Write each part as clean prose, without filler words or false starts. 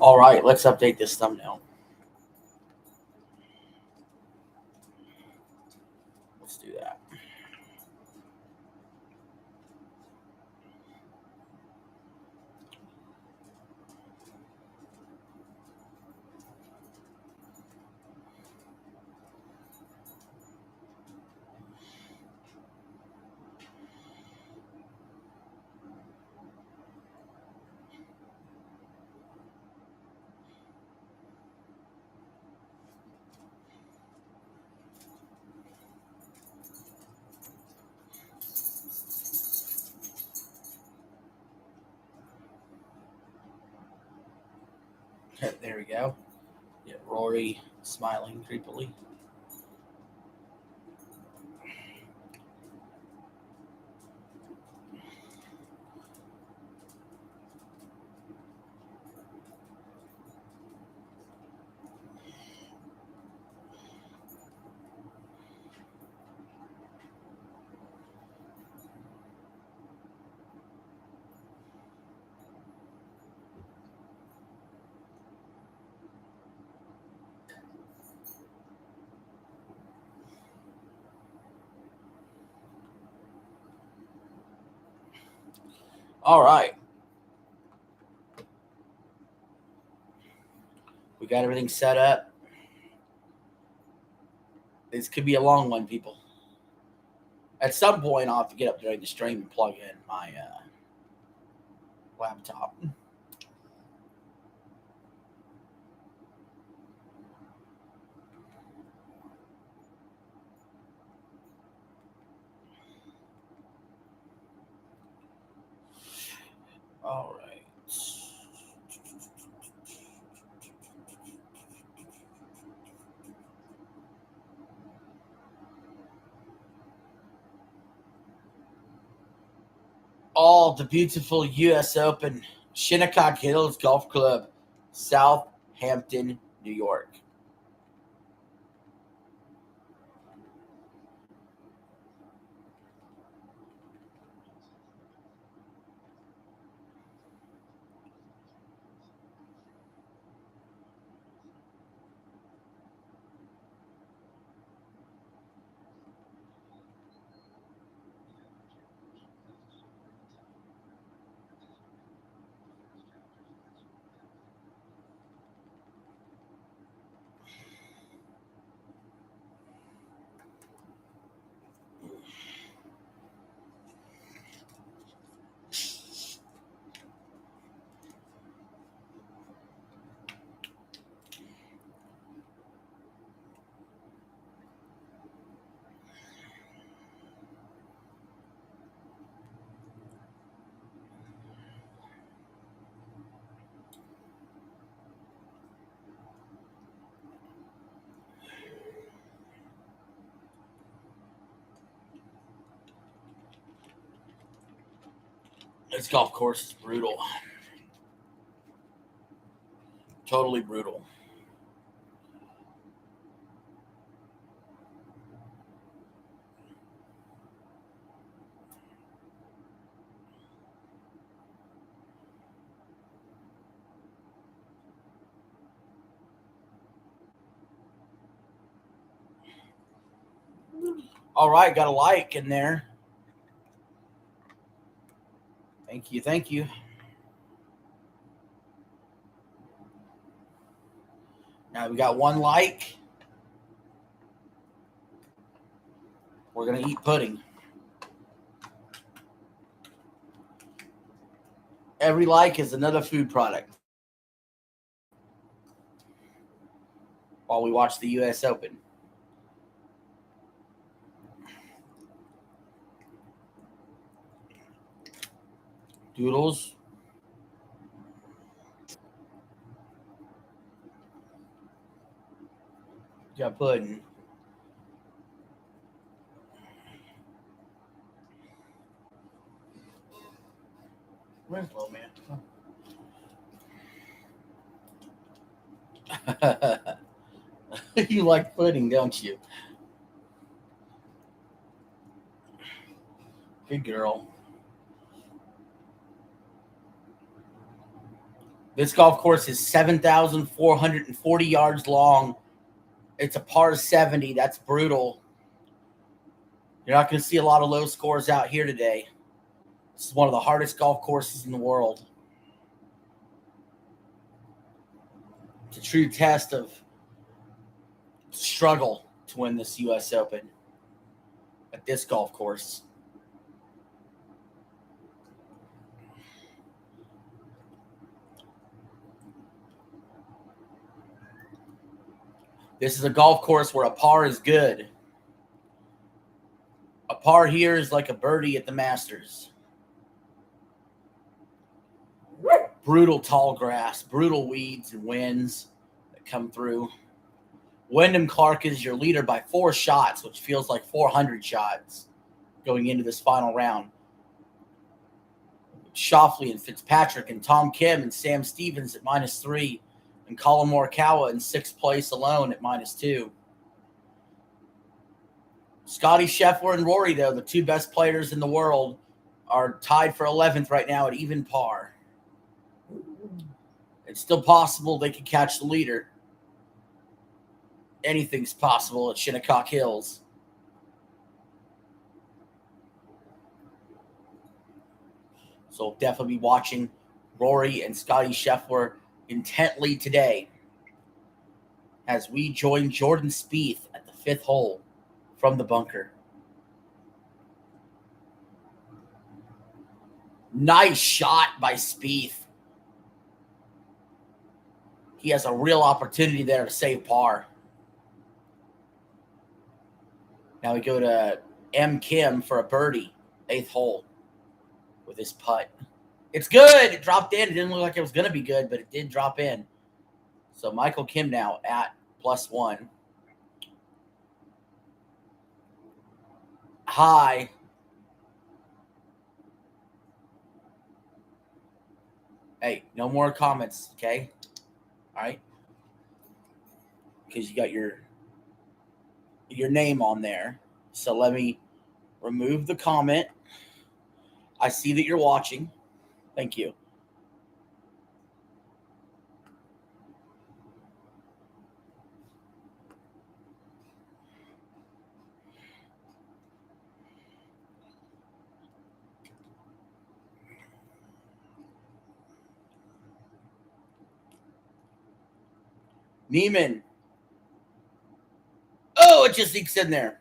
All right, let's update this thumbnail. Let's do that. There we go. Yeah, Rory smiling creepily. All right. We got everything set up. This could be a long one, people. At some point, I'll have to get up during the stream and plug in my laptop. All right. All the beautiful U.S. Open, Shinnecock Hills Golf Club, Southampton, New York. This golf course is brutal. Totally brutal. All right, got a like in there. Thank you, thank you. Now we got one like. We're gonna eat pudding. Every like is another food product. While we watch the U.S. Open. Doodles. Got pudding. Where's Low Man? You like pudding, don't you? Good girl. This golf course is 7,440 yards long. It's a par 70. That's brutal. You're not going to see a lot of low scores out here today. This is one of the hardest golf courses in the world. It's a true test of struggle to win this U.S. Open at this golf course. This is a golf course where a par is good. A par here is like a birdie at the Masters. Brutal tall grass, brutal weeds and winds that come through. Wyndham Clark is your leader by 4 shots, which feels like 400 shots going into this final round. Schauffele and Fitzpatrick and Tom Kim and Sam Stevens at -3, and Colin Morikawa in 6th place alone at -2. Scotty Scheffler and Rory, though, the 2 best players in the world, are tied for 11th right now at even par. It's still possible they could catch the leader. Anything's possible at Shinnecock Hills. So we'll definitely be watching Rory and Scotty Scheffler intently today as we join Jordan Spieth at the 5th hole from the bunker. Nice shot by Spieth. He has a real opportunity there to save par. Now we go to M. Kim for a birdie, 8th hole with his putt. It's good. It dropped in. It didn't look like it was going to be good, but it did drop in. So Michael Kim now at +1. Hi. Hey, no more comments, okay? All right? Because you got your name on there. So let me remove the comment. I see that you're watching. Thank you. Neiman. Oh, it just leaks in there.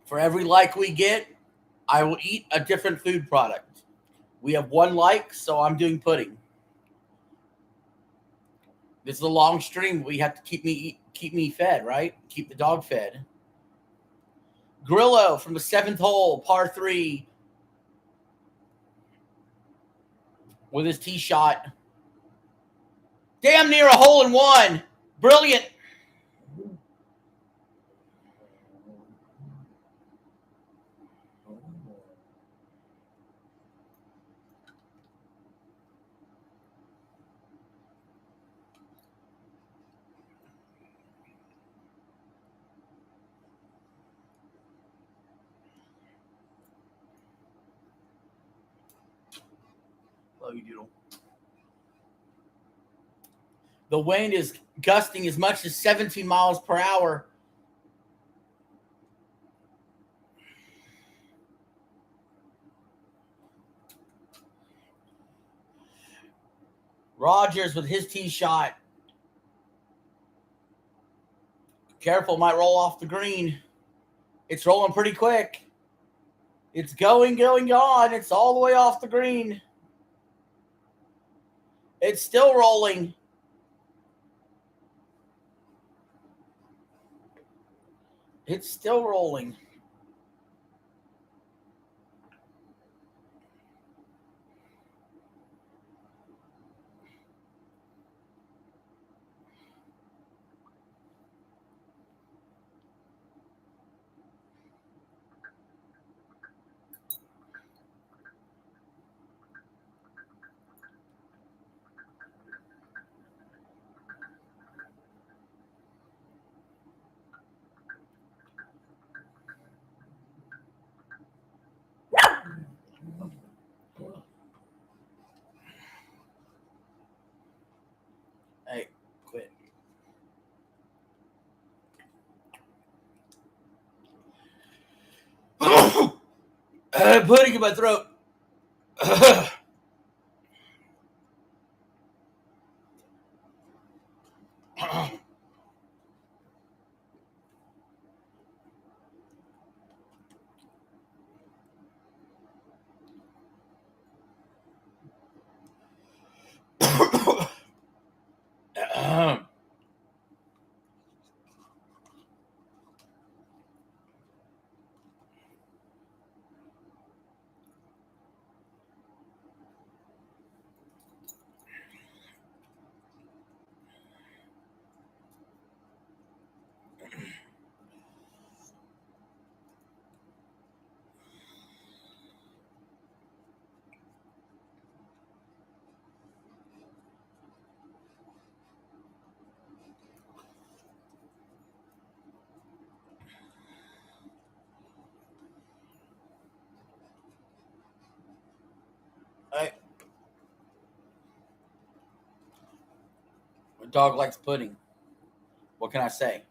For every like we get, I will eat a different food product. We have 1 like, so I'm doing pudding. This is a long stream. We have to keep me fed, right? Keep the dog fed. Grillo from the 7th hole, par 3, with his tee shot. Damn near a hole-in-one. Brilliant. Love you, Doodle. The wind is gusting as much as 17 miles per hour. Rogers with his tee shot. Careful, might roll off the green. It's rolling pretty quick. It's going on. It's all the way off the green. It's still rolling. It's still rolling. Pudding in my throat. Hey, my dog likes pudding. What can I say?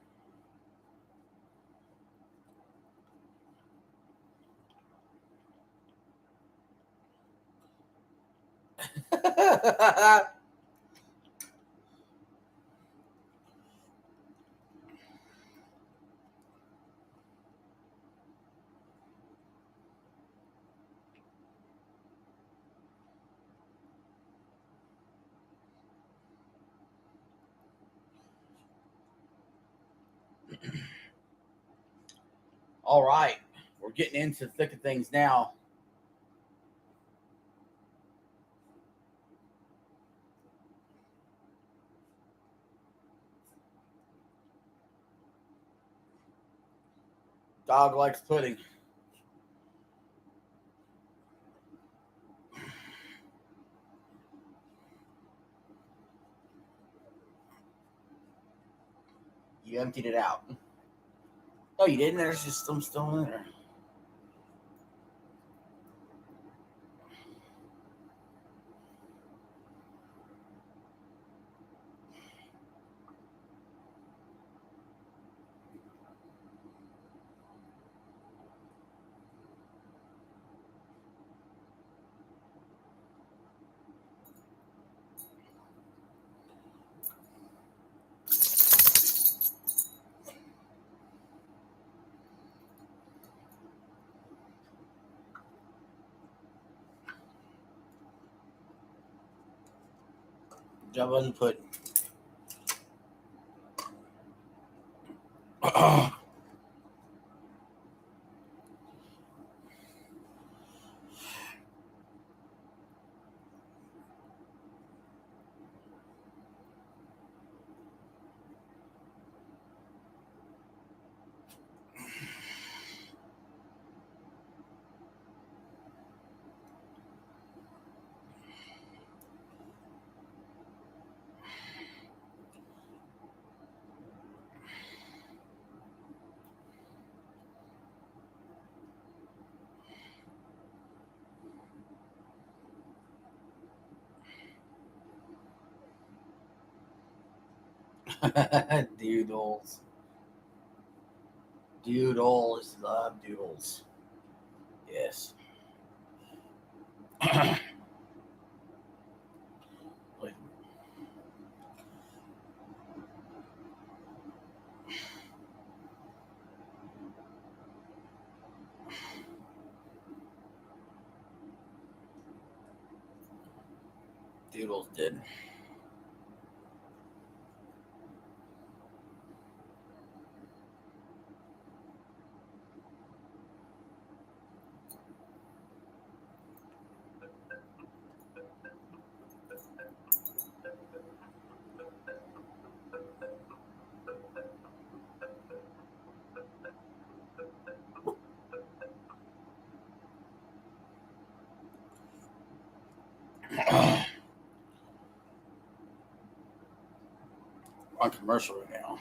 All right, we're getting into the thick of things now. Dog likes pudding. You emptied it out. No, you didn't. There's just some still in there. Jump on the pudding. Doodles. Doodles. Love doodles. Yes. Doodles did. On commercial right now.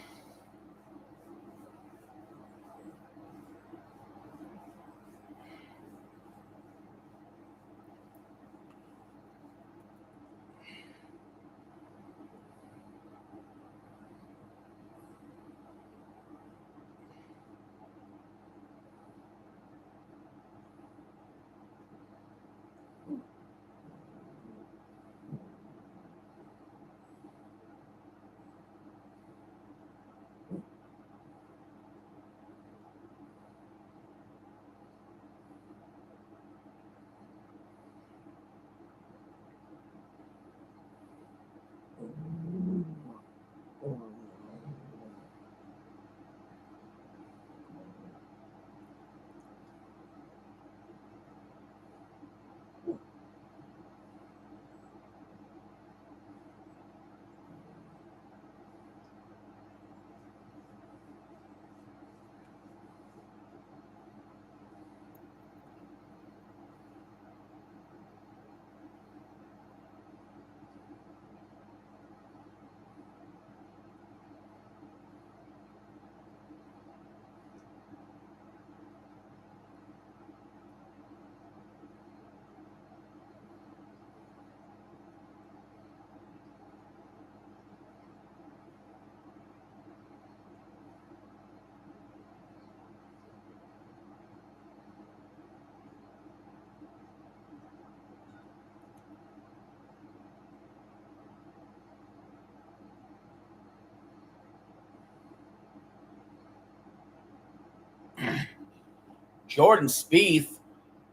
Jordan Spieth,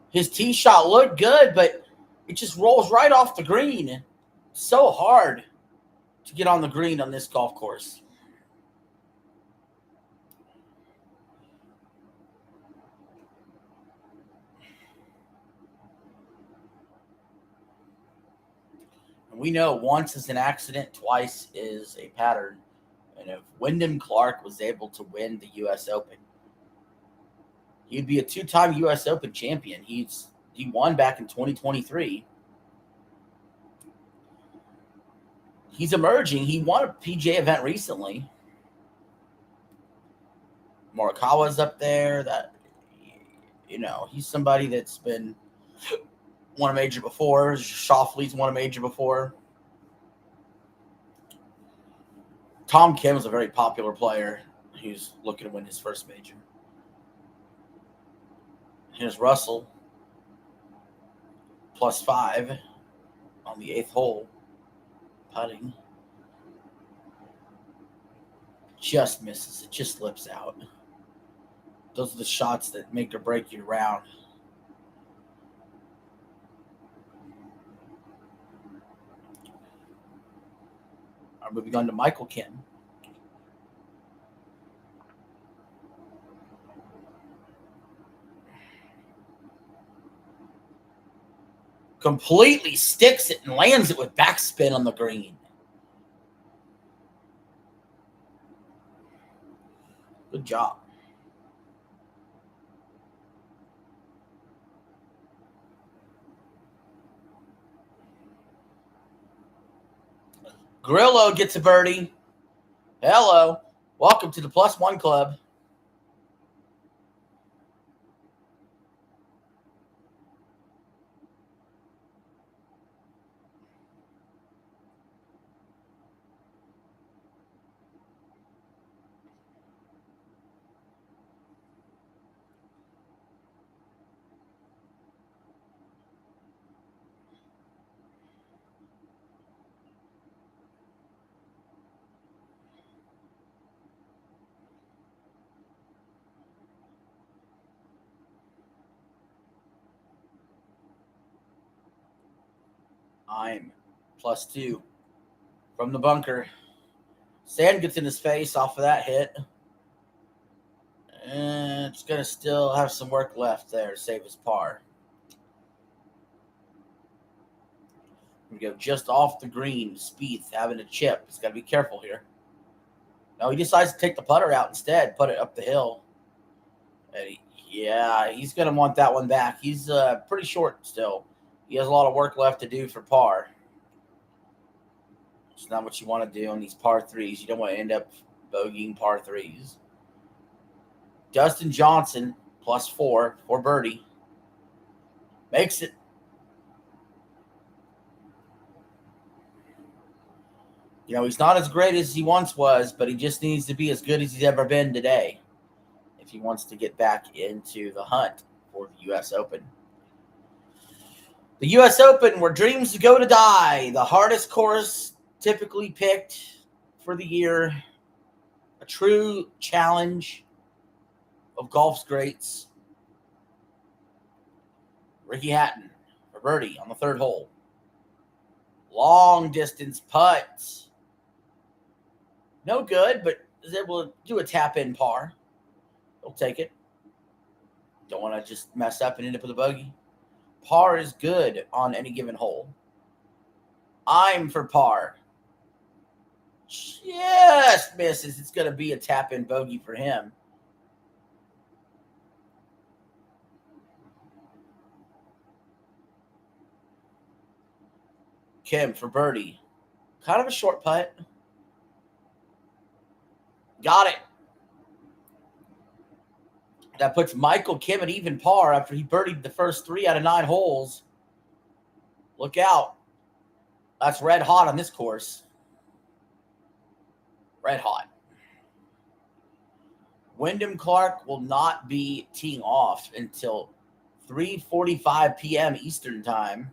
his tee shot looked good, but it just rolls right off the green. So hard to get on the green on this golf course. And we know once is an accident, twice is a pattern. And if Wyndham Clark was able to win the U.S. Open, he'd be a two-time U.S. Open champion. He won back in 2023. He's emerging. He won a PGA event recently. Morikawa's up there. He's somebody that's been won a major before. Schauffele's won a major before. Tom Kim is a very popular player who's looking to win his first major. Here's Russell, +5 on the 8th hole, putting. Just misses. It just slips out. Those are the shots that make or break your round. All right, moving on to Michael Kim. Completely sticks it and lands it with backspin on the green. Good job. Grillo gets a birdie. Hello. Welcome to the +1 club. I'm +2 from the bunker. Sand gets in his face off of that hit. And it's going to still have some work left there to save his par. We go just off the green. Spieth having a chip. He's got to be careful here. No, he decides to take the putter out instead, put it up the hill. And he's going to want that one back. He's pretty short still. He has a lot of work left to do for par. It's not what you want to do on these par threes. You don't want to end up bogeying par threes. Dustin Johnson, +4 for birdie. Makes it. He's not as great as he once was, but he just needs to be as good as he's ever been today if he wants to get back into the hunt for the U.S. Open. The U.S. Open, where dreams go to die. The hardest course typically picked for the year. A true challenge of golf's greats. Ricky Hatton for birdie on the 3rd hole. Long distance putt. No good, but is able to do a tap-in par. He'll take it. Don't want to just mess up and end up with a bogey. Par is good on any given hole. I'm for par. Just misses. It's going to be a tap-in bogey for him. Kim for birdie. Kind of a short putt. Got it. That puts Michael Kim at even par after he birdied the first 3 out of 9 holes. Look out. That's red hot on this course. Red hot. Wyndham Clark will not be teeing off until 3:45 p.m. Eastern time.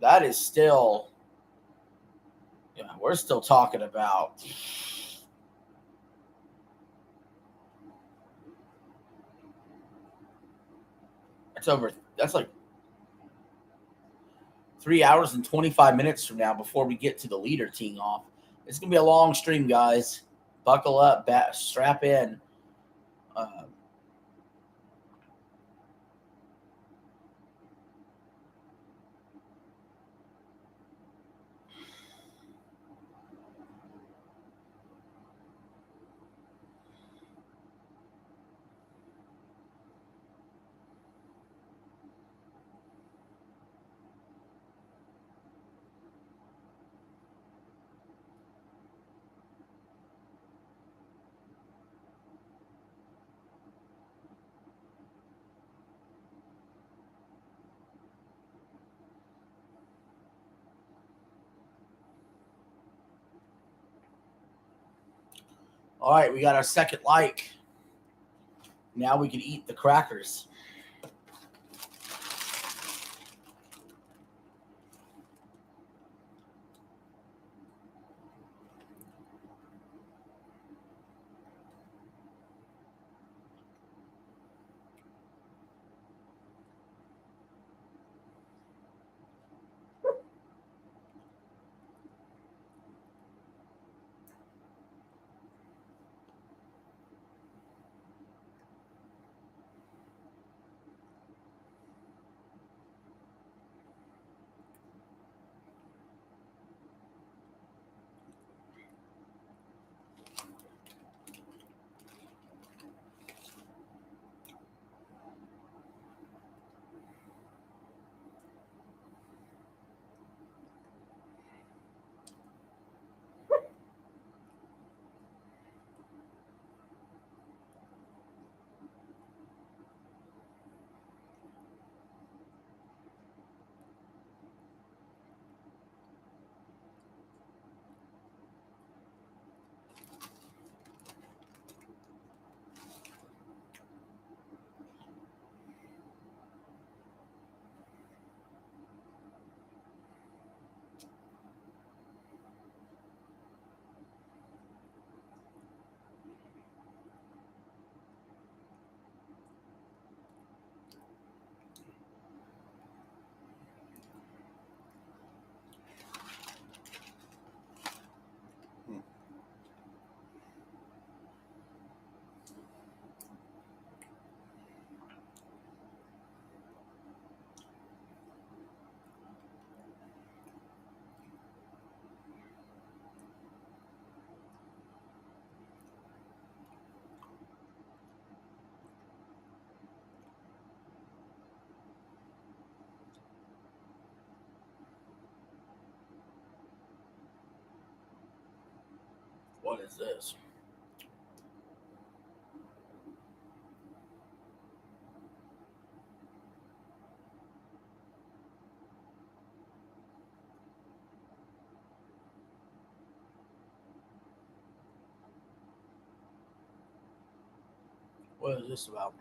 That is still, we're still talking about That's like 3 hours and 25 minutes from now before we get to the leader teeing off. It's going to be a long stream, guys. Buckle up, strap in. All right, we got our second like. Now we can eat the crackers. What is this? What is this about?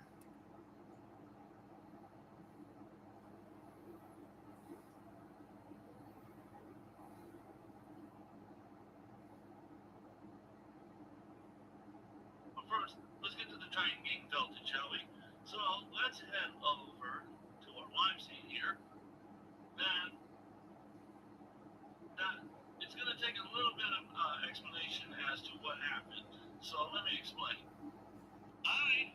But first, let's get to the giant game Felton, shall we? So let's head over to our live scene here. And that it's going to take a little bit of explanation as to what happened. So let me explain. I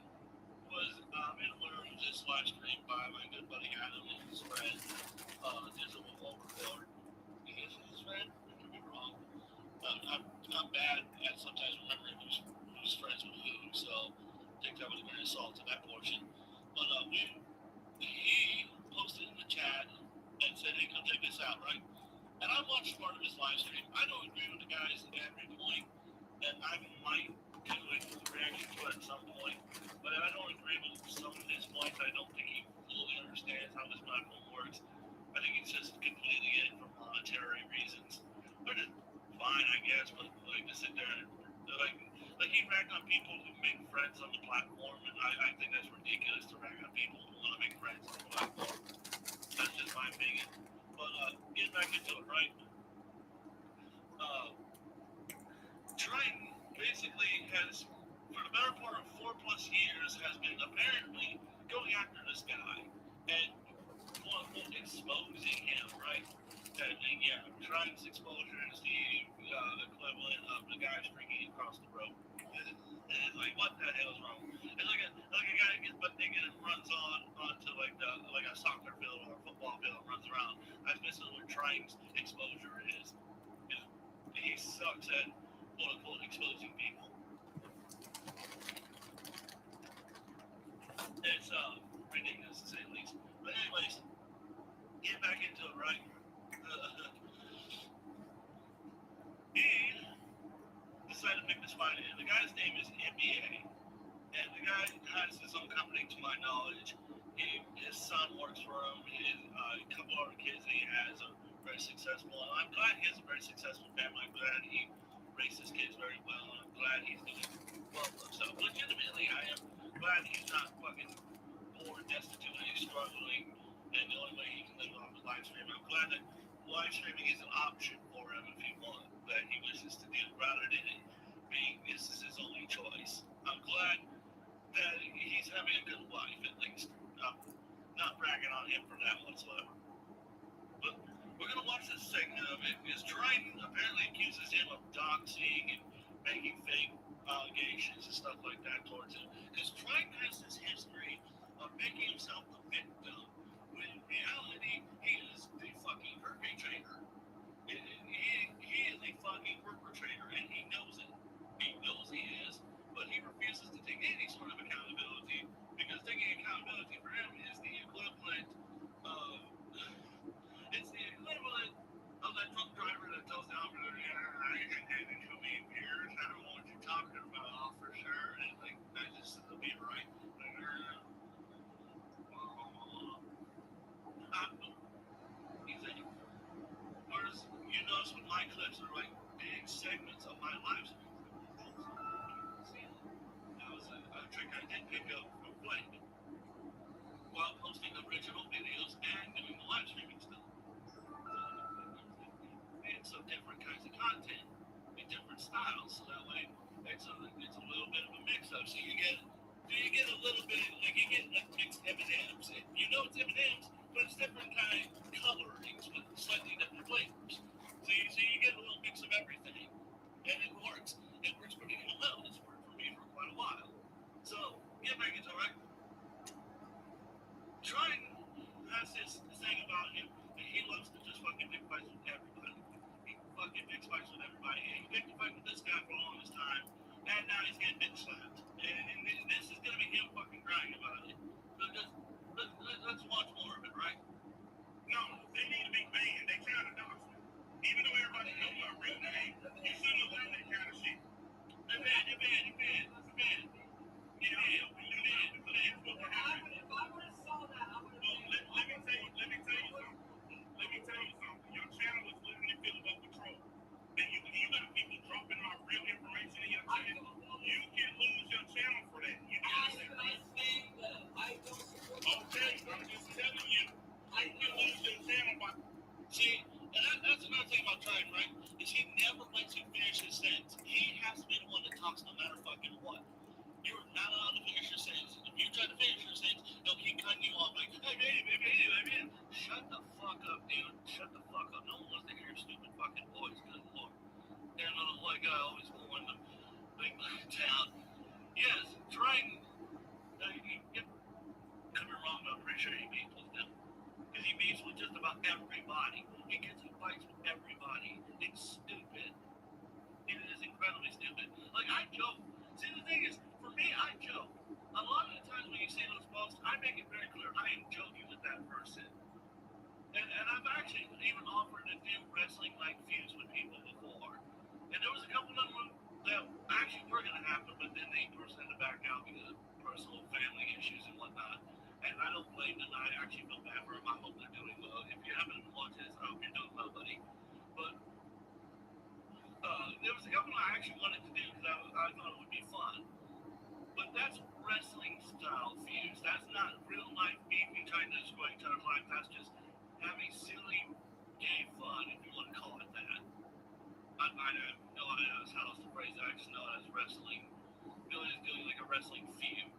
was made aware of this live stream by my good buddy Adam and his friend, Digital Overlord. He is his friend? I could be wrong. I'm bad at sometimes remembering who's friends with who, so take that with a grain of salt in that portion. But he posted in the chat and said, "Hey, come check this out, right?" And I watched part of his live stream. I don't agree with the guys at every point, and I might do a reaction to it at some point. But I don't agree with some of his points. I don't think he fully understands how this platform works. I think he's just completely in it for monetary reasons. Which is fine, I guess, but like to sit there and like he ragged on people who make friends on the platform, and I think that's ridiculous to rag on people who want to make friends on the platform. That's just my opinion. But getting back into it, right? Uh, Triton basically has, for the better part of 4+ years, has been apparently going after this guy. and quote unquote exposing him, right? And yeah, Triton's exposure is the equivalent of the guy streaking across the road. And it's like, what the hell's wrong? It's like a guy gets butt naked and runs onto like a soccer field or a football field and runs around. That's basically what Triton's exposure is he sucks at quote unquote exposing people. It's ridiculous to say the least. But anyways, get back into it, right? He decided to pick this fight, and the guy's name is NBA, and the guy has his own company, to my knowledge. His son works for him. His a couple other kids that he has are very successful, and I'm glad he has a very successful family. I'm glad he raised his kids very well, and I'm glad he's doing well for himself. Legitimately, I am glad he's not fucking poor, destitute, and he's struggling, and the only way he can live off is live streaming. I'm glad that live streaming is an option for him if he wants, that he wishes to do, rather than it being this is his only choice. I'm glad that he's having a good life, at least. I'm not bragging on him for that whatsoever. But we're going to watch this segment of it because Triton apparently accuses him of doxing and making fake allegations and stuff like that towards him. Because Triton has this history of making himself the victim, when in reality, he is the fucking perpetrator. He is a fucking perpetrator, and he knows it. He knows he is, but he refuses to take any sort of accountability because taking accountability for him is the equivalent of that drunk driver that tells the operator, "Yeah, I didn't kill me in years. I don't know what you're talking about for sure." And like that just doesn't be right. He's like, whereas you notice with my clips are like big segments of my lives. That was a trick I did pick up from Blake while posting original videos and doing the live streaming stuff. And some different kinds of content in different styles, so that way it's a little bit of a mix up. So you get a little bit like you get like mixed M&Ms. You know it's M&Ms, but it's different kind of colorings with slightly different flavors. So you get a little mix of everything, and it works. It works pretty well. It's worked for me for quite a while. So get back into it, right? Triton has this thing about him that he loves to just fucking pick fights with everybody. He fucking picks fights with everybody. And he picked a fight with this guy for the longest time, and now he's getting bitch slapped. And this is gonna be him fucking crying about it. So just let's watch more of it, right? No, they need to be banned. They kind of dox me. Even though everybody knows my real name, you shouldn't allow that kind of shit. You're banned. You're banned. You're banned. You're banned. You're banned. You're banned. What the hell? Let me tell you something. Let me tell you something. Your channel is literally filled up with trolls. And you got people dropping my real information in your channel. You can lose your channel for that. You understand? Okay, I'm just telling you. You can lose your channel by. See, and that's another thing about Triton, right? Is he never lets you finish his sentence. He has to be the one that talks no matter fucking what. You're not allowed to finish your sentence. If you try to finish your sentence, they'll keep cutting you off. Like, hey, baby. Shut the fuck up, dude. Shut the fuck up. No one wants to hear your stupid fucking voice. Good lord. And little white guy always going to bring my town. Yes, Triton. Could be wrong, but I'm pretty sure he beats with them. Because he beats with just about everybody. He gets in fights with everybody. It's stupid. It is incredibly stupid. Like, I joke. See, the thing is, for me, I joke. A lot of the times when you see those posts, I make it very clear I am joking with that person. And I've actually even offered to do wrestling-like feuds with people before. And there was a couple of them that actually were going to happen, but then they person had to back out because of personal family issues and whatnot. And I don't blame them. I actually feel bad for them. I hope they're doing well. If you haven't watched this, I hope you're doing well, buddy. But there was a couple I actually wanted to do because I thought it would be fun. But that's wrestling style feuds. That's not real life beefing, trying to destroy each other's life. That's just having silly gay fun, if you want to call it that. I have no idea how else to phrase it. I just know it as wrestling. Doing like a wrestling feud.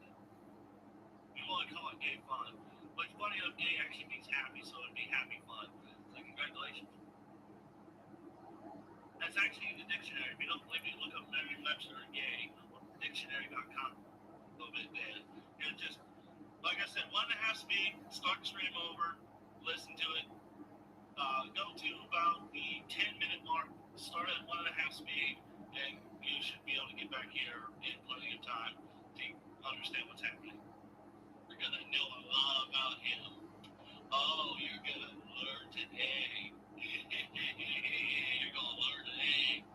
You want to call it gay fun. Which funny enough, gay actually means happy, so it'd be happy fun. So congratulations. That's actually in the dictionary. If you don't believe me, look up Merriam Webster gay on dictionary.com. A little bit dead. And just like I said, 1.5 speed, start the stream over, listen to it. Go to about the 10-minute mark, start at 1.5 speed, and you should be able to get back here in plenty of time to understand what's happening. You're gonna know a lot about him. Oh, you're gonna learn today. You're gonna learn today.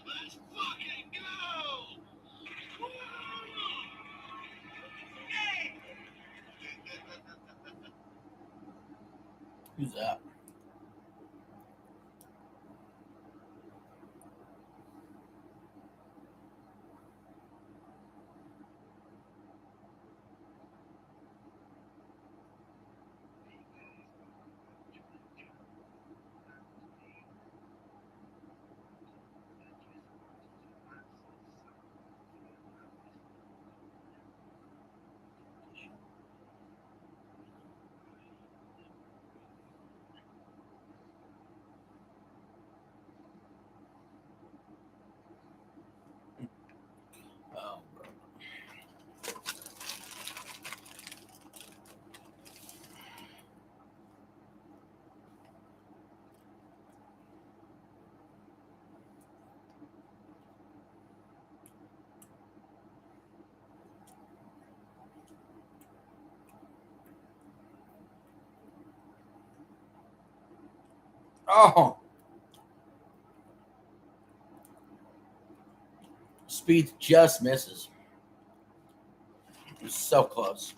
Let's fucking go! Woo! Yay! Who's that? Oh, bro. Oh, Speed just misses. It was so close.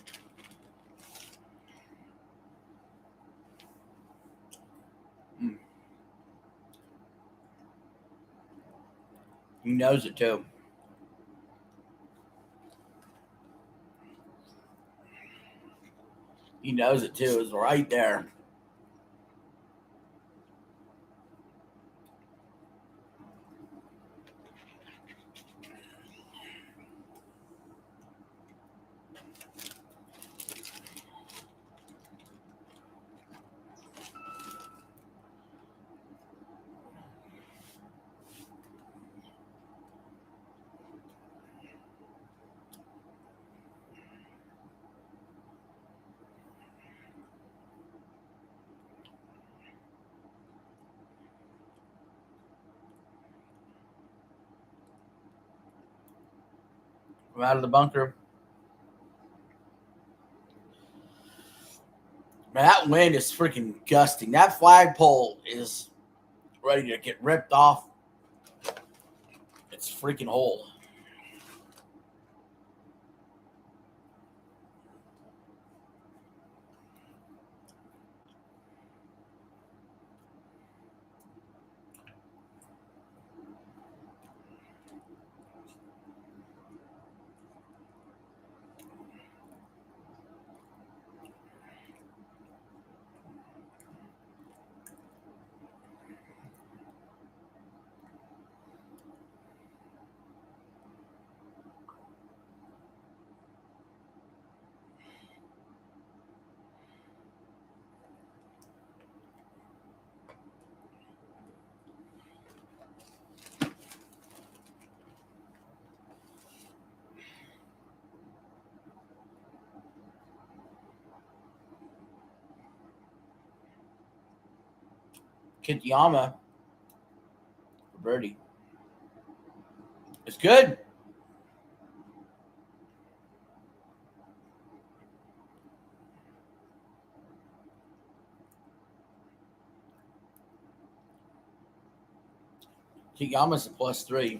He knows it too. He knows it too. It's right there. From out of the bunker. Man, that wind is freaking gusting. That flagpole is ready to get ripped off its freaking hole. Kitayama for birdie. It's good. Kitayama's a +3.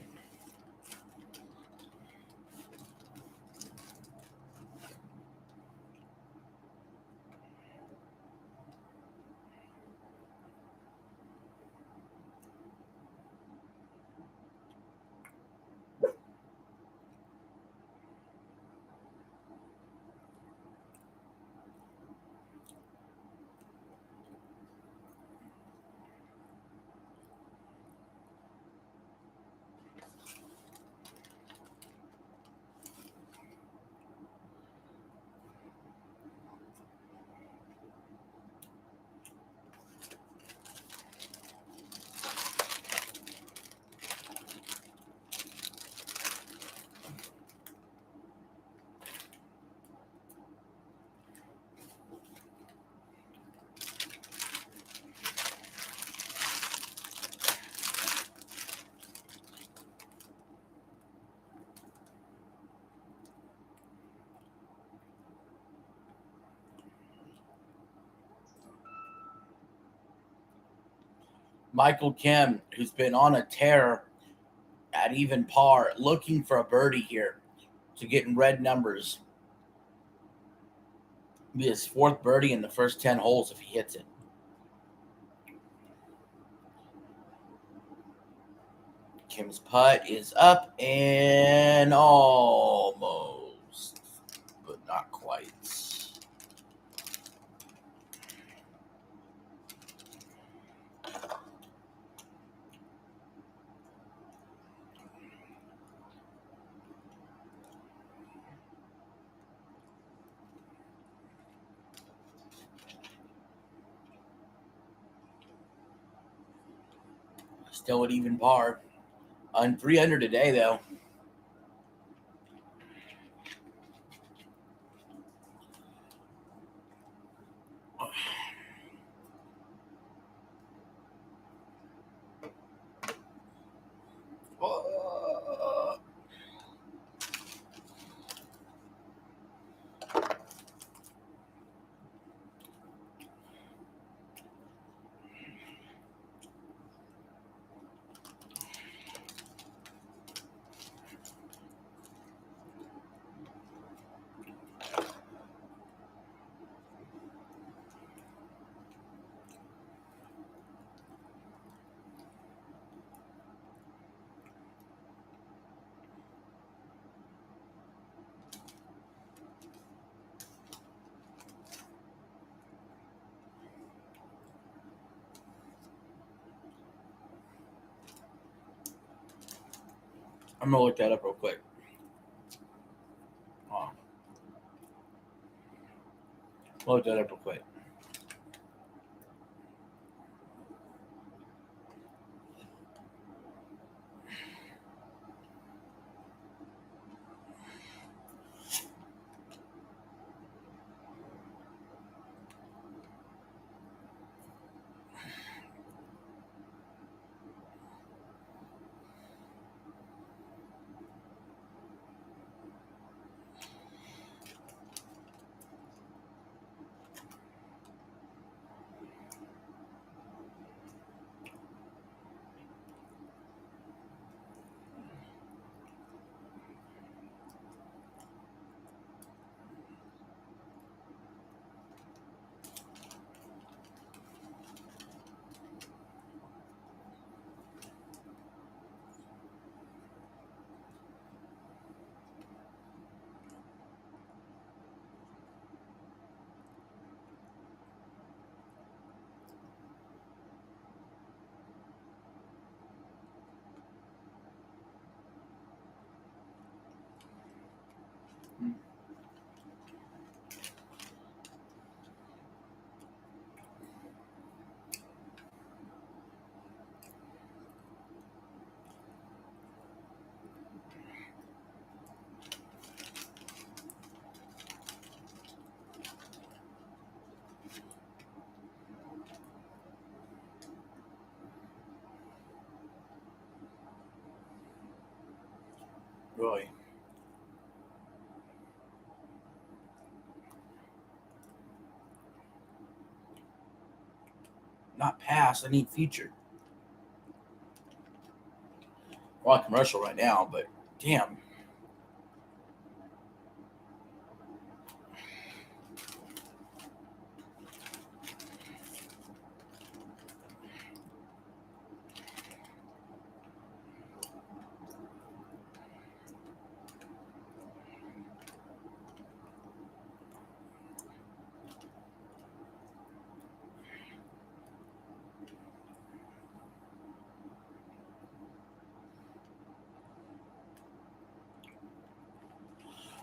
Michael Kim, who's been on a tear at even par, looking for a birdie here to get in red numbers. It'll be his fourth birdie in the first 10 holes if he hits it. Kim's putt is up and almost, but not quite. Still at even par. On 300 today, though. I'm going to look that up real quick. Look that up real quick. Really. Not past. I need featured. We're on commercial right now, but damn.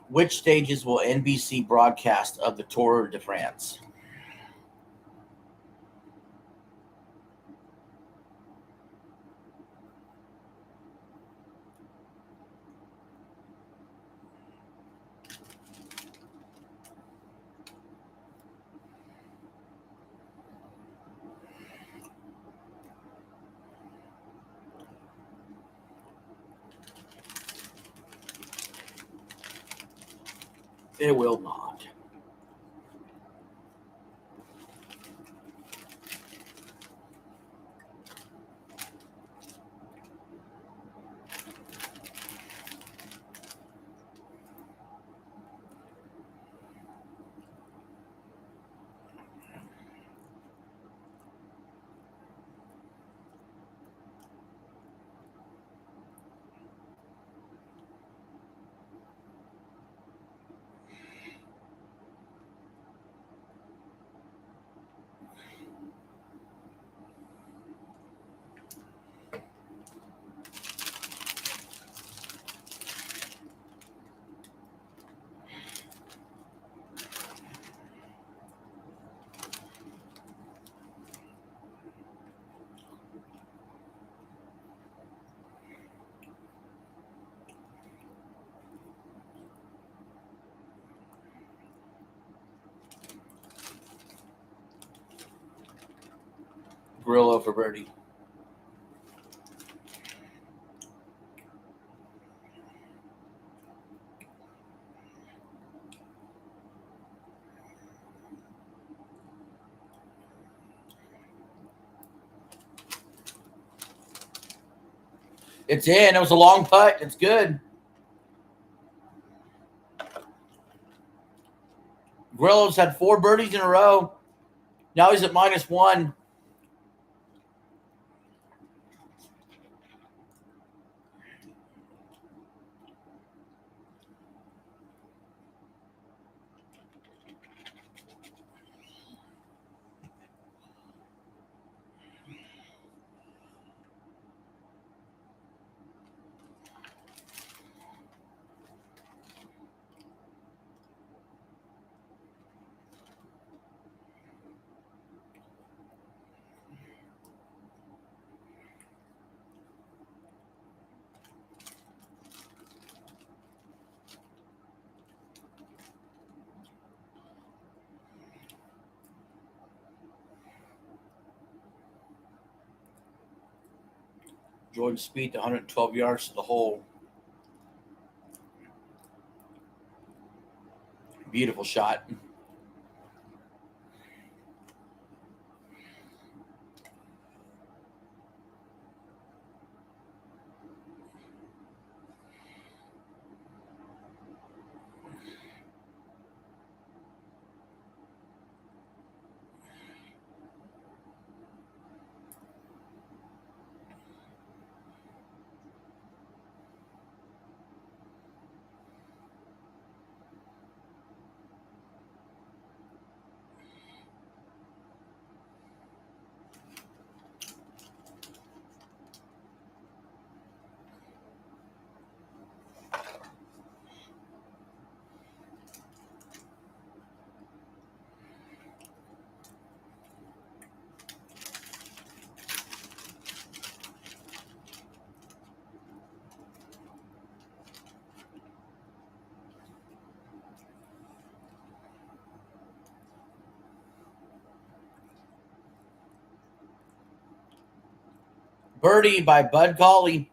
Which stages will NBC broadcast of the Tour de France? It will not. Grillo for birdie. It's in. It was a long putt. It's good. Grillo's had 4 birdies in a row. Now he's at -1. Jordan Spieth, 112 yards to the hole. Beautiful shot. Birdie by Bud Cauley.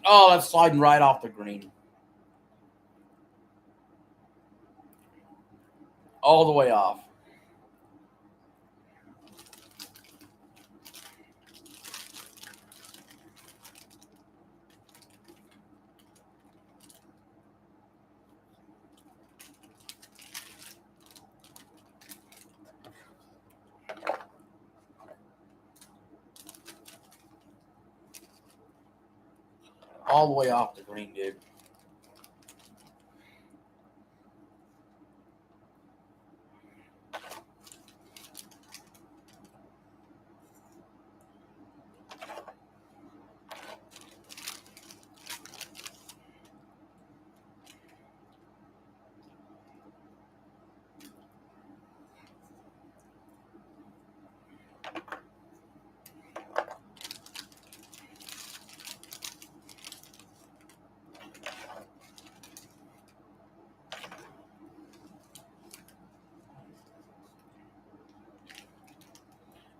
Oh, that's sliding right off the green. All the way off. All the way off the green, dude.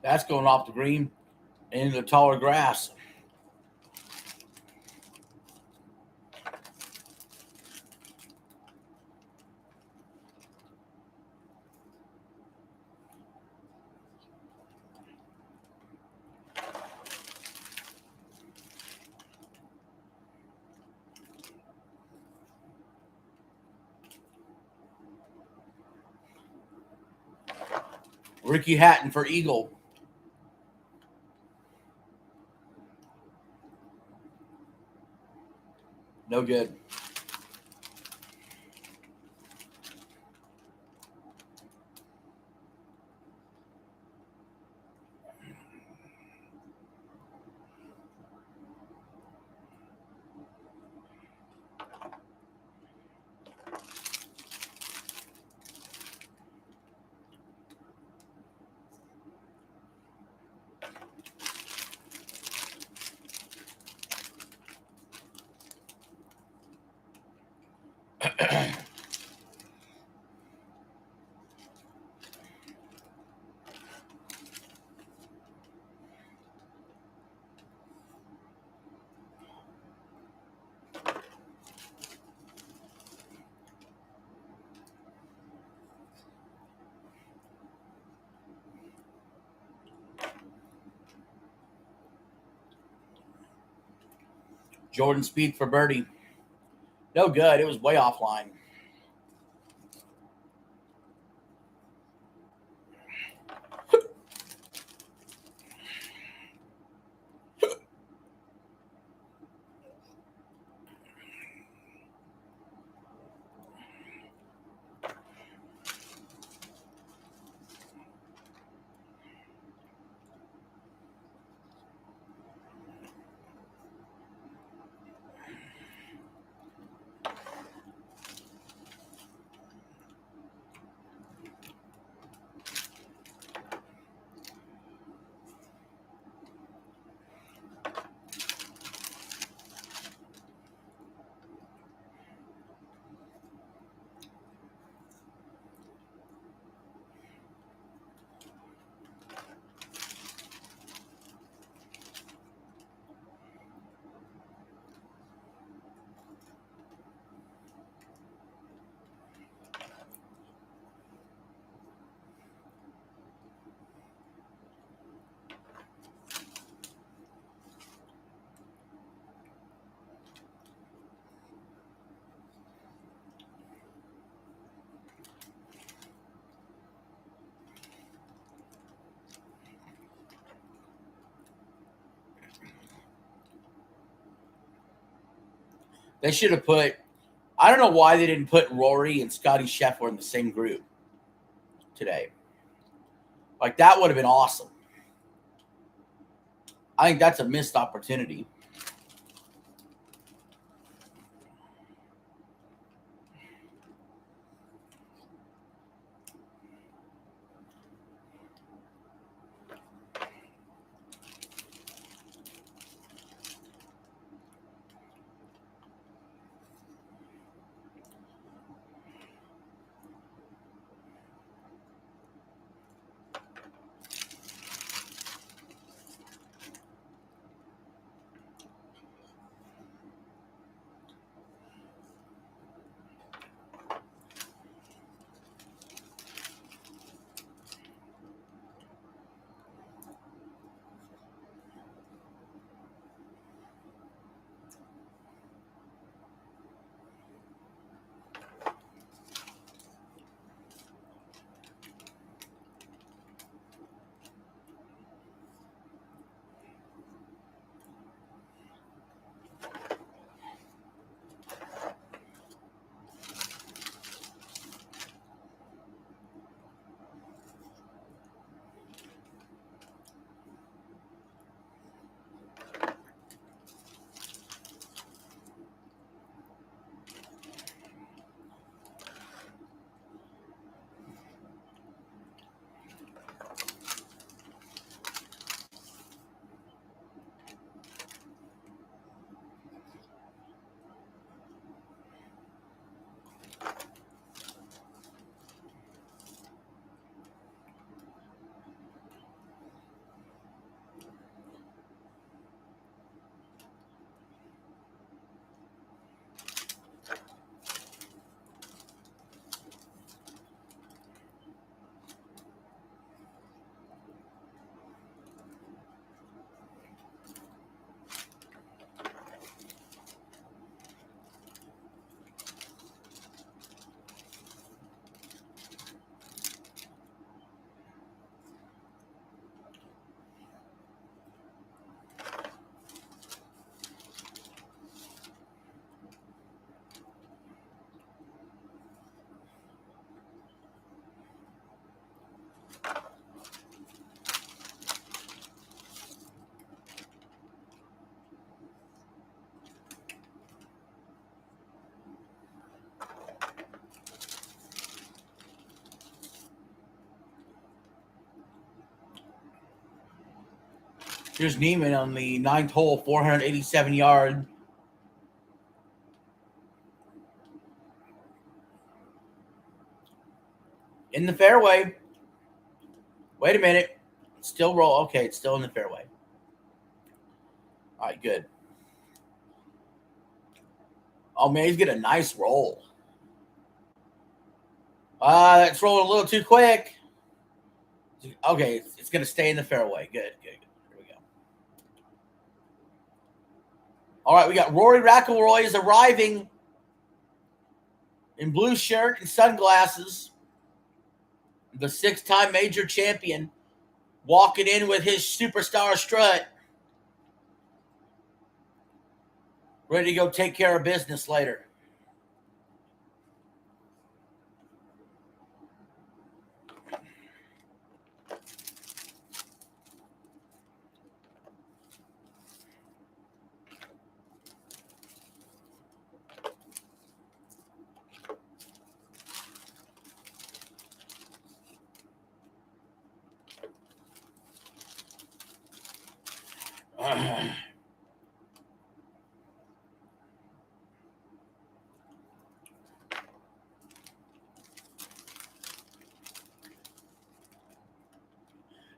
That's going off the green into the taller grass. Ricky Hatton for eagle. No good. Jordan Spieth for birdie. No good. It was way offline. They should have put. I don't know why they didn't put Rory and Scotty Scheffler in the same group today. Like, that would have been awesome. I think that's a missed opportunity. Here's Neiman on the 9th hole, 487 yard. In the fairway. Wait a minute. Still roll. Okay, it's still in the fairway. All right, good. Oh, man, he's getting a nice roll. That's rolling a little too quick. Okay, it's going to stay in the fairway. Good. Here we go. All right, we got Rory McIlroy is arriving in blue shirt and sunglasses. The 6-time major champion walking in with his superstar strut. Ready to go take care of business later.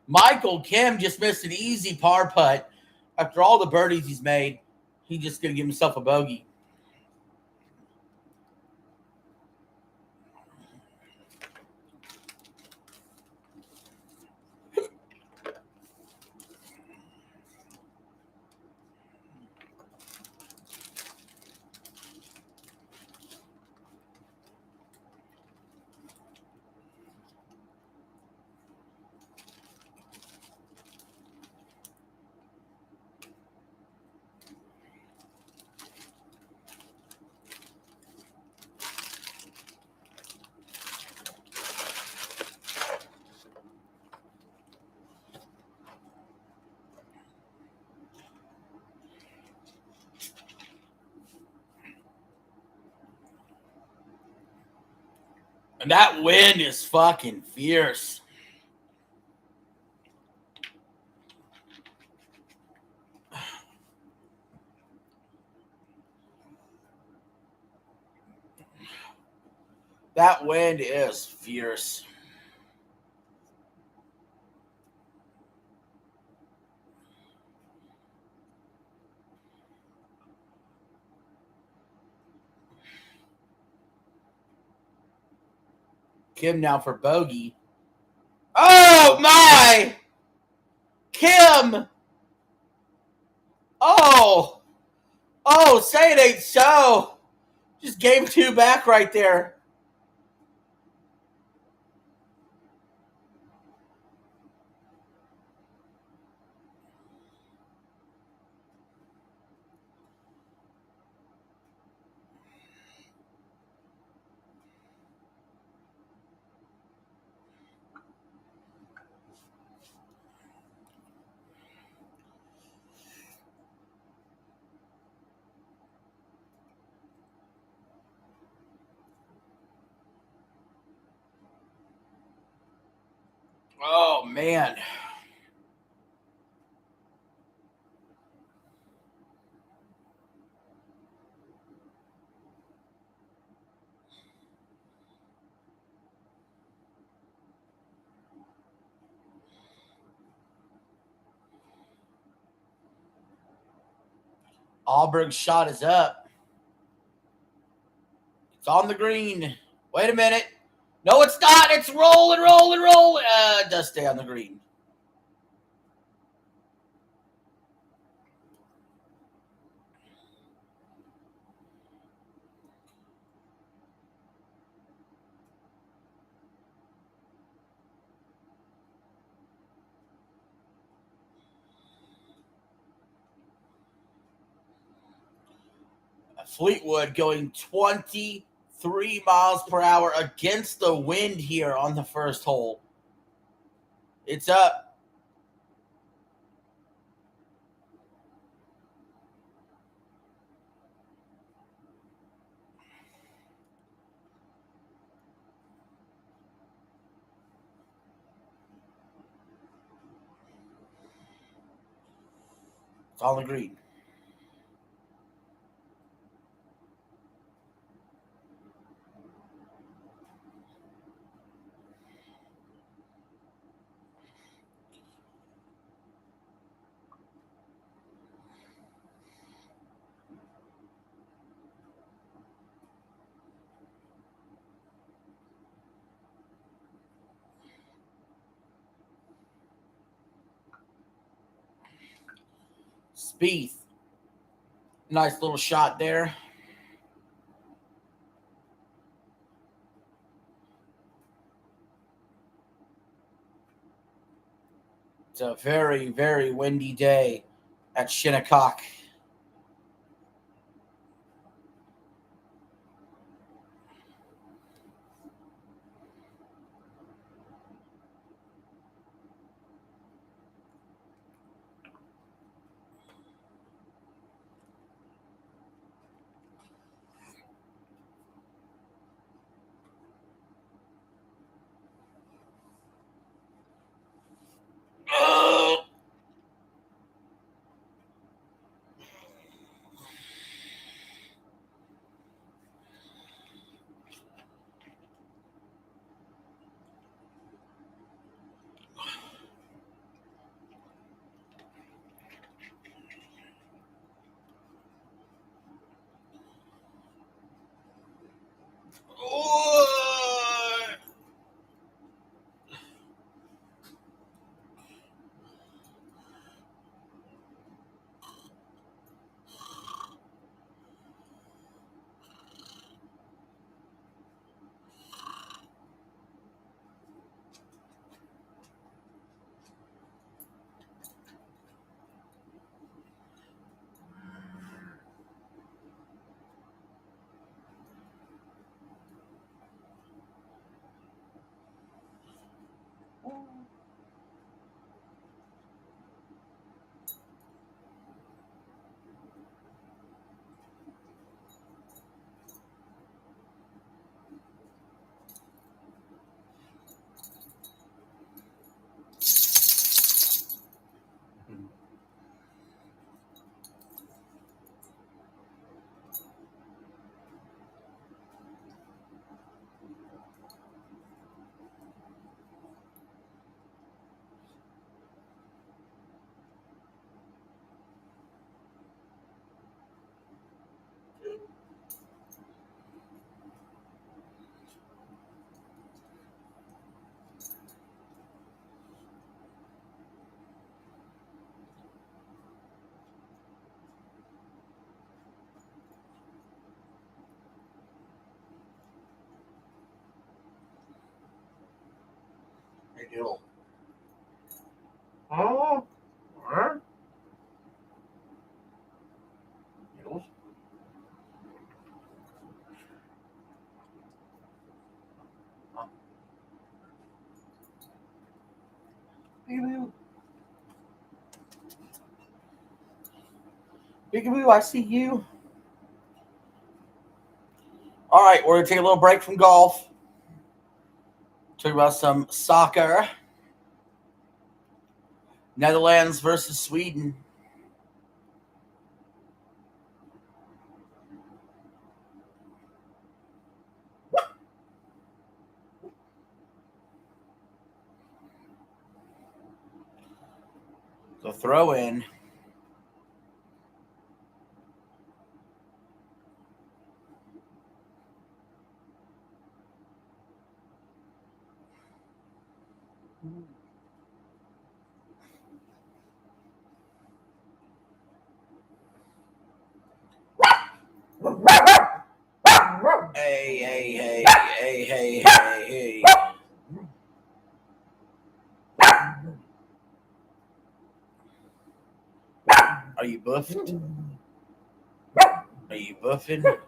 Michael Kim just missed an easy par putt. After all the birdies he's made, he's just going to give himself a bogey. And that wind is fucking fierce. That wind is fierce. Kim now for bogey. Oh my! Kim! Oh! Oh, say it ain't so. Just gave 2 back right there. Oh, man. Auburn's shot is up. It's on the green. Wait a minute. No, it's not. It's rolling, rolling, rolling. It does stay on the green. Fleetwood going 23 miles per hour against the wind here on the first hole. It's up. It's on the green. Spieth Nice little shot there. It's a very, very windy day at Shinnecock. Hey, Diddle. Oh, huh? Diddles? Huh? Peekaboo. Peekaboo, I see you. All right, we're going to take a little break from golf. Talk about some soccer. Netherlands versus Sweden. So throw in. Hey, hey, hey, hey, hey, hey, hey. Are you buffed? Are you buffing?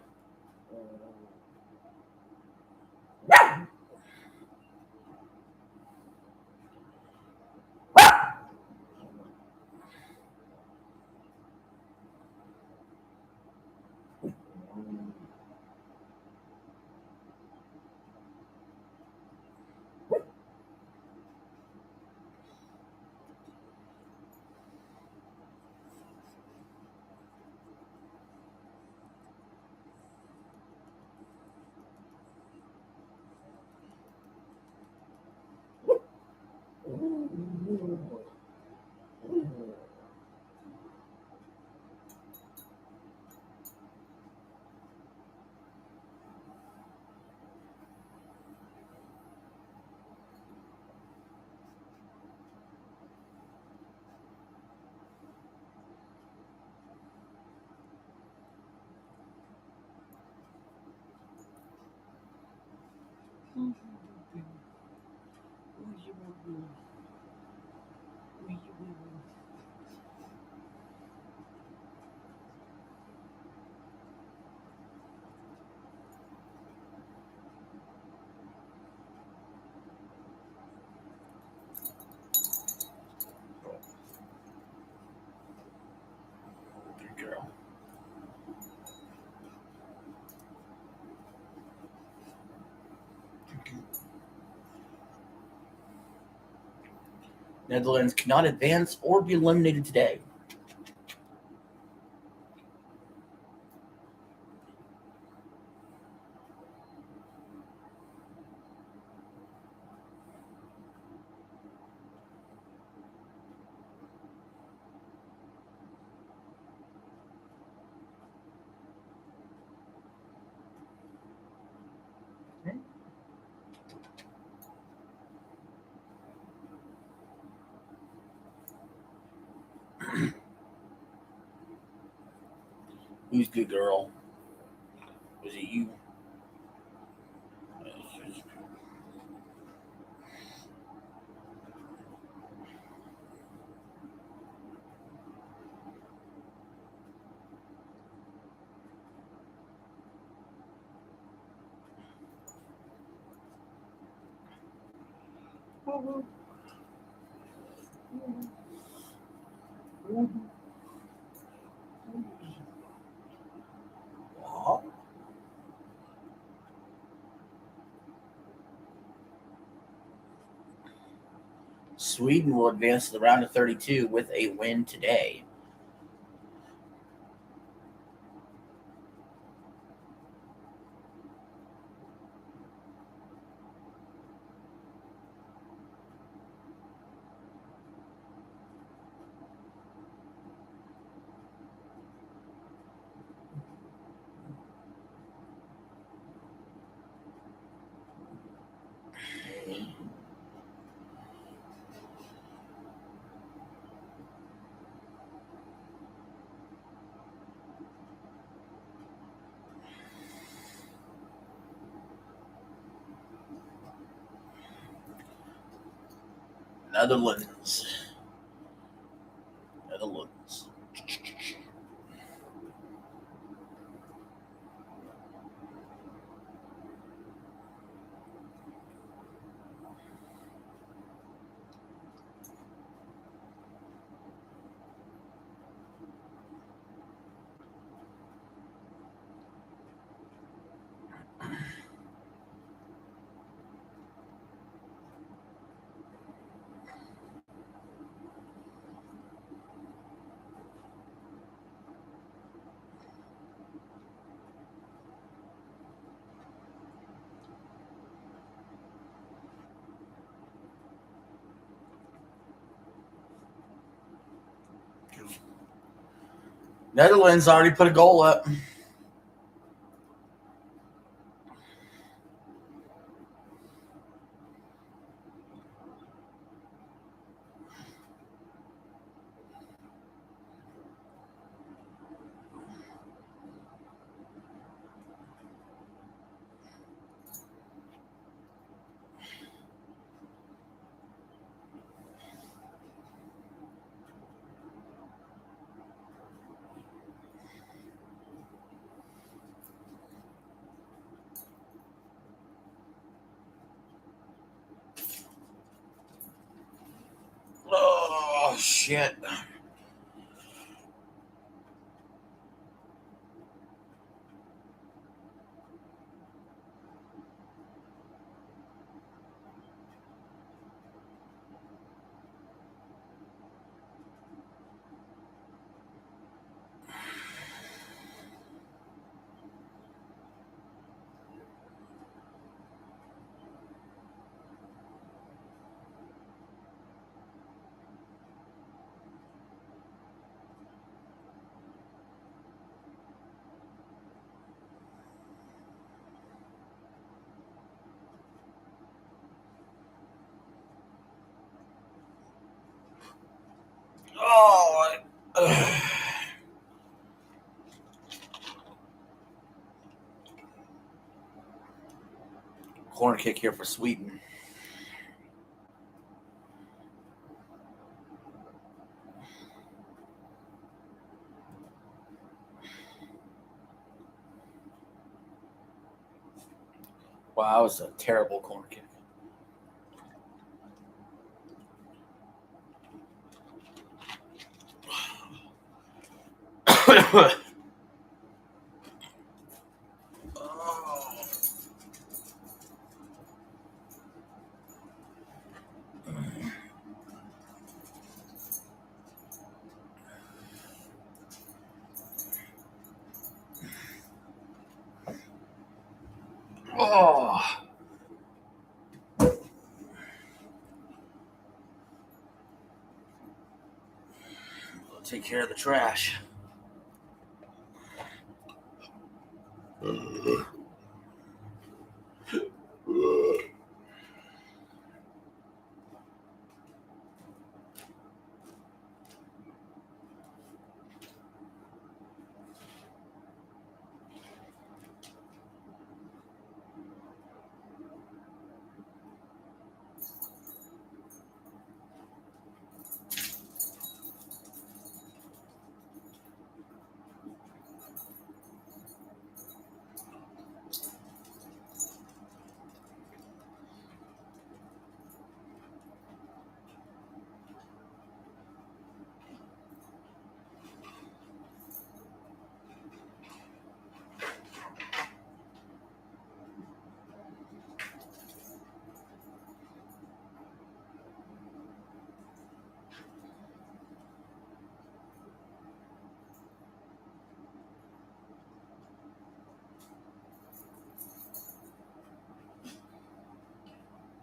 Good girl. Netherlands cannot advance or be eliminated today. Who's good girl? Was it you? What? Sweden will advance to the round of 32 with a win today. Netherlands. Netherlands already put a goal up. Oh, shit. Oh, corner kick here for Sweden. Wow, that was a terrible corner kick. Oh. We'll take care of the trash.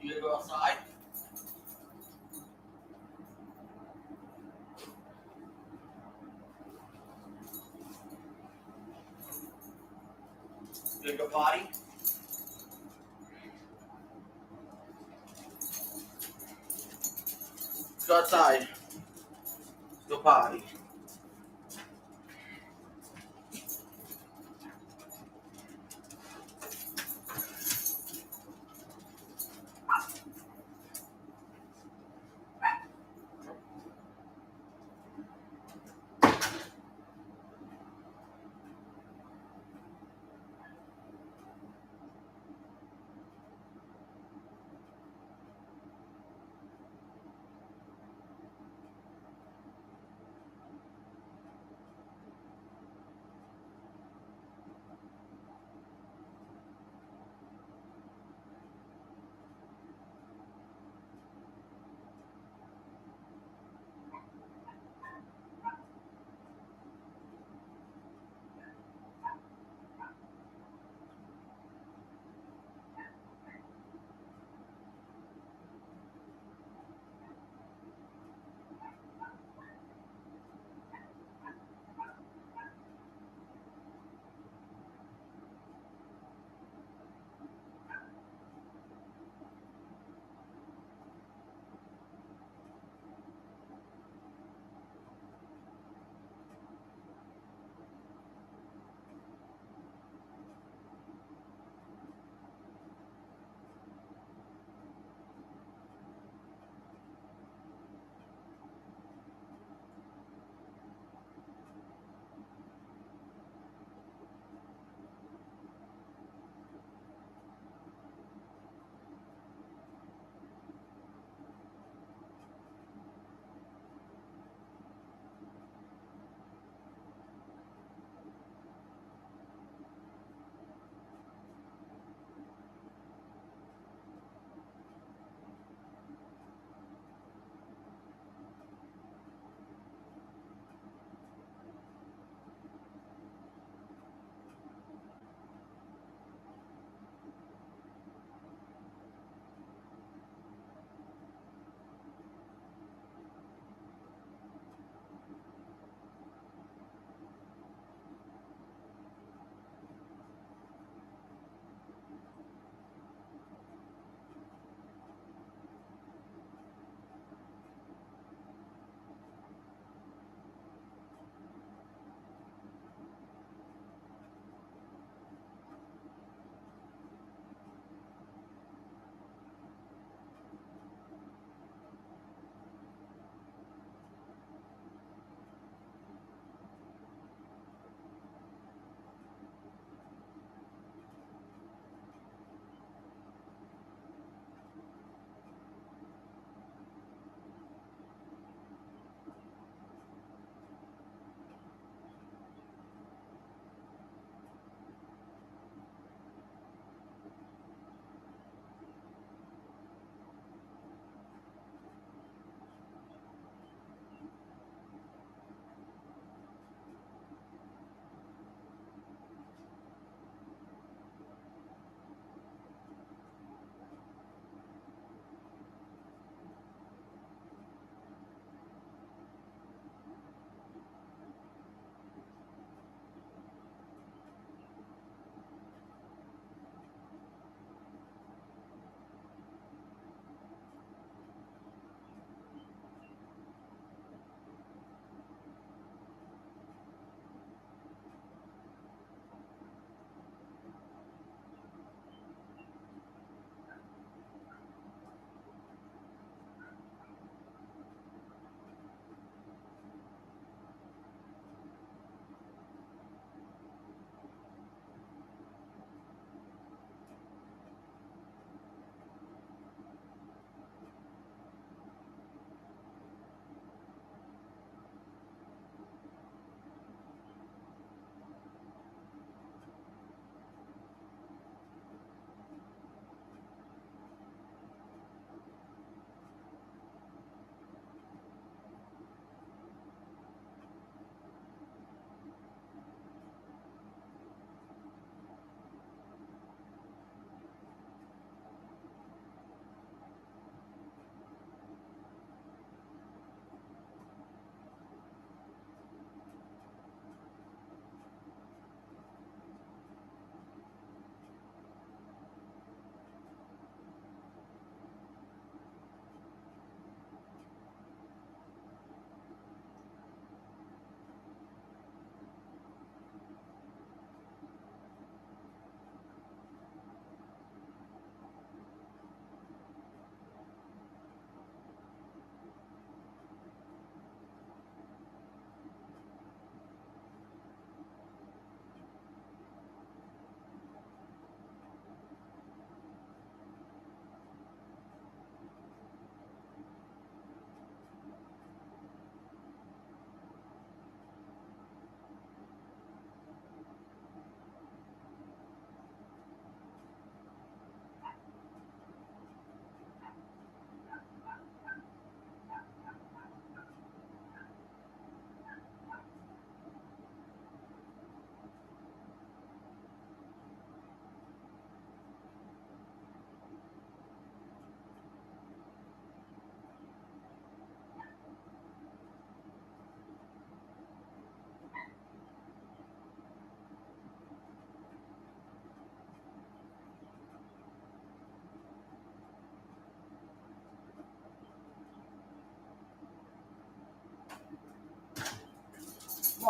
You gonna go outside? You gonna go potty? Let's go outside. Let's go potty.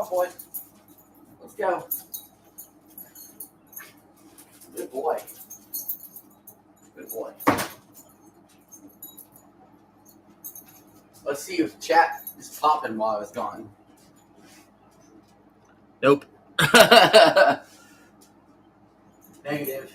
on, boy. Let's go. Good boy. Good boy. Let's see if chat is popping while I was gone. Nope. Negative.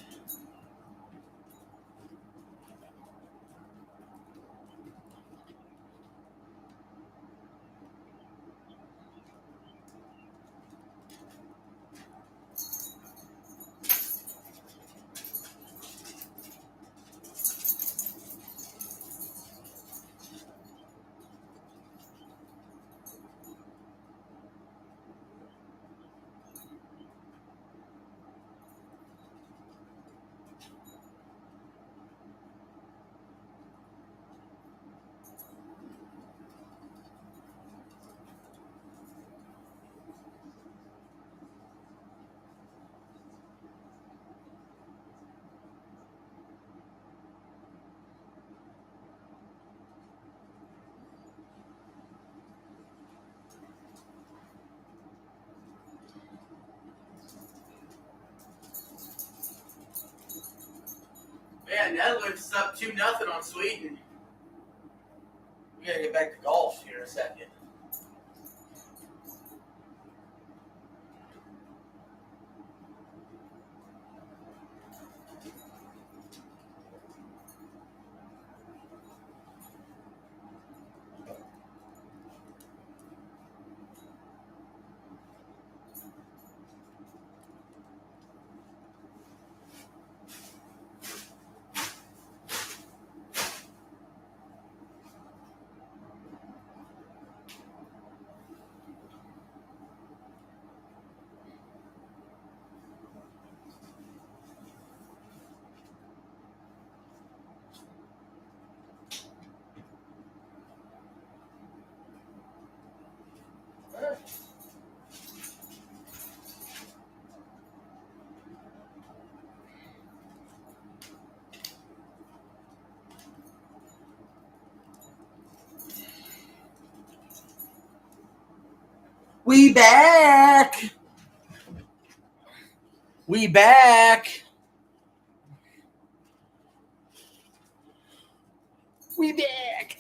Man, Netherlands is up 2-0 on Sweden. We gotta get back to golf here in a second. We back. We back. We back.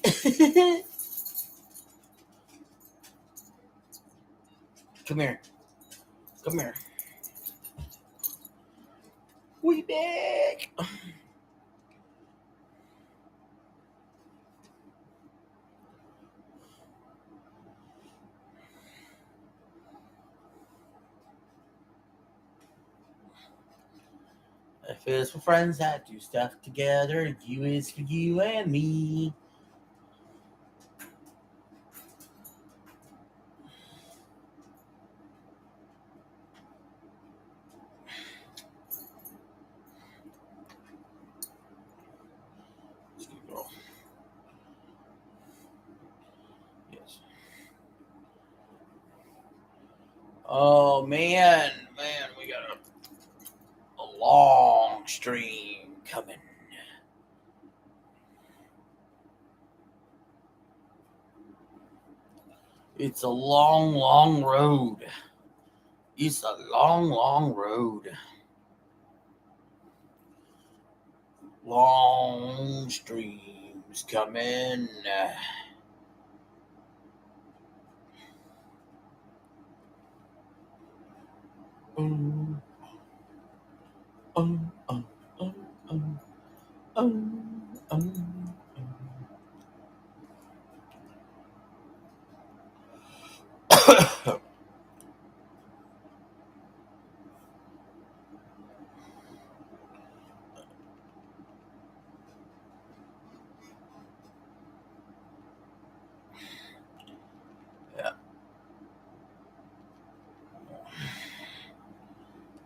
Come here. Come here. We back. F is for friends that do stuff together. U is for you and me. Yes. Oh man, we got a long stream coming. It's a long, long road. It's a long, long road. Long streams coming.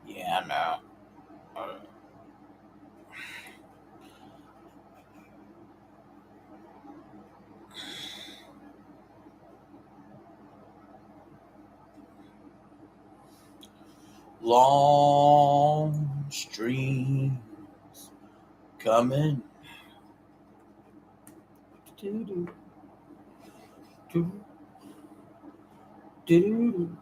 Yeah, I know. Long streams coming. Do-do. Do-do.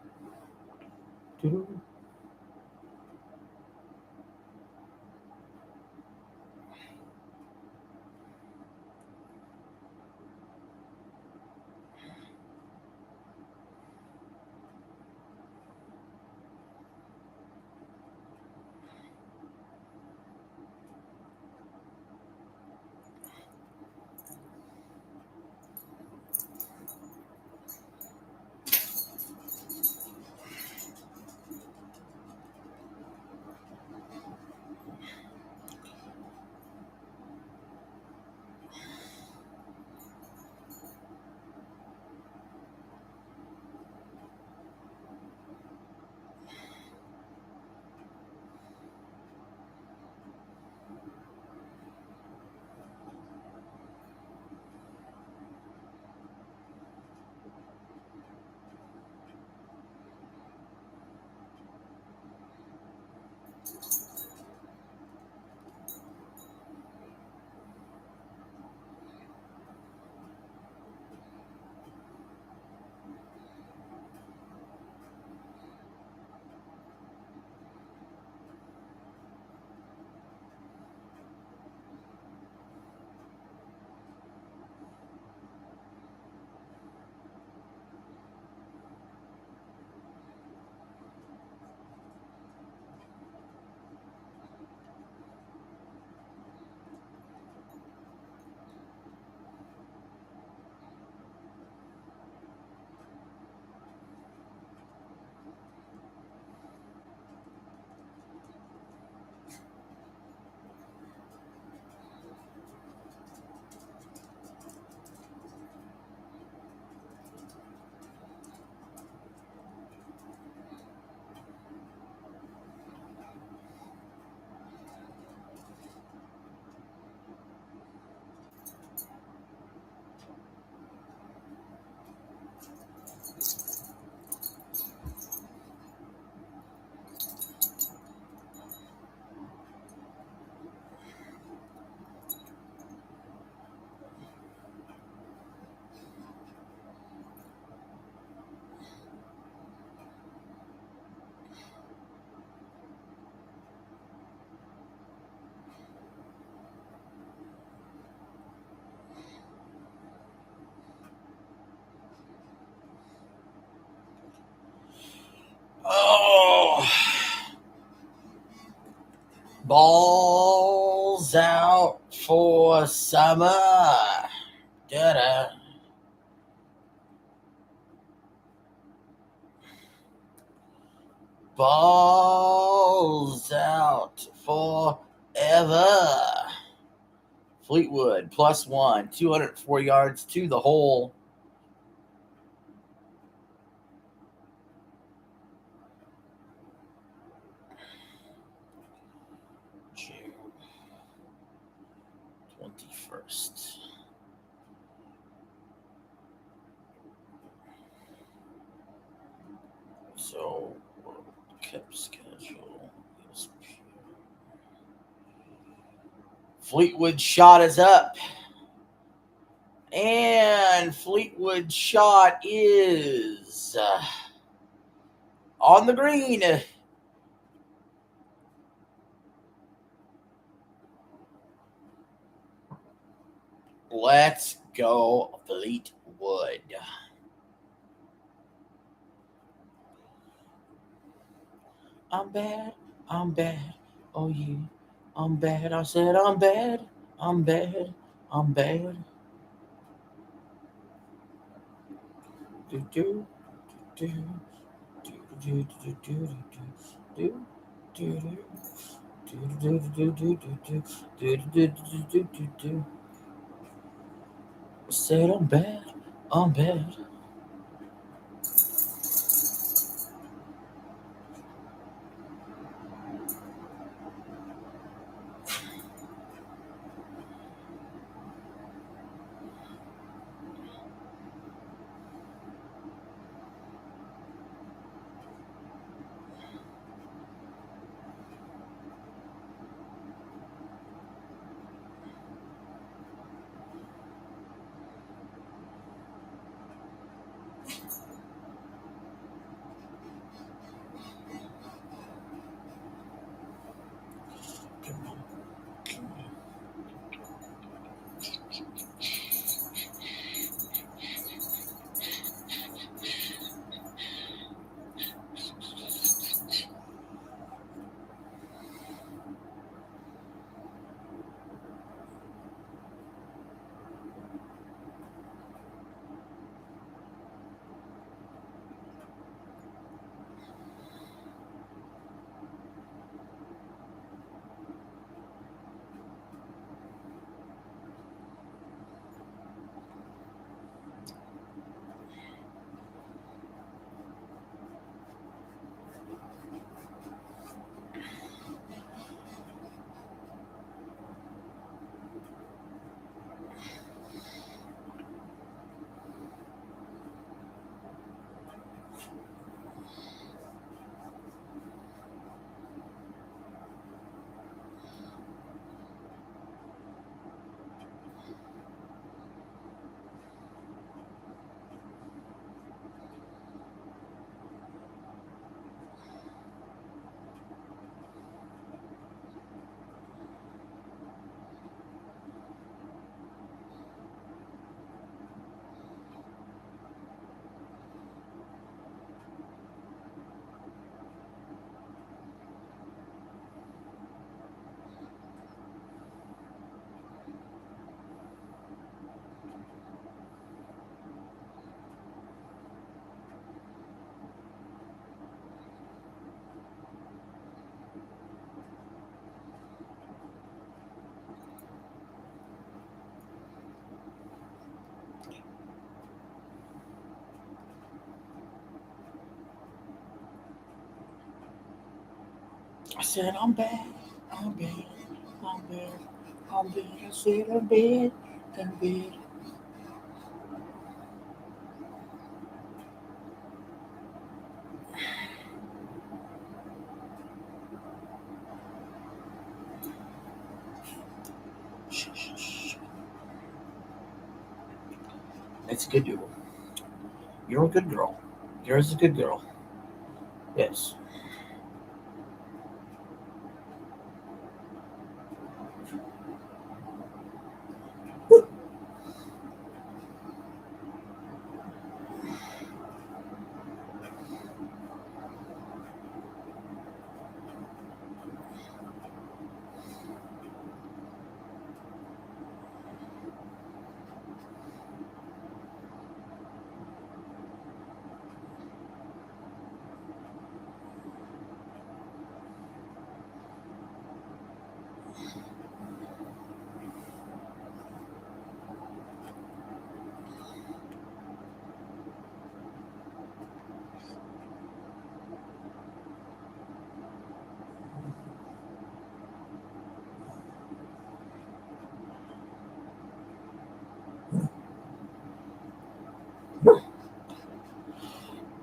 Oh, balls out for summer. Da-da. Balls out forever. Fleetwood +1, 204 yards to the hole. June 21st. So, kept schedule. Fleetwood shot is up. And Fleetwood shot is on the green. Let's go, Fleetwood. I'm bad. I'm bad. Oh, yeah. I'm bad. I said I'm bad. I'm bad. I'm bad. Do do do do do do do do do do. Said I'm bad. I'm bad. I said, I'm bad. I'm bad. I'm bad. I'm bad. I said, I'm bad. I'm bad. It's a good girl. You're a good girl. You're a good girl. Yes.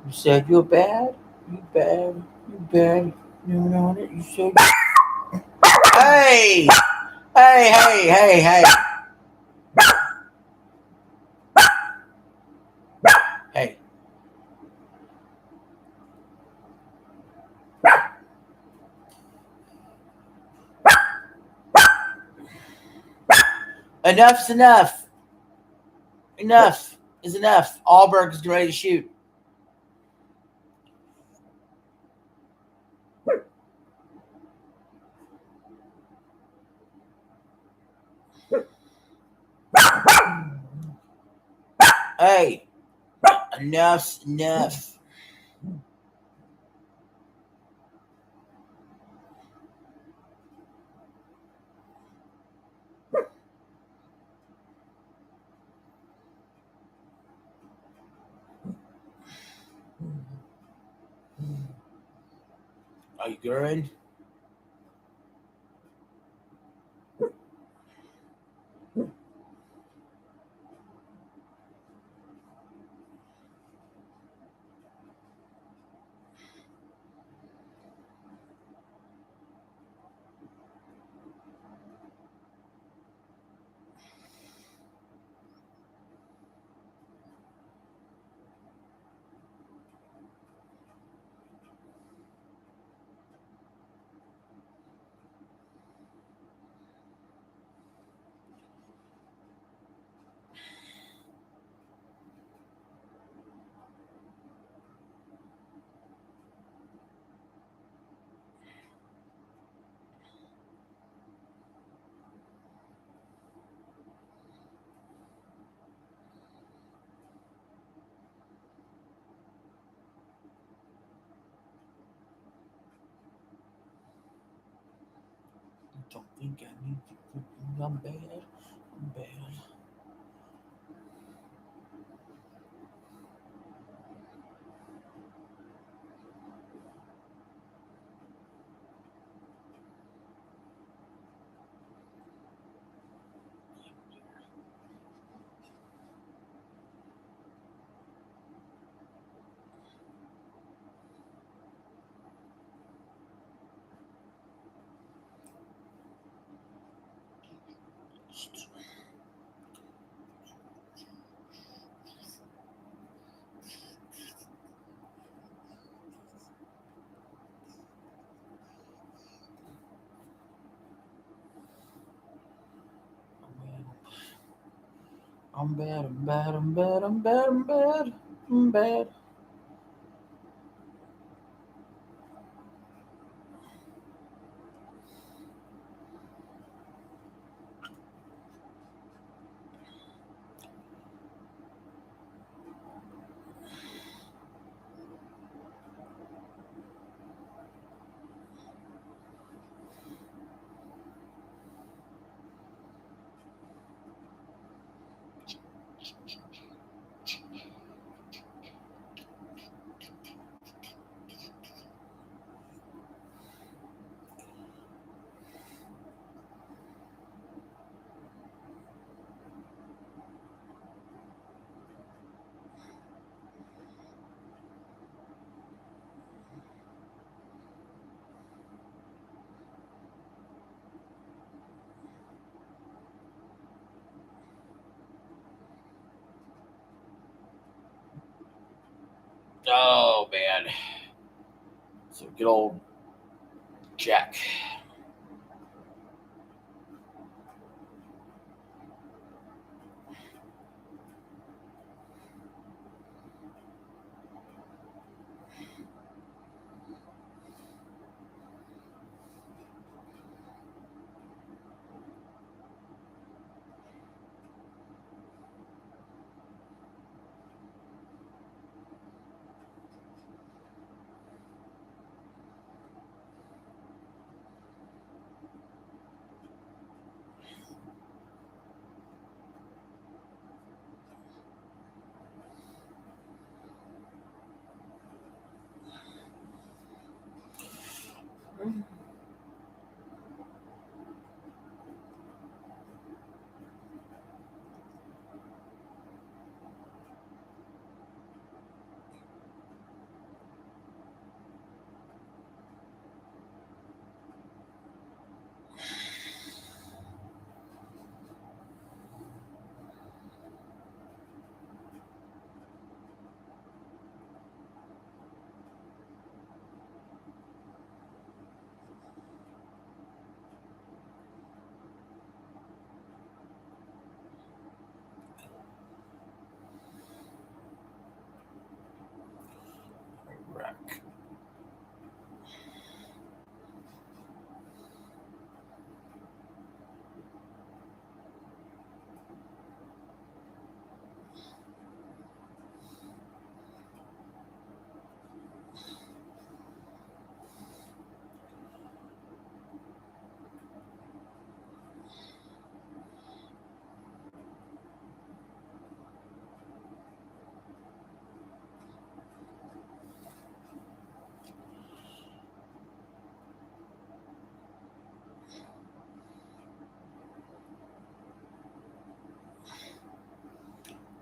You said you're bad. You bad. You bad. You know it. You said. Hey! Hey! Hey! Hey! Hey! Hey! Enough's enough. Enough is enough. Allberg is ready to shoot. Hey! Enough's enough. Are you good? I don't think I need to. I'm bad. I'm bad. I'm bad. I'm bad. I'm bad. I'm bad. I'm bad. I'm bad. Oh, man. So good old Jack. Wreck.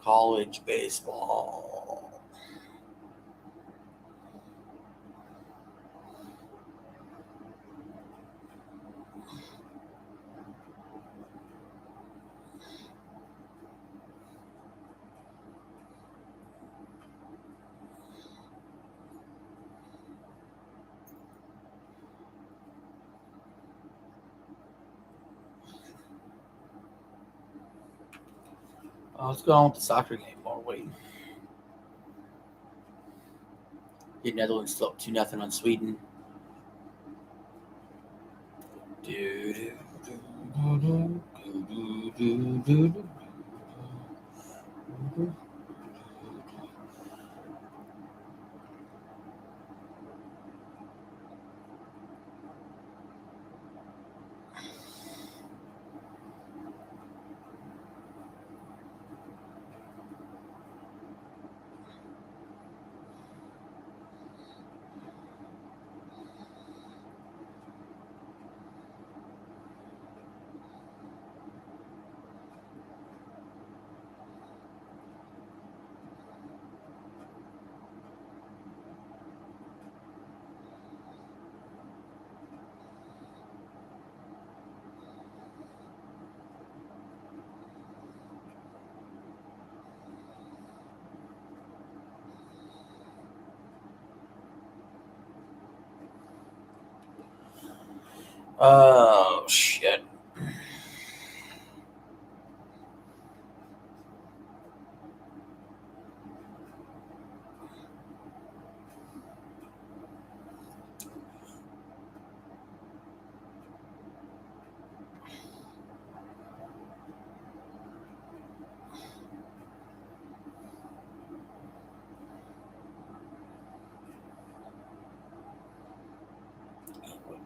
College baseball. Let's go on with the soccer game while we're waiting. The Netherlands still up 2-0 on Sweden. Oh, shit.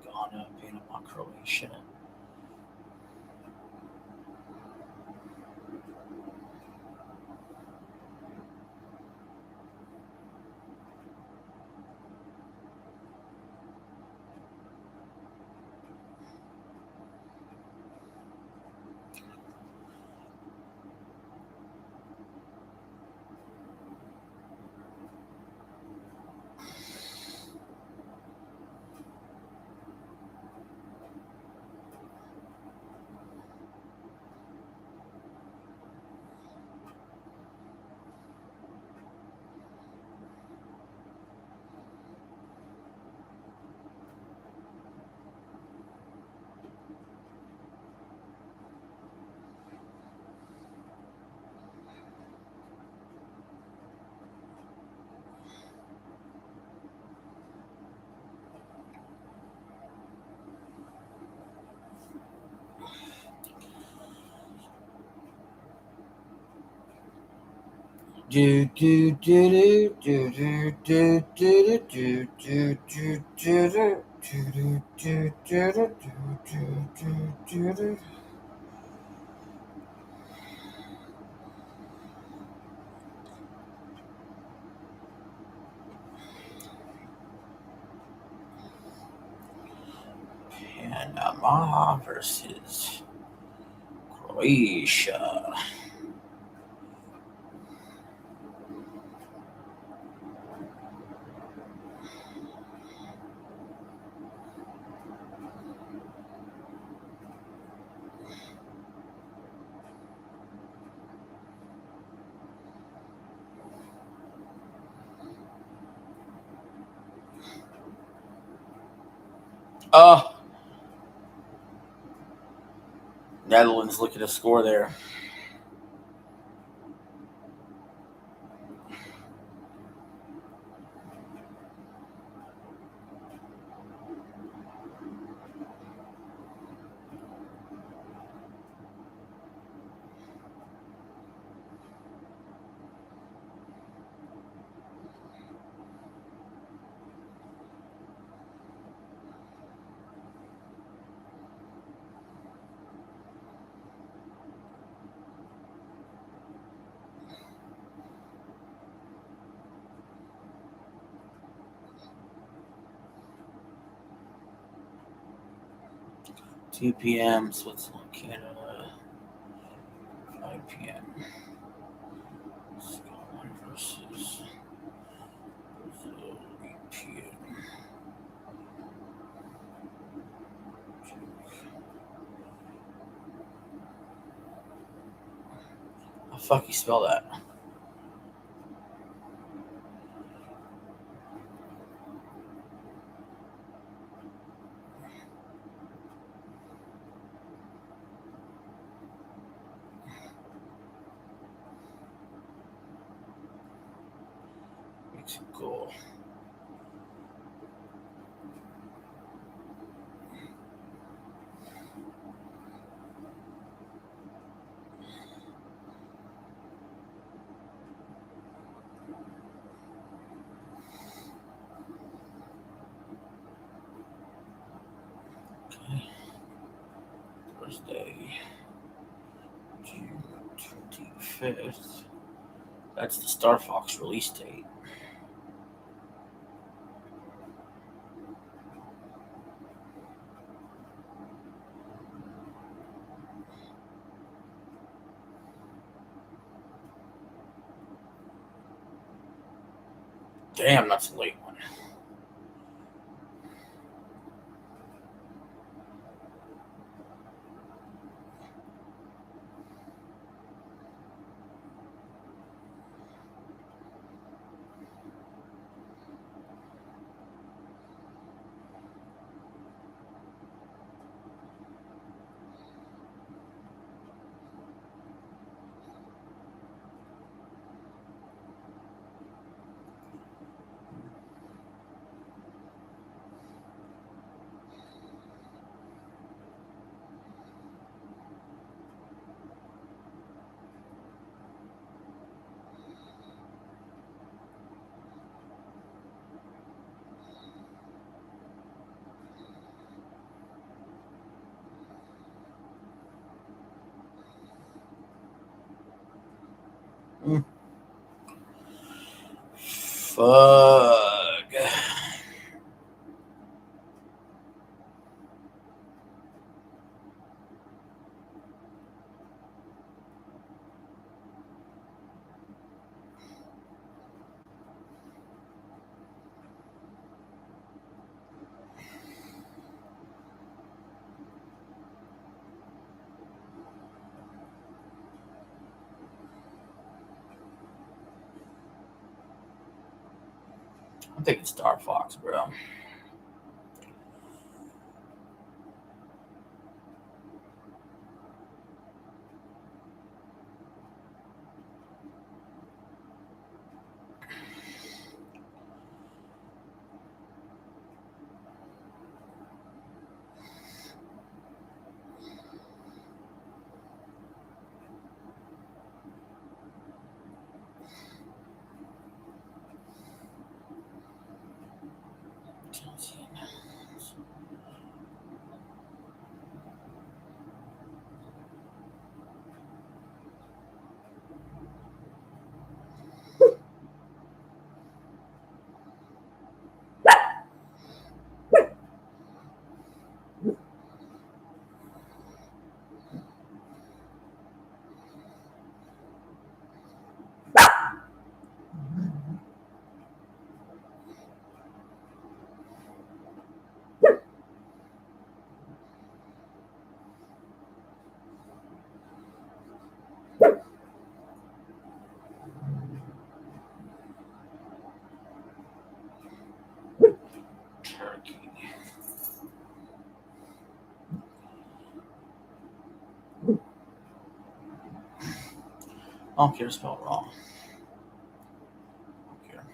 Ghana, Panama, Croatia. Do do do do do do do do do do do do. Panama versus Croatia. Oh, Netherlands looking to score there. Two p.m. Switzerland, Canada. 5 p.m. Scotland versus Brazil. 8 p.m. How the fuck you spell that? Mexico. Okay. Thursday, June 25th. That's the Star Fox release date. Damn, that's a late one. Fuck. I'm thinking Star Fox, bro. Turkey. I don't care to spell it wrong. I don't care.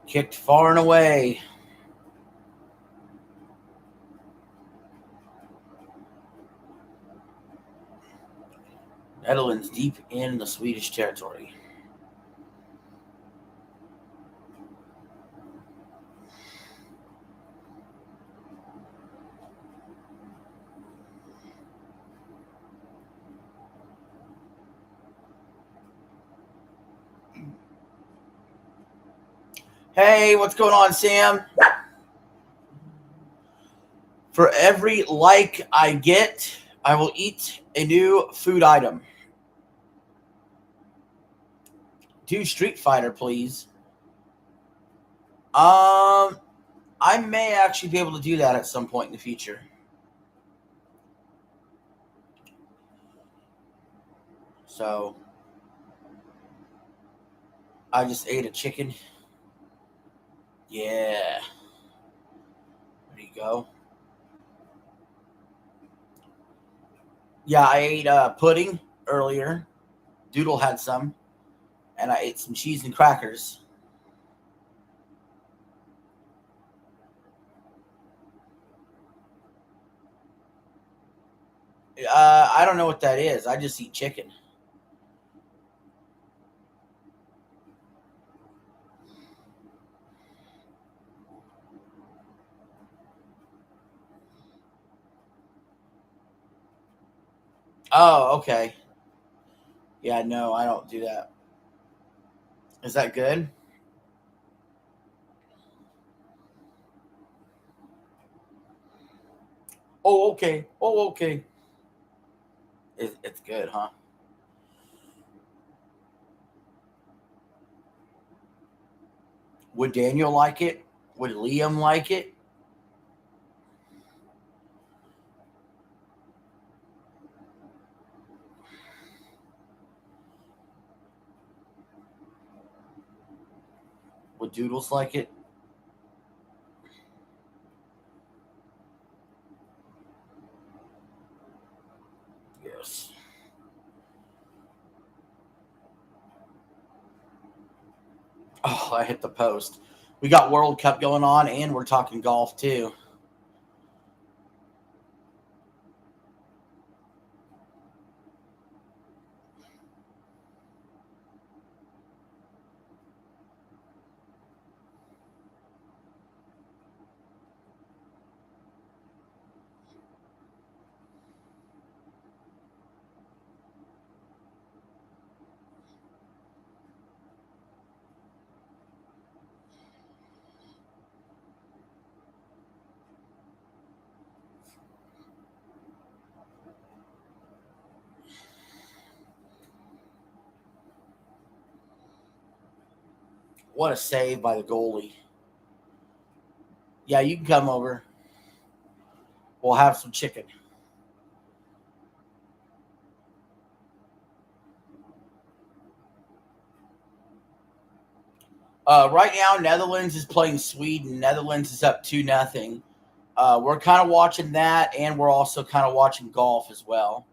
Kicked far and away. Netherlands deep in the Swedish territory. Hey, what's going on, Sam? For every like I get, I will eat a new food item. Do Street Fighter, please. I may actually be able to do that at some point in the future. So, I just ate a chicken. Yeah. There you go. Yeah, I ate pudding earlier. Doodle had some. And I ate some cheese and crackers. I don't know what that is. I just eat chicken. Oh, okay. Yeah, no, I don't do that. Is that good? Oh, okay. Oh, okay. It's good, huh? Would Daniel like it? Would Liam like it? Would Doodles like it? Yes. Oh, I hit the post. We got World Cup going on, and we're talking golf too. What a save by the goalie. Yeah, you can come over. We'll have some chicken. Right now, Netherlands is playing Sweden. Netherlands is up 2-0. We're kind of watching that, and we're also kind of watching golf as well.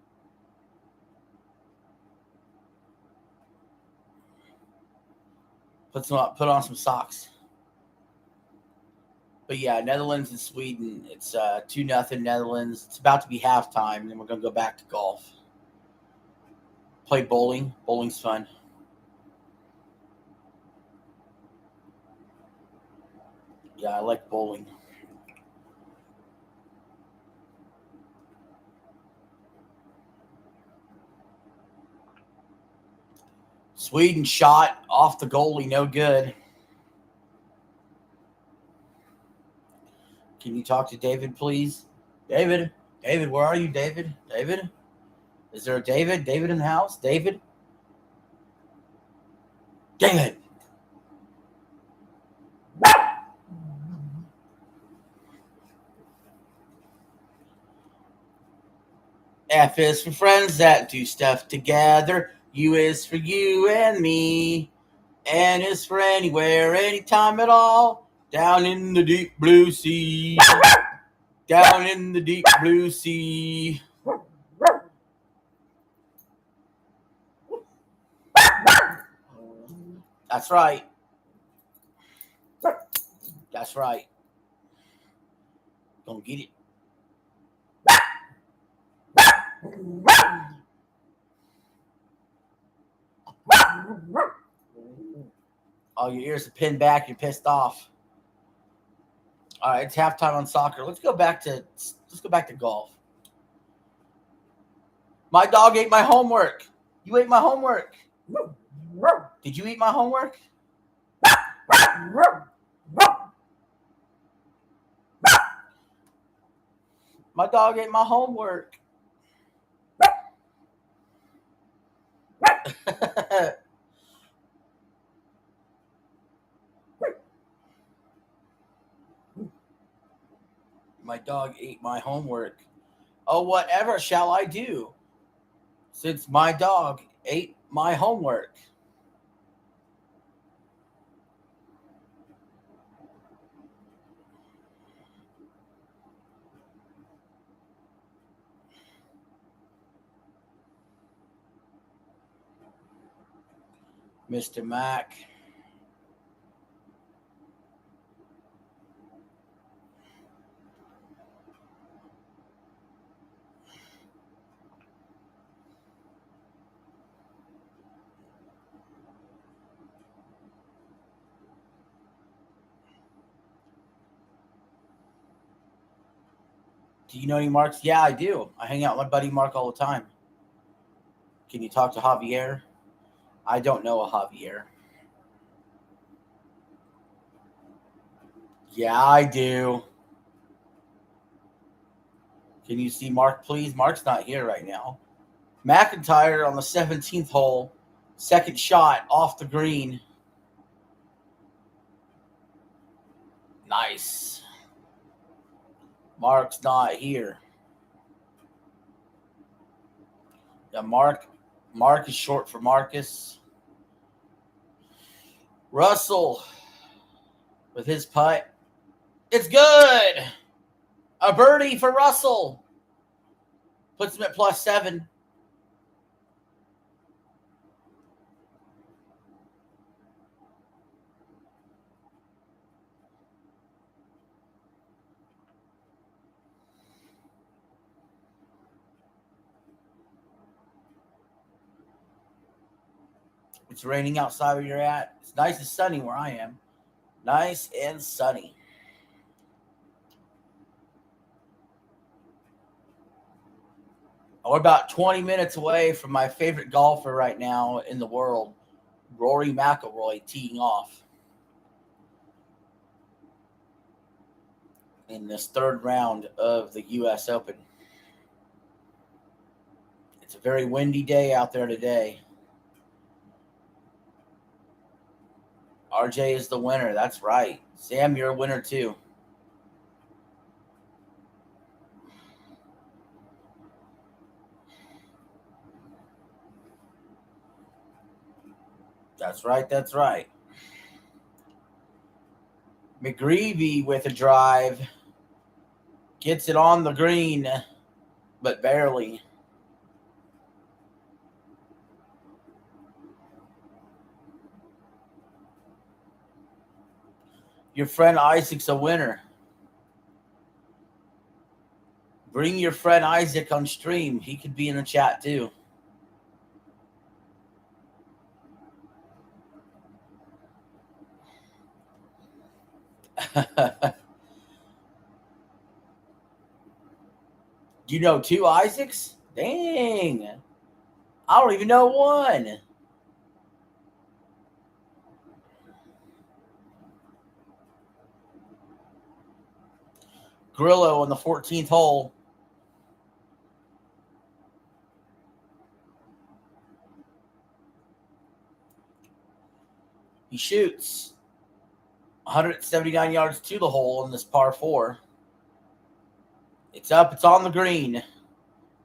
Put on some socks. But yeah, Netherlands and Sweden. It's 2-0 Netherlands. It's about to be halftime, and then we're gonna go back to golf. Play bowling. Bowling's fun. Yeah, I like bowling. Sweden shot off the goalie, no good. Can you talk to David, please? David? David, where are you, David? David? Is there a David? David in the house? David? David! F is for friends that do stuff together. U is for you and me. N is for anywhere, anytime at all. Down in the deep blue sea. Down in the deep blue sea. That's right. That's right. Gonna get it. Oh, your ears are pinned back. You're pissed off. All right, it's halftime on soccer. Let's go back to golf. My dog ate my homework. You ate my homework. Did you eat my homework? My dog ate my homework. My dog ate my homework. Oh, whatever shall I do? Since my dog ate my homework. Mr. Mac. Do you know any Marks? Yeah, I do. I hang out with my buddy Mark all the time. Can you talk to Javier? I don't know a Javier. Yeah, I do. Can you see Mark, please? Mark's not here right now. McIntyre on the 17th hole. Second shot off the green. Nice. Mark's not here. Yeah, Mark is short for Marcus. Russell with his putt. It's good. A birdie for Russell. Puts him at +7. It's raining outside where you're at. It's nice and sunny where I am. Nice and sunny. We're about 20 minutes away from my favorite golfer right now in the world, Rory McIlroy, teeing off in this third round of the U.S. Open. It's a very windy day out there today. RJ is the winner. That's right. Sam, you're a winner too. That's right. That's right. McGreevy with a drive. Gets it on the green, but barely. Your friend Isaac's a winner. Bring your friend Isaac on stream. He could be in the chat too. Do you know 2 Isaacs? Dang. I don't even know one. Grillo on the 14th hole. He shoots 179 yards to the hole in this par 4. It's up. It's on the green.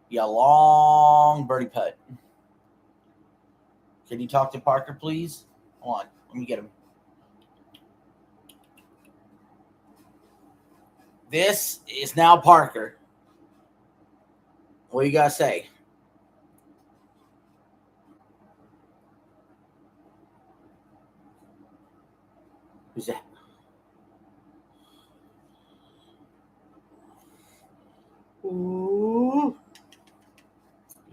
Yeah, long birdie putt. Can you talk to Parker, please? Hold on. Let me get him. This is now Parker. What do you got to say? Who's that? Ooh.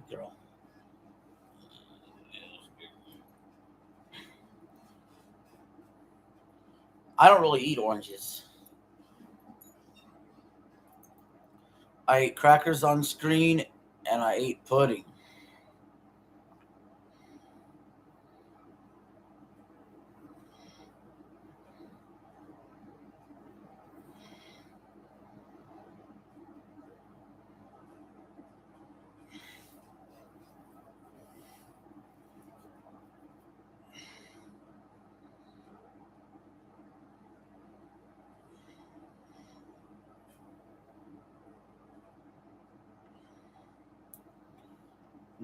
Good girl. I don't really eat oranges. I ate crackers on screen, and I ate pudding.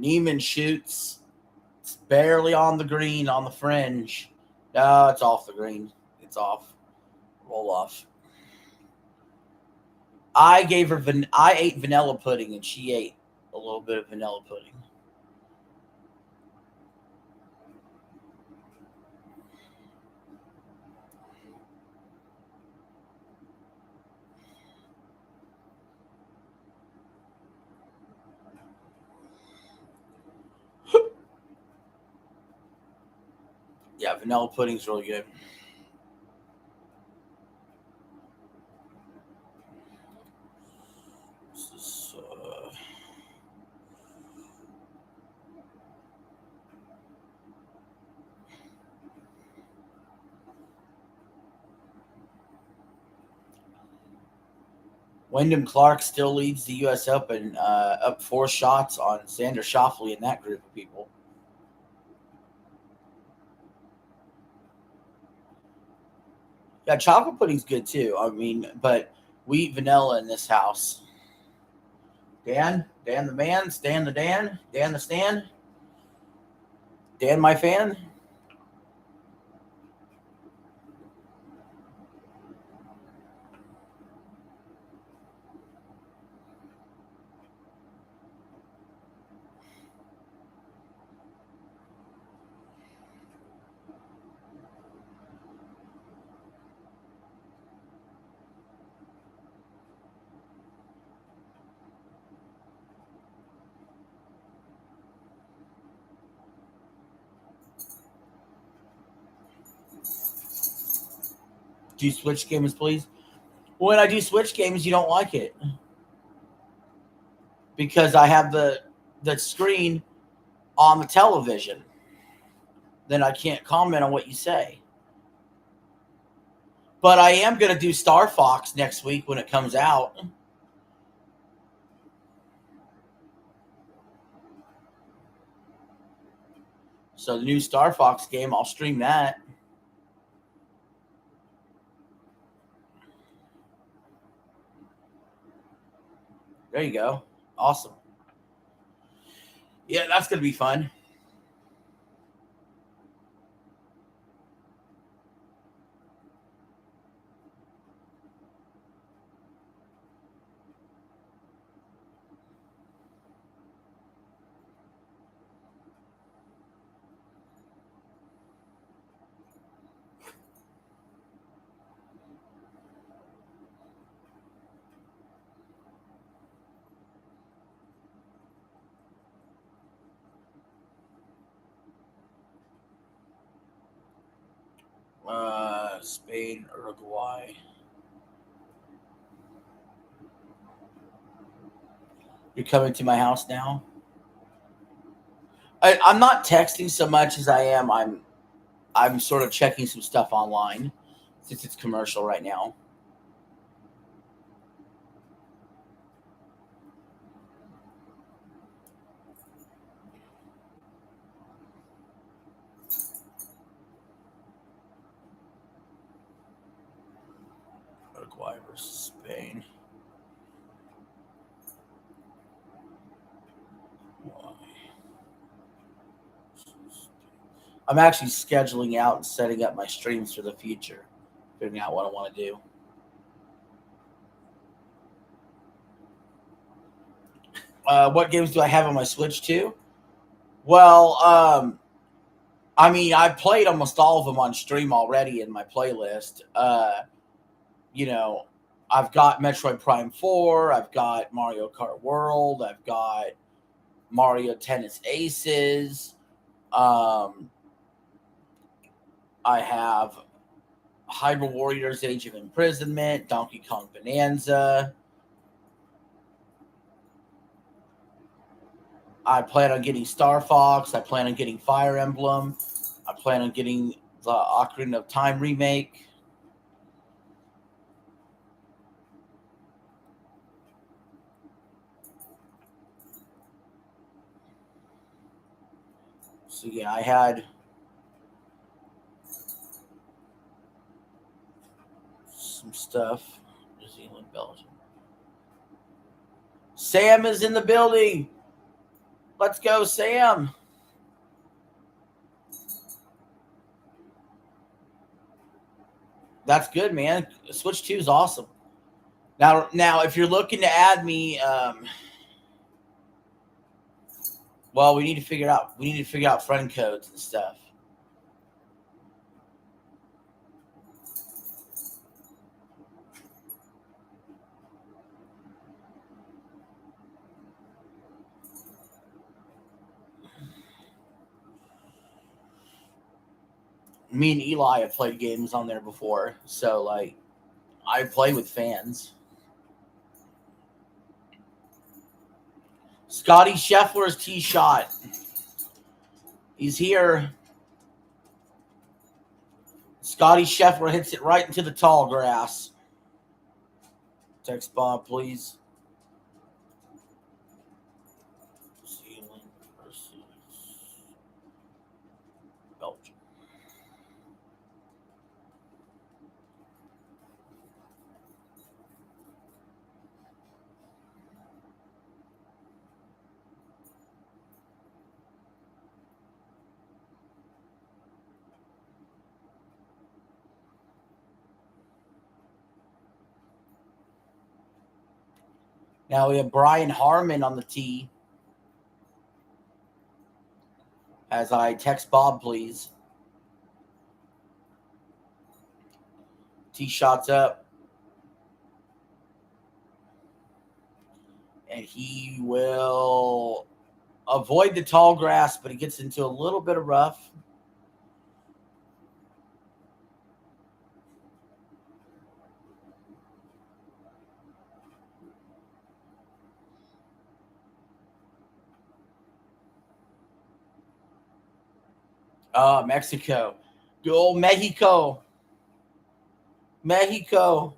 Neiman shoots. It's barely on the green, on the fringe. No, it's off the green. It's off. Roll off. I ate vanilla pudding, and she ate a little bit of vanilla pudding. Yeah, vanilla pudding's really good. This is, Wyndham Clark still leads the U.S. Open, up 4 shots on Xander Schauffele in that group of people. Yeah, chocolate pudding's good too. I mean, but we eat vanilla in this house. Dan the man, Stan the Dan the Stan, Dan my fan. Do you switch games, please? When I do switch games, you don't like it because I have the screen on the television. Then I can't comment on what you say. But I am going to do Star Fox next week when it comes out. So the new Star Fox game, I'll stream that. There you go. Awesome. Yeah, that's going to be fun. Spain, Uruguay. You're coming to my house now? I'm not texting so much as I am. I'm sort of checking some stuff online since it's commercial right now. Uruguay versus Spain. I'm actually scheduling out and setting up my streams for the future, figuring out what I want to do. What games do I have on my Switch too? Well, I mean, I played almost all of them on stream already in my playlist. You know, I've got Metroid Prime 4, I've got Mario Kart World, I've got Mario Tennis Aces. I have Hyrule Warriors Age of Imprisonment, Donkey Kong Bonanza. I plan on getting Star Fox. I plan on getting Fire Emblem. I plan on getting the Ocarina of Time remake. So yeah, I had some stuff. New Zealand, Belgium. Sam is in the building. Let's go, Sam. That's good, man. Switch 2 is awesome. Now, if you're looking to add me, well, we need to figure out. We need to figure out friend codes and stuff. Me and Eli have played games on there before, so like I play with fans. Scotty Scheffler's tee shot. He's here. Scotty Scheffler hits it right into the tall grass. Text Bob, please. Zealand versus Belgium. Now we have Brian Harmon on the tee. As I text Bob, please. Tee shots up. And he will avoid the tall grass, but he gets into a little bit of rough. Mexico. Go Mexico. Mexico.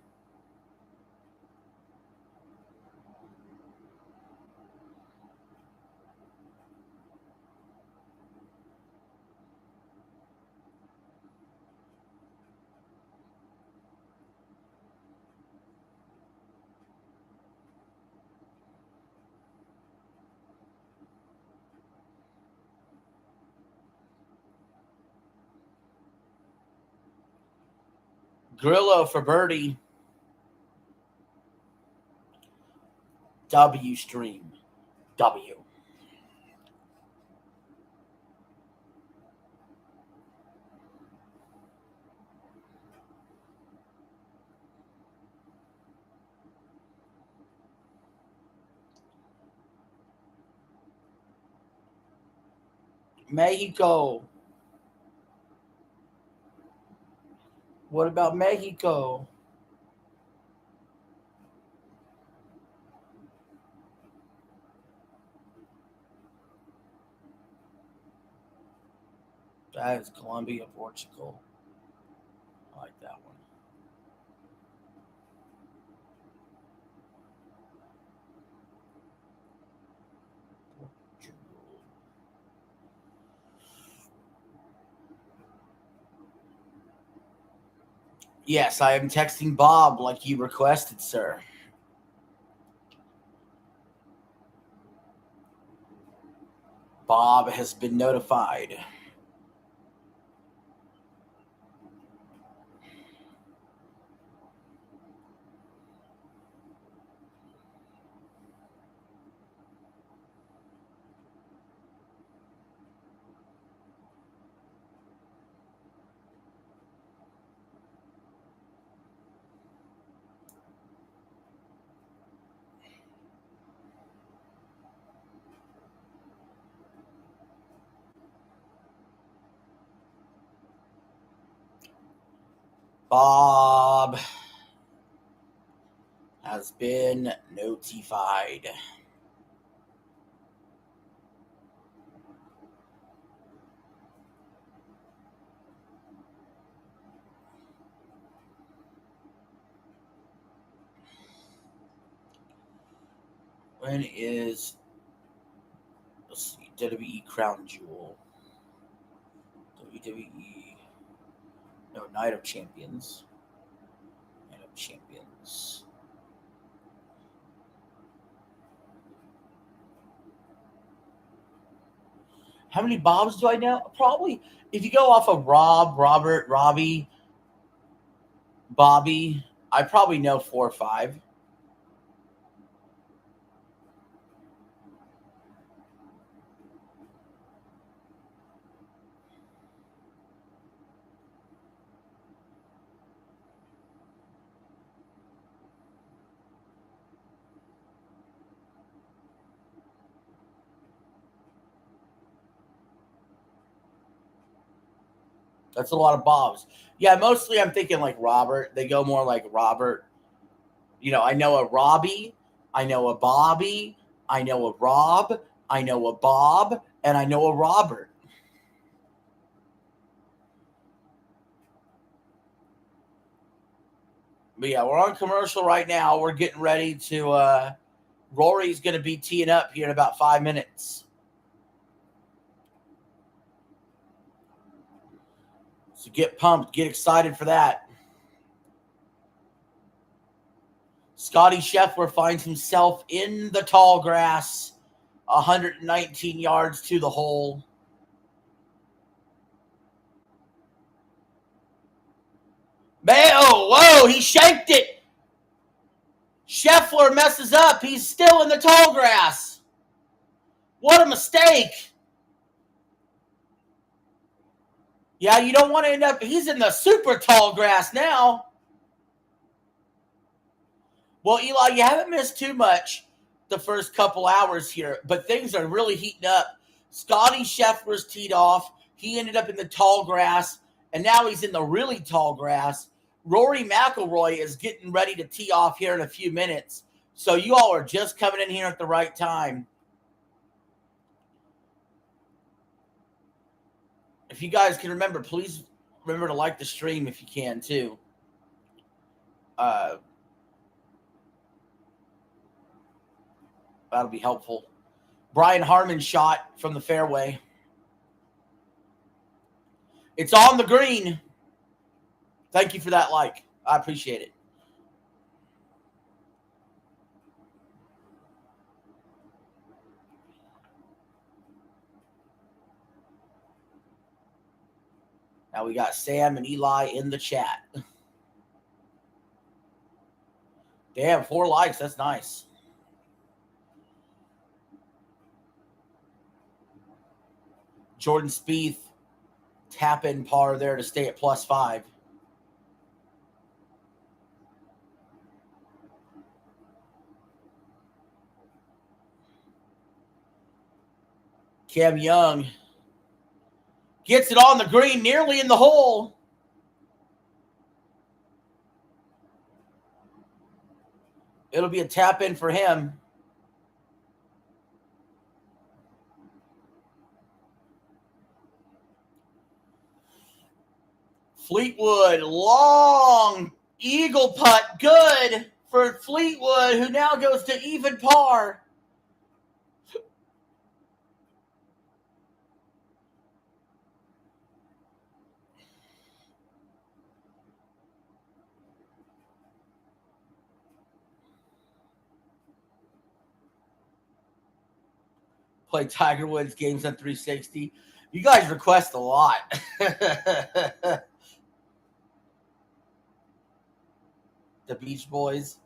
Grillo for birdie. W stream. W. Mexico. What about Mexico? That is Colombia, Portugal. I like that one. Portugal. Yes, I am texting Bob like you requested, sir. Bob has been notified. Bob has been notified. When is, let's see, WWE Crown Jewel? WWE, no, Night of Champions. Night of Champions. How many Bobs do I know? Probably, if you go off of Rob, Robert, Robbie, Bobby, I probably know 4 or 5. That's a lot of Bobs. Yeah, mostly I'm thinking like Robert. They go more like Robert. You know, I know a Robbie, I know a Bobby, I know a Rob, I know a Bob, and I know a Robert. But yeah, we're on commercial right now. We're getting ready to. Rory's going to be teeing up here in about 5 minutes. So get pumped, get excited for that. Scotty Scheffler finds himself in the tall grass, 119 yards to the hole. Man, oh, whoa, he shanked it. Scheffler messes up. He's still in the tall grass. What a mistake. Yeah, you don't want to end up, he's in the super tall grass now. Well, Eli, you haven't missed too much the first couple hours here, but things are really heating up. Scotty Scheffler's teed off. He ended up in the tall grass, and now he's in the really tall grass. Rory McIlroy is getting ready to tee off here in a few minutes. So you all are just coming in here at the right time. If you guys can remember, please remember to like the stream if you can, too. That'll be helpful. Brian Harman shot from the fairway. It's on the green. Thank you for that like. I appreciate it. Now we got Sam and Eli in the chat. Damn, 4 likes. That's nice. Jordan Spieth, tap in par there to stay at +5. Cam Young gets it on the green, nearly in the hole. It'll be a tap in for him. Fleetwood, long eagle putt, good for Fleetwood, who now goes to even par. Play Tiger Woods games on 360. You guys request a lot. The Beach Boys.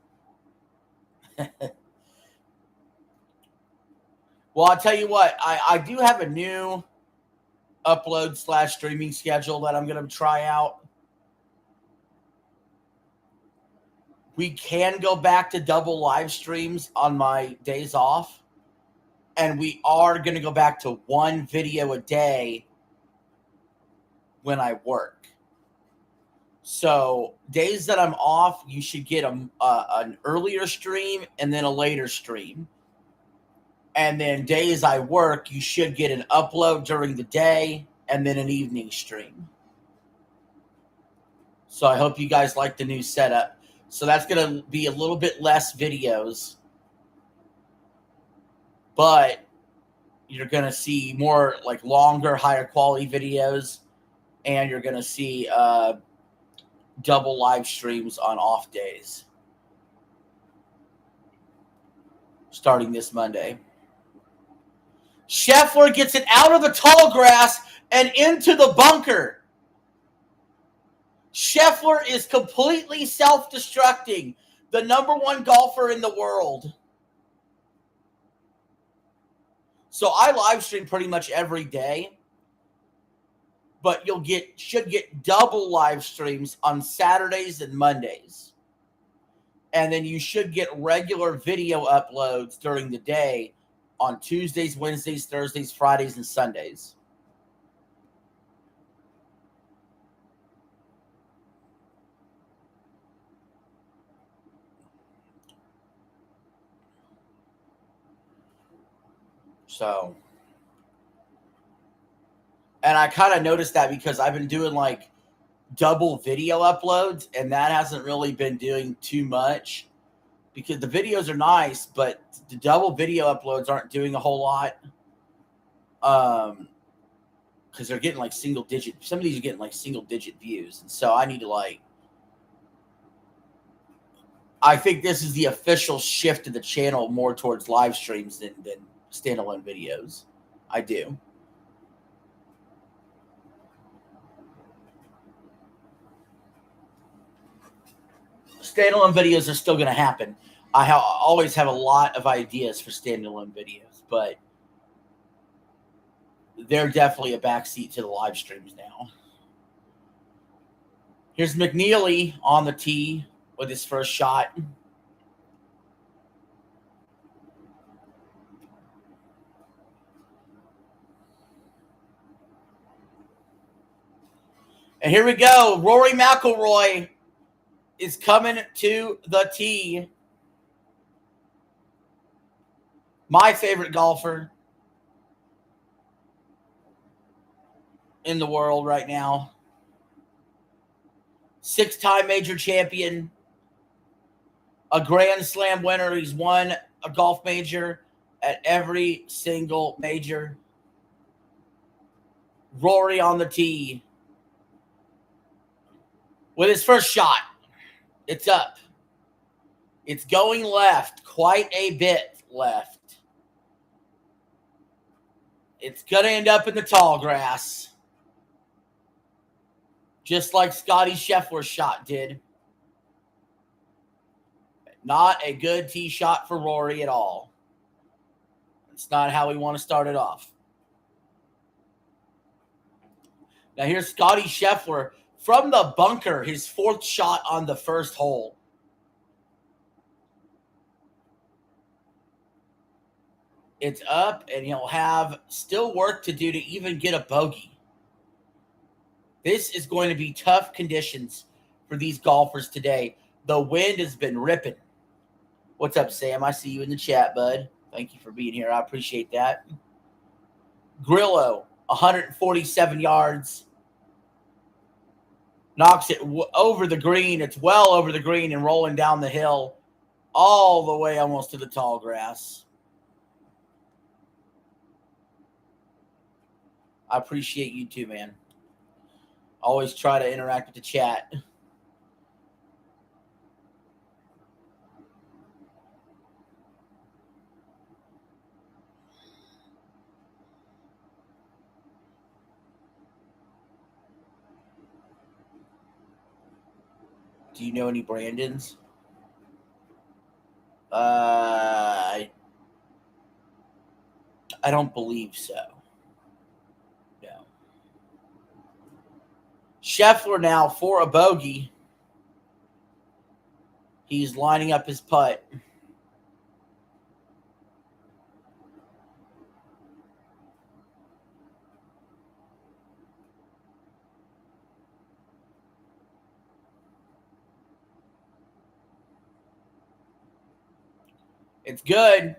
Well, I'll tell you what. I do have a new upload / streaming schedule that I'm going to try out. We can go back to double live streams on my days off. And we are going to go back to one video a day when I work. So days that I'm off, you should get an earlier stream and then a later stream. And then days I work, you should get an upload during the day and then an evening stream. So I hope you guys like the new setup. So that's going to be a little bit less videos. But you're going to see more like longer, higher quality videos. And you're going to see double live streams on off days. Starting this Monday. Scheffler gets it out of the tall grass and into the bunker. Scheffler is completely self-destructing. The number 1 golfer in the world. So I live stream pretty much every day. But should get double live streams on Saturdays and Mondays. And then you should get regular video uploads during the day on Tuesdays, Wednesdays, Thursdays, Fridays, and Sundays. So, and I kind of noticed that because I've been doing like double video uploads, and that hasn't really been doing too much because the videos are nice, but the double video uploads aren't doing a whole lot. Because they're getting like single digit. Some of these are getting like single digit views, and so I need to like. I think this is the official shift of the channel more towards live streams than standalone videos. I do. Standalone videos are still going to happen. I always have a lot of ideas for standalone videos, but they're definitely a backseat to the live streams now. Here's McNeely on the tee with his first shot. And here we go. Rory McIlroy is coming to the tee. My favorite golfer in the world right now. 6-time major champion. A Grand Slam winner. He's won a golf major at every single major. Rory on the tee. With his first shot. It's up. It's going left. Quite a bit left. It's going to end up in the tall grass. Just like Scotty Scheffler's shot did. Not a good tee shot for Rory at all. It's not how we want to start it off. Now here's Scotty Scheffler from the bunker, his 4th shot on the first hole. It's up, and he'll have still work to do to even get a bogey. This is going to be tough conditions for these golfers today. The wind has been ripping. What's up, Sam? I see you in the chat, bud. Thank you for being here. I appreciate that. Grillo, 147 yards. Knocks it over the green. It's well over the green and rolling down the hill all the way almost to the tall grass. I appreciate you too, man. Always try to interact with the chat. Do you know any Brandons? I don't believe so. No. Scheffler now for a bogey. He's lining up his putt. It's good.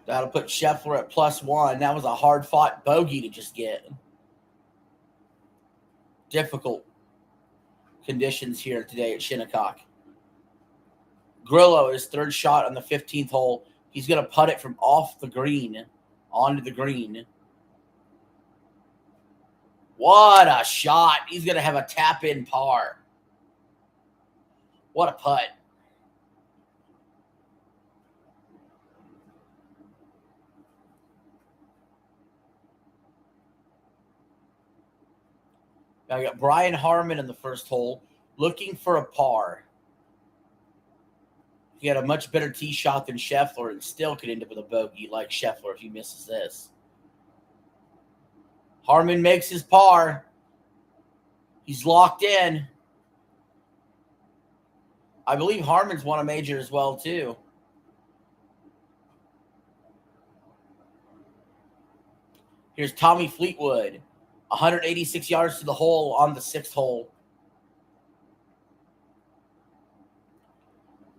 That'll put Scheffler at +1. That was a hard-fought bogey to just get. Difficult conditions here today at Shinnecock. Grillo, his third shot on the 15th hole. He's going to putt it from off the green onto the green. What a shot. He's going to have a tap-in par. What a putt. Now we got Brian Harman in the first hole looking for a par. He had a much better tee shot than Scheffler and still could end up with a bogey like Scheffler if he misses this. Harman makes his par. He's locked in. I believe Harman's won a major as well, too. Here's Tommy Fleetwood. 186 yards to the hole on the 6th hole.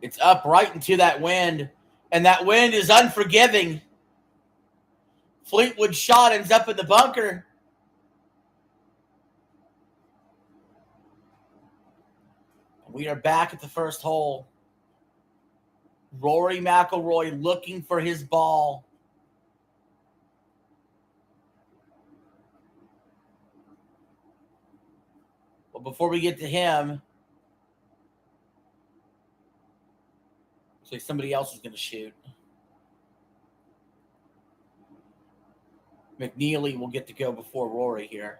It's up right into that wind, and that wind is unforgiving. Fleetwood's shot ends up in the bunker. We are back at the first hole. Rory McIlroy looking for his ball. But before we get to him, looks like somebody else is going to shoot. McNeely will get to go before Rory here.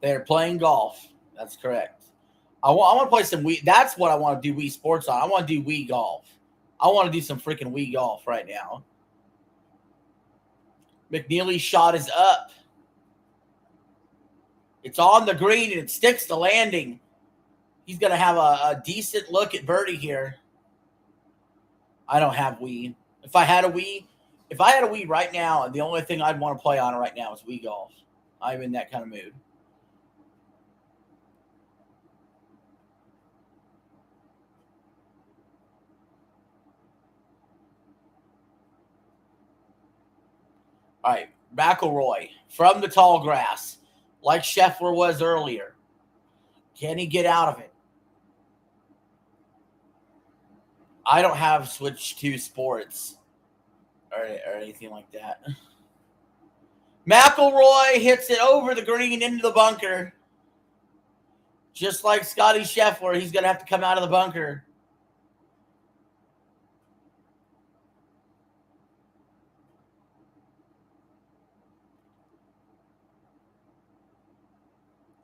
They're playing golf. That's correct. I want to play some Wii. That's what I want to do Wii Sports on. I want to do Wii Golf. I want to do some freaking Wii Golf right now. McNeely's shot is up. It's on the green, and it sticks the landing. He's going to have a decent look at birdie here. I don't have Wii. If I had a Wii right now, the only thing I'd want to play on right now is Wii Golf. I'm in that kind of mood. All right, McIlroy from the tall grass, like Scheffler was earlier. Can he get out of it? I don't have Switch 2 Sports or anything like that. McIlroy hits it over the green into the bunker. Just like Scotty Scheffler, he's going to have to come out of the bunker.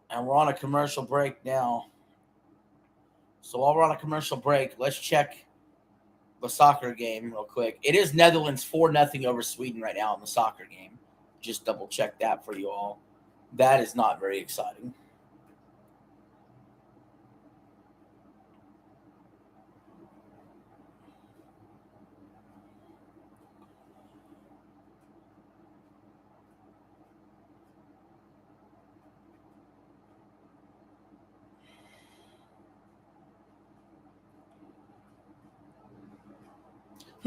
And we're on a commercial break now. So while we're on a commercial break, let's check the soccer game real quick. It is Netherlands 4-0 over Sweden right now in the soccer game. Just double check that for you all. That is not very exciting.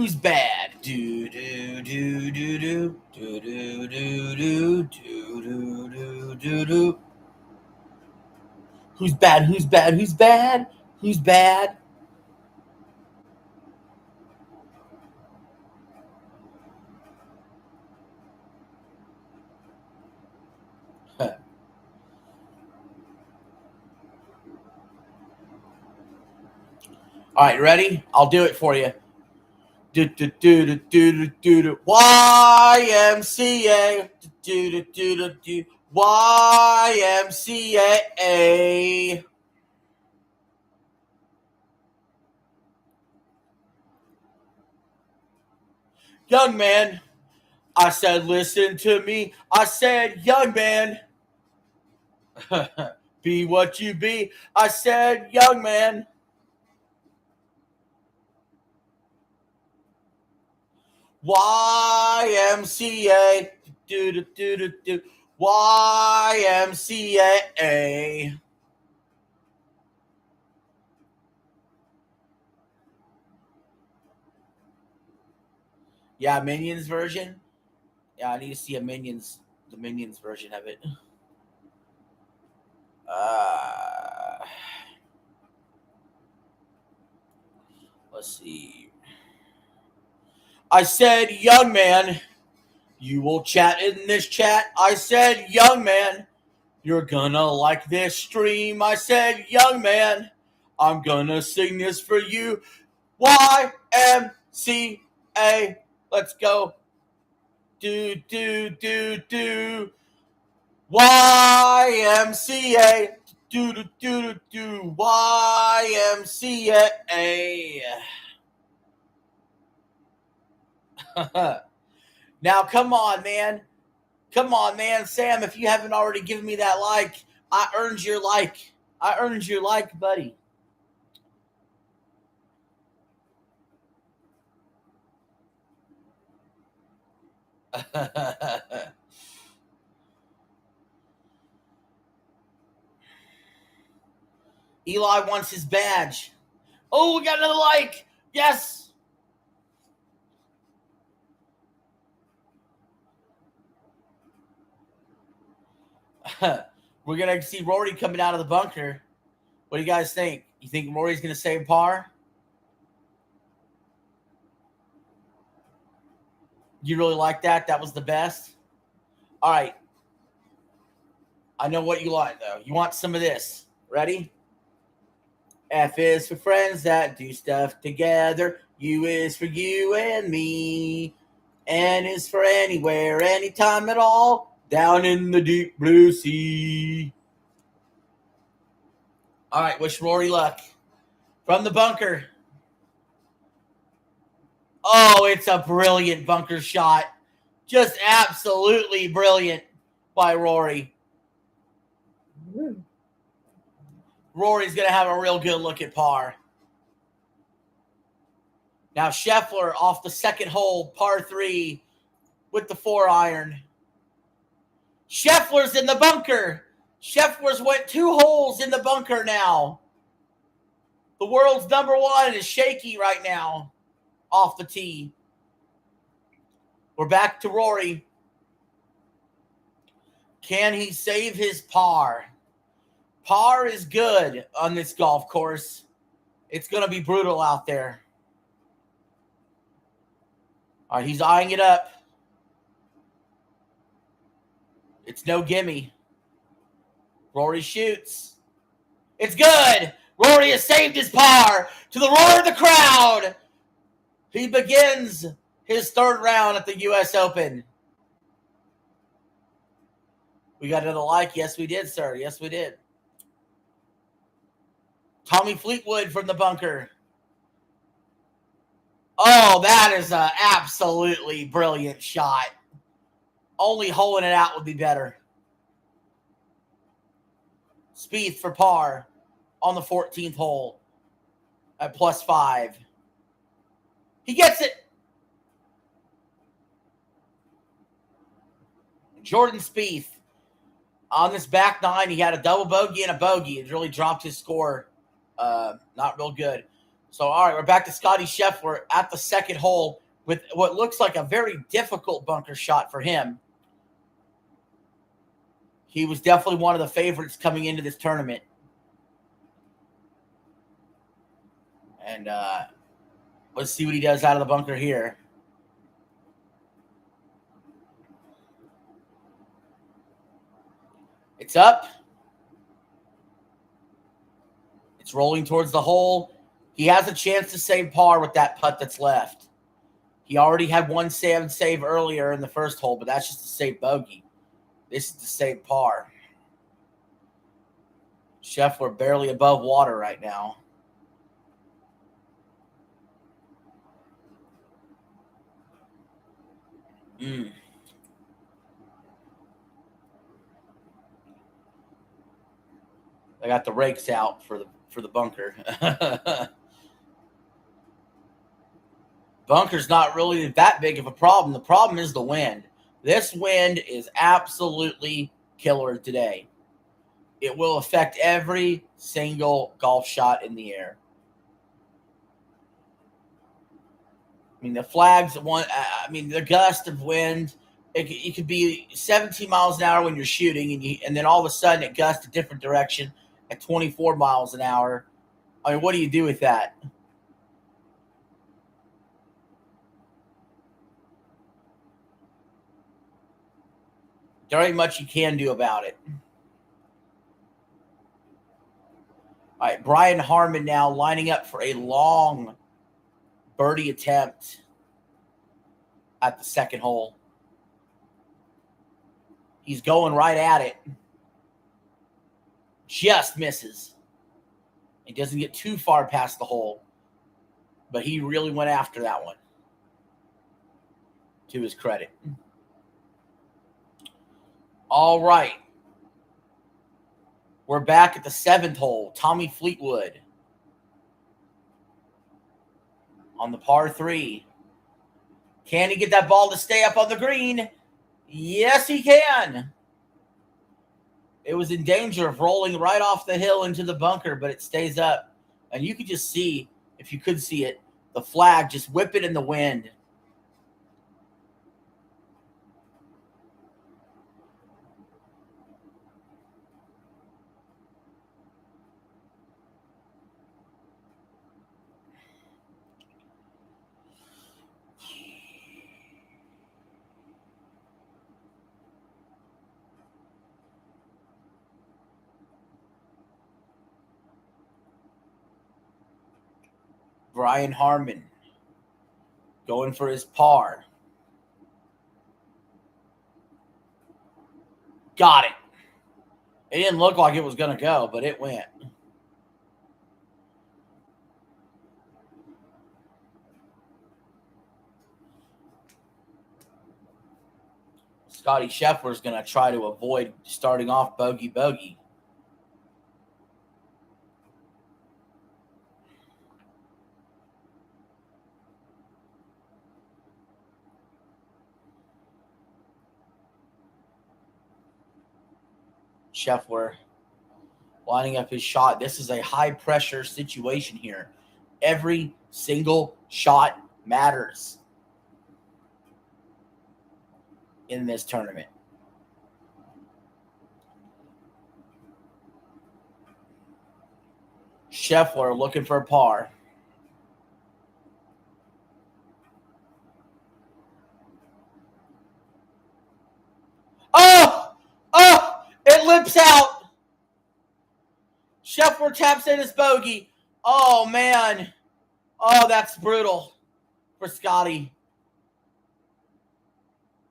Who's bad? Do do do do do do do do do do do do do. Who's bad? Who's bad? Who's bad? Who's bad? Huh. All right, ready? I'll do it for you. Do do do do do do do. YMCA. Do do do do do. YMCA. Young man, I said, listen to me. I said, young man, be what you be. I said, young man. YMCA. Do do do do do. YMCA. Yeah, Minions version. Yeah, I need to see the Minions version of it. Let's see. I said, young man, you will chat in this chat. I said, young man, you're gonna like this stream. I said, young man, I'm gonna sing this for you. YMCA. Let's go. Do, do, do, do. YMCA. Do, do, do, do, do. YMCA. Now, come on, man. Come on, man. Sam, if you haven't already given me that like, I earned your like. I earned your like, buddy. Eli wants his badge. Oh, we got another like. Yes. We're going to see Rory coming out of the bunker. What do you guys think? You think Rory's going to save par? You really like that? That was the best? All right. I know what you like, though. You want some of this. Ready? F is for friends that do stuff together. U is for you and me. N is for anywhere, anytime at all. Down in the deep blue sea. All right, wish Rory luck. From the bunker. Oh, it's a brilliant bunker shot. Just absolutely brilliant by Rory. Rory's going to have a real good look at par. Now Scheffler off the second hole, par 3, with the 4-iron. Scheffler's in the bunker. Scheffler's went 2 holes in the bunker now. The world's number 1 is shaky right now off the tee. We're back to Rory. Can he save his par? Par is good on this golf course. It's going to be brutal out there. All right, he's eyeing it up. It's no gimme. Rory shoots. It's good. Rory has saved his par to the roar of the crowd. He begins his 3rd round at the U.S. Open. We got another like. Yes, we did, sir. Yes, we did. Tommy Fleetwood from the bunker. Oh, that is an absolutely brilliant shot. Only holing it out would be better. Spieth for par on the 14th hole at +5. He gets it. Jordan Spieth on this back 9. He had a double bogey and a bogey. It really dropped his score. Not real good. So, all right, we're back to Scotty Scheffler at the second hole with what looks like a very difficult bunker shot for him. He was definitely one of the favorites coming into this tournament. And let's see what he does out of the bunker here. It's up. It's rolling towards the hole. He has a chance to save par with that putt that's left. He already had one save earlier in the first hole, but that's just to save bogey. This is to save par. Scheffler barely above water right now. I got the rakes out for the bunker. Bunker's not really that big of a problem. The problem is the wind. This wind is absolutely killer today. It will affect every single golf shot in the air. I mean, the flags, the gust of wind, it could be 17 miles an hour when you're shooting, and then all of a sudden it gusts a different direction at 24 miles an hour. I mean, what do you do with that? There ain't much you can do about it. All right, Brian Harman now lining up for a long birdie attempt at the second hole. He's going right at it. Just misses. He doesn't get too far past the hole, but he really went after that one, to his credit. All right. We're back at the seventh hole. Tommy Fleetwood on the par 3. Can he get that ball to stay up on the green? Yes, he can. It was in danger of rolling right off the hill into the bunker, but it stays up. And you could just see, if you could see it, the flag just whip it in the wind. Brian Harman going for his par. Got it. It didn't look like it was going to go, but it went. Scotty Scheffler is going to try to avoid starting off bogey. Scheffler lining up his shot. This is a high-pressure situation here. Every single shot matters in this tournament. Scheffler looking for a par. It lips out. Scheffler taps in his bogey. Oh, man. Oh, that's brutal for Scotty.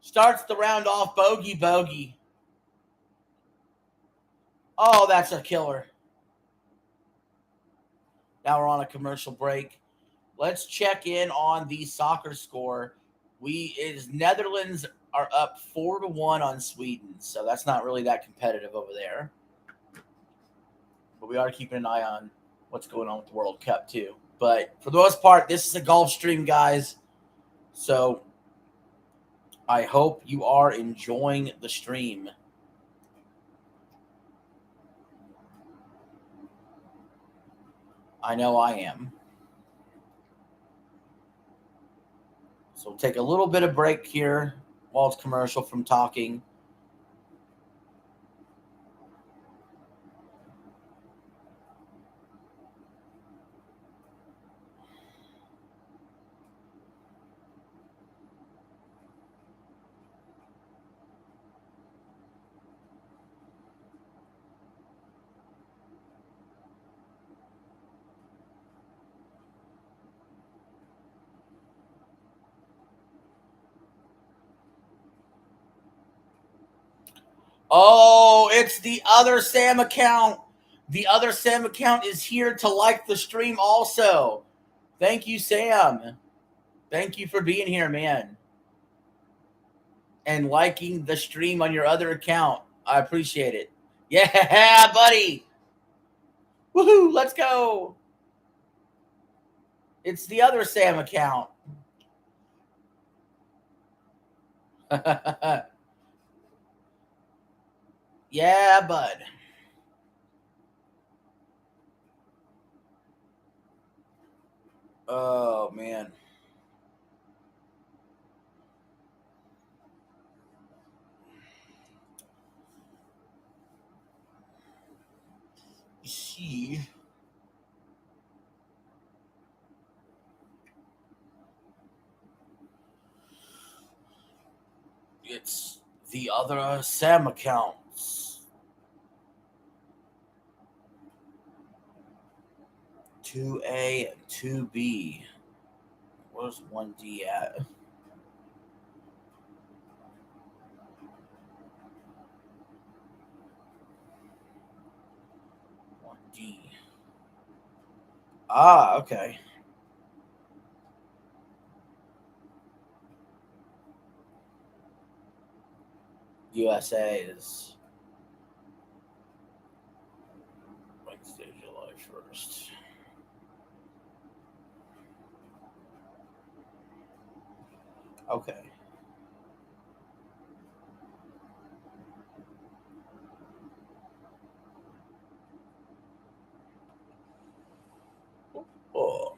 Starts the round off bogey. Oh, that's a killer. Now we're on a commercial break. Let's check in on the soccer score. Netherlands are up 4-1 on Sweden, so that's not really that competitive over there. But we are keeping an eye on what's going on with the World Cup too. But for the most part, this is a golf stream, guys. So I hope you are enjoying the stream. I know I am. So we'll take a little bit of break here while it's commercial from talking. Oh, it's the other Sam account. The other Sam account is here to like the stream also. Thank you, Sam. Thank you for being here, man. And liking the stream on your other account. I appreciate it. Yeah, buddy. Woohoo, let's go. It's the other Sam account. Yeah, bud. Oh, man. You see, it's the other Sam accounts. 2A and 2B. Where's 1D at? Ah, okay. USA is Wednesday, July 1st. Okay. Oh.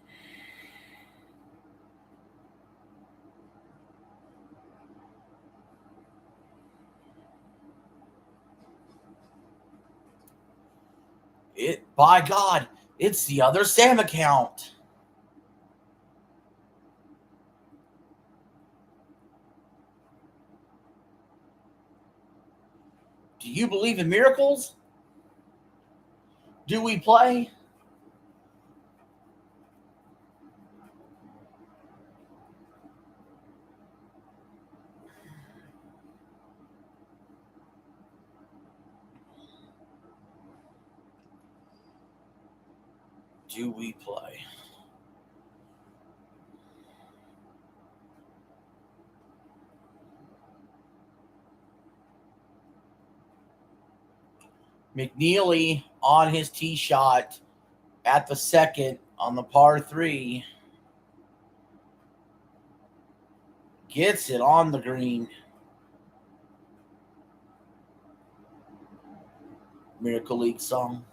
By God, it's the other Sam account. Do you believe in miracles? Do we play? Do we play? McNeely on his tee shot at the second on the par 3. Gets it on the green. Miracle League song.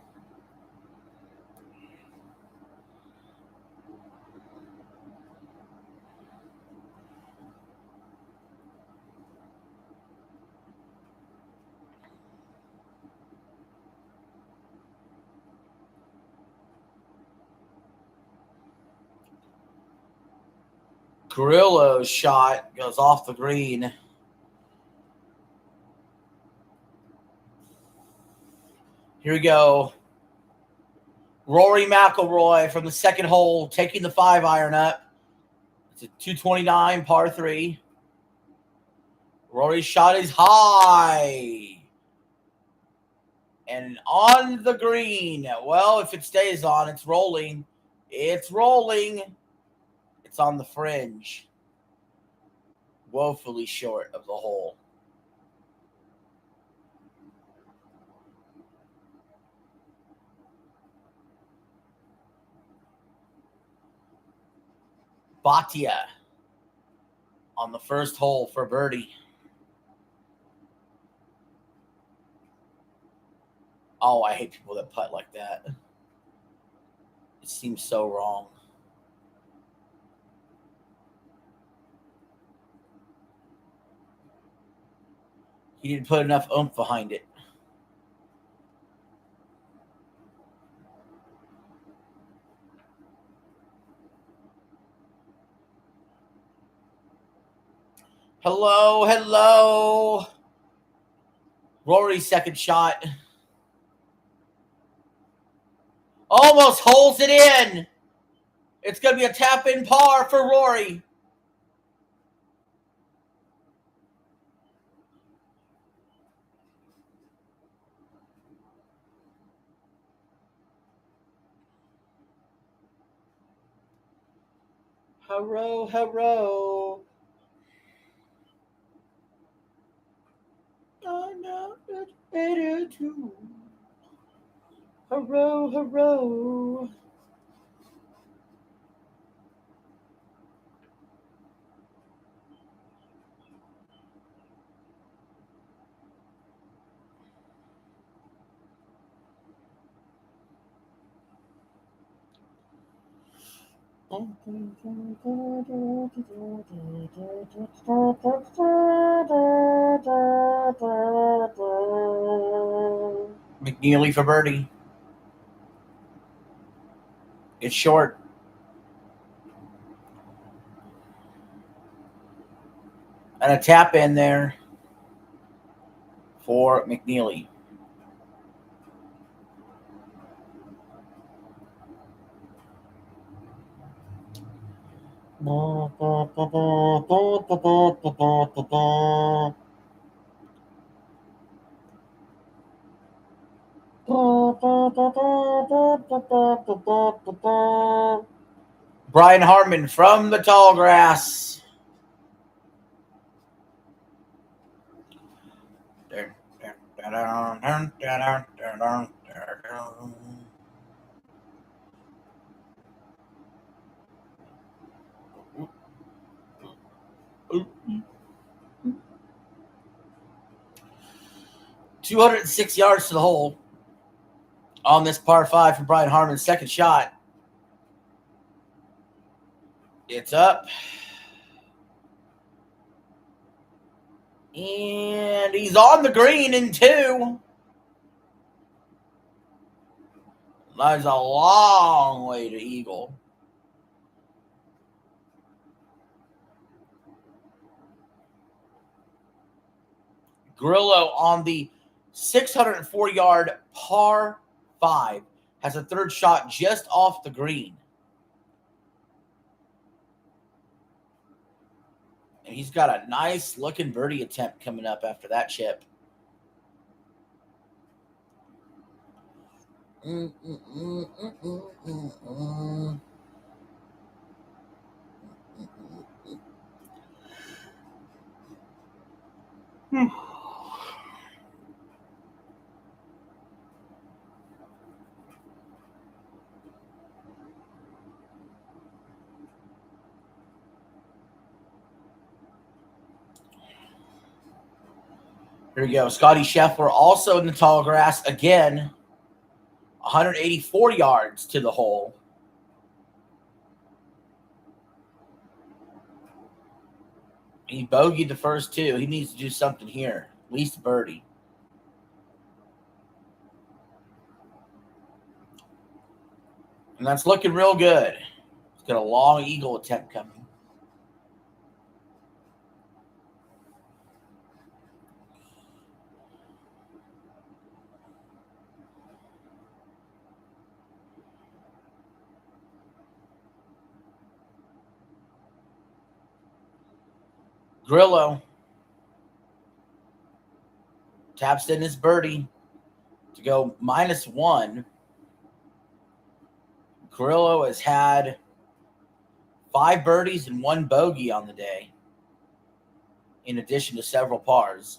Grillo's shot goes off the green. Here we go. Rory McIlroy from the second hole taking the 5-iron up. It's a 229 par 3. Rory's shot is high. And on the green. Well, if it stays on, it's rolling. It's rolling. It's on the fringe. Woefully short of the hole. Bhatia on the first hole for birdie. Oh, I hate people that putt like that. It seems so wrong. He didn't put enough oomph behind it. Hello, hello. Rory's second shot. Almost holds it in. It's going to be a tap-in par for Rory. Hurrah, hurrah. I know it's better too. Hurrah, hurrah. McNeely for birdie. It's short. And a tap in there for McNeely. Brian Harman from the tall grass. Ooh. 206 yards to the hole on this par 5 for Brian Harman's second shot. It's up. And he's on the green in 2. That's a long way to eagle. Grillo on the 604-yard par 5 has a third shot just off the green. And he's got a nice-looking birdie attempt coming up after that chip. Here we go. Scotty Scheffler also in the tall grass again. 184 yards to the hole. He bogeyed the first 2. He needs to do something here. At least a birdie. And that's looking real good. He's got a long eagle attempt coming. Grillo taps in his birdie to go -1. Grillo has had 5 birdies and 1 bogey on the day, in addition to several pars.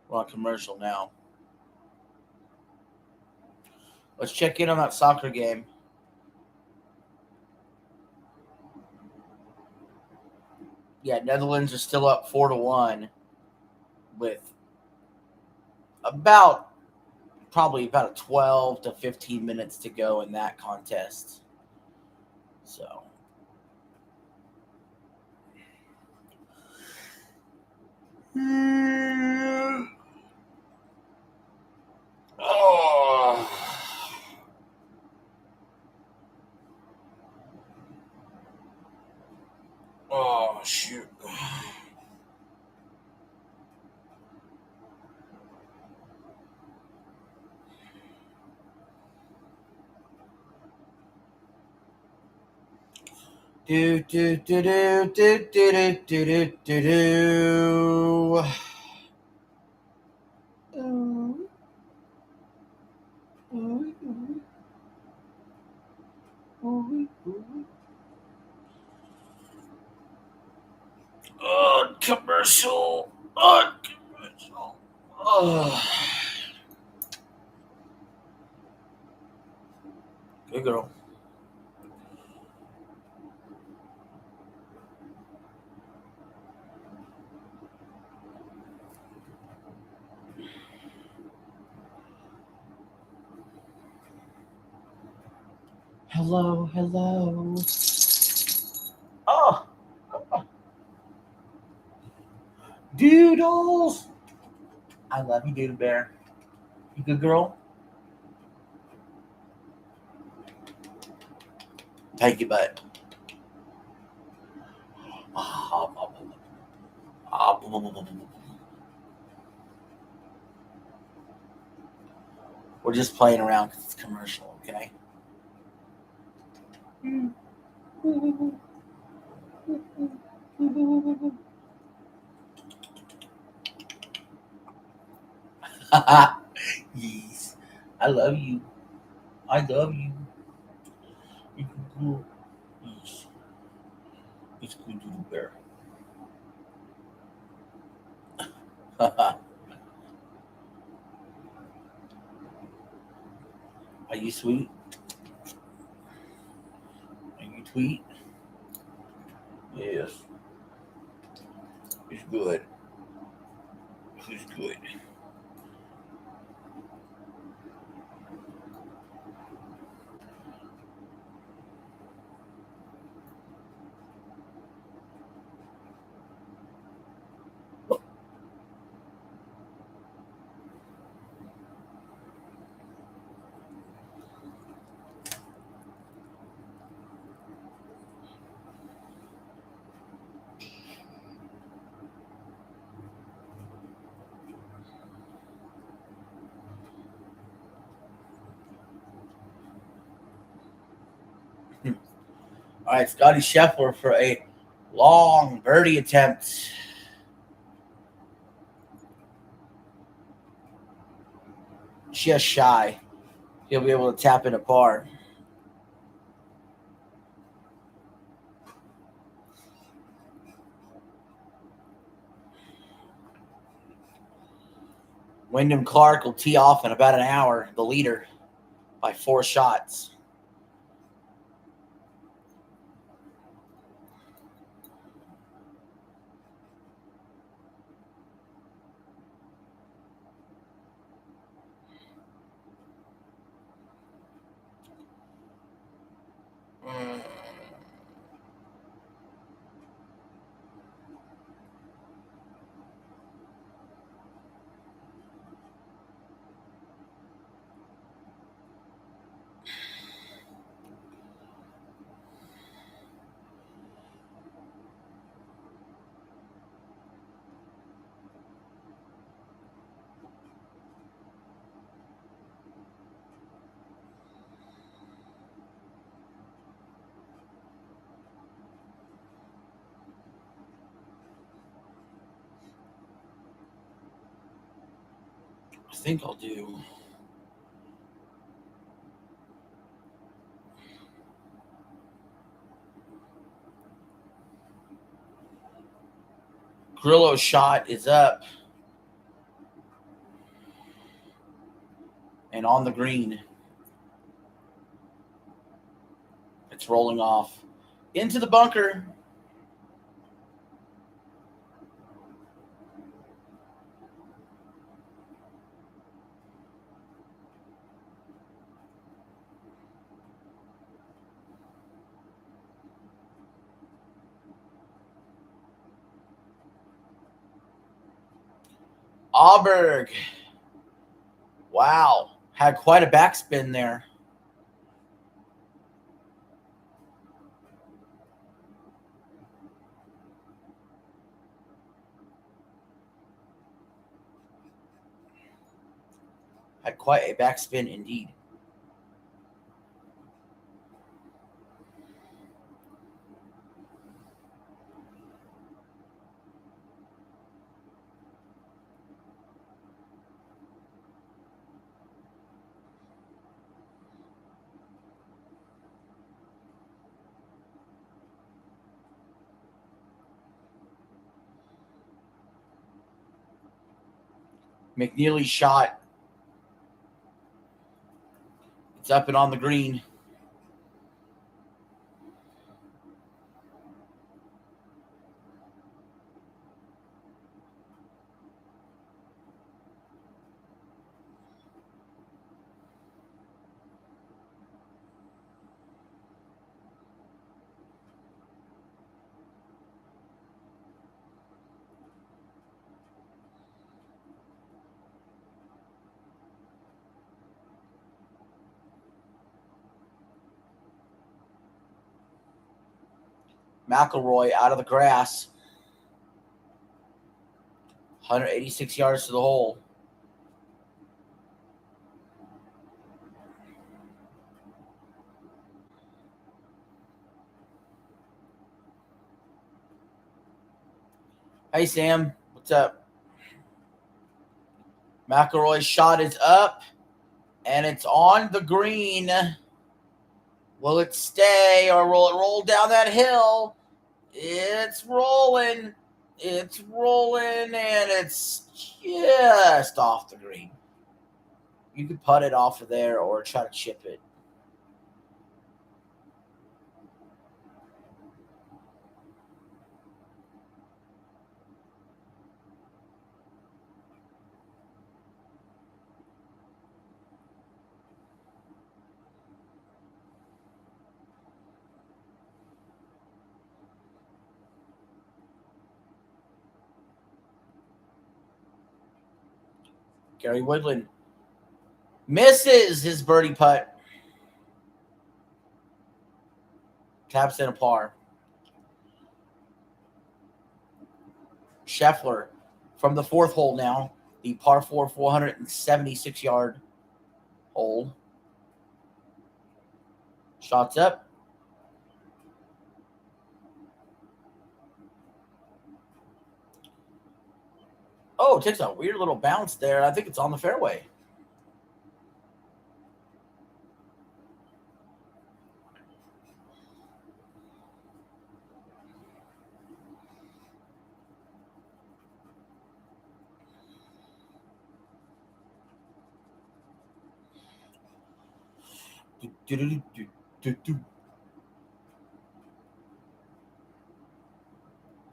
We're on commercial now. Let's check in on that soccer game. Yeah, Netherlands are still up 4-1 with probably about 12 to 15 minutes to go in that contest. So. Oh, shoot. Do do do do do do do do do do. Commercial. Commercial. Good girl. Hello, hello. Oh. Doodles. I love you, Doodle Bear. You good girl? Thank you, bud. We're just playing around because it's commercial, okay? Yes. I love you. I love you. You can go. Yes. It's good, Doodle Bear. Are you sweet? Are you sweet? Yes. It's good. It's good. All right, Scotty Scheffler for a long birdie attempt. Just shy. He'll be able to tap in a par. Wyndham Clark will tee off in about an hour, the leader, by 4 shots. I think I'll do. Grillo's shot is up and on the green. It's rolling off into the bunker. Auberg. Wow. Had quite a backspin there. Had quite a backspin indeed. McNeely's shot. It's up and on the green. McIlroy out of the grass. 186 yards to the hole. Hey, Sam. What's up? McIlroy's shot is up, and it's on the green. Will it stay, or will it roll down that hill? It's rolling. It's rolling, and it's just off the green. You could putt it off of there or try to chip it. Gary Woodland misses his birdie putt. Taps in a par. Scheffler from the fourth hole now. The par 4, 476-yard hole. Shots up. Oh, it takes a weird little bounce there. I think it's on the fairway.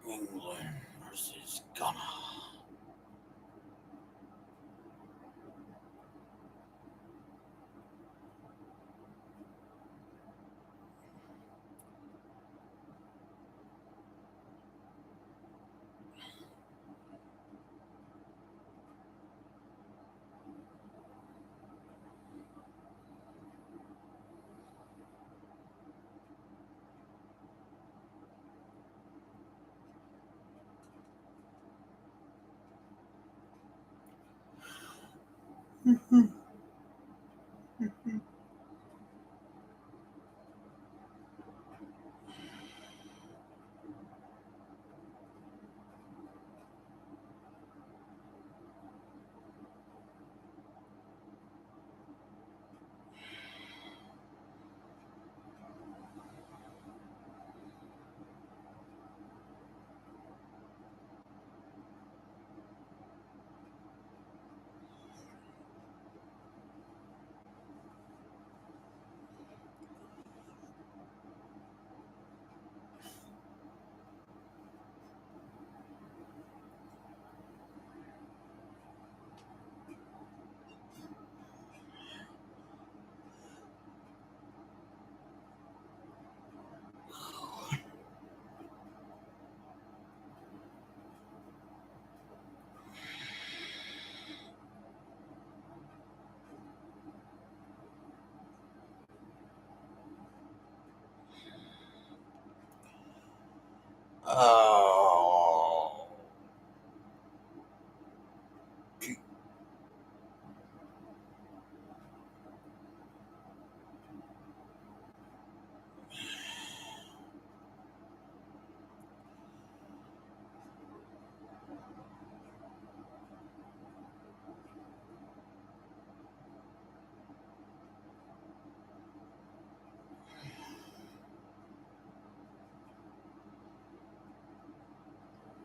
England versus Ghana.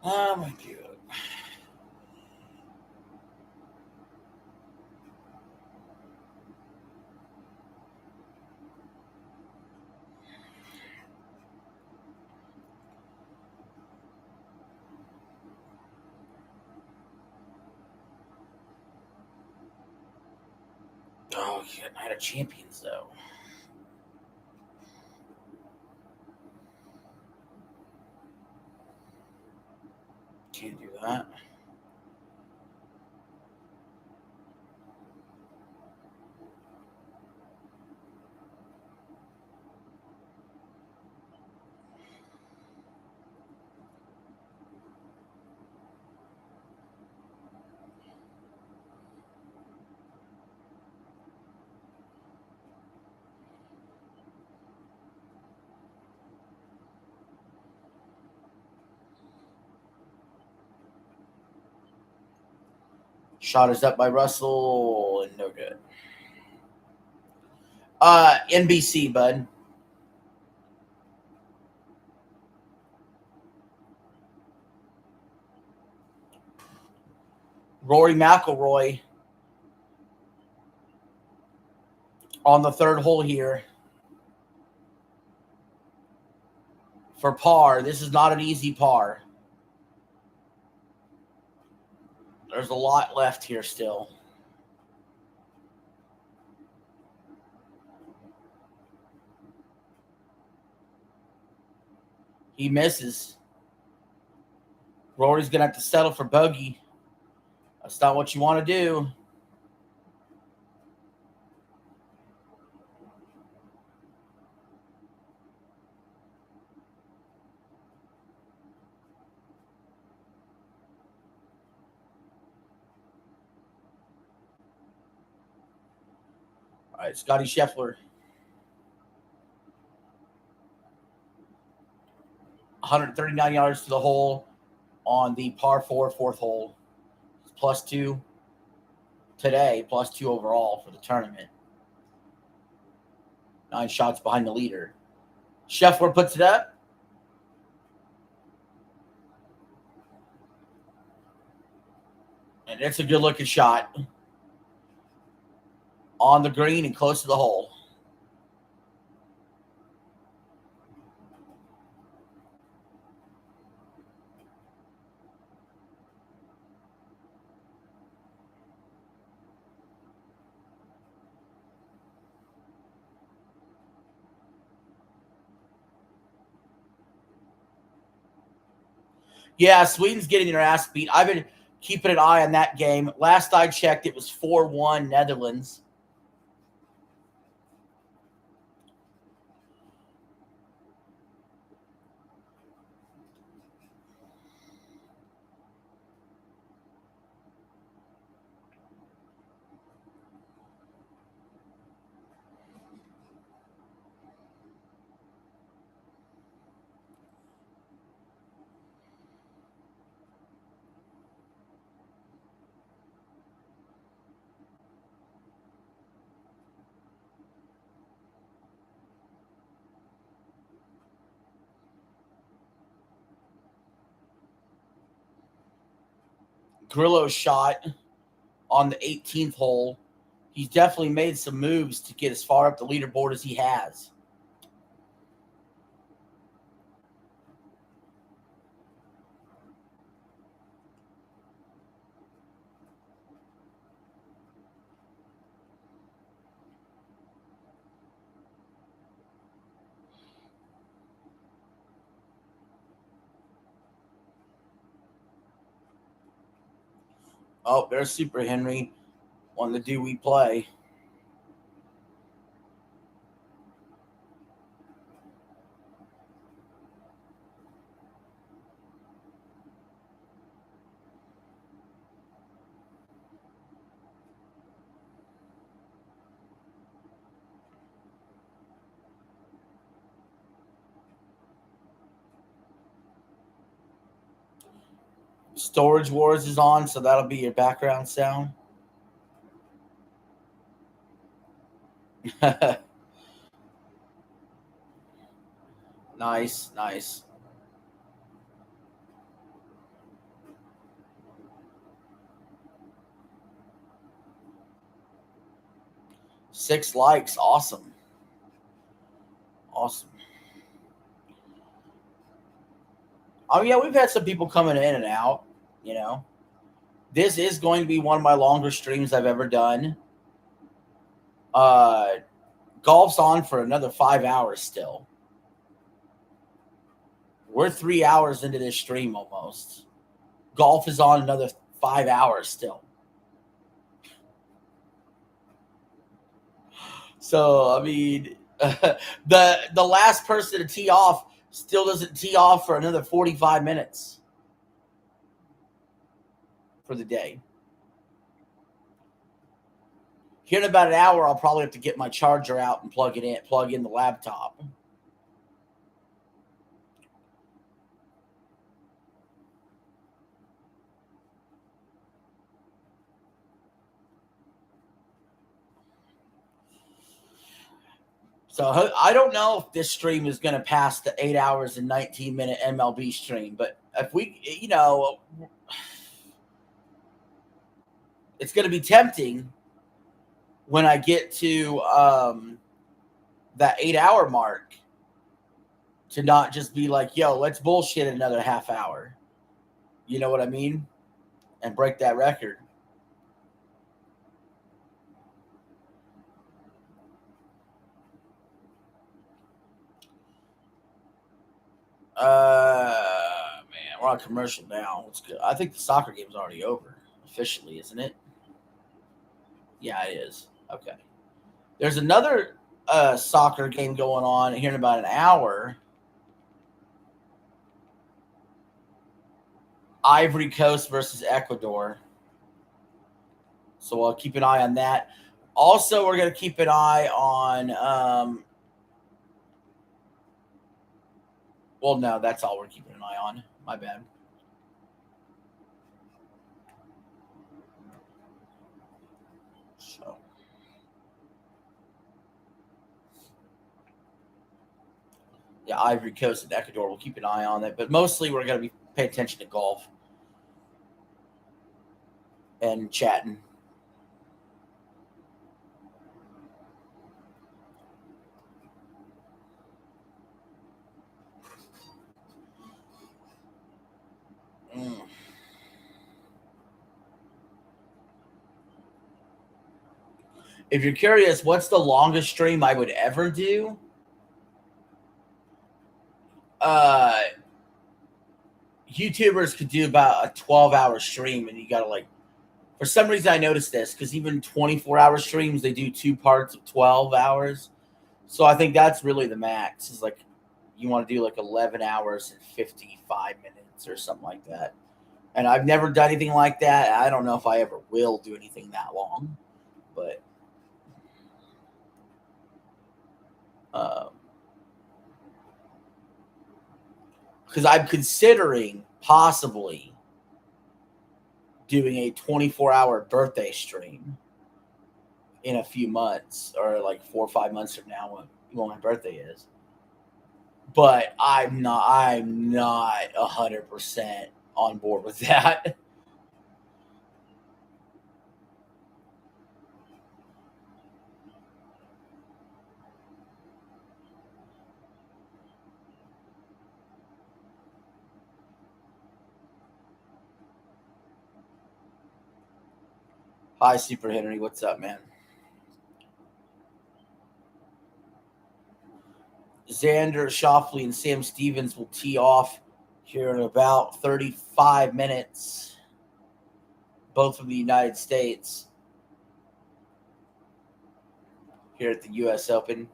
Oh my God. Oh, yeah, Night of Champions, though. Can't do that. Shot is up by Russell and no good. NBC, bud. Rory McIlroy on the third hole here for par. This is not an easy par. There's a lot left here still. He misses. Rory's going to have to settle for bogey. That's not what you want to do. All right, Scotty Scheffler. 139 yards to the hole on the par 4 fourth hole. +2 today, +2 overall for the tournament. 9 shots behind the leader. Scheffler puts it up. And it's a good-looking shot. On the green and close to the hole. Yeah, Sweden's getting their ass beat. I've been keeping an eye on that game. Last I checked, it was 4-1 Netherlands. Grillo's shot on the 18th hole. He's definitely made some moves to get as far up the leaderboard as he has. Oh, there's Super Henry on the Do We Play. Storage Wars is on, so that'll be your background sound. Nice, nice. 6 likes. Awesome. Awesome. Oh, yeah, we've had some people coming in and out, you know. This is going to be one of my longer streams I've ever done. Golf's on for another 5 hours still. We're 3 hours into this stream almost. Golf is on another 5 hours still. So, I mean, the last person to tee off still doesn't tee off for another 45 minutes for the day. Here in about an hour, I'll probably have to get my charger out and plug in the laptop. So I don't know if this stream is going to pass the 8 hours and 19-minute MLB stream, but if we, it's going to be tempting when I get to that 8-hour mark to not just be like, yo, let's bullshit another half hour. You know what I mean? And break that record. Man, we're on commercial now. It's good. I think the soccer game's already over officially, isn't it? Yeah, it is. Okay. There's another soccer game going on here in about an hour. Ivory Coast versus Ecuador. So I'll keep an eye on that. Also, we're going to keep an eye on well, no, that's all we're keeping an eye on. My bad. So, yeah, Ivory Coast and Ecuador, we'll keep an eye on it. But mostly we're going to be paying attention to golf and chatting. If you're curious, what's the longest stream I would ever do? YouTubers could do about a 12-hour stream, and you got to, like, for some reason I noticed this, because even 24-hour streams, they do 2 parts of 12 hours. So I think that's really the max, is like you want to do like 11 hours and 55 minutes or something like that. And I've never done anything like that. I don't know if I ever will do anything that long, but because I'm considering possibly doing a 24-hour birthday stream in a few months, or like 4 or 5 months from now when my birthday is. But I'm not 100% on board with that. Hi, Super Henry. What's up, man? Xander Schauffele and Sam Stevens will tee off here in about 35 minutes, both from the United States, here at the U.S. Open.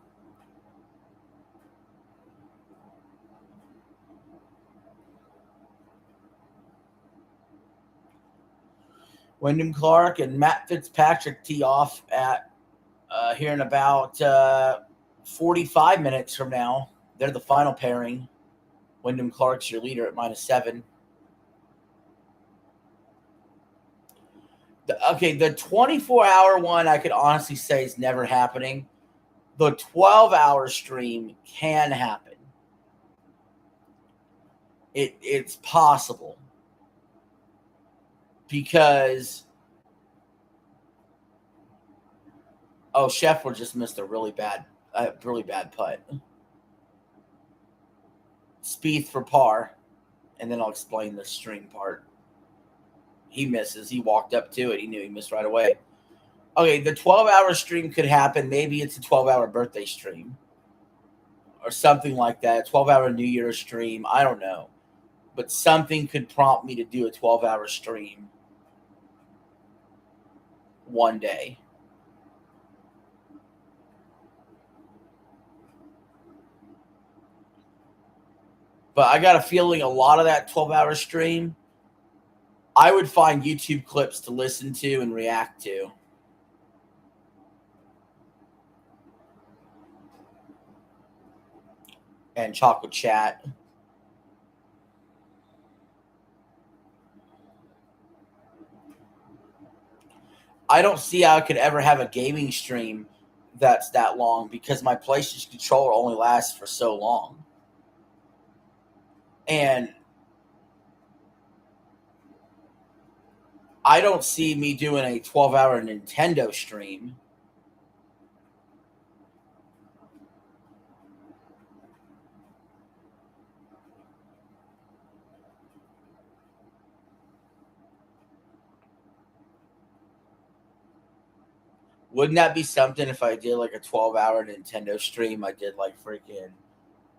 Wyndham Clark and Matt Fitzpatrick tee off at here in about 45 minutes from now. They're the final pairing. Wyndham Clark's your leader at -7. The 24-hour one I could honestly say is never happening. The 12-hour stream can happen. It's possible. Because Oh, Scheffler just missed a really bad putt. Spieth for par, and then I'll explain the stream part. He misses. He walked up to it. He knew he missed right away. Okay, the 12-hour stream could happen. Maybe it's a 12-hour birthday stream or something like that. 12-hour New Year's stream. I don't know. But something could prompt me to do a 12-hour stream one day. But I got a feeling a lot of that 12-hour stream, I would find YouTube clips to listen to and react to. And chocolate chat. I don't see how I could ever have a gaming stream that's that long because my PlayStation controller only lasts for so long. And I don't see me doing a 12-hour Nintendo stream. Wouldn't that be something if I did like a 12-hour Nintendo stream? I did like freaking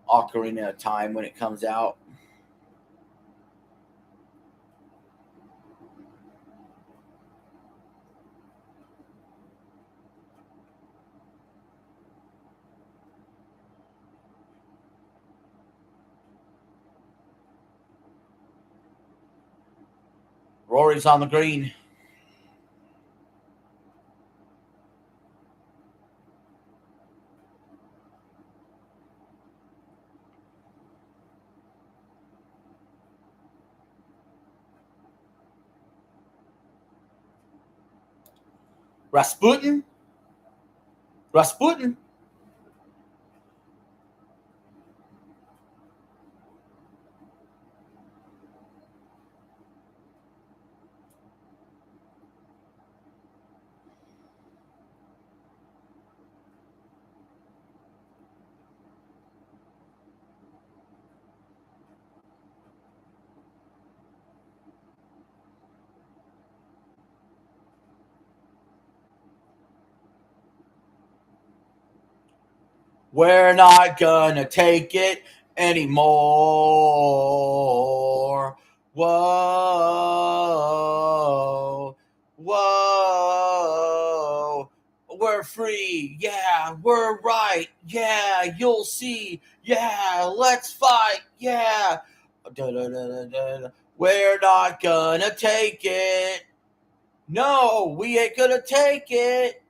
Ocarina of Time when it comes out. Rory's on the green. Rasputin. We're not gonna take it anymore. Whoa. Whoa. We're free. Yeah, we're right. Yeah, you'll see. Yeah, let's fight. Yeah. We're not gonna take it. No, we ain't gonna take it.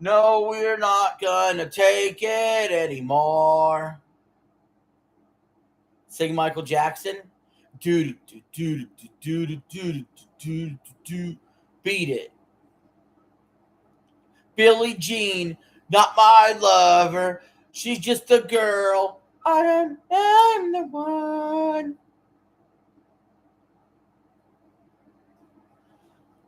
No, we're not gonna take it anymore. Sing Michael Jackson. Do do do do do do do do. Beat it. Billie Jean, not my lover. She's just a girl. I'm the one.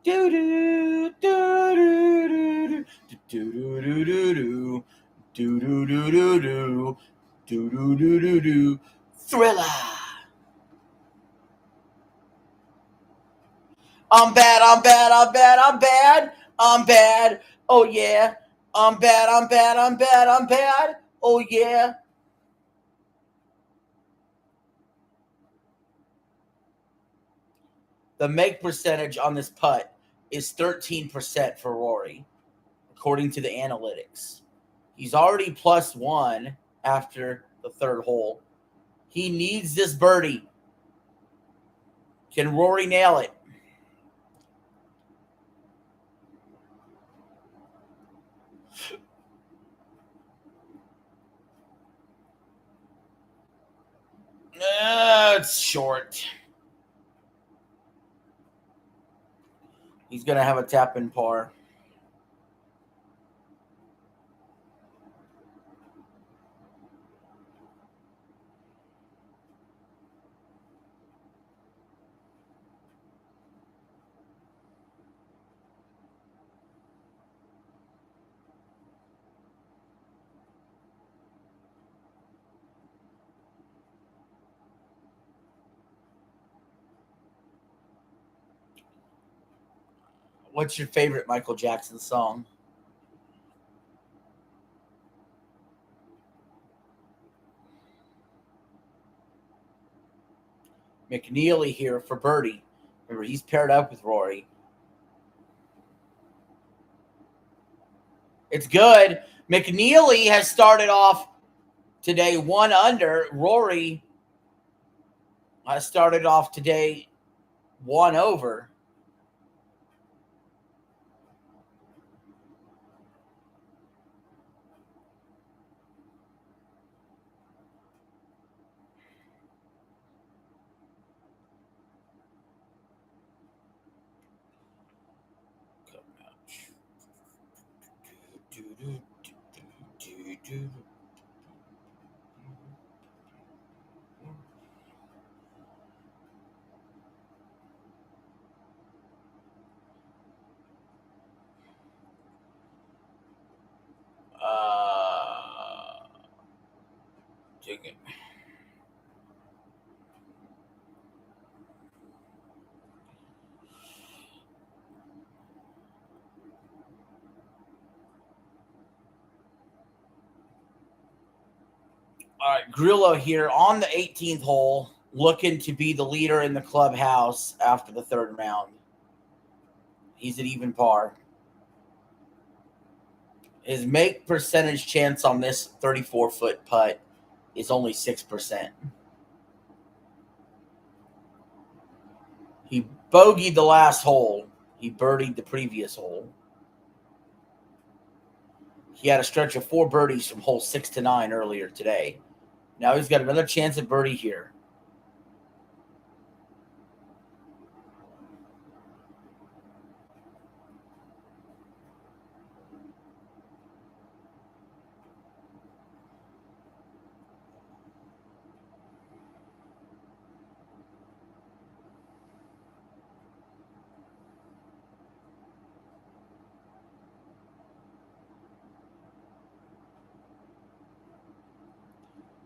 Do do do do do do do do do do do do do do do do do do do. Thriller. I'm bad, I'm bad, I'm bad, I'm bad, I'm bad. Oh yeah. I'm bad, I'm bad, I'm bad, I'm bad. Oh yeah. The make percentage on this putt is 13% for Rory, according to the analytics. He's already +1 after the third hole. He needs this birdie. Can Rory nail it? It's short. He's going to have a tap in par. What's your favorite Michael Jackson song? McNeely here for birdie. Remember, he's paired up with Rory. It's good. McNeely has started off today 1 under. Rory has started off today 1 over. Take it. All right, Grillo here on the 18th hole, looking to be the leader in the clubhouse after the third round. He's at even par. His make percentage chance on this 34-foot putt is only 6%. He bogeyed the last hole. He birdied the previous hole. He had a stretch of 4 birdies from hole 6 to 9 earlier today. Now he's got another chance at birdie here.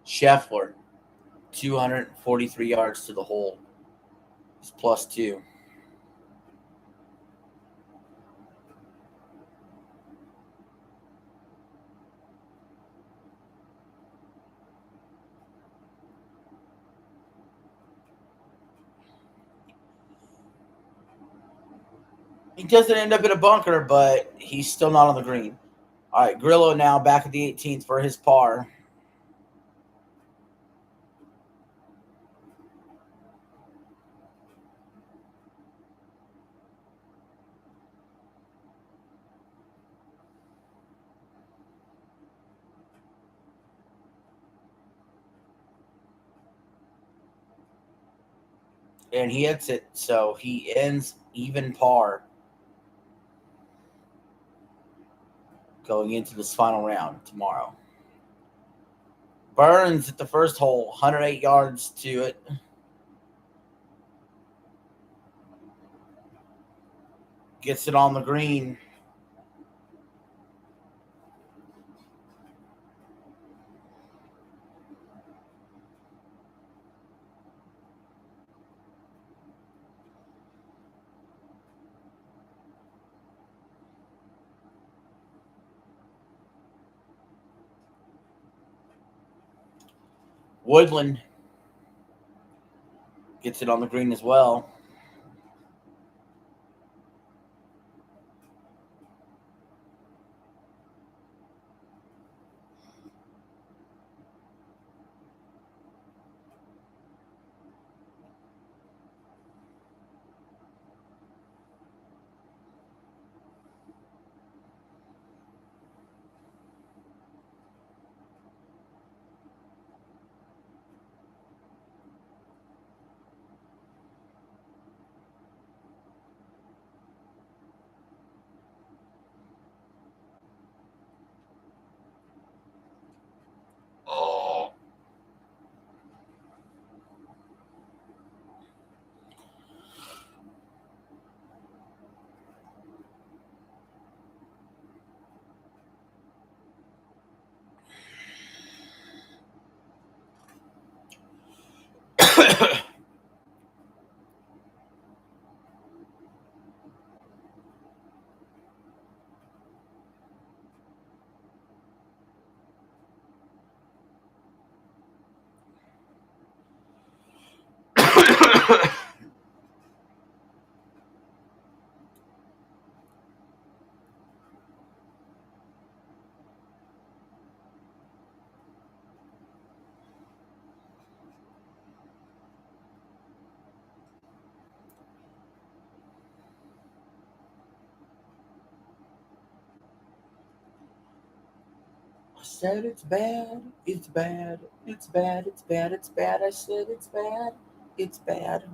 Scheffler, 243 yards to the hole. He's +2. He doesn't end up in a bunker, but he's still not on the green. All right, Grillo now back at the 18th for his par. And he hits it, so he ends even par going into this final round tomorrow. Burns at the first hole, 108 yards to it. Gets it on the green. Woodland gets it on the green as well. Oh. I said it's bad, it's bad, it's bad, it's bad, it's bad. I said it's bad, it's bad.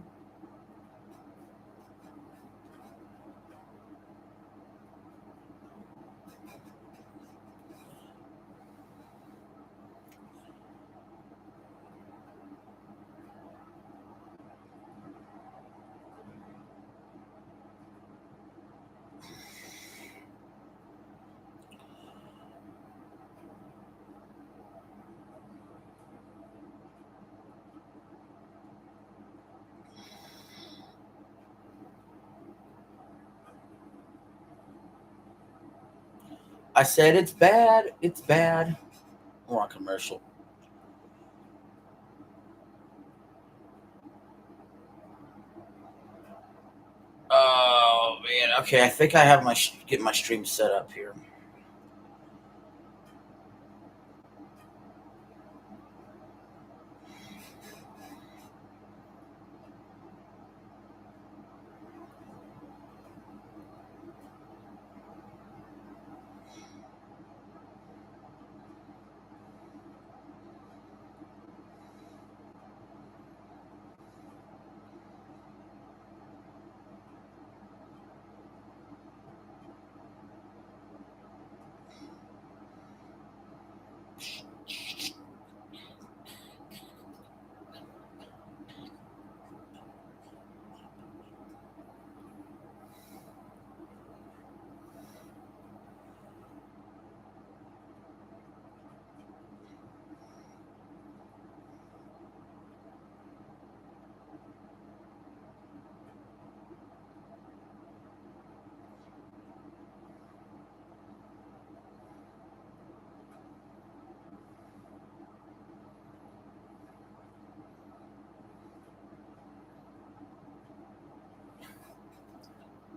I said it's bad, it's bad. We're on commercial. Oh man, okay. I think I have my get my stream set up here.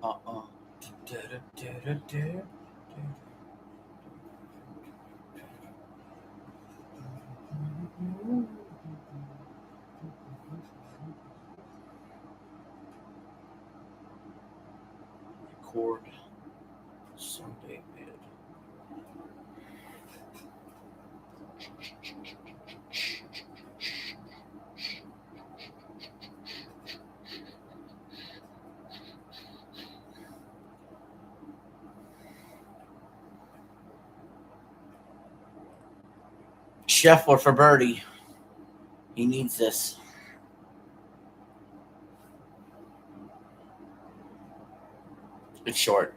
Uh-uh. Record Sunday bid. Scheffler for birdie. He needs this. It's short.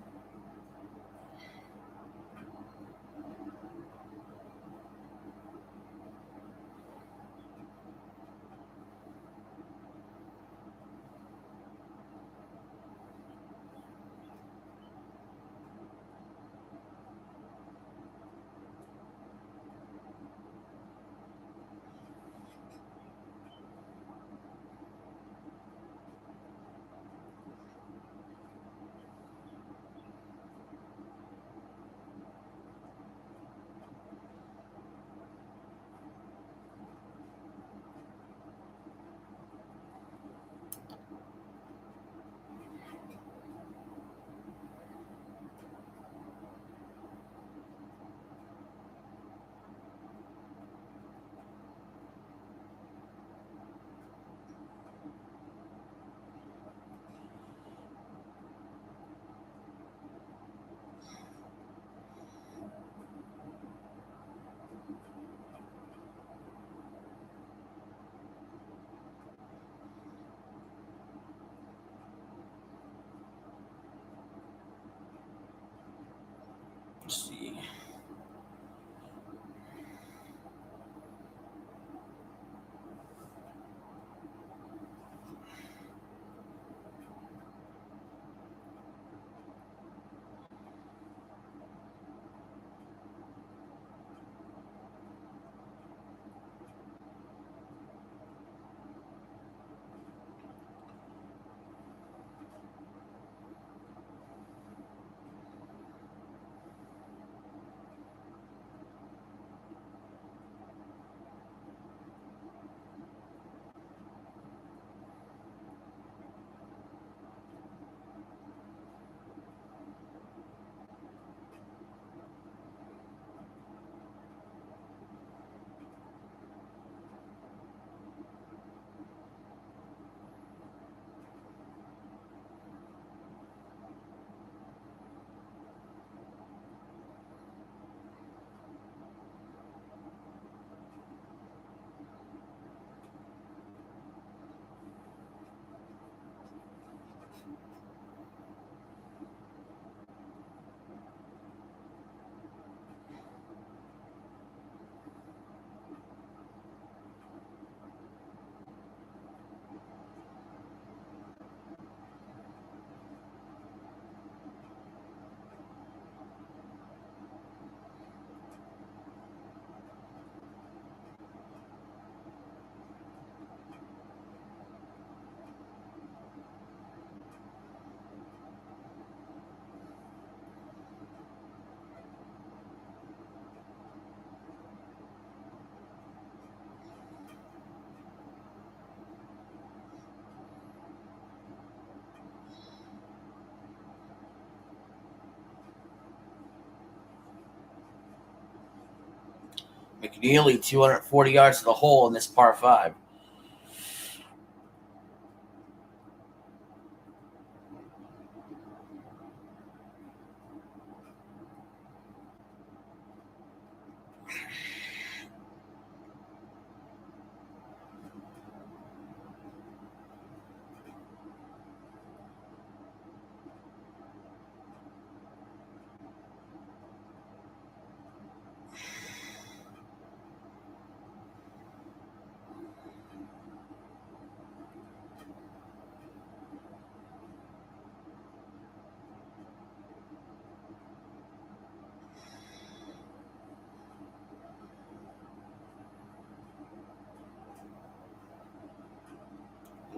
McNeely, 240 yards to the hole in this par 5.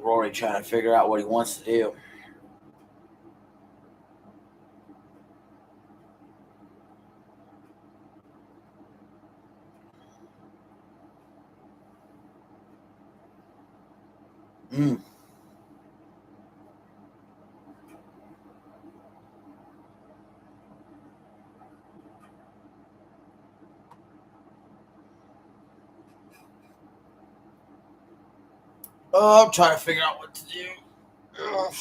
Rory trying to figure out what he wants to do. Oh, I'm trying to figure out what to do. Ugh.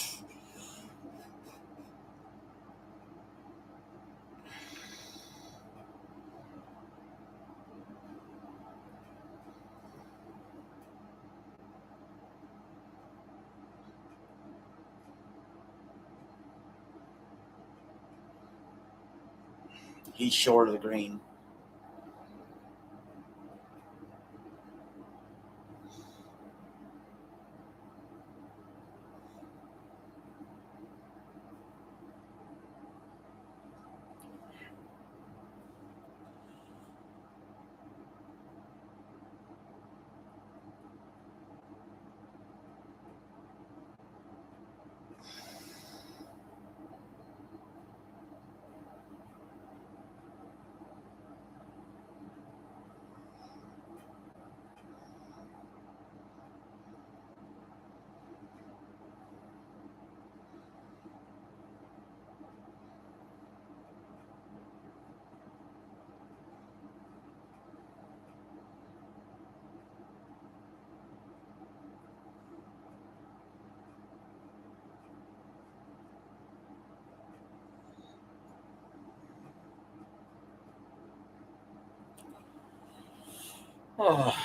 He's short of the green. Oh.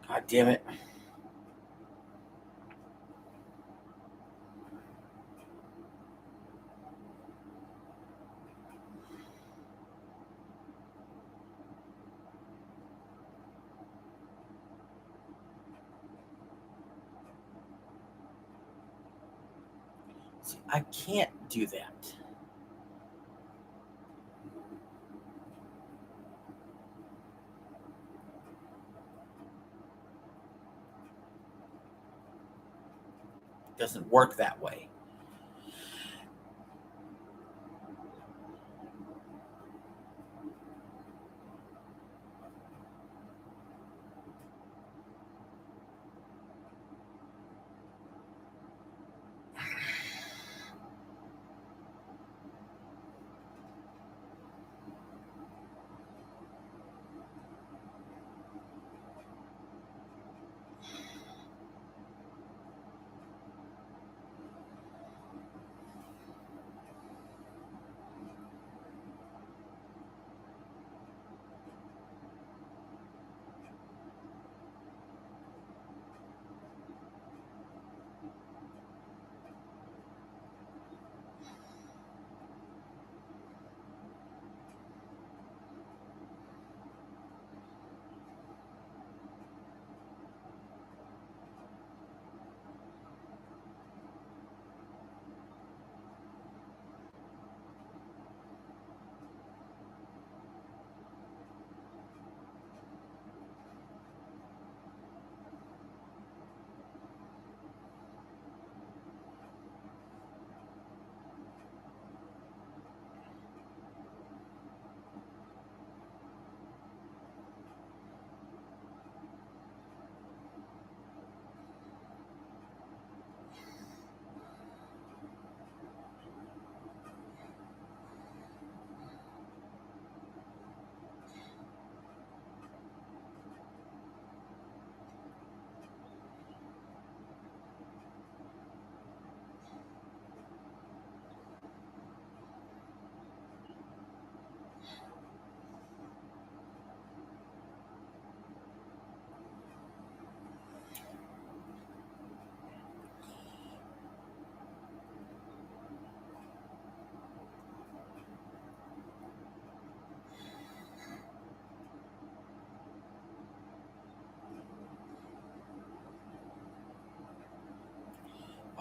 God damn it. See, I can't do that. It doesn't work that way.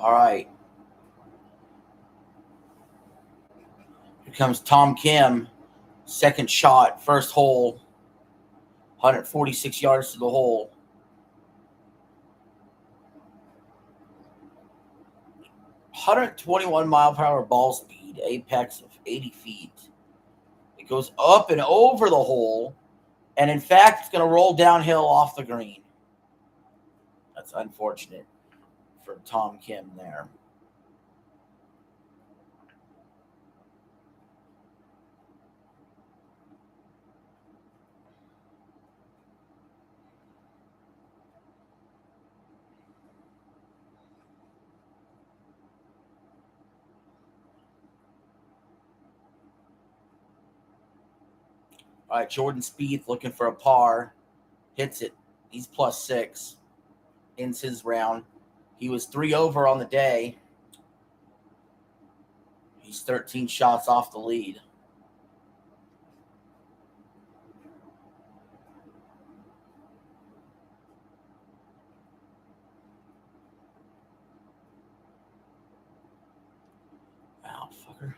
All right. Here comes Tom Kim. Second shot, first hole. 146 yards to the hole. 121-mile-per-hour ball speed, apex of 80 feet. It goes up and over the hole, and in fact, it's going to roll downhill off the green. That's unfortunate for Tom Kim there. All right, Jordan Spieth looking for a par. Hits it. He's +6. Ends his round. He was 3 over on the day. He's 13 shots off the lead. Wow, fucker.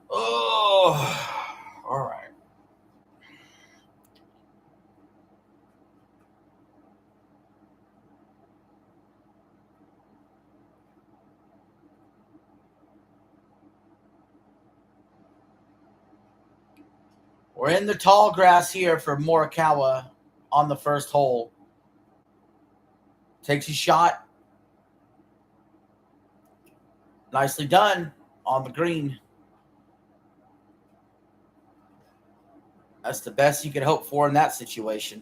Oh, all right. We're in the tall grass here for Morikawa on the first hole. Takes his shot. Nicely done on the green. That's the best you could hope for in that situation.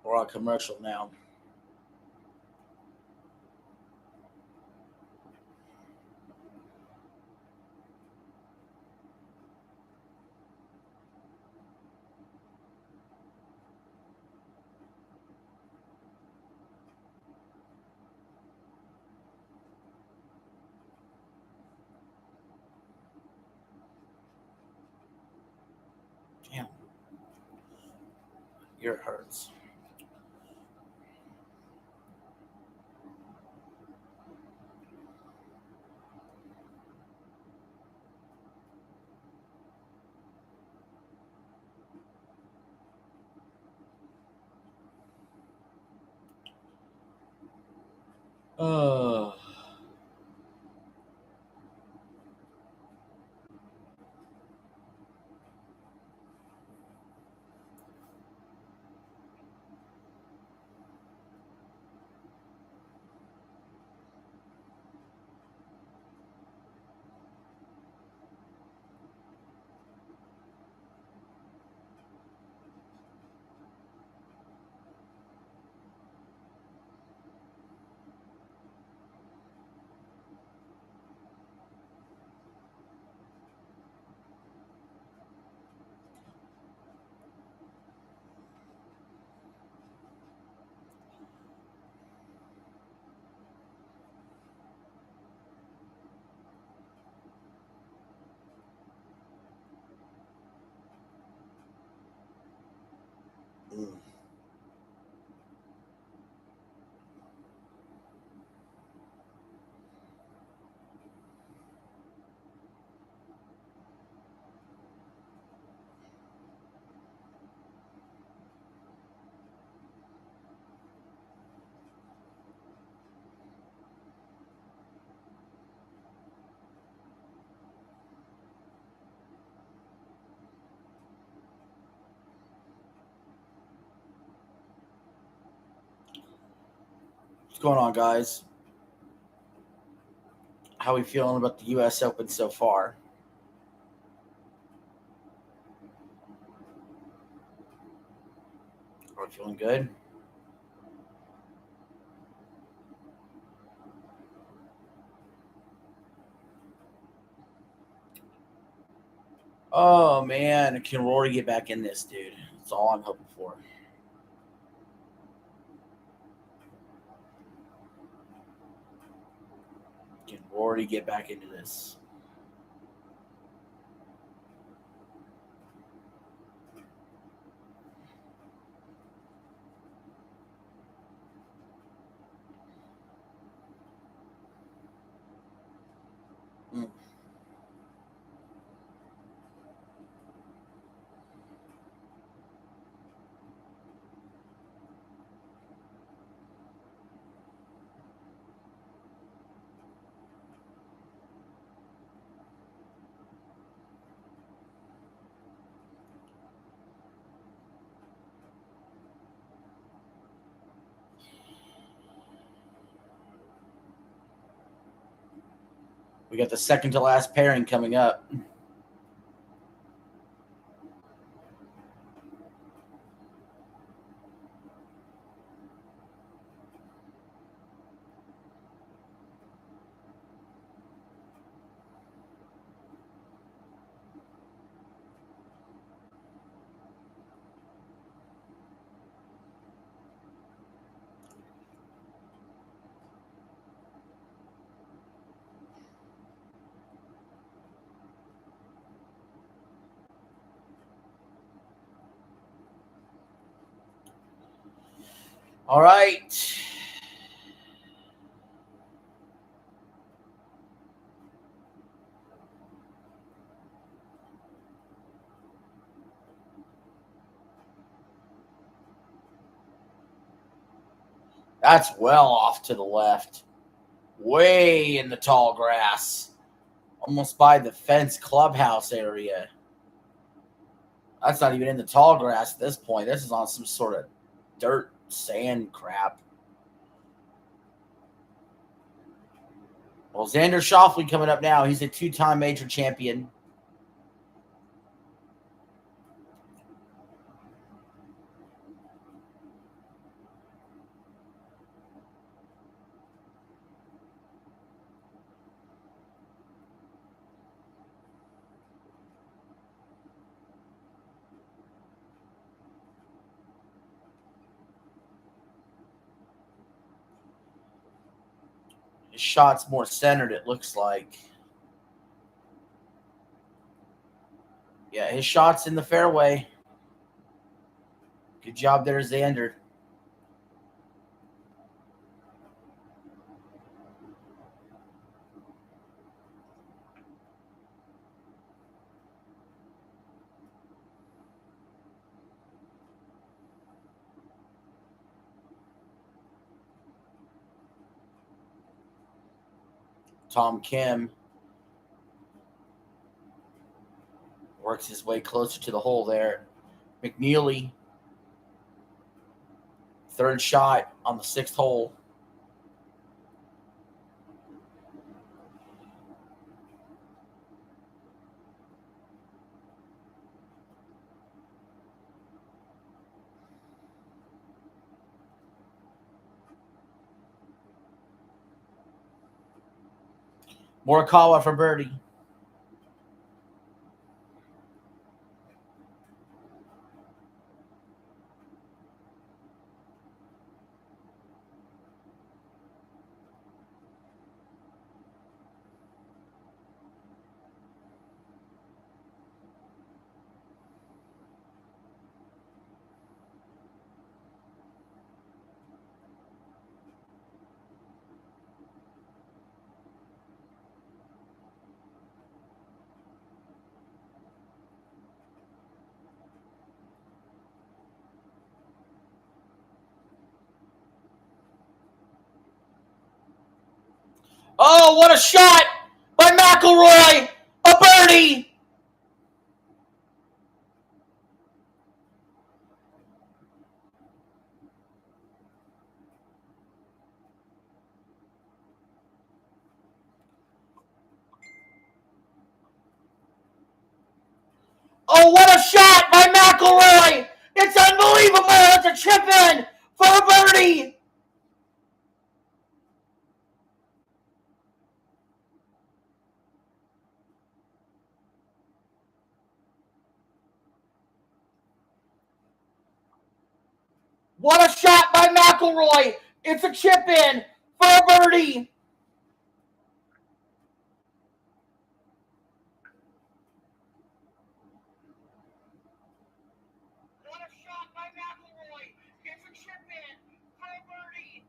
We're on commercial now. Damn. Ear hurts. Oh. Mm. What's going on, guys? How are we feeling about the U.S. Open so far? Are we feeling good? Oh, man. Can Rory get back in this, dude? That's all I'm hoping for. Can Rory get back into this? Mm. We got the second to last pairing coming up. All right. That's well off to the left. Way in the tall grass. Almost by the fence clubhouse area. That's not even in the tall grass at this point. This is on some sort of dirt, sand crap. Well, Xander Schauffele coming up now. He's a two-time major champion. His shot's more centered, it looks like. Yeah, his shot's in the fairway. Good job there, Xander. Tom Kim works his way closer to the hole there. McNeely, third shot on the sixth hole. Morikawa for birdie. Oh, what a shot by McIlroy! A birdie! Oh, what a shot by McIlroy! It's unbelievable! It's a chip in for a birdie! What a shot by McIlroy! It's a chip in for a birdie! What a shot by McIlroy! It's a chip in for a birdie!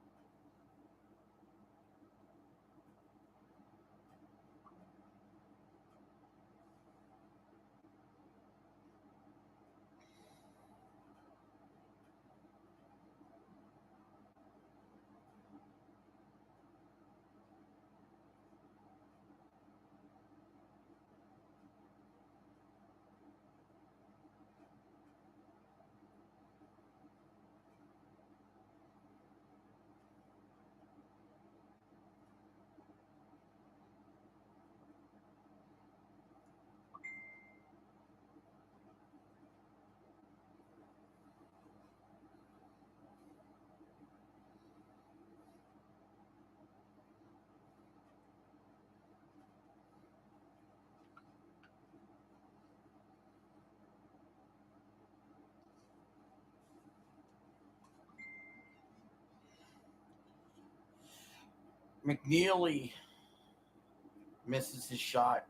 McNeely misses his shot.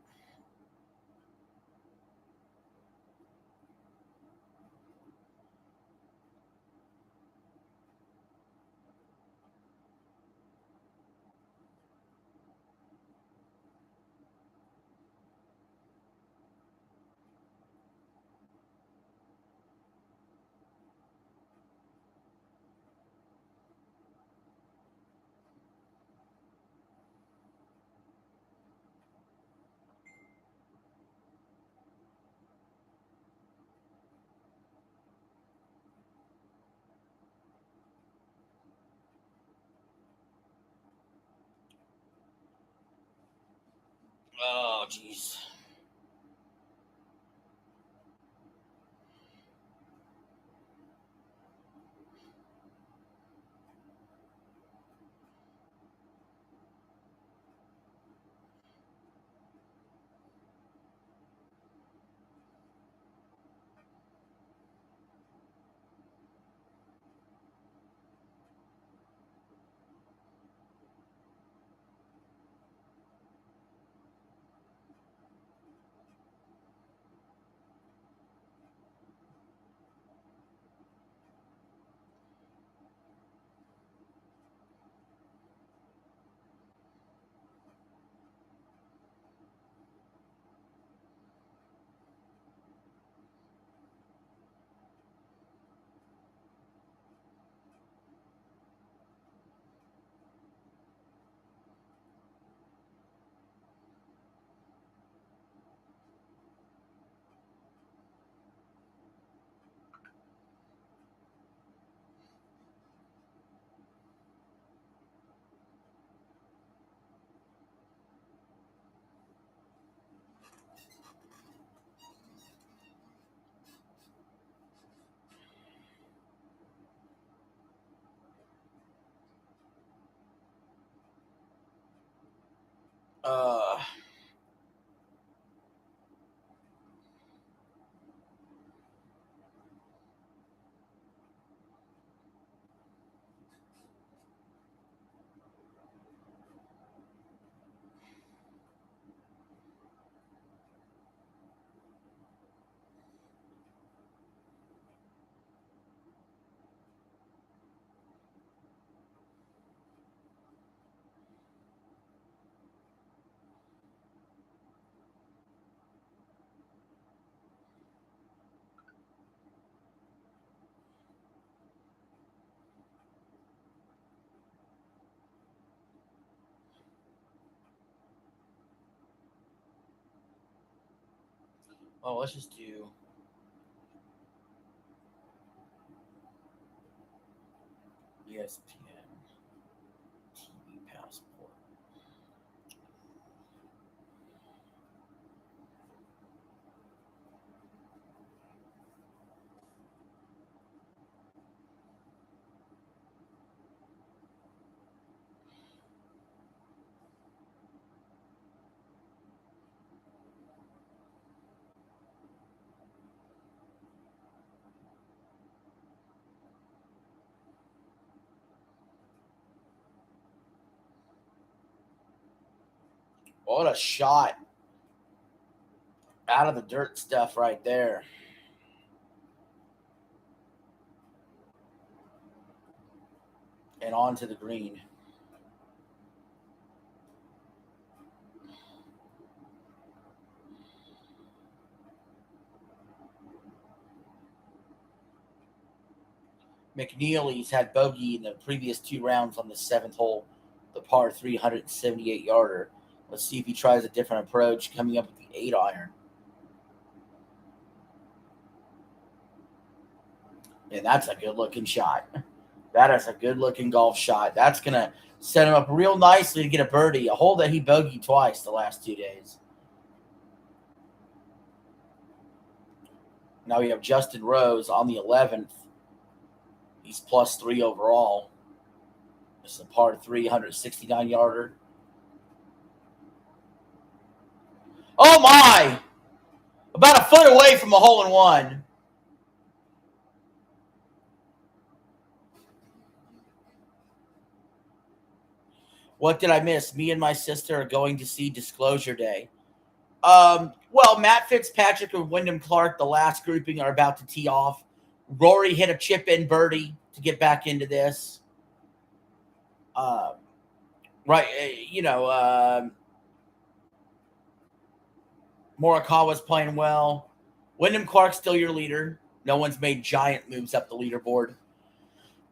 Oh, jeez. Uh, oh, let's just do ESPN TV Passport. What a shot out of the dirt stuff right there. And onto the green. McNeely's had bogey in the previous 2 rounds on the 7th hole, the par 378 yarder. Let's see if he tries a different approach, coming up with the 8 iron. And that's a good looking shot. That is a good looking golf shot. That's going to set him up real nicely to get a birdie, a hole that he bogeyed twice the last 2 days. Now we have Justin Rose on the 11th. He's +3 overall. This is a par 369 yarder. Oh my! About a foot away from a hole in one. What did I miss? Me and my sister are going to see Disclosure Day. Well, Matt Fitzpatrick and Wyndham Clark, the last grouping, are about to tee off. Rory hit a chip-in birdie to get back into this. Morikawa's playing well. Wyndham Clark's still your leader. No one's made giant moves up the leaderboard.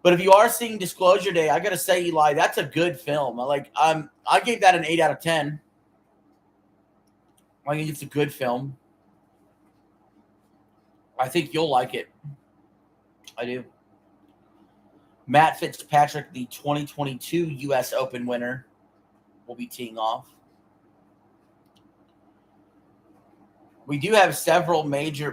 But if you are seeing Disclosure Day, I gotta say, Eli, that's a good film. I gave that an 8 out of 10. I think it's a good film. I think you'll like it. I do. Matt Fitzpatrick, the 2022 U.S. Open winner, will be teeing off. We do have several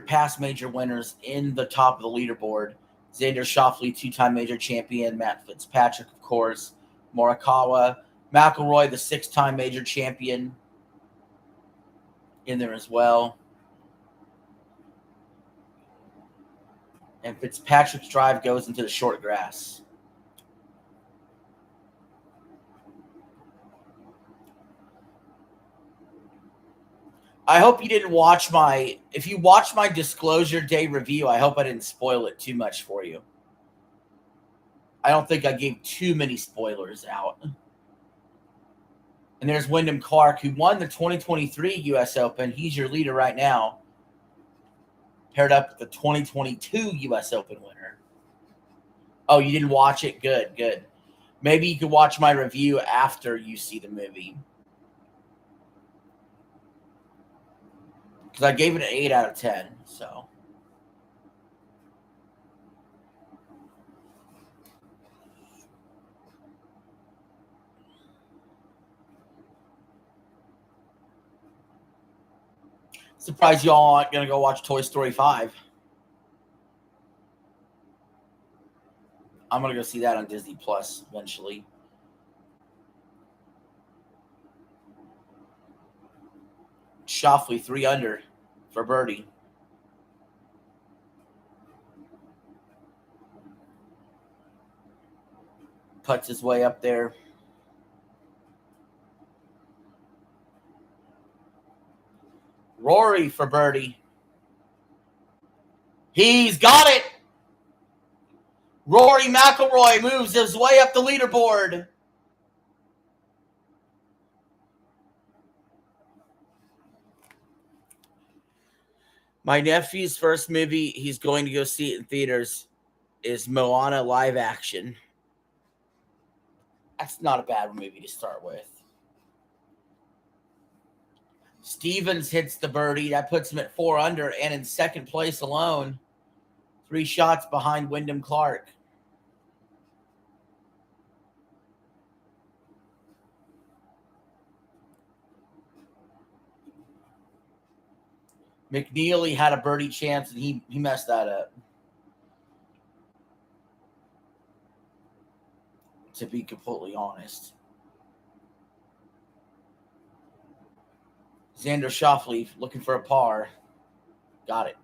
past major winners in the top of the leaderboard. Xander Schauffele, 2-time major champion. Matt Fitzpatrick, of course. Morikawa. McIlroy, the 6-time major champion, in there as well. And Fitzpatrick's drive goes into the short grass. I hope you didn't watch if you watched my Disclosure Day review, I hope I didn't spoil it too much for you. I don't think I gave too many spoilers out. And there's Wyndham Clark, who won the 2023 U.S. Open. He's your leader right now. Paired up with the 2022 U.S. Open winner. Oh, you didn't watch it? Good, good. Maybe you could watch my review after you see the movie. Because I gave it an 8 out of 10, so. Surprised y'all aren't going to go watch Toy Story 5. I'm going to go see that on Disney Plus eventually. Schauffele 3 under for birdie. Puts his way up there. Rory for birdie. He's got it. Rory McIlroy moves his way up the leaderboard. My nephew's first movie he's going to go see it in theaters is Moana live action. That's not a bad movie to start with. Stevens hits the birdie. That puts him at 4 under and in second place alone. 3 shots behind Wyndham Clark. McNeely had a birdie chance, and he messed that up. To be completely honest. Xander Schauffele looking for a par. Got it.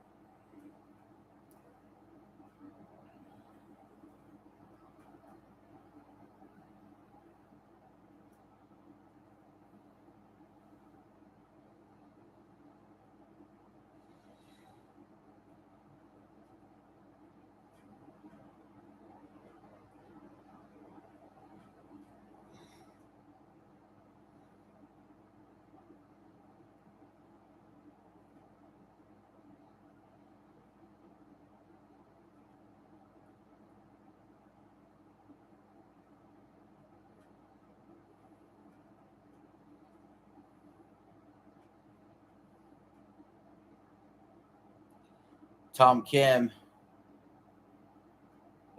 Tom Kim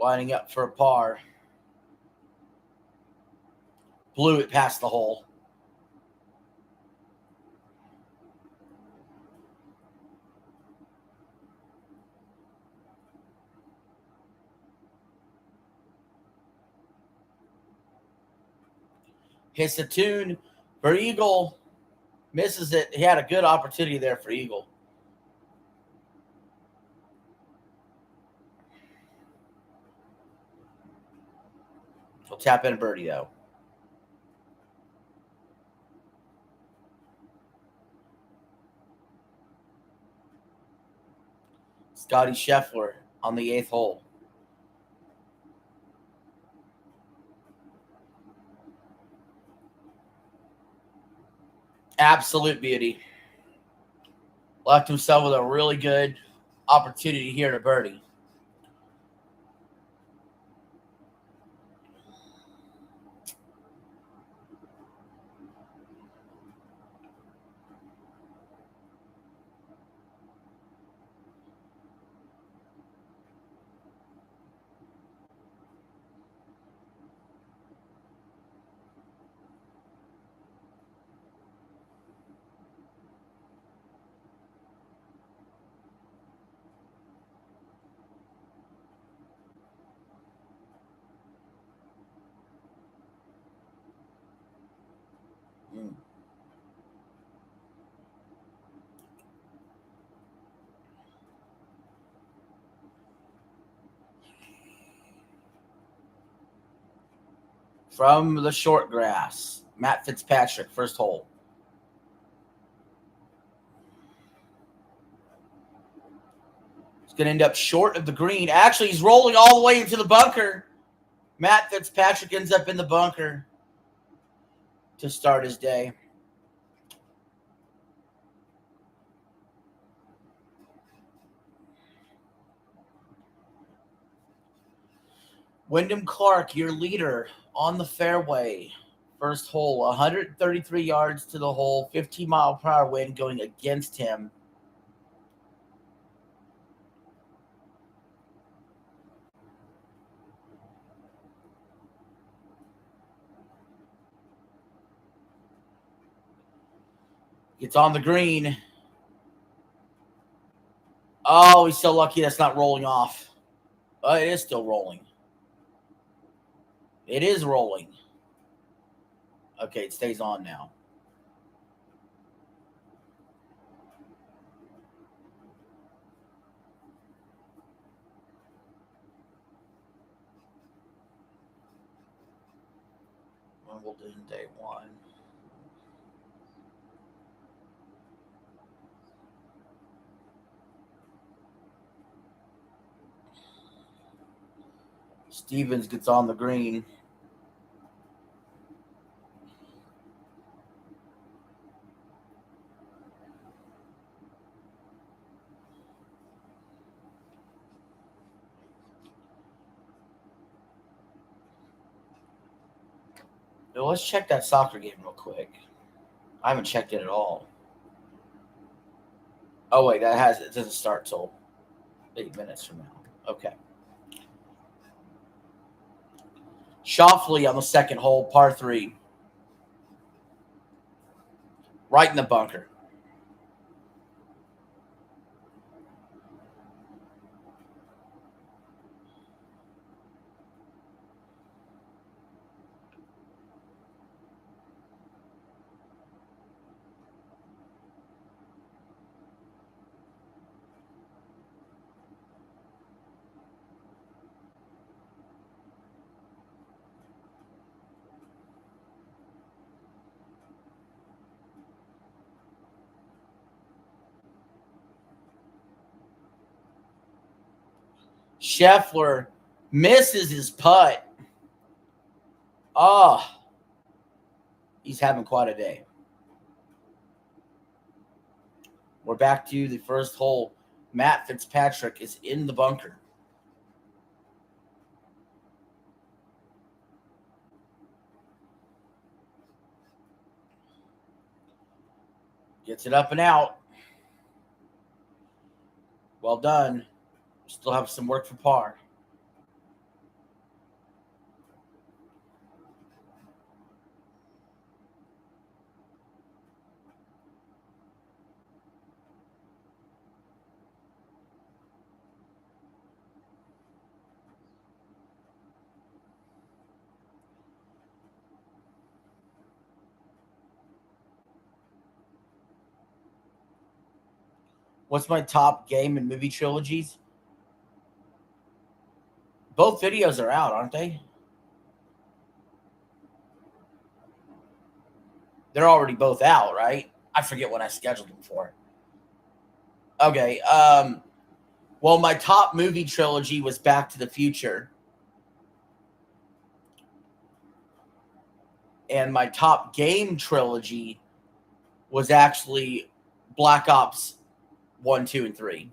lining up for a par. Blew it past the hole. Hits the tune for Eagle. Misses it. He had a good opportunity there for Eagle. He'll tap in a birdie, though. Scotty Scheffler on the 8th hole. Absolute beauty. Left himself with a really good opportunity here to birdie. From the short grass, Matt Fitzpatrick, first hole. He's going to end up short of the green. Actually, he's rolling all the way into the bunker. Matt Fitzpatrick ends up in the bunker to start his day. Wyndham Clark, your leader on the fairway. First hole, 133 yards to the hole, 15-mile-per-hour wind going against him. Gets on the green. Oh, he's so lucky that's not rolling off. It is still rolling. It is rolling. Okay, it stays on now. Wimbledon day 1. Stevens gets on the green. Now let's check that soccer game real quick. I haven't checked it at all. Oh wait, it doesn't start till 8 minutes from now. Okay. Schauffele on the second hole, par 3. Right in the bunker. Scheffler misses his putt. Oh, he's having quite a day. We're back to the first hole. Matt Fitzpatrick is in the bunker. Gets it up and out. Well done. Still have some work for par. What's my top game and movie trilogies? Both videos are out, aren't they? They're already both out, right? I forget what I scheduled them for. Okay. Well, my top movie trilogy was Back to the Future. And my top game trilogy was actually Black Ops 1, 2, and 3.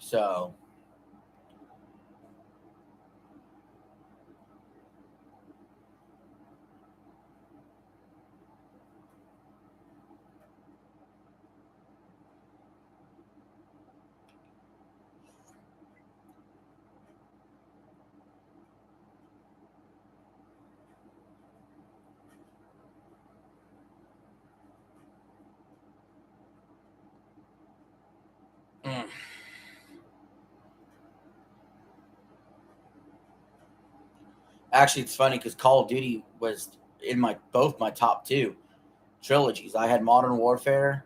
So actually, it's funny because Call of Duty was in both my top 2 trilogies. I had Modern Warfare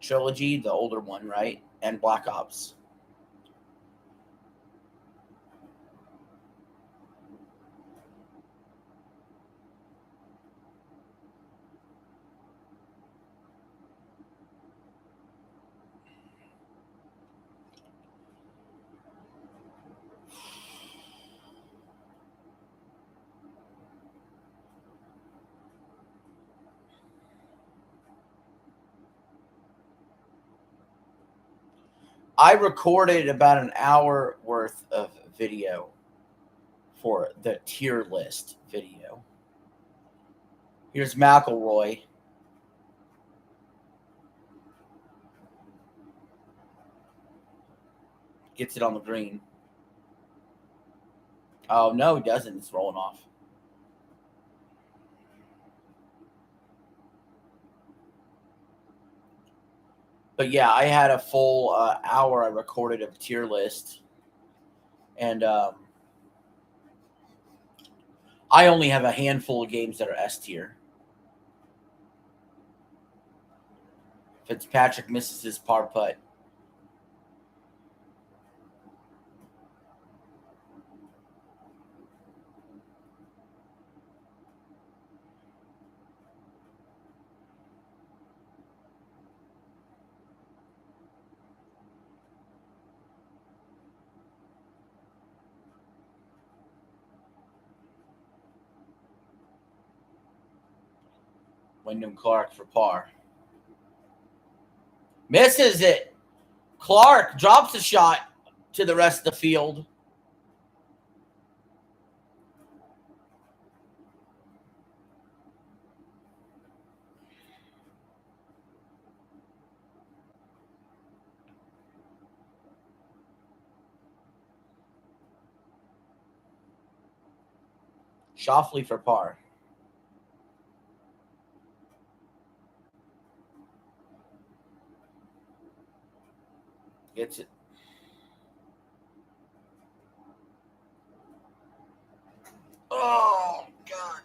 trilogy, the older one, right, and Black Ops. I recorded about an hour worth of video for the tier list video. Here's McIlroy. Gets it on the green. Oh, no, he doesn't. It's rolling off. But yeah, I had a full hour I recorded of tier list. And I only have a handful of games that are S tier. Fitzpatrick misses his par putt. Wyndham Clark for par. Misses it. Clark drops a shot to the rest of the field. Schauffele for par. Gets it. Oh, God.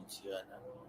Let's see another one.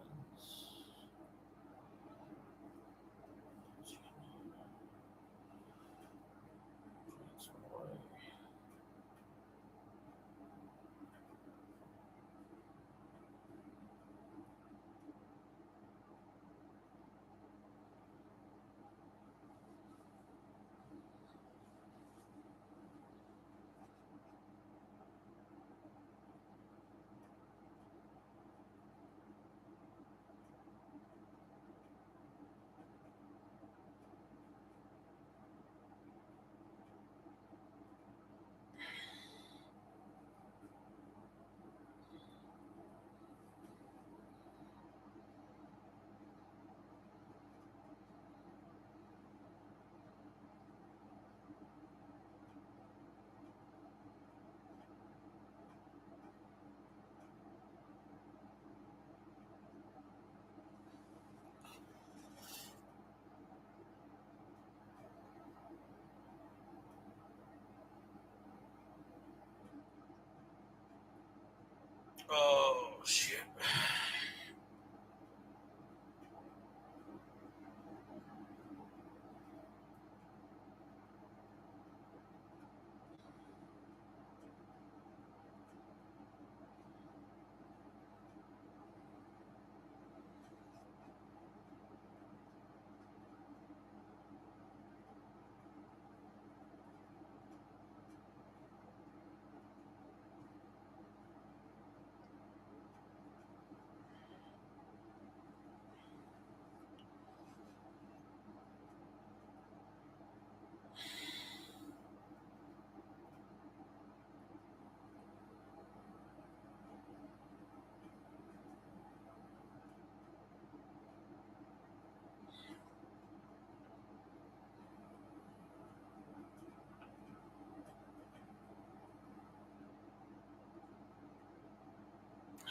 Oh, shit.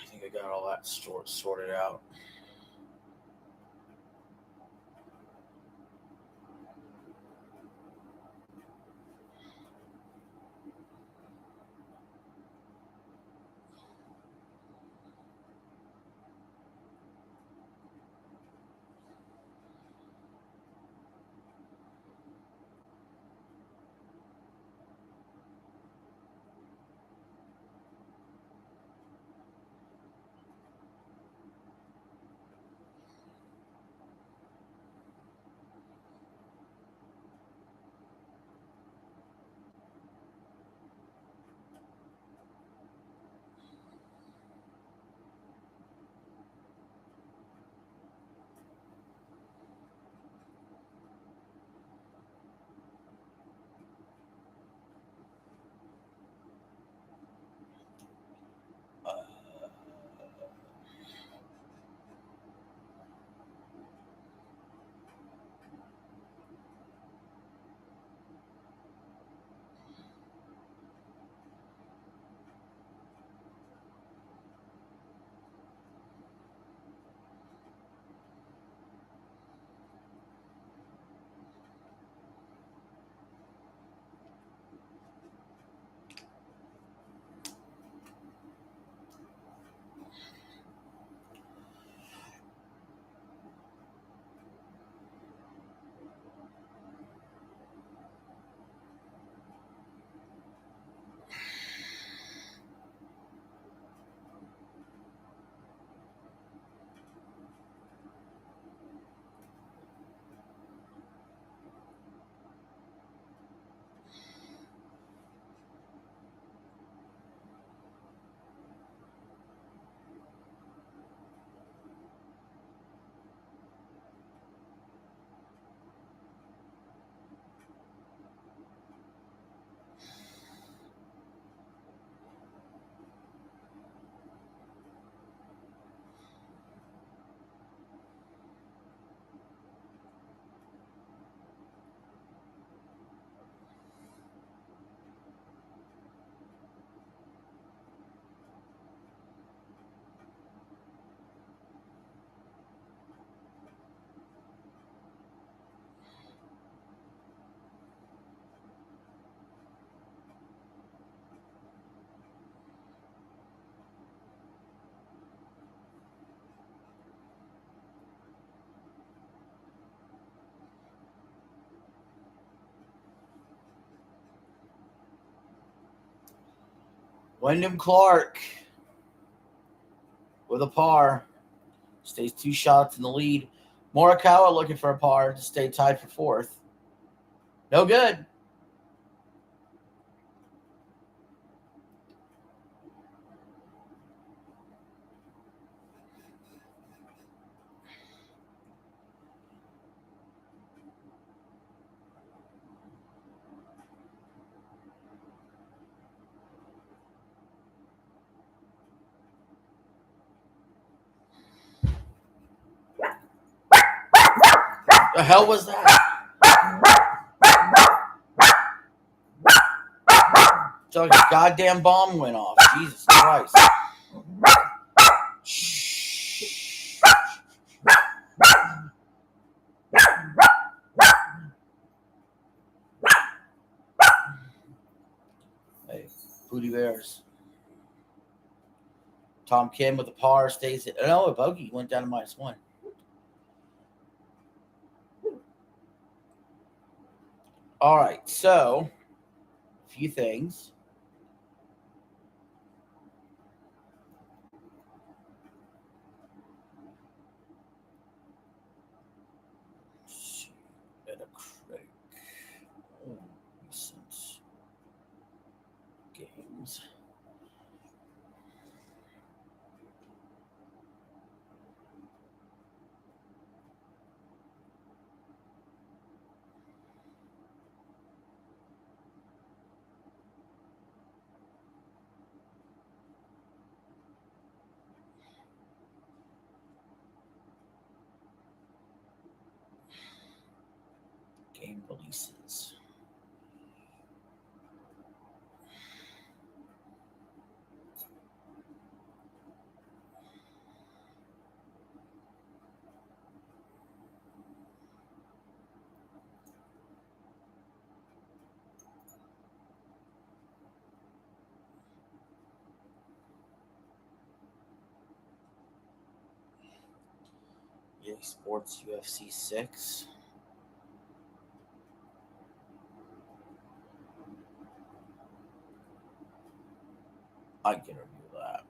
I think I got all that sorted out. Wyndham Clark with a par. Stays 2 shots in the lead. Morikawa looking for a par to stay tied for 4th. No good. The hell was that? It's like a goddamn bomb went off. Jesus Christ. Shh. Hey, Booty Bears. Tom Kim with the par stays at. No, a bogey went down to -1. All right, so a few things. Metacritic. Oh, recent games. Game releases. EA Sports UFC 6. I can review that.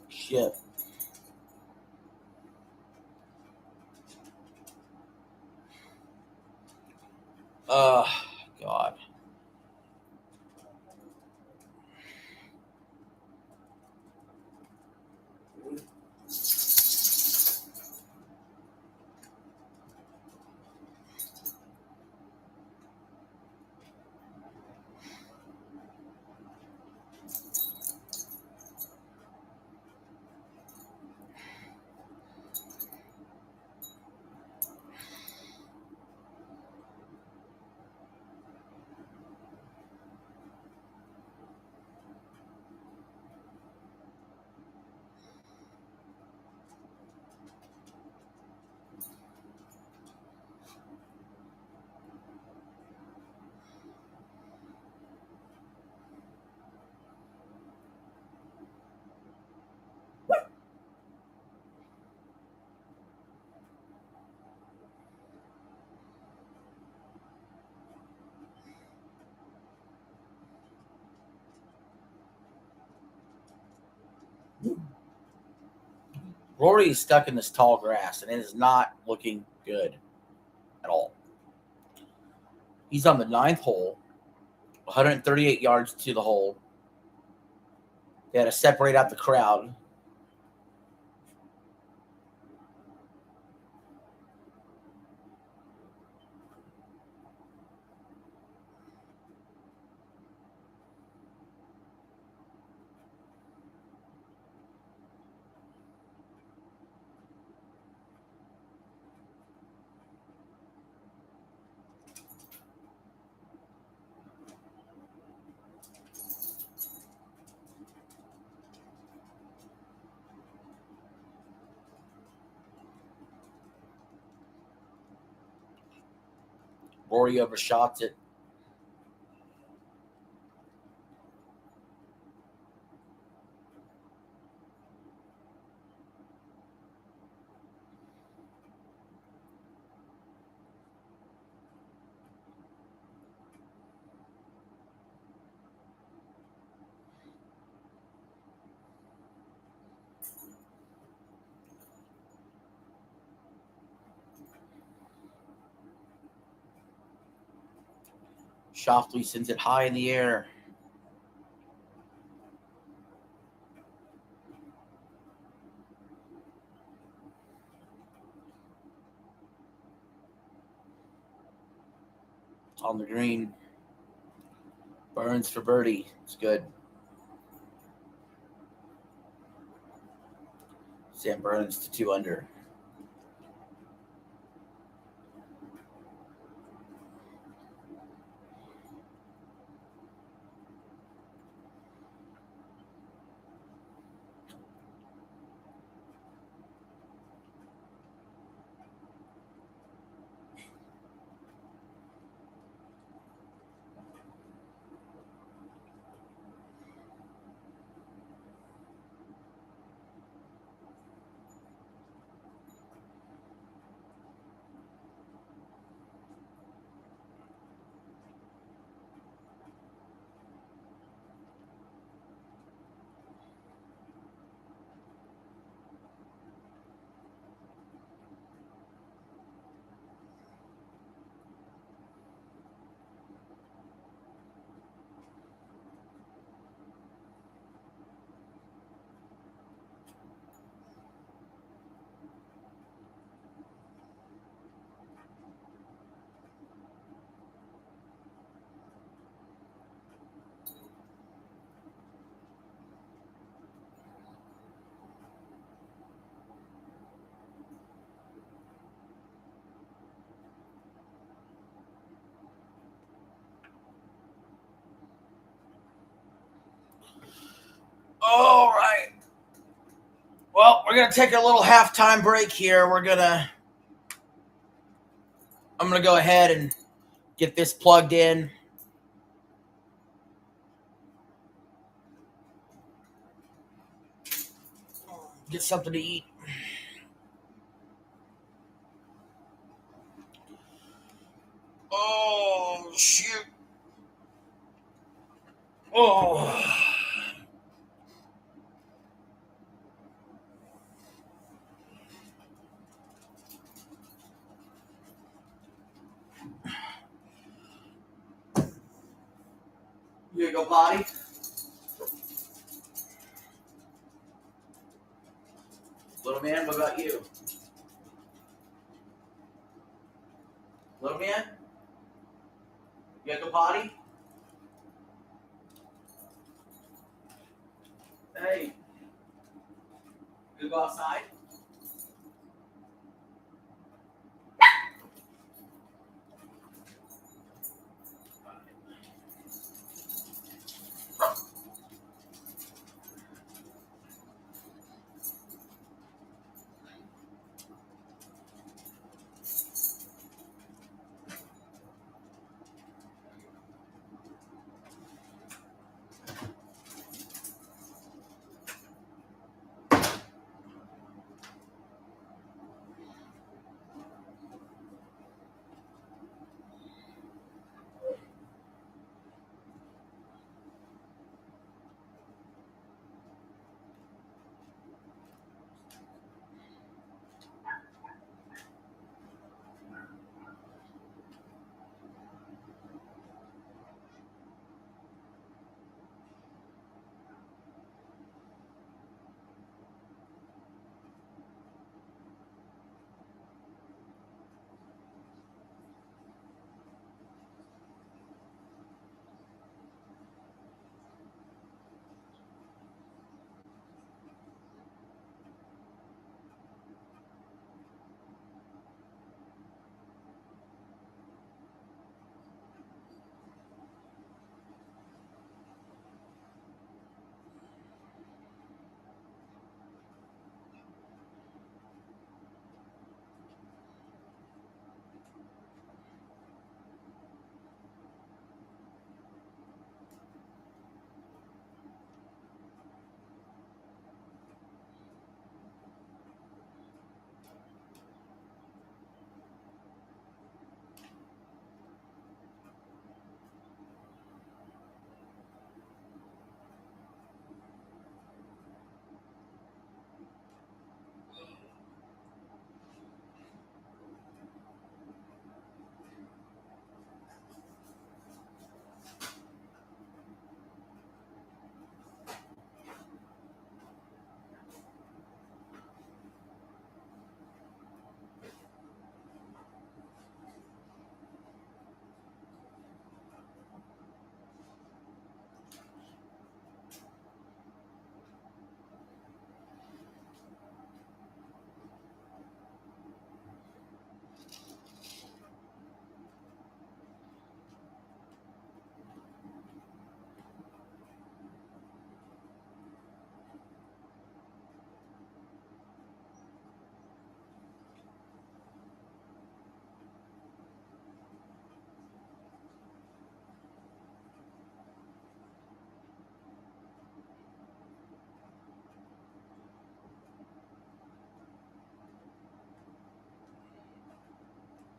Shit. God. Rory is stuck in this tall grass, and it is not looking good at all. He's on the 9th hole, 138 yards to the hole. They had to separate out the crowd. Rory overshot it. Schauffele sends it high in the air. On the green. Burns for birdie. It's good. Sam Burns to 2 under. All right. Well, we're going to take a little halftime break here. I'm going to go ahead and get this plugged in. Get something to eat. Oh, shoot. Oh. You gonna go potty? Little man, what about you? Little man? You gonna go potty? Hey. You go outside?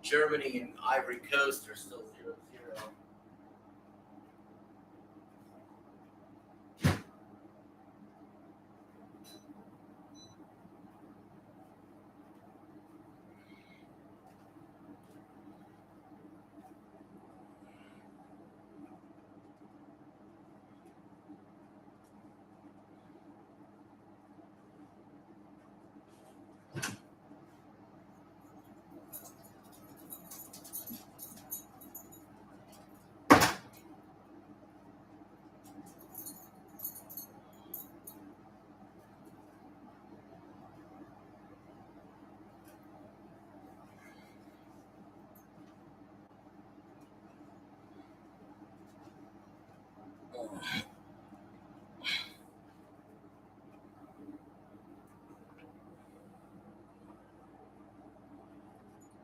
Germany and Ivory Coast are still 0-0.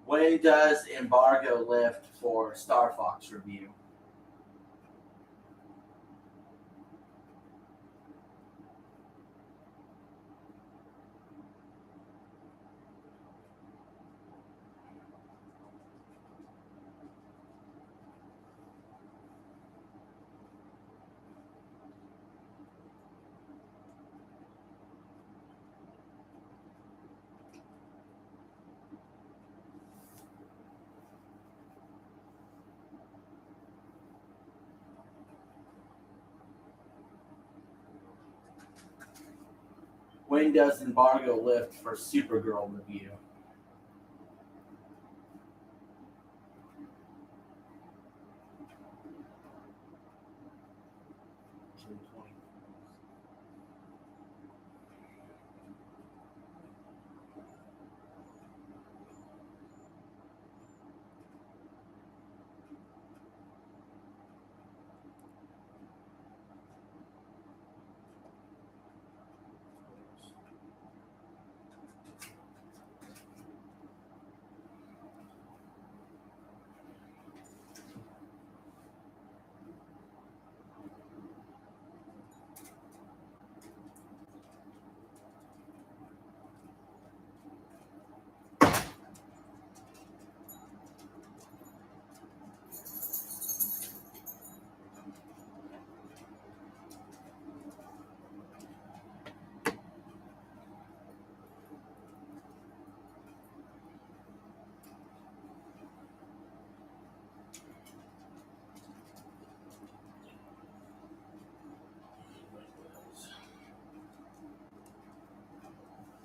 When does embargo lift for Star Fox review? When does embargo lift for Supergirl review?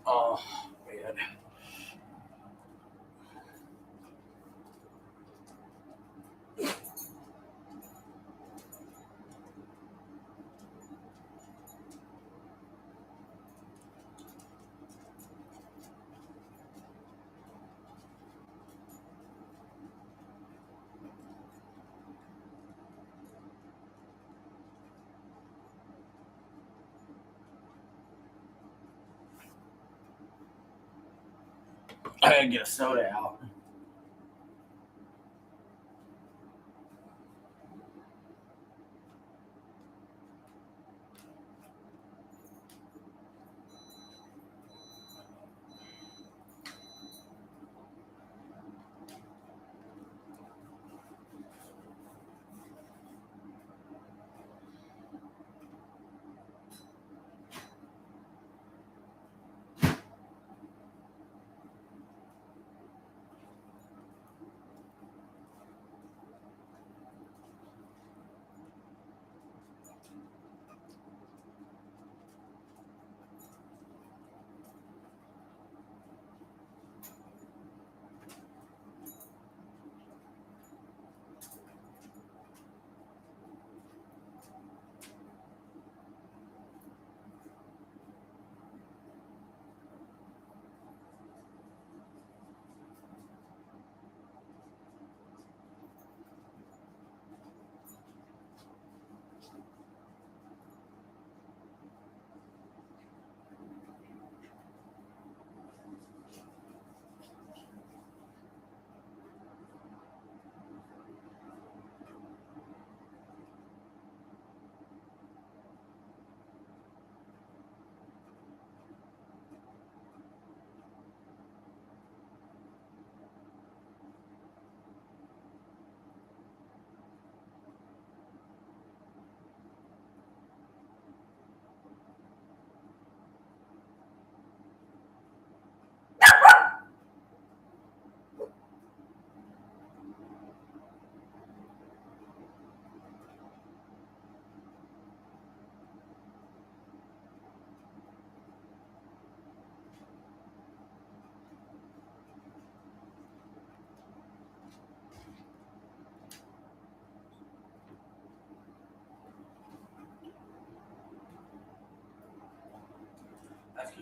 Oh, man. I gotta get a soda out.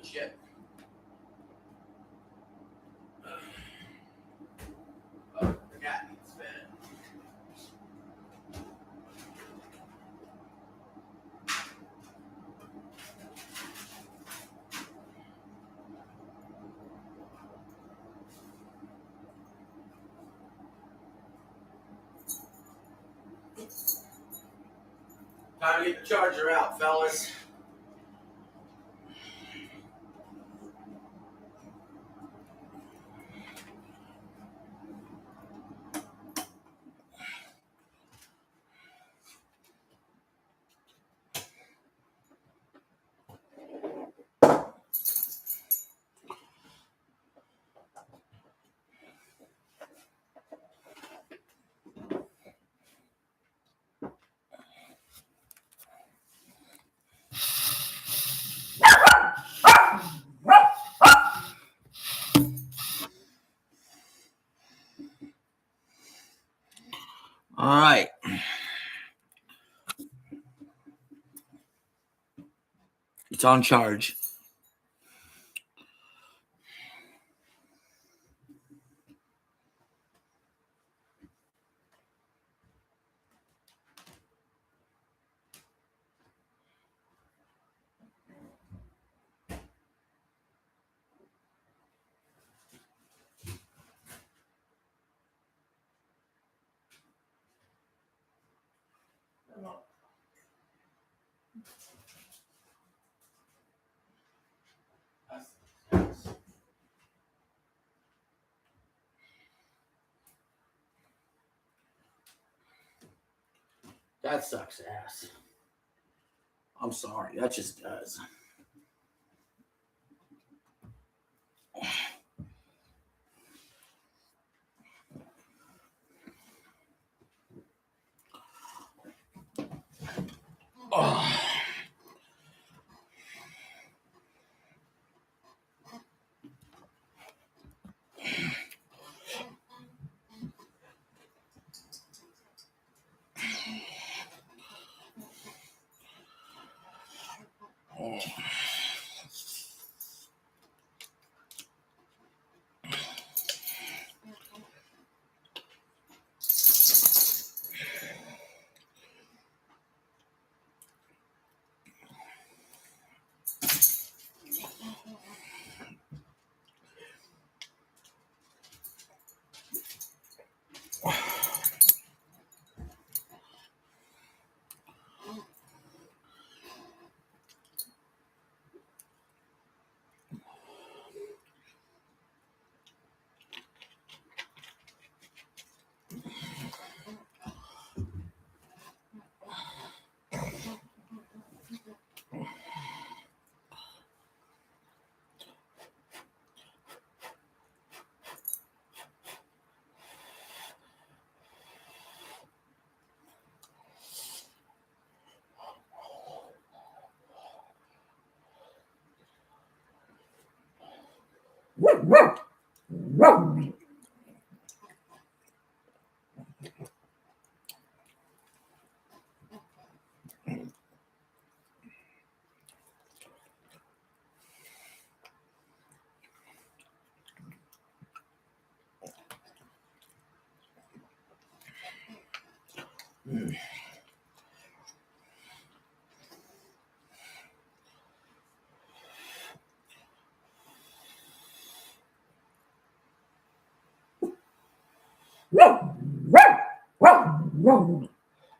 Shit. Oh, the cat needs fed. Time to get the charger out, fellas. All right. It's on charge. That sucks ass. I'm sorry. That just does. Oh.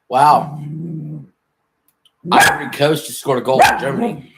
Wow. Ivory Coast just scored a goal for Germany.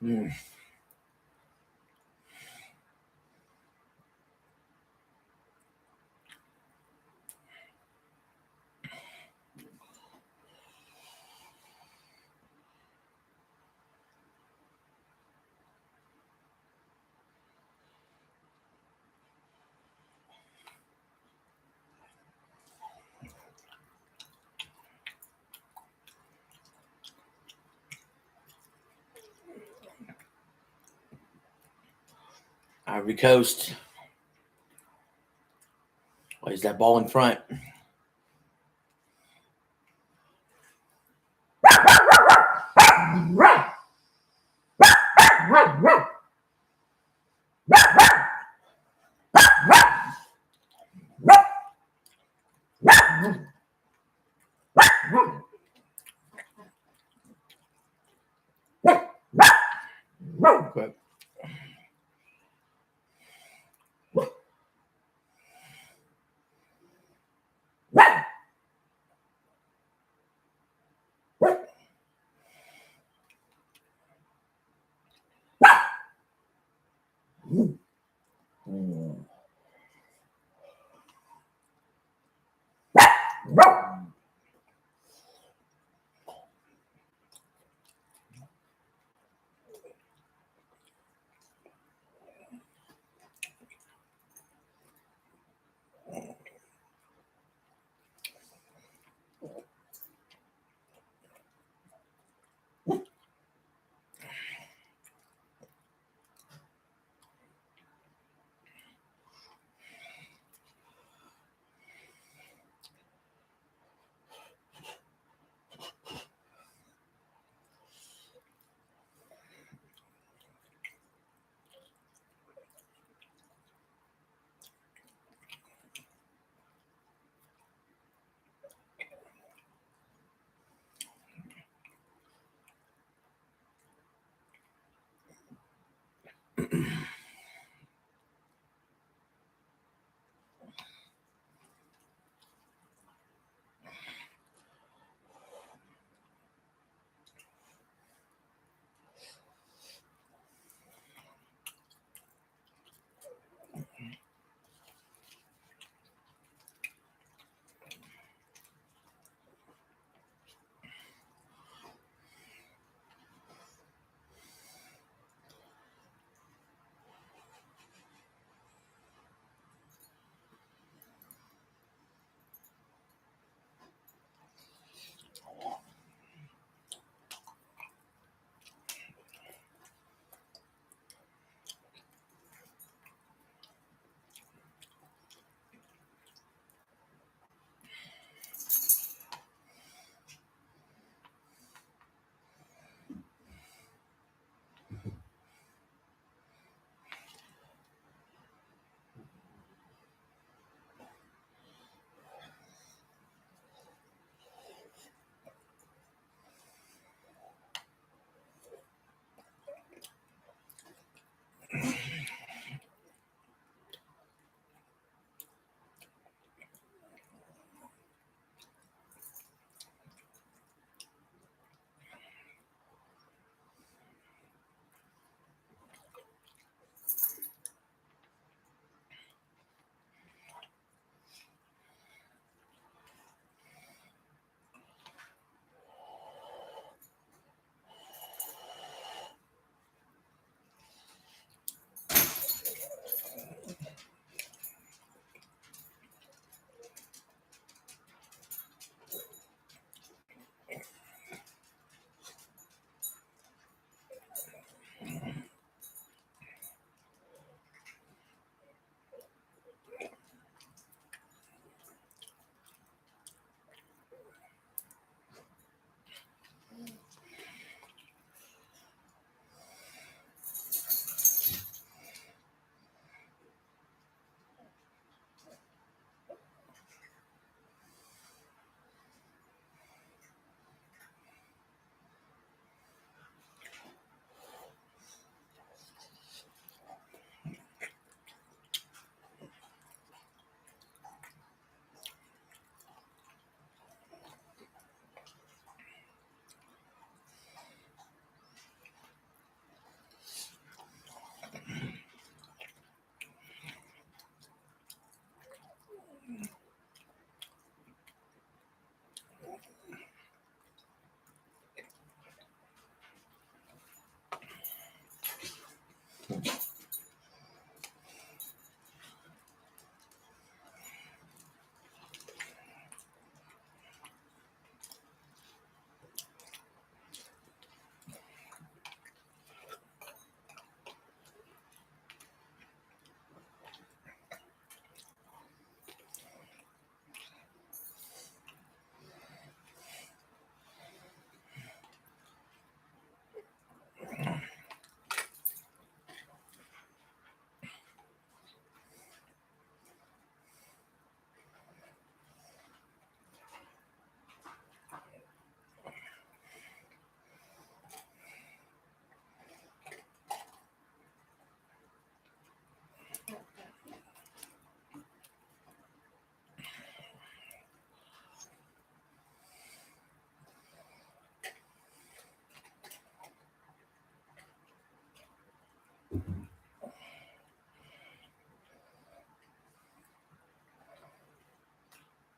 Mm. Ivory Coast. Plays that ball in front. Okay.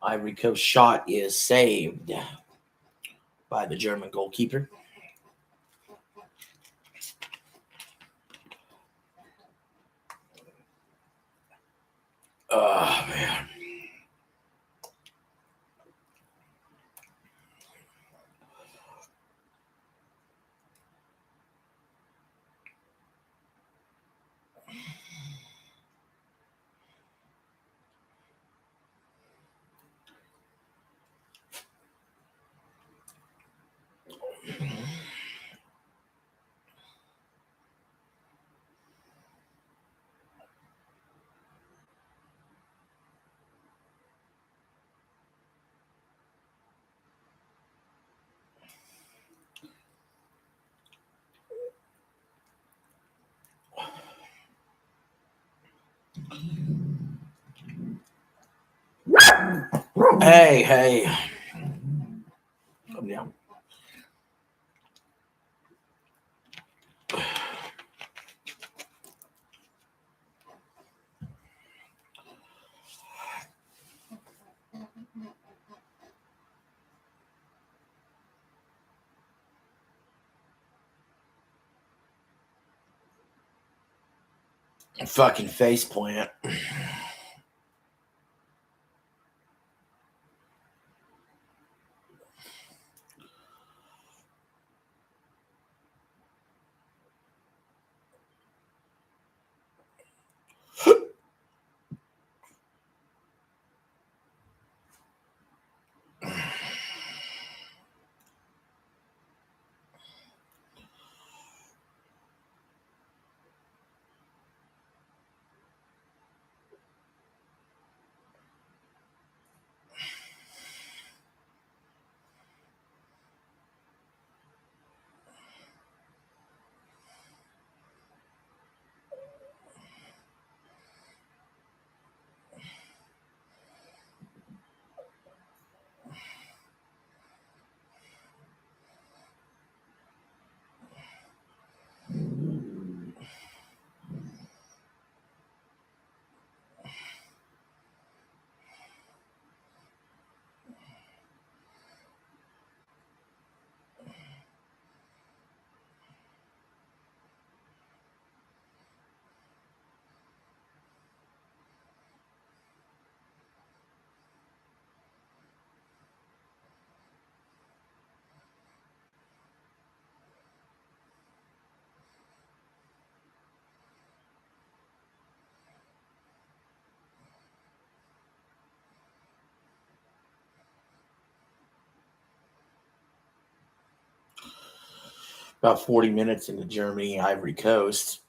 Ivory Coast shot is saved by the German goalkeeper. Oh, man. Hey. Come down. Fucking face plant. About 40 minutes into Germany, Ivory Coast.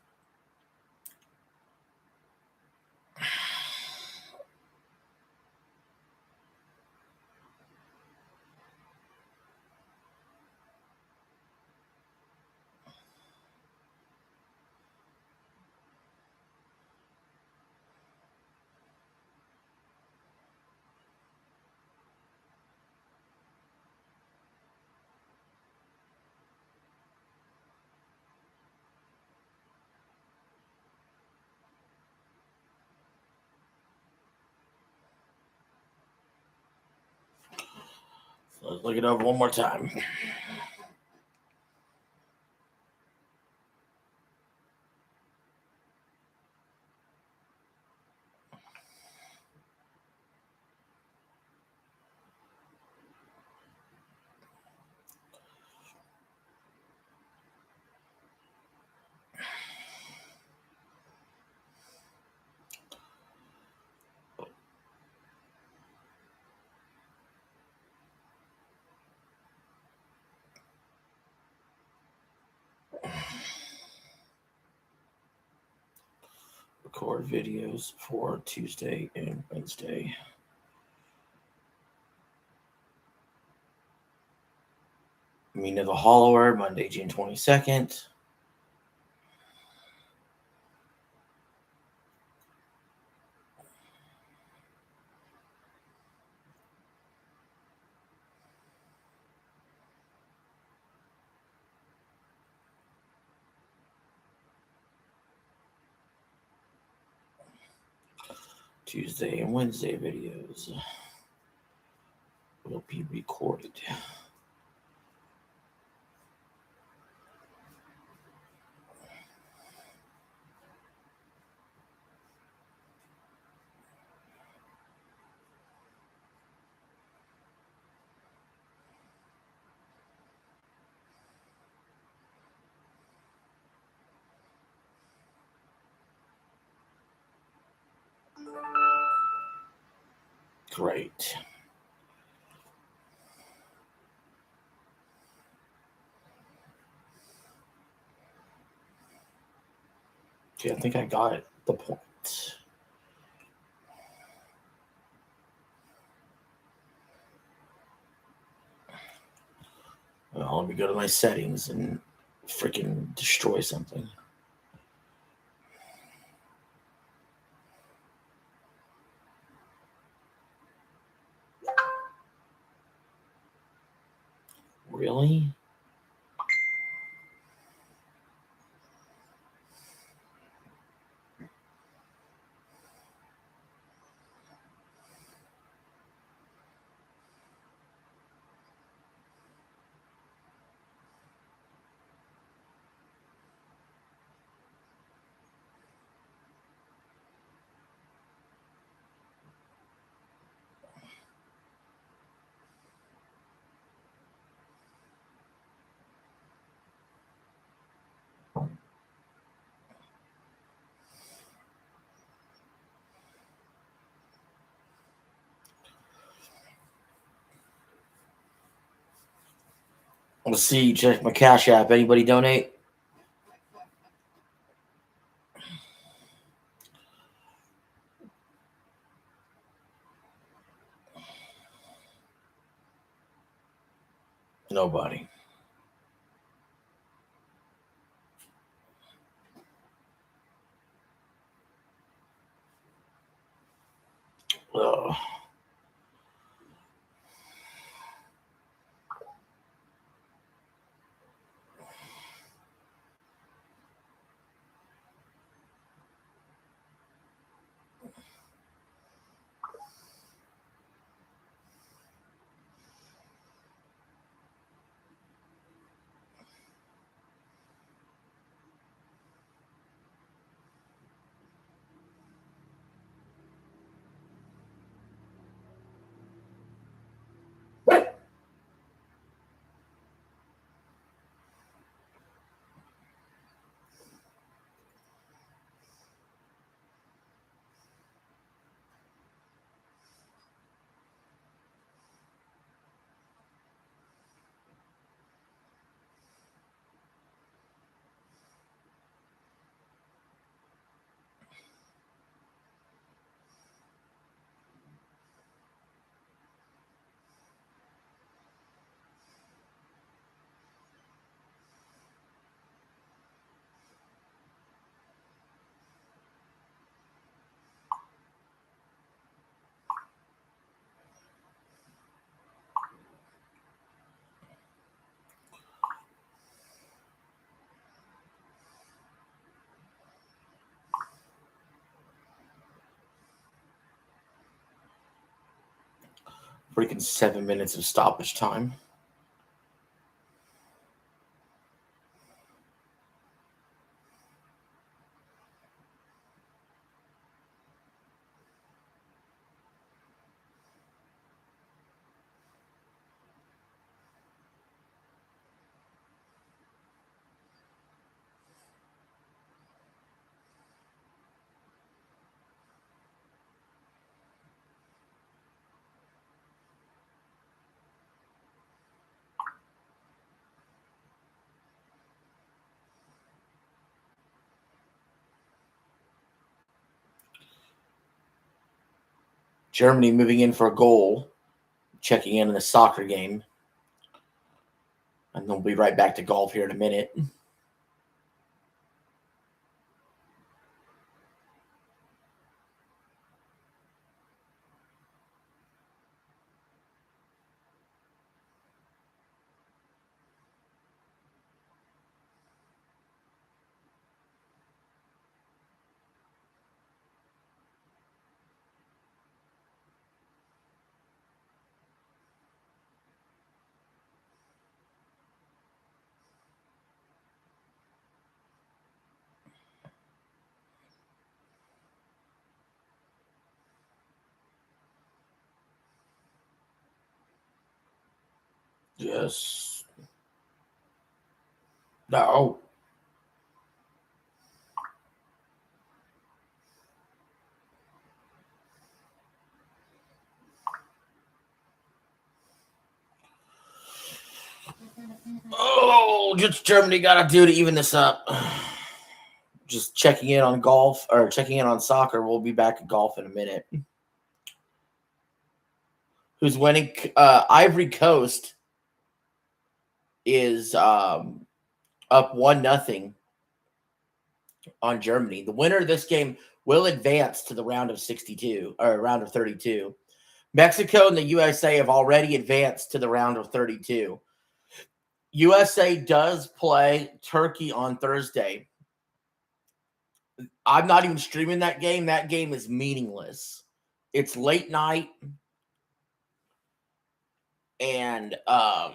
So let's look it over one more time. Record videos for Tuesday and Wednesday. Mina the Hollower, Monday, June 22nd. Tuesday and Wednesday videos. be recorded. Great. Okay, I think I got it. The point. Well, let me go to my settings and freaking destroy something. Really? Let's see. Check my Cash App. Anybody donate? Nobody. Ugh. Freaking 7 minutes of stoppage time. Germany moving in for a goal. Checking in a soccer game. And then we'll be right back to golf here in a minute. Yes. No. Oh, just Germany got to do to even this up. Just checking in on golf or checking in on soccer. We'll be back at golf in a minute. Who's winning? Ivory Coast is up 1-0 on Germany. The winner of this game will advance to the round of 62 or round of 32. Mexico and the USA have already advanced to the round of 32. USA does play Turkey on Thursday. I'm not even streaming that game. That game is meaningless. It's late night, and I'm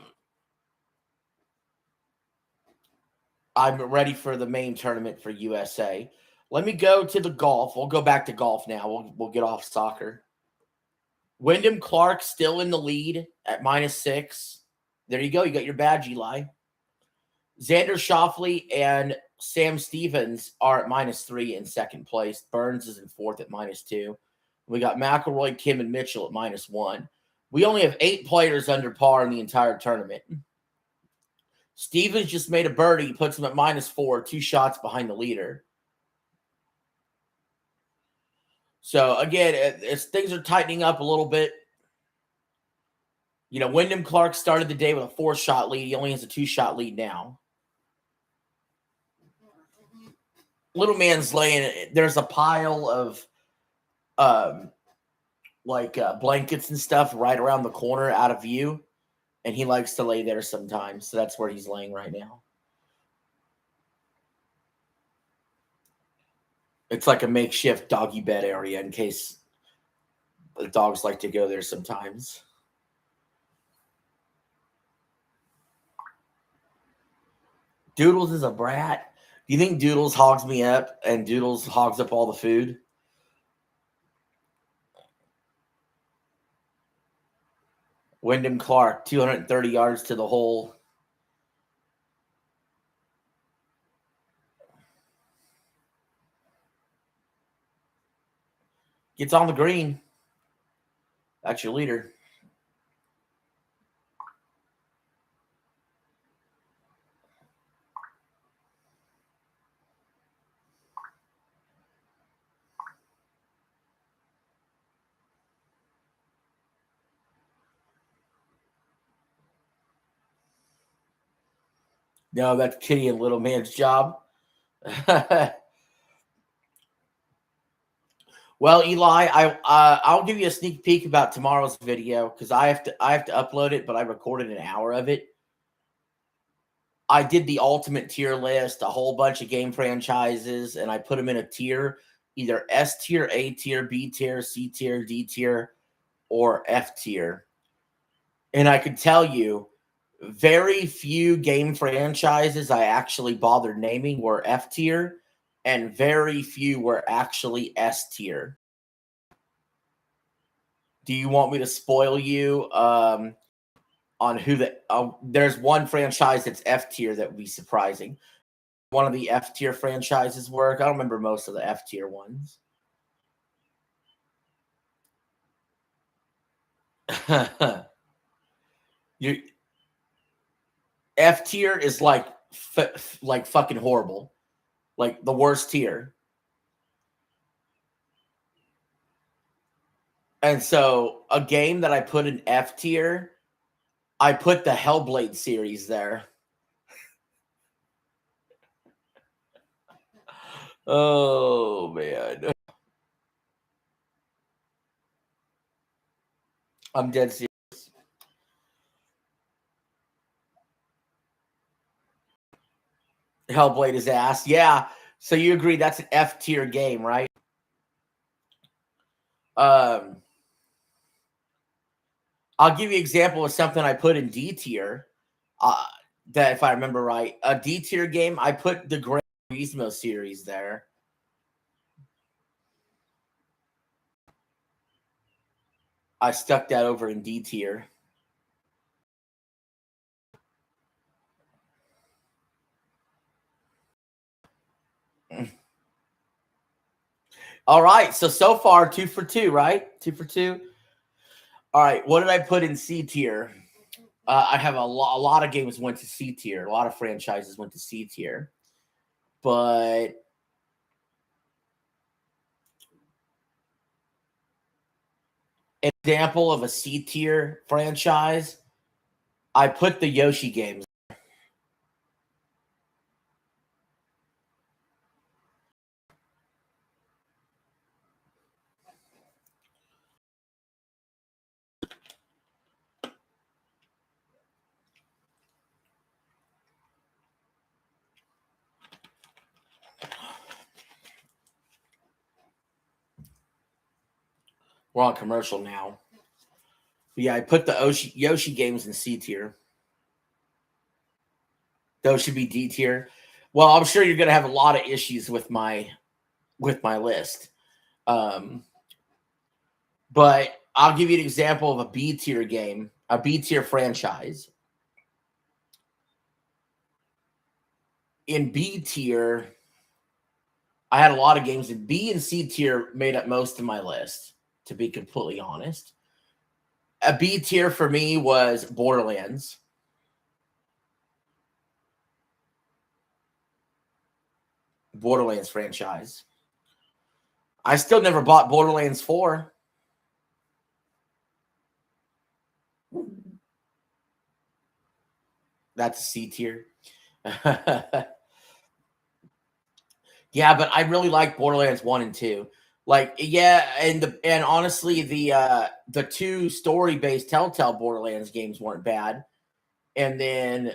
ready for the main tournament for USA. Let me go to the golf. We'll go back to golf now. We'll get off soccer. Wyndham Clark still in the lead at -6. There you go. You got your badge, Eli. Xander Schauffele and Sam Stevens are at -3 in second place. Burns is in fourth at -2. We got McIlroy, Kim, and Mitchell at -1. We only have 8 players under par in the entire tournament. Stevens just made a birdie, puts him at -4, 2 shots behind the leader. So, again, as things are tightening up a little bit, you know, Wyndham Clark started the day with a 4-shot lead. He only has a 2-shot lead now. Little man's laying, there's a pile of blankets and stuff right around the corner out of view, and he likes to lay there sometimes. So that's where he's laying right now. It's like a makeshift doggy bed area in case the dogs like to go there sometimes. Doodles is a brat. Do you think Doodles hogs me up and Doodles hogs up all the food? Wyndham Clark, 230 yards to the hole. Gets on the green. That's your leader. No, that's Kitty and Little Man's job. Well, Eli, I'll give you a sneak peek about tomorrow's video because I have to upload it, but I recorded an hour of it. I did the ultimate tier list, a whole bunch of game franchises, and I put them in a tier, either S tier, A tier, B tier, C tier, D tier, or F tier. And I could tell you, very few game franchises I actually bothered naming were F tier, and very few were actually S tier. Do you want me to spoil you on who there's one franchise that's F tier that would be surprising. One of the F tier franchises work. I don't remember most of the F tier ones. You F tier is like fucking horrible, like the worst tier. And so a game that I put in F tier, I put the Hellblade series there. Oh man, I'm dead serious. Hellblade is ass. Yeah. So you agree that's an F tier game, right? I'll give you an example of something I put in D tier. That if I remember right, a D tier game, I put the Gran Turismo series there. I stuck that over in D tier. All right. So far, 2 for 2, right? 2 for 2. All right. What did I put in C tier? I have a lot of games went to C tier. A lot of franchises went to C tier. But an example of a C tier franchise, I put the Yoshi games. We're on commercial now. But yeah, I put the Yoshi games in C tier. Those should be D tier. Well, I'm sure you're going to have a lot of issues with my list. But I'll give you an example of a B tier game, a B tier franchise. In B tier, I had a lot of games in B and C tier made up most of my list, to be completely honest. A B tier for me was Borderlands. Borderlands franchise. I still never bought Borderlands 4. That's a C tier. Yeah, but I really like Borderlands 1 and 2. Like, yeah, and honestly, the two story-based Telltale Borderlands games weren't bad. And then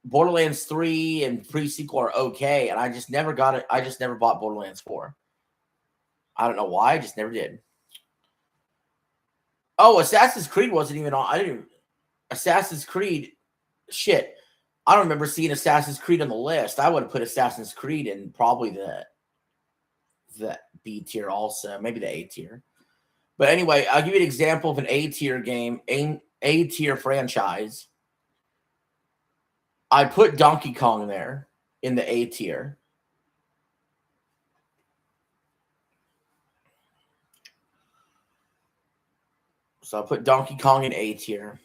Borderlands 3 and pre-sequel are okay, and I just never got it. I just never bought Borderlands 4. I don't know why, I just never did. Oh, Assassin's Creed wasn't even on. I didn't. Assassin's Creed, shit. I don't remember seeing Assassin's Creed on the list. I would have put Assassin's Creed in probably the B tier also, maybe the A tier. But anyway, I'll give you an example of an A tier game, A tier franchise. I put Donkey Kong there in the A tier. So I put Donkey Kong in A tier.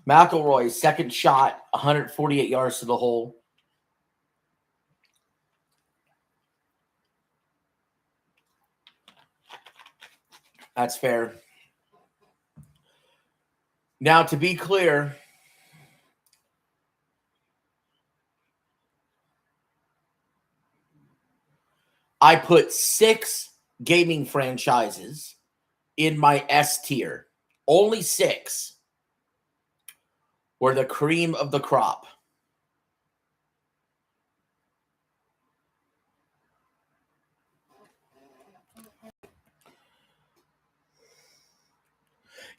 McElroy's second shot, 148 yards to the hole. That's fair. Now, to be clear, I put 6 gaming franchises in my S tier. Only 6 were the cream of the crop.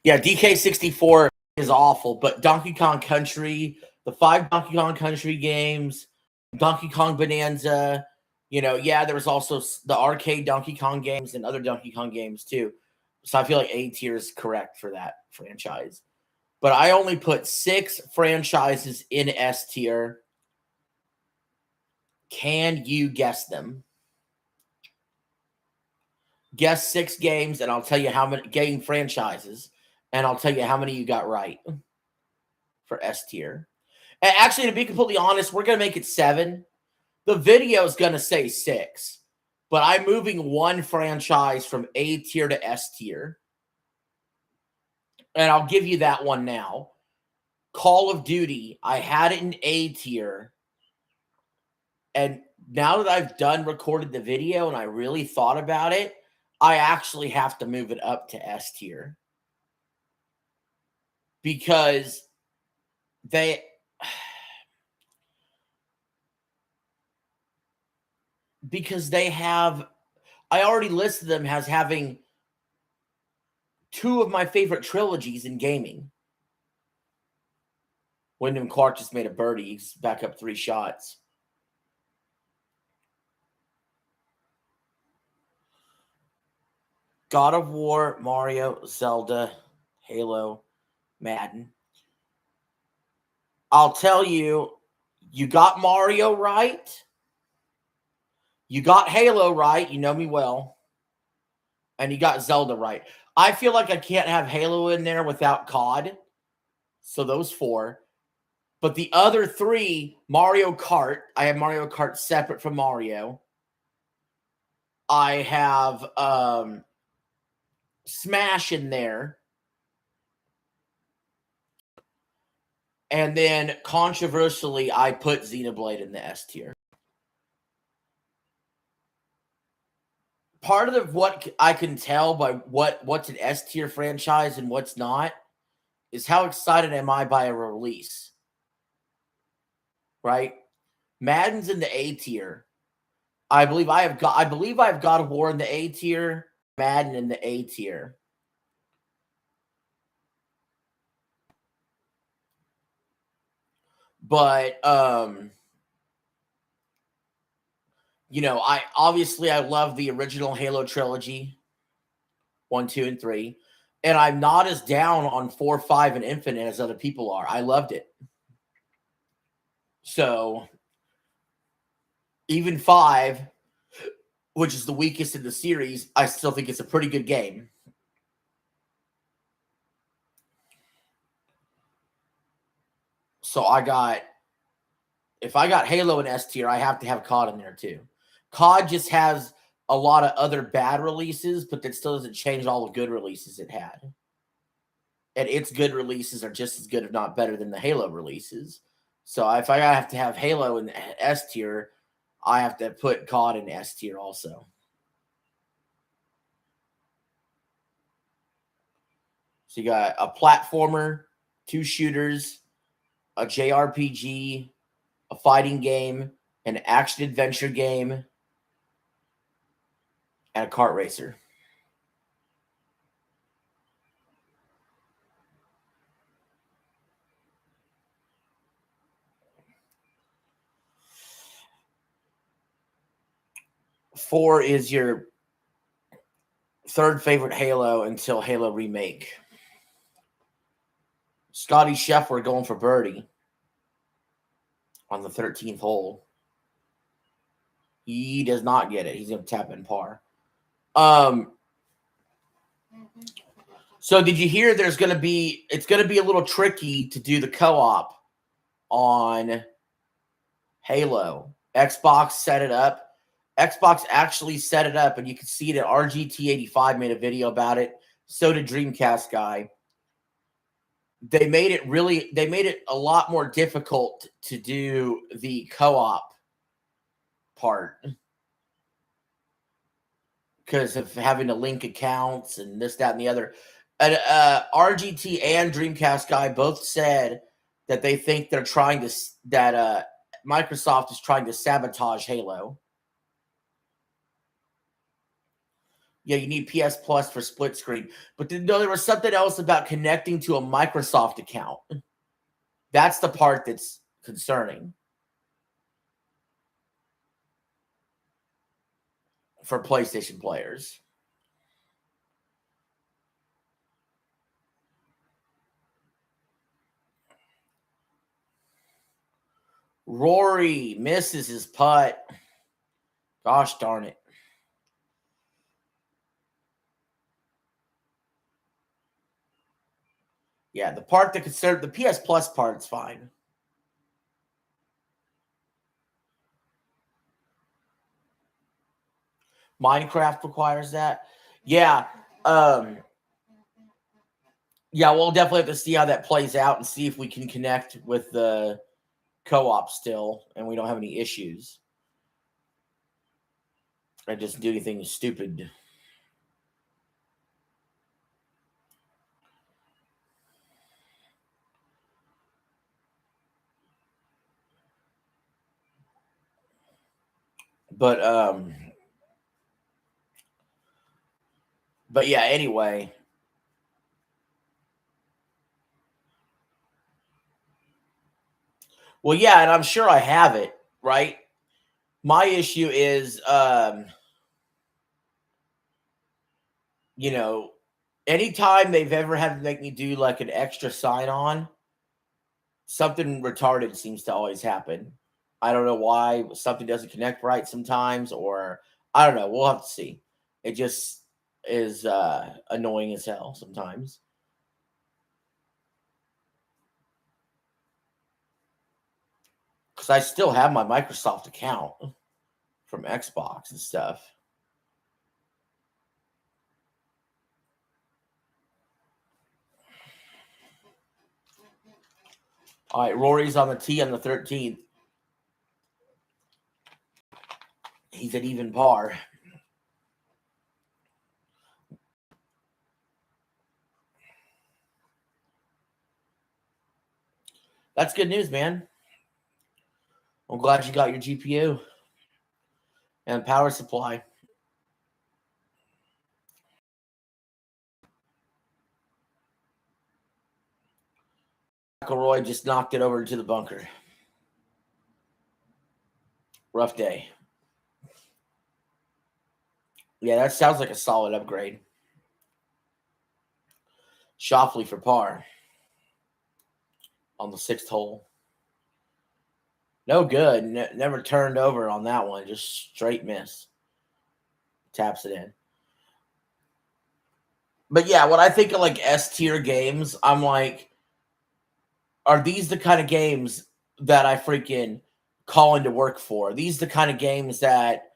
Yeah, DK64 is awful, but Donkey Kong Country, the 5 Donkey Kong Country games, Donkey Kong Bonanza, yeah, there was also the arcade Donkey Kong games and other Donkey Kong games too. So I feel like A tier is correct for that franchise. But I only put 6 franchises in S tier. Can you guess them? Guess 6 games, and I'll tell you how many game franchises, and I'll tell you how many you got right for S tier. And actually, to be completely honest, we're going to make it 7. The video is going to say 6, but I'm moving one franchise from A tier to S tier. And I'll give you that one now. Call of Duty, I had it in A tier. And now that I've recorded the video and I really thought about it, I actually have to move it up to S tier. Because they have, I already listed them as having 2 of my favorite trilogies in gaming. Wyndham Clark just made a birdie. He's back up 3 shots. God of War, Mario, Zelda, Halo, Madden. I'll tell you, you got Mario right. You got Halo right. You know me well. And you got Zelda right. I feel like I can't have Halo in there without COD. So those 4. But the other 3, Mario Kart. I have Mario Kart separate from Mario. I have Smash in there. And then, controversially, I put Xenoblade in the S tier. Part of what I can tell by what's an S tier franchise and what's not is how excited am I by a release. Right? Madden's in the A tier. I believe I have God of War in the A tier, Madden in the A tier. But you know, I love the original Halo trilogy, 1, 2, and 3. And I'm not as down on 4, 5, and Infinite as other people are. I loved it. So even 5, which is the weakest in the series, I still think it's a pretty good game. So if I got Halo in S tier, I have to have COD in there too. COD just has a lot of other bad releases, but that still doesn't change all the good releases it had. And its good releases are just as good, if not better, than the Halo releases. So if I have to have Halo in S tier, I have to put COD in S tier also. So you got a platformer, 2 shooters, a JRPG, a fighting game, an action-adventure game, and a kart racer. Four is your third favorite Halo until Halo Remake. Scotty Scheffler going for birdie on the 13th hole. He does not get it. He's going to tap in par. So did you hear it's going to be a little tricky to do the co-op on Halo. Xbox set it up. Xbox actually set it up, and you can see that RGT85 made a video about it. So did Dreamcast guy. They made it a lot more difficult to do the co-op part because of having to link accounts and this, that, and the other. And RGT and Dreamcast guy both said that they think that Microsoft is trying to sabotage Halo. Yeah, you need PS Plus for split screen. But there was something else about connecting to a Microsoft account. That's the part that's concerning for PlayStation players. Rory misses his putt. Gosh darn it. Yeah, the part that concerned the PS Plus part is fine. Minecraft requires that. Yeah. Yeah, we'll definitely have to see how that plays out and see if we can connect with the co-op still and we don't have any issues. I just do anything stupid. But yeah, anyway. Well, yeah, and I'm sure I have it, right? My issue is you know, anytime they've ever had to make me do like an extra sign on, something retarded seems to always happen. I don't know why something doesn't connect right sometimes, or I don't know. We'll have to see. It just is annoying as hell sometimes. Because I still have my Microsoft account from Xbox and stuff. All right, Rory's on the tee on the 13th. He's at even par. That's good news, man. I'm glad you got your GPU and power supply. McIlroy just knocked it over to the bunker. Rough day. Yeah, that sounds like a solid upgrade. Schauffele for par on the 6th hole. No good. Never turned over on that one. Just straight miss. Taps it in. But yeah, when I think of like S tier games, I'm like, are these the kind of games that I freaking call into work for? Are these the kind of games that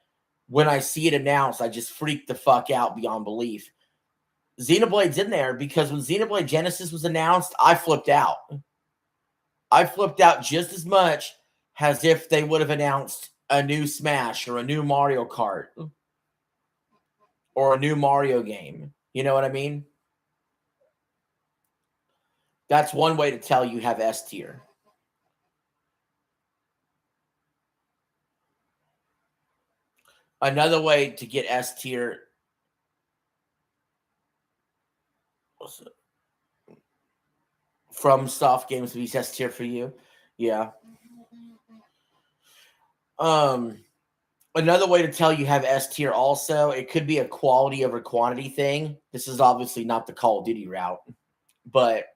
when I see it announced, I just freak the fuck out beyond belief? Xenoblade's in there because when Xenoblade Genesis was announced, I flipped out. I flipped out just as much as if they would have announced a new Smash or a new Mario Kart or a new Mario game. You know what I mean? That's one way to tell you have S tier. Another way to get S tier from soft games to be S tier for you. Yeah. Another way to tell you have S tier also, it could be a quality over quantity thing. This is obviously not the Call of Duty route, but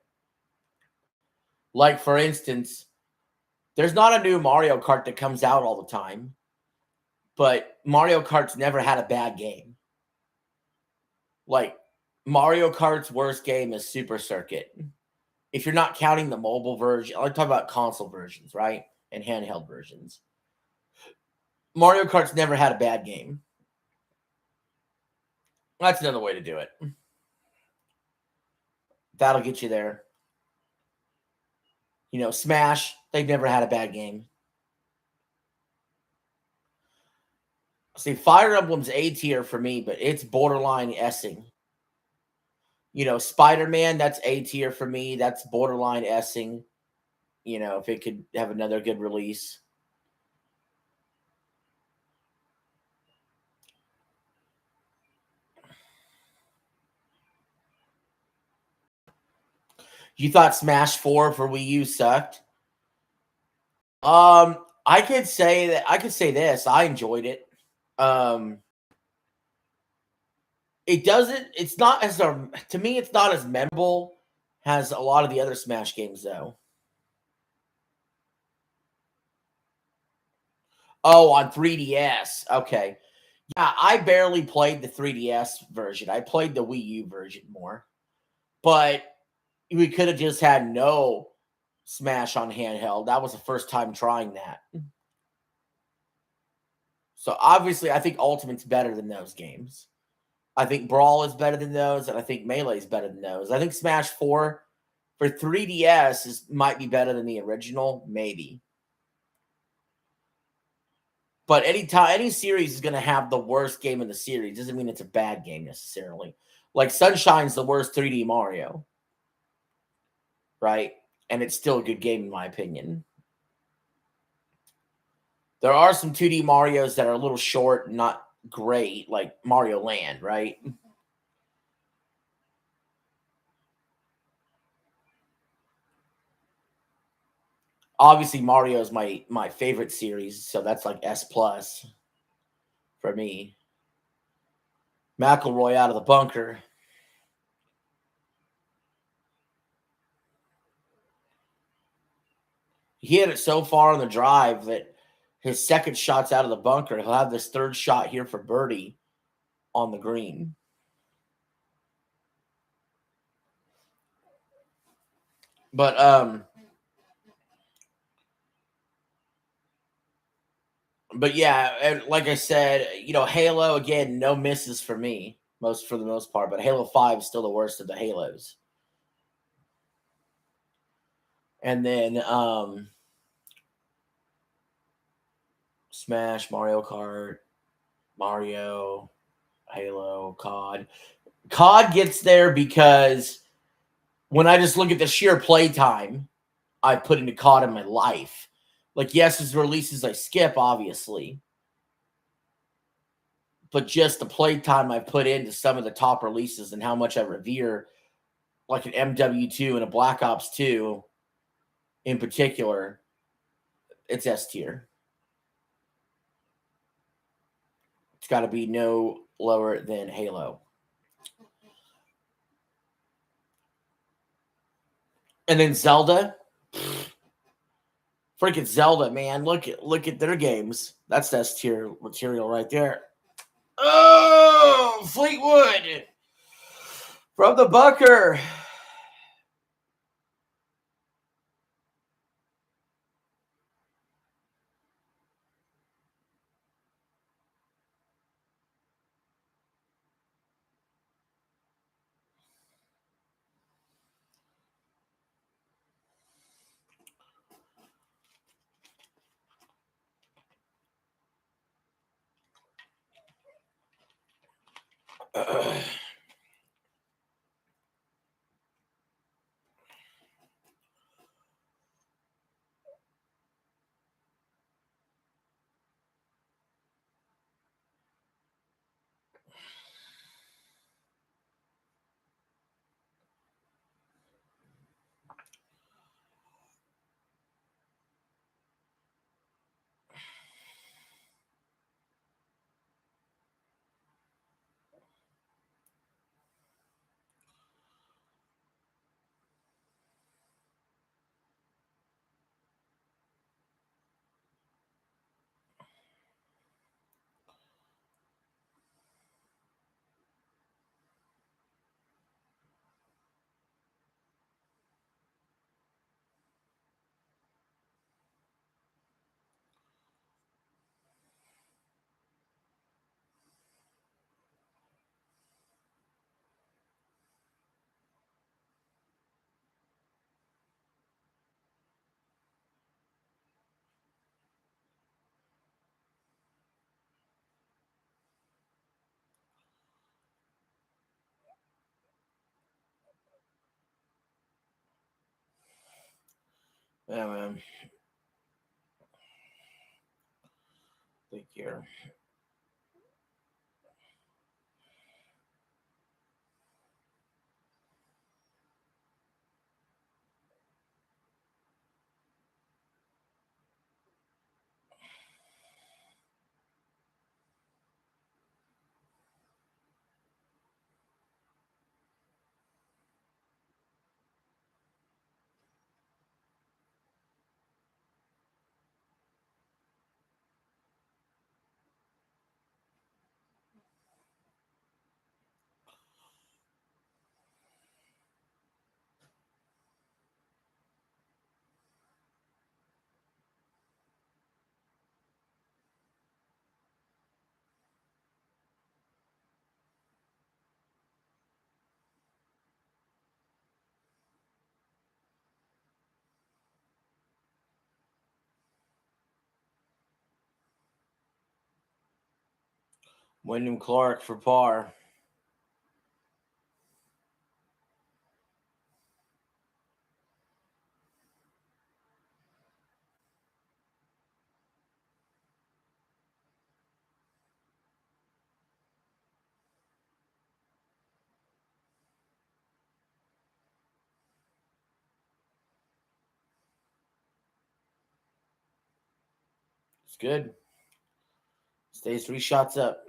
like for instance, there's not a new Mario Kart that comes out all the time, but Mario Kart's never had a bad game. Like Mario Kart's worst game is Super Circuit. If you're not counting the mobile version, I'm talking about console versions, right? And handheld versions. Mario Kart's never had a bad game. That's another way to do it. That'll get you there. You know, Smash, they've never had a bad game. See, Fire Emblem's A tier for me, but it's borderline S'ing. You know, Spider-Man, that's A tier for me. That's borderline S'ing. You know, if it could have another good release. You thought Smash 4 for Wii U sucked? I could say this. I enjoyed it. It doesn't, it's not as to me, it's not as memorable as a lot of the other Smash games, though. Oh, on 3DS. Okay. Yeah, I barely played the 3DS version. I played the Wii U version more. But we could have just had no Smash on handheld. That was the first time trying that. So obviously, I think Ultimate's better than those games. I think Brawl is better than those, and I think Melee is better than those. I think Smash 4 for 3DS might be better than the original, maybe. But any series is going to have the worst game in the series. Doesn't mean it's a bad game necessarily. Like Sunshine's the worst 3D Mario, right? And it's still a good game in my opinion. There are some 2D Marios that are a little short, not great, like Mario Land, right? Obviously, Mario is my favorite series, so that's like S plus for me. McIlroy out of the bunker. He hit it so far on the drive that His second shot's out of the bunker. He'll have this third shot here for birdie on the green. But yeah, and like I said, Halo again, no misses for me, for the most part. But Halo 5 is still the worst of the Halos. And then Smash, Mario Kart, Mario, Halo, COD. COD gets there because when I just look at the sheer play time I put into COD in my life, like, yes, his releases I skip, obviously, but just the play time I put into some of the top releases and how much I revere, like an MW2 and a Black Ops 2 in particular, it's S tier. It's got to be no lower than Halo. And then Zelda. Freaking Zelda, man. Look at their games. That's S tier material right there. Oh, Fleetwood from the bunker. Yeah, man. Thank you. Wyndham Clark for par. It's good. Stays 3 shots up.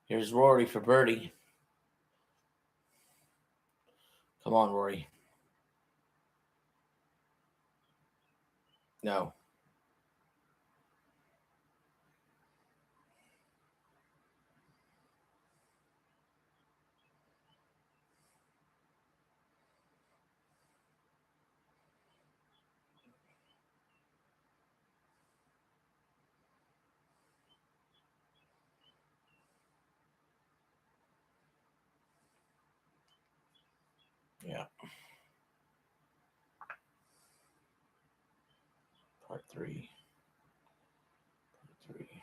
Here's Rory for birdie. Come on, Rory. No. Yeah. Part 3. Part 3.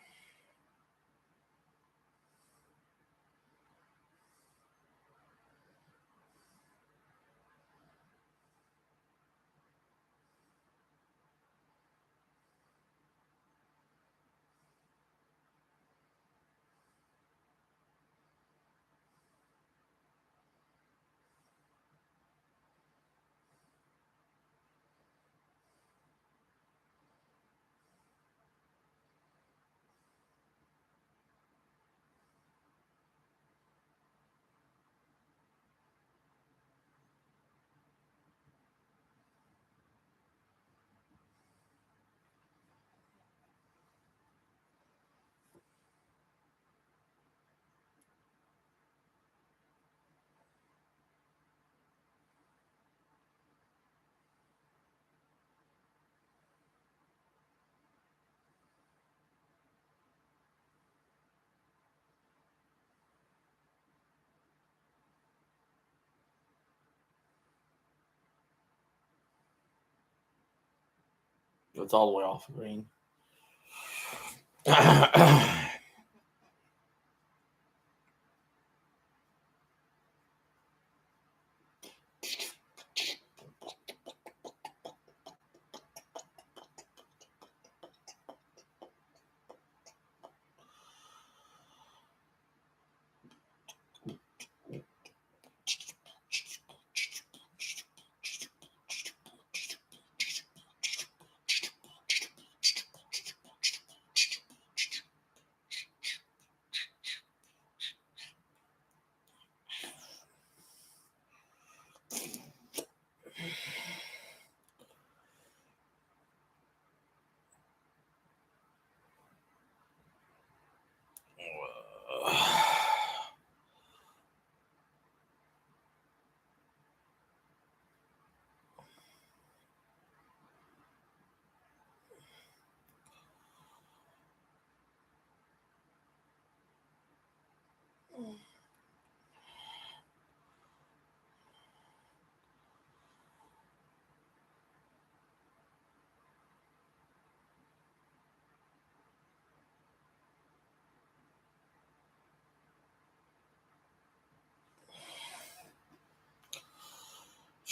It's all the way off the green.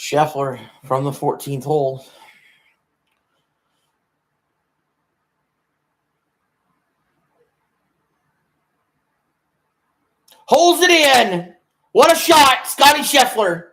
Scheffler from the 14th hole. Holds it in. What a shot, Scotty Scheffler.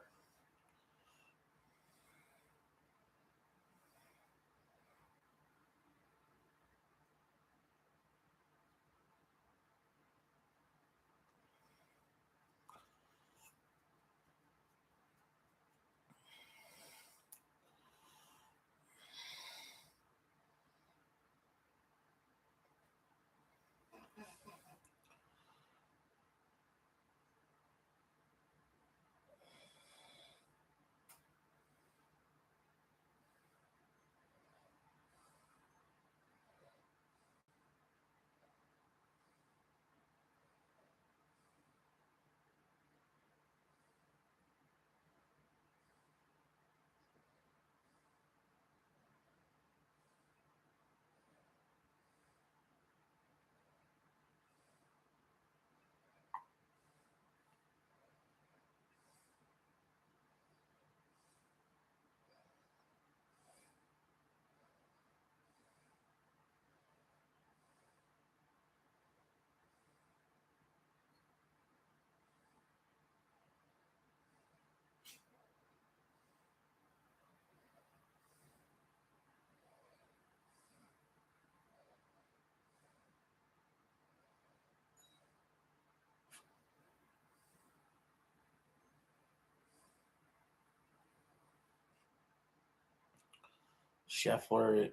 Scheffler.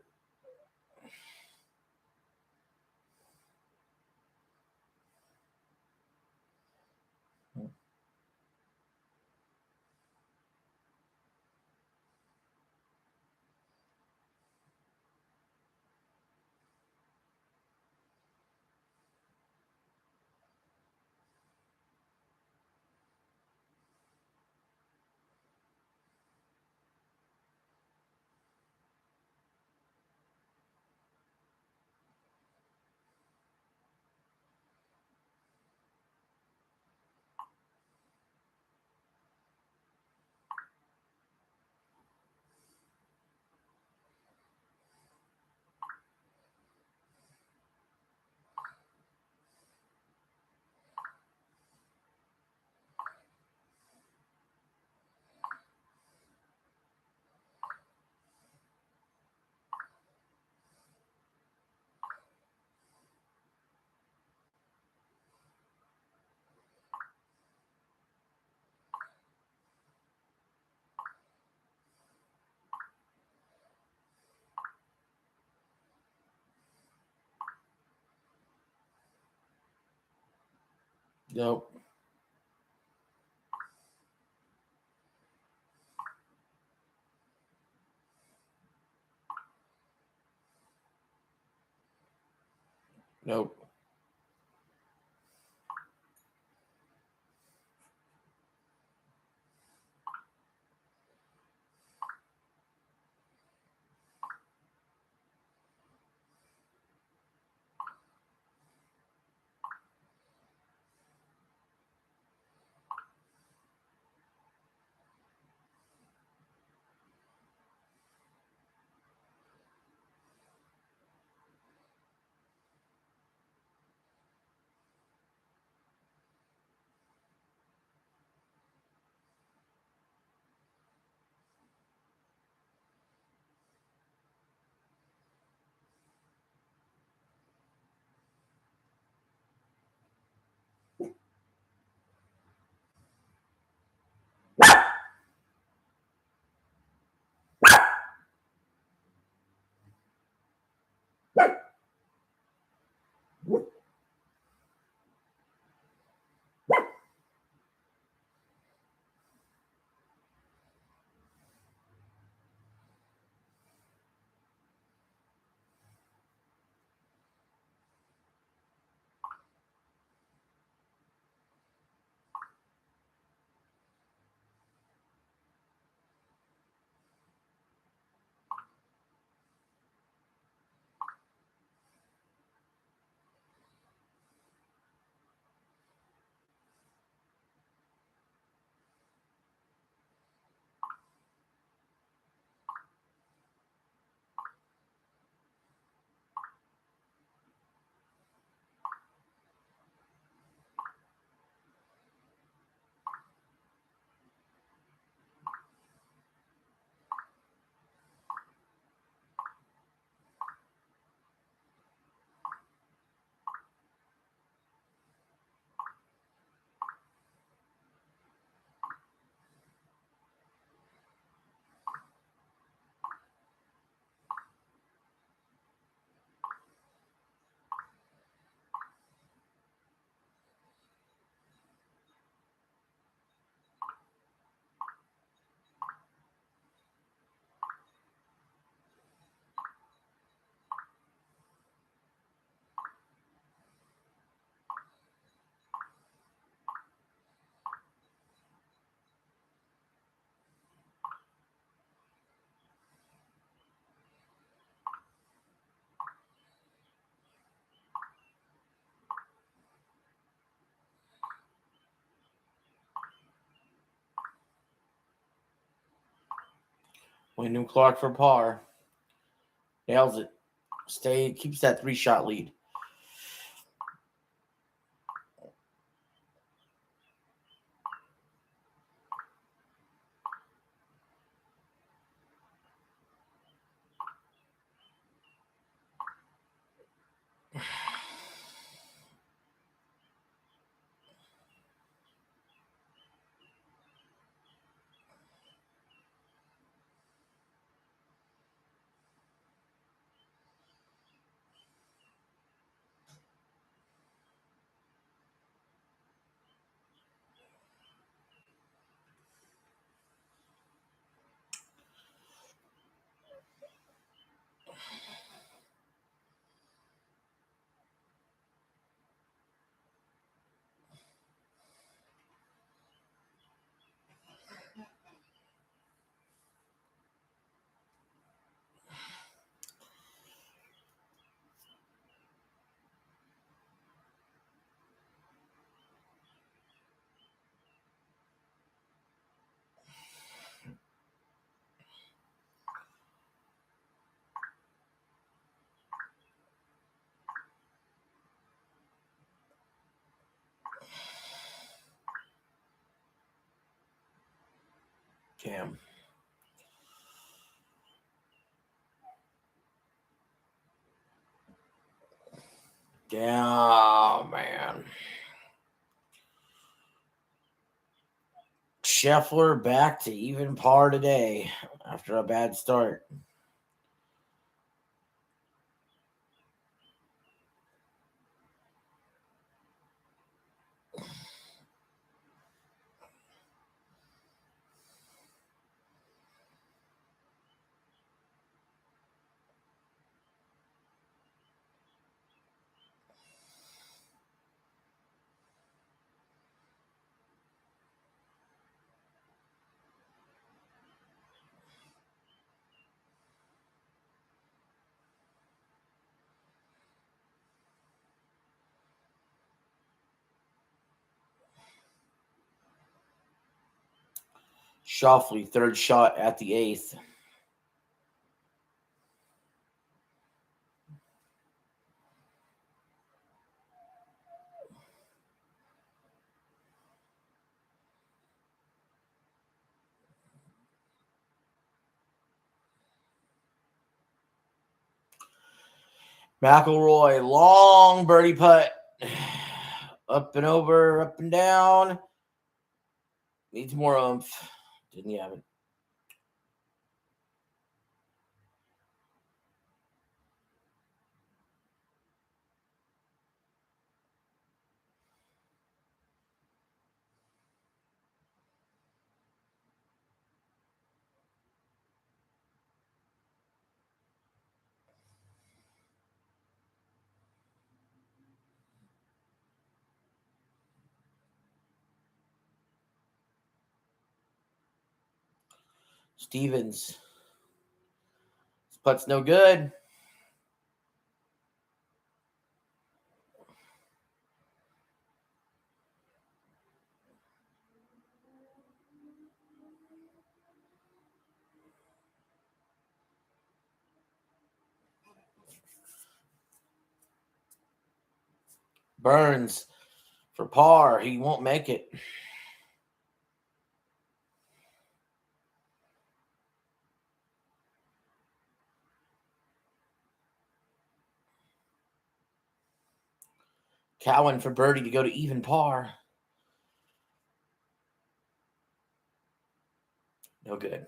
Nope. Nope. Wyndham Clark for par. Nails it. Keeps that 3-shot lead. Damn. Damn, man. Scheffler back to even par today after a bad start. Schauffele, third shot at the eighth. McIlroy, long birdie putt. Up and over, up and down. Needs more oomph. Didn't have it. Stevens. This putt's no good. Burns for par. He won't make it. Cowan for birdie to go to even par. No good.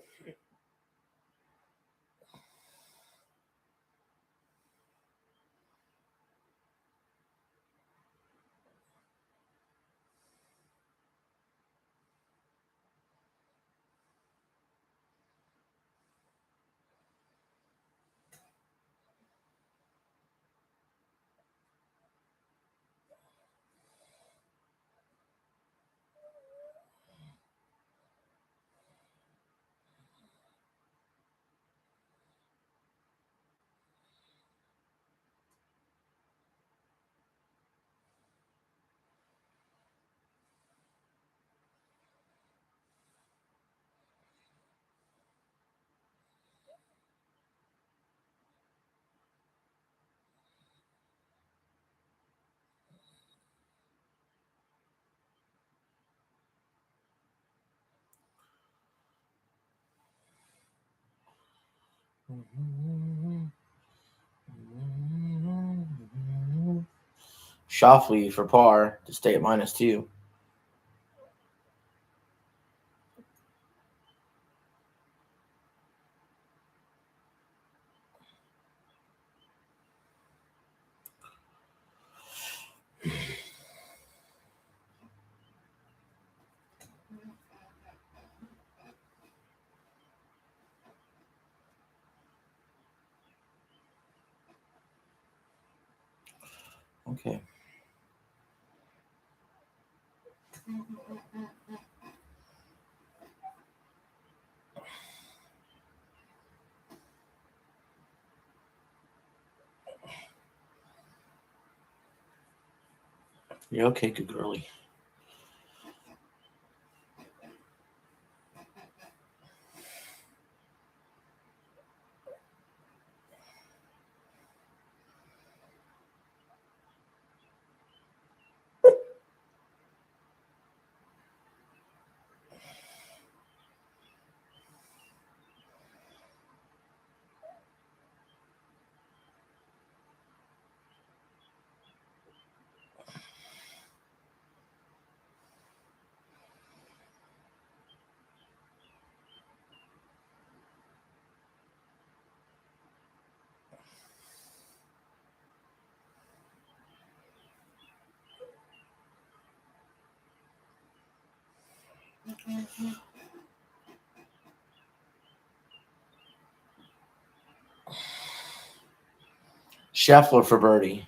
Schauffele for par to stay at -2. Okay. You're okay, good girlie. Scheffler for birdie.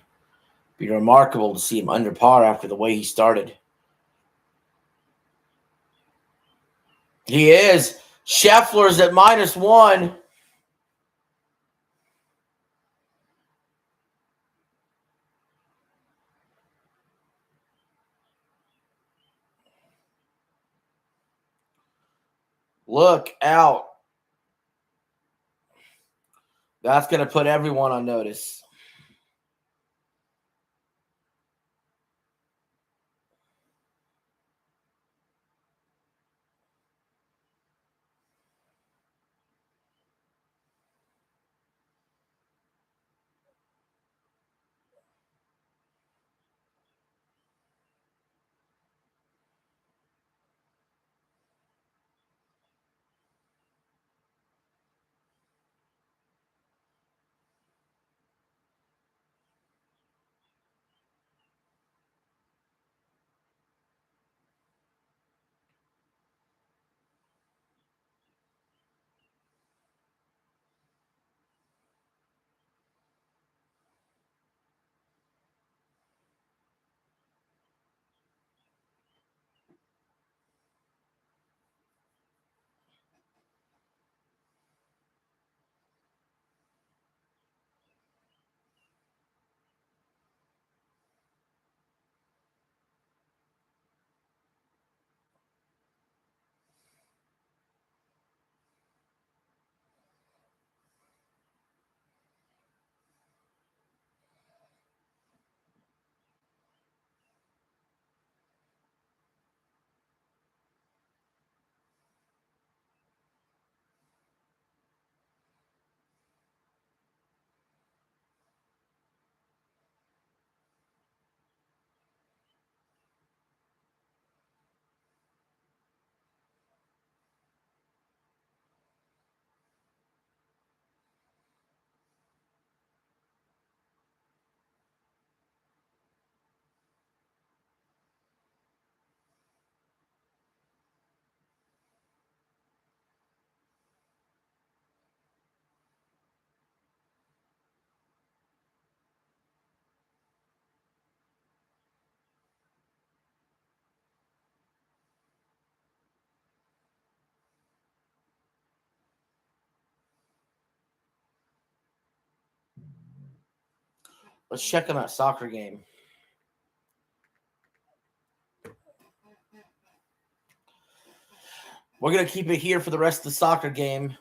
Be remarkable to see him under par after the way he started. He is. Scheffler's at -1. Look out. That's going to put everyone on notice. Let's check on that soccer game. We're going to keep it here for the rest of the soccer game.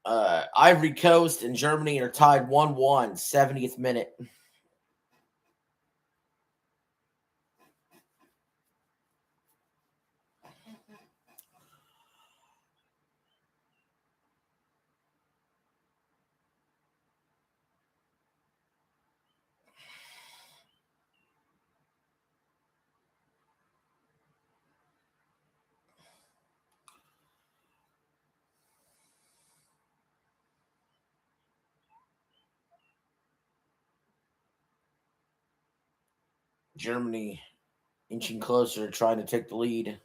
Ivory Coast and Germany are tied 1-1, 70th minute. Germany inching closer, trying to take the lead.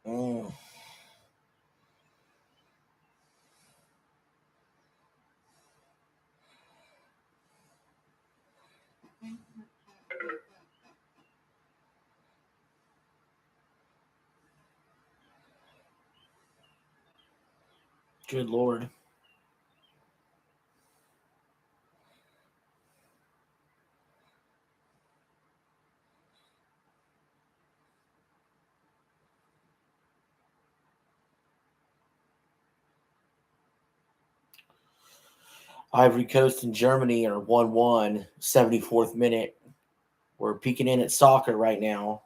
Mm. Good Lord. Ivory Coast and Germany are 1-1, 74th minute. We're peeking in at soccer right now.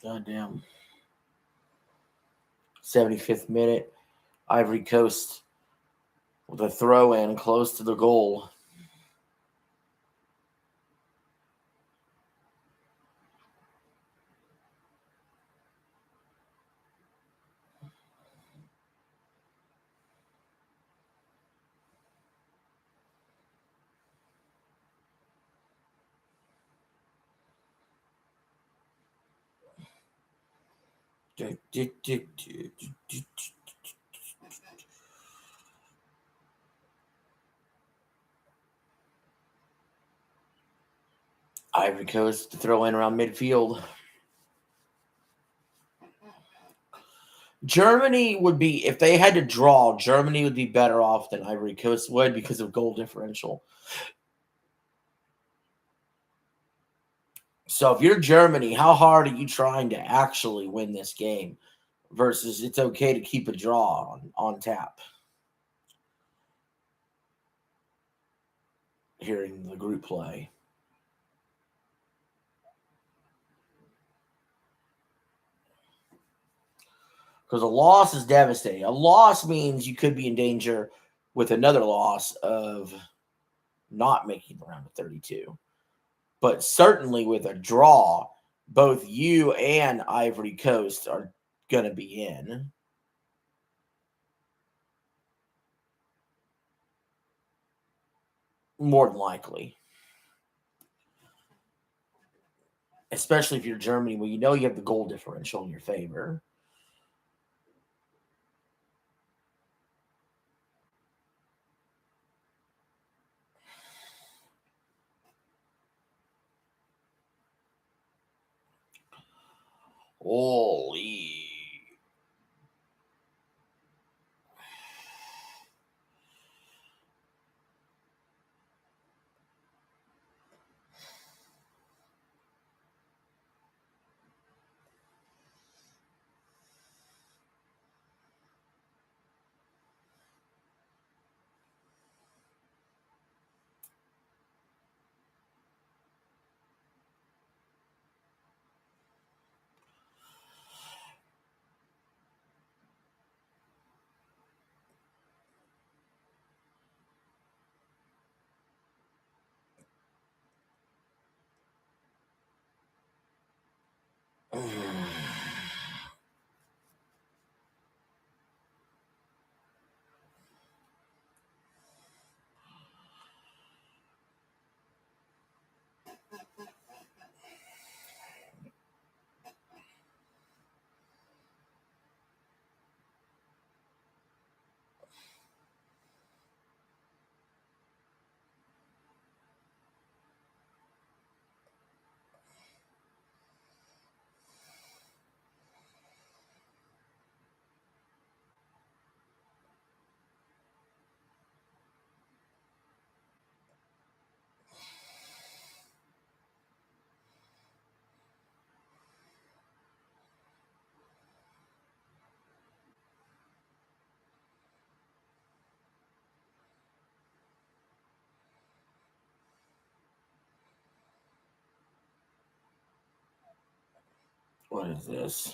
God damn. 75th minute. Ivory Coast with a throw in close to the goal. Ivory Coast to throw in around midfield. Germany would be, if they had to draw, Germany would be better off than Ivory Coast would because of goal differential. So if you're Germany, how hard are you trying to actually win this game versus it's okay to keep a draw on tap? Hearing the group play. Because a loss is devastating. A loss means you could be in danger with another loss of not making the round of 32. But certainly with a draw, both you and Ivory Coast are going to be in. More than likely. Especially if you're Germany, well, you know you have the goal differential in your favor. Holy. What is this?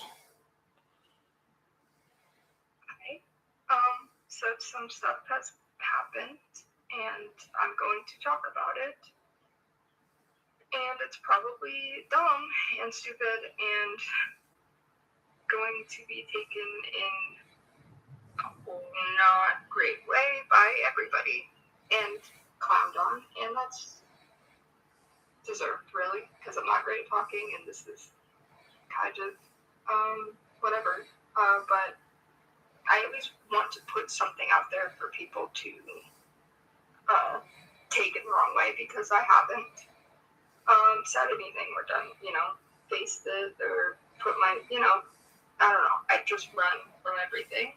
Okay. So some stuff has happened, and I'm going to talk about it. And it's probably dumb and stupid and going to be taken in a not great way by everybody and clowned on, and that's deserved, really, because I'm not great at talking, and this is kind of whatever. But I at least want to put something out there for people to take it the wrong way, because I haven't said anything or done, faced it or put my, I don't know. I just run from everything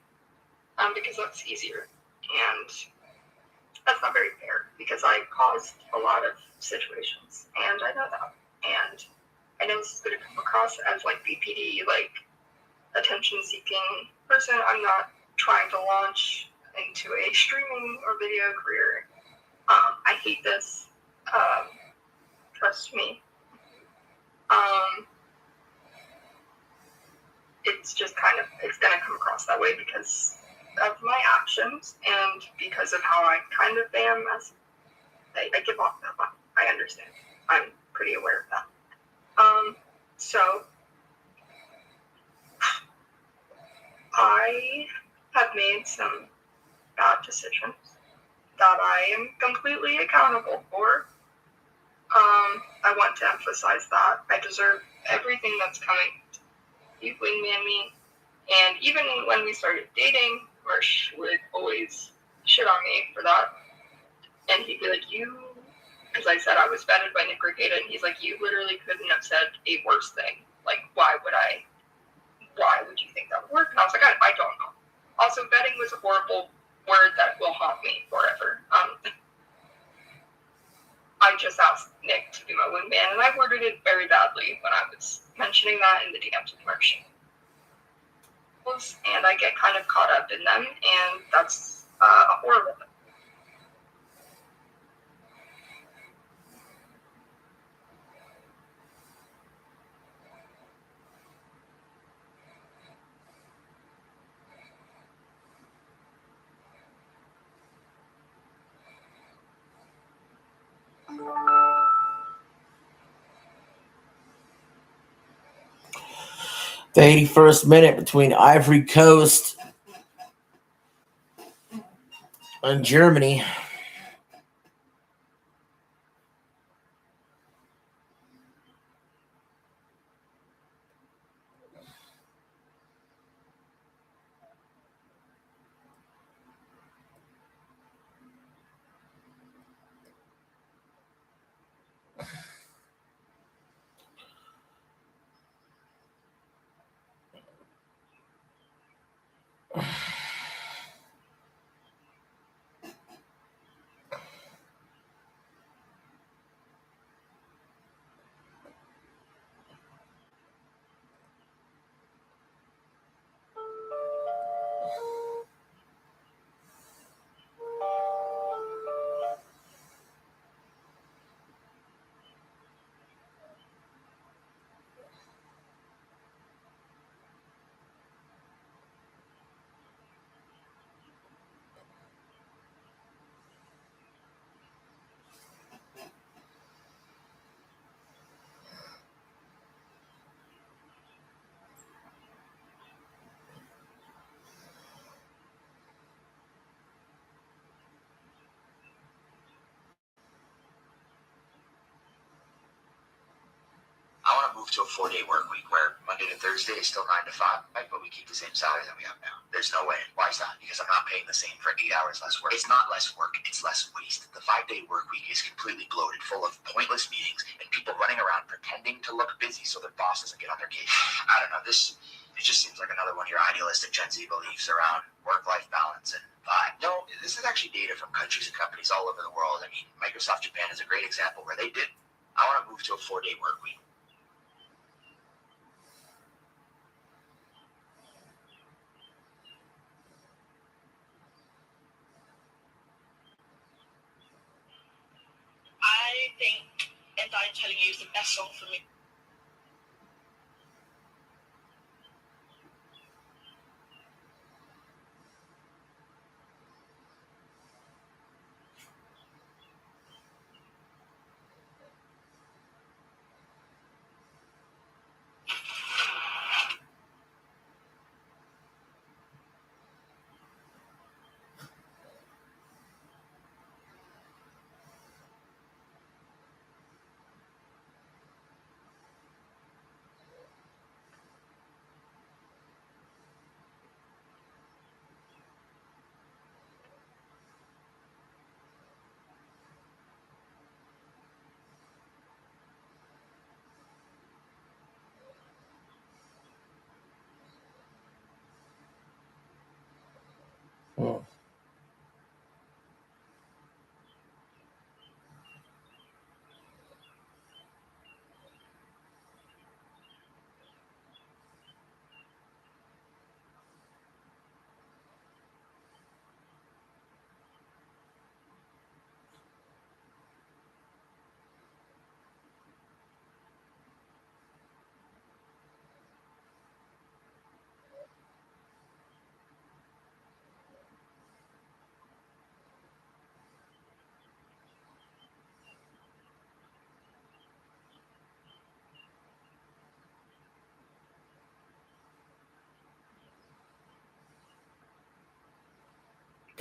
because that's easier. And that's not very fair, because I caused a lot of situations, and I know that. And I know this is going to come across as like BPD, like attention-seeking person. I'm not trying to launch into a streaming or video career. I hate this. Trust me. It's just it's going to come across that way because of my actions and because of how I kind of am as I give off that vibe. I understand. I'm pretty aware of that. So I have made some bad decisions that I am completely accountable for. I want to emphasize that I deserve everything that's coming. You wingman me, and even when we started dating, Marsh would always shit on me for that, and he'd be like, because I said I was vetted by Nick Regatta, and he's like, you literally couldn't have said a worse thing. Like, why would you think that would work? And I was like, I don't know. Also, vetting was a horrible word that will haunt me forever. I just asked Nick to be my wingman, and I worded it very badly when I was mentioning that in the DMs with Marsh. And I get kind of caught up in them, and that's a horrible thing. The 81st minute between Ivory Coast and Germany. I want to move to a 4-day work week where Monday to Thursday is still 9 to 5, right? But we keep the same salary that we have now. There's no way. Why is that? Because I'm not paying the same for 8 hours less work. It's not less work, it's less waste. The 5-day work week is completely bloated, full of pointless meetings and people running around pretending to look busy so their boss doesn't get on their case. I don't know, it just seems like another one of your idealistic Gen Z beliefs around work-life balance and vibe. No, this is actually data from countries and companies all over the world. I mean, Microsoft Japan is a great example where they did. I want to move to a 4-day work week. I think If I'm Telling You is the best song for me.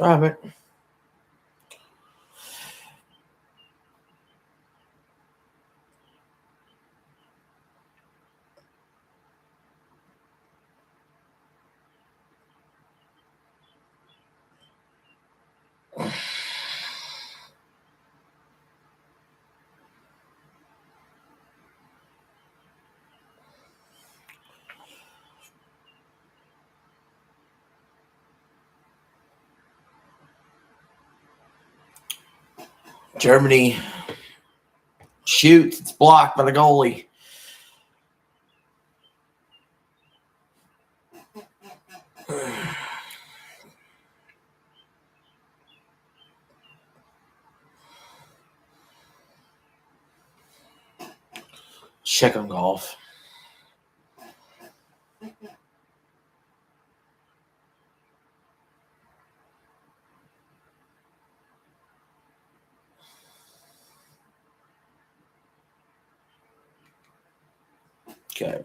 All right. Germany shoots. It's blocked by the goalie. Check on golf. Okay.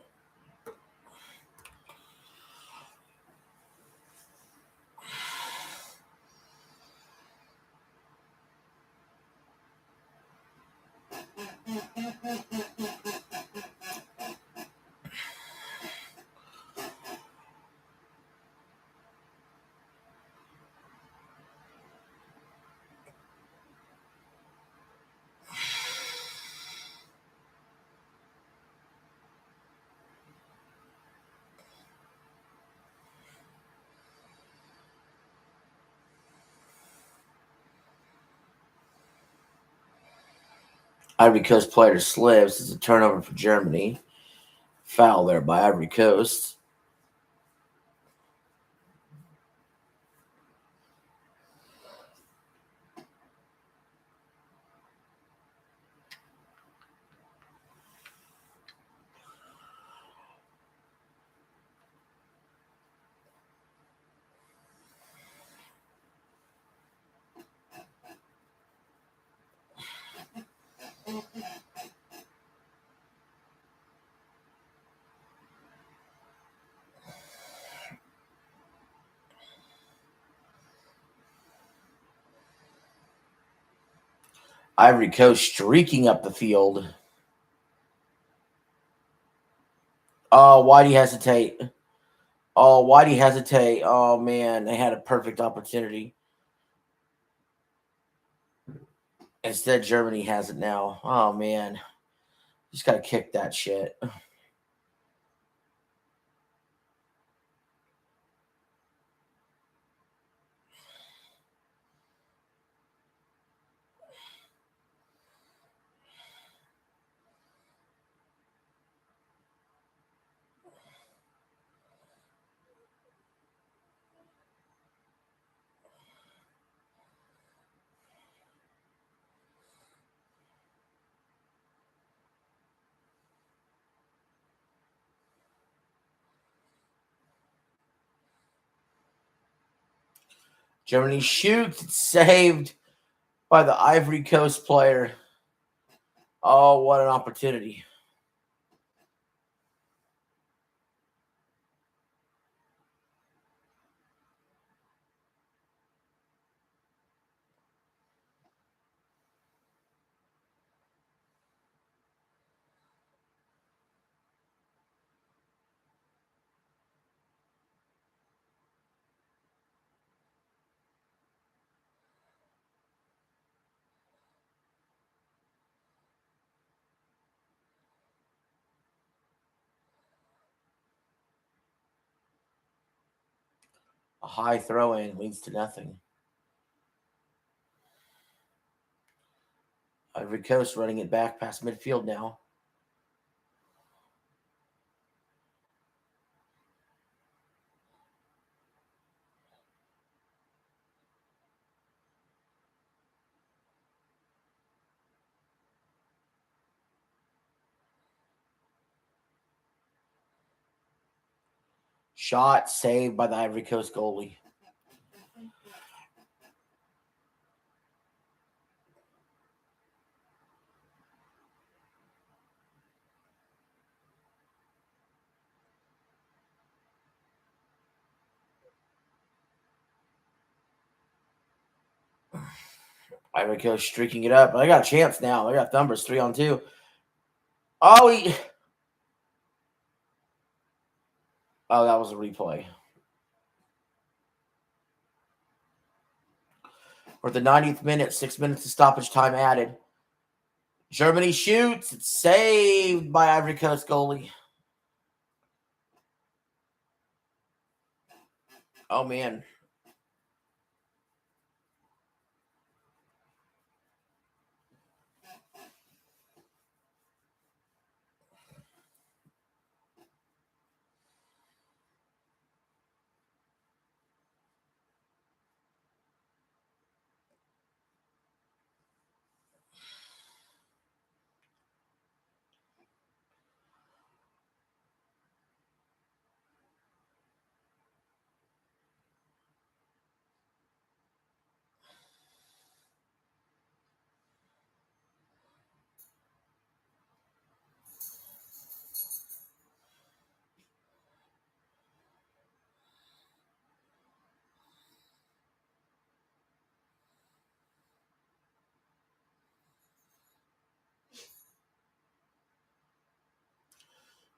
Ivory Coast player slips. It's a turnover for Germany. Foul there by Ivory Coast. Ivory Coast streaking up the field. Oh, why'd he hesitate? Oh, why'd he hesitate? Oh, man, they had a perfect opportunity. Instead, Germany has it now. Oh, man. Just got to kick that shit. Germany shoots. It's saved by the Ivory Coast player. Oh, what an opportunity. A high throw in leads to nothing. Ivory Coast running it back past midfield now. Shot saved by the Ivory Coast goalie. Ivory Coast streaking it up. They got a chance now. They got numbers 3-on-2. Oh, that was a replay. We're at the 90th minute, 6 minutes of stoppage time added. Germany shoots. It's saved by Ivory Coast goalie. Oh, man.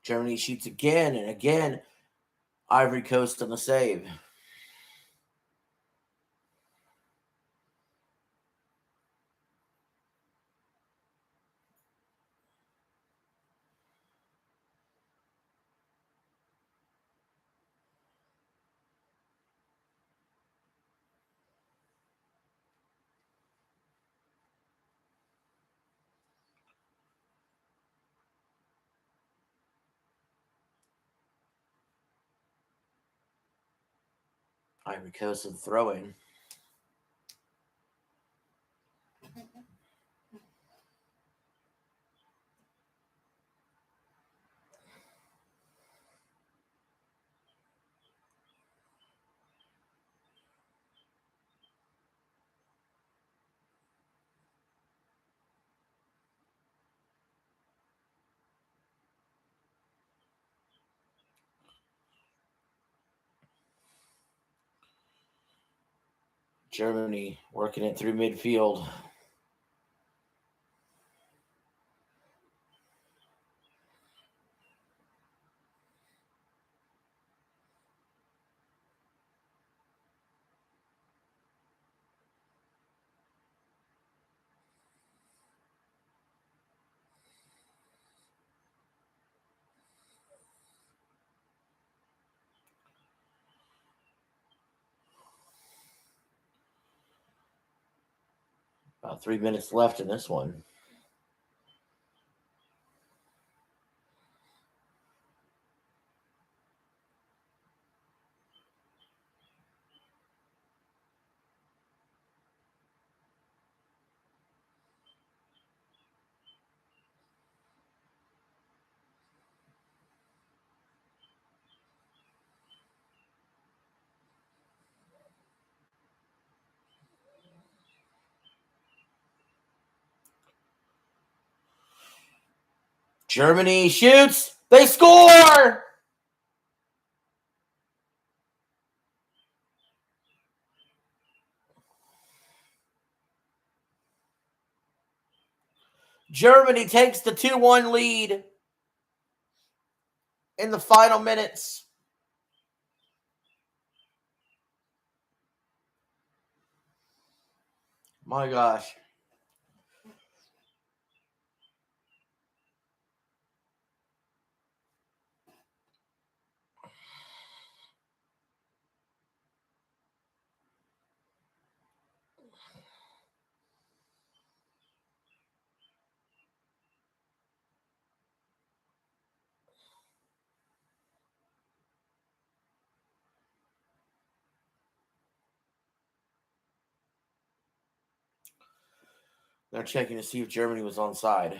Germany shoots again and again. Ivory Coast on the save. Ivory Coast is throwing. Germany working it through midfield. About 3 minutes left in this one. Germany shoots. They score! Germany takes the 2-1 lead in the final minutes. My gosh. They're checking to see if Germany was onside.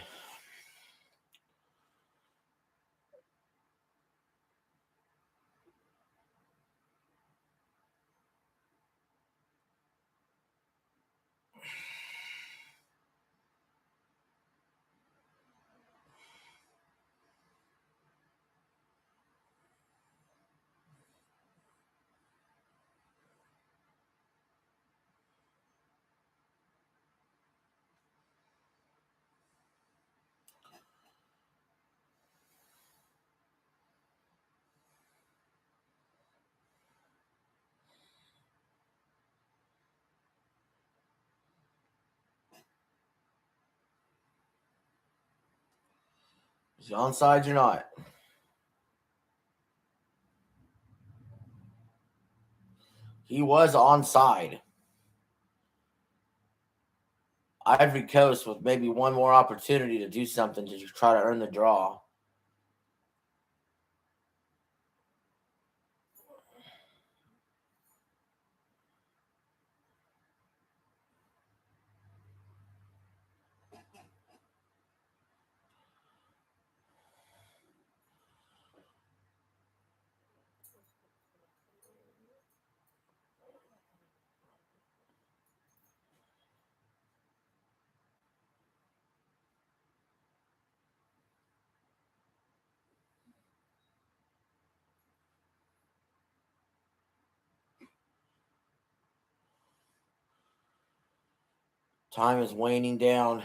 Is he onside or not? He was onside. Ivory Coast with maybe one more opportunity to do something to try to earn the draw. Time is waning down.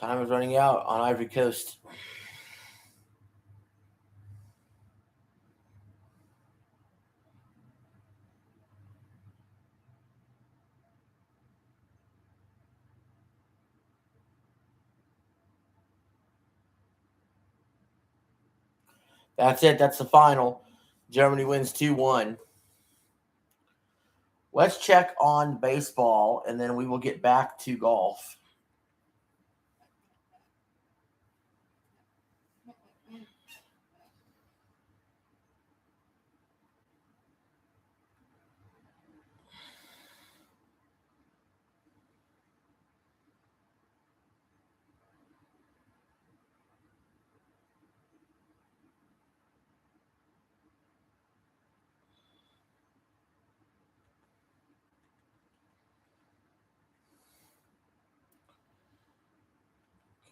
Time is running out on Ivory Coast. That's it. That's the final. Germany wins 2-1. Let's check on baseball, and then we will get back to golf.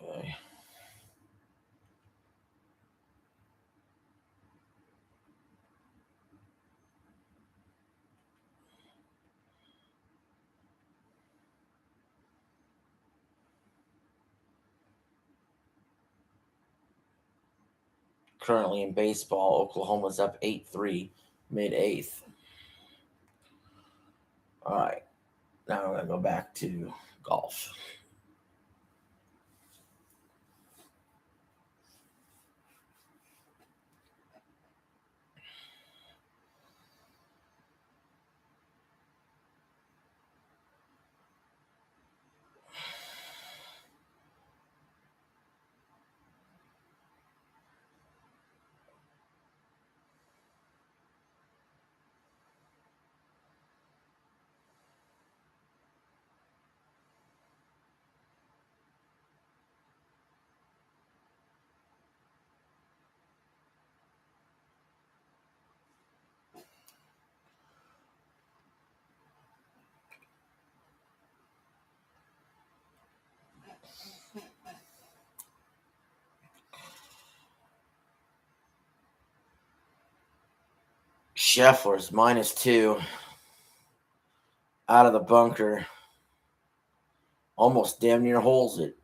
Okay. Currently in baseball, Oklahoma's up 8-3, mid-8th. All right. Now we're going to go back to golf. Scheffler's -2 out of the bunker. Almost damn near holes it.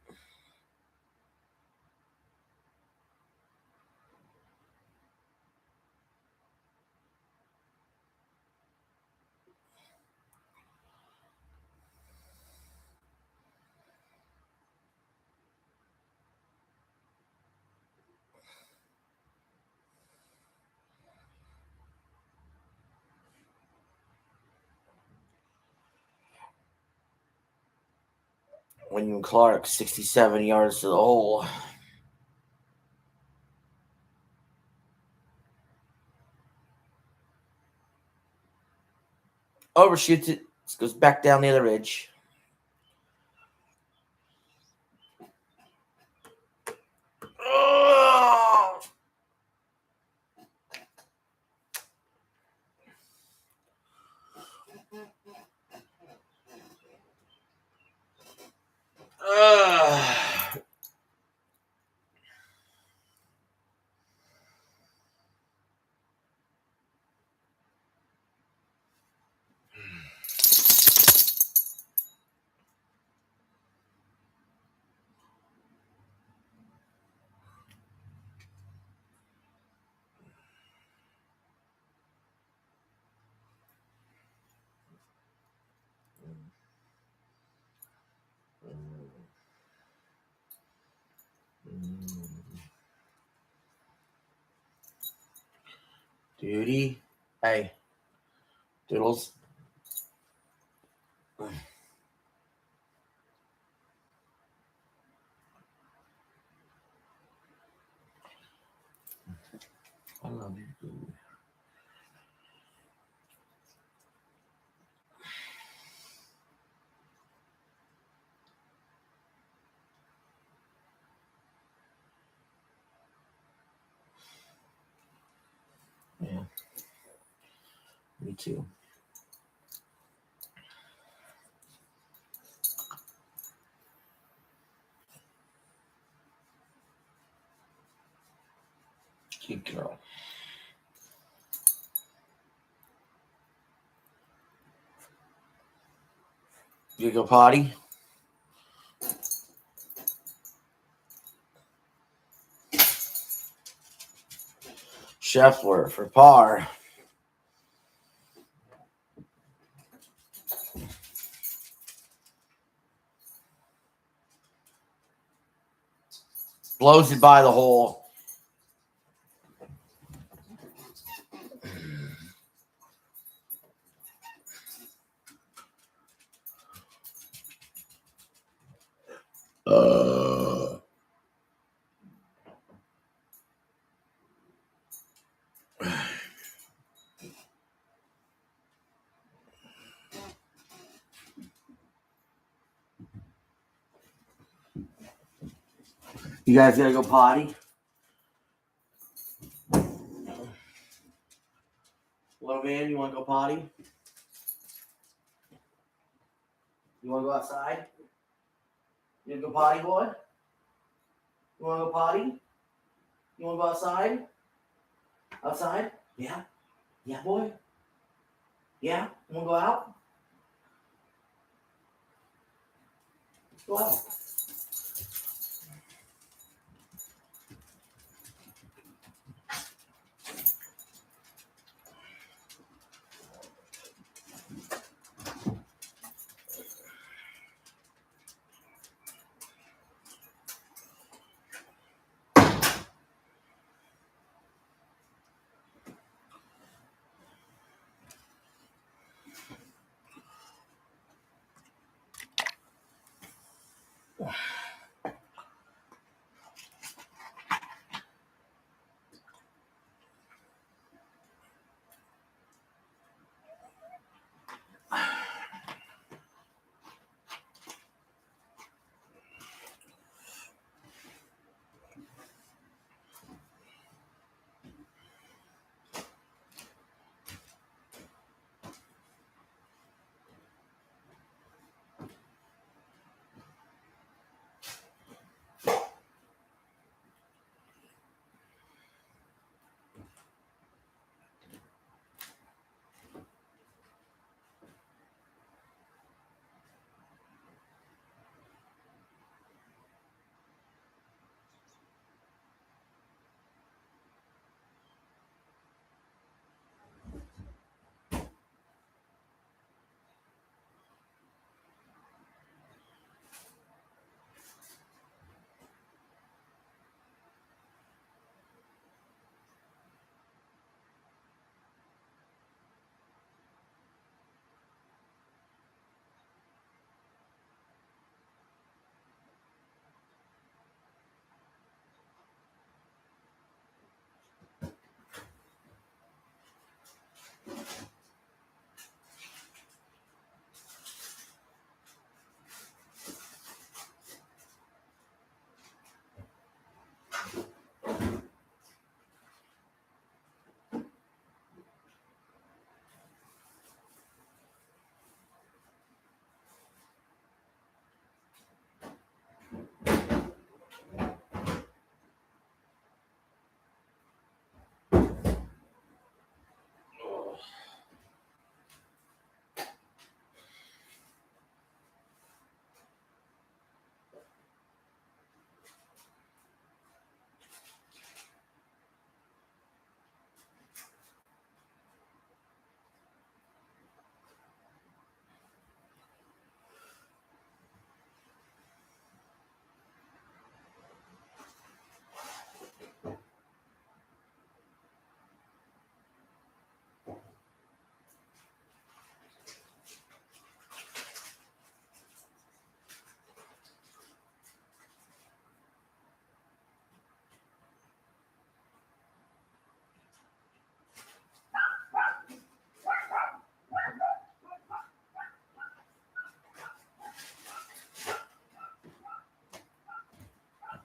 William Clark, 67 yards to the hole. Overshoots it. Goes back down the other ridge. Oh! Duty. Hey. Doodles. I love you. Yeah. Me too. Good girl. You go potty? Scheffler for par. Blows it by the hole. You guys gotta go potty? Little man, you wanna go potty? You wanna go outside? You wanna go potty, boy? You wanna go potty? You wanna go outside? Outside? Yeah. Yeah, boy. Yeah. You wanna go out? Go out.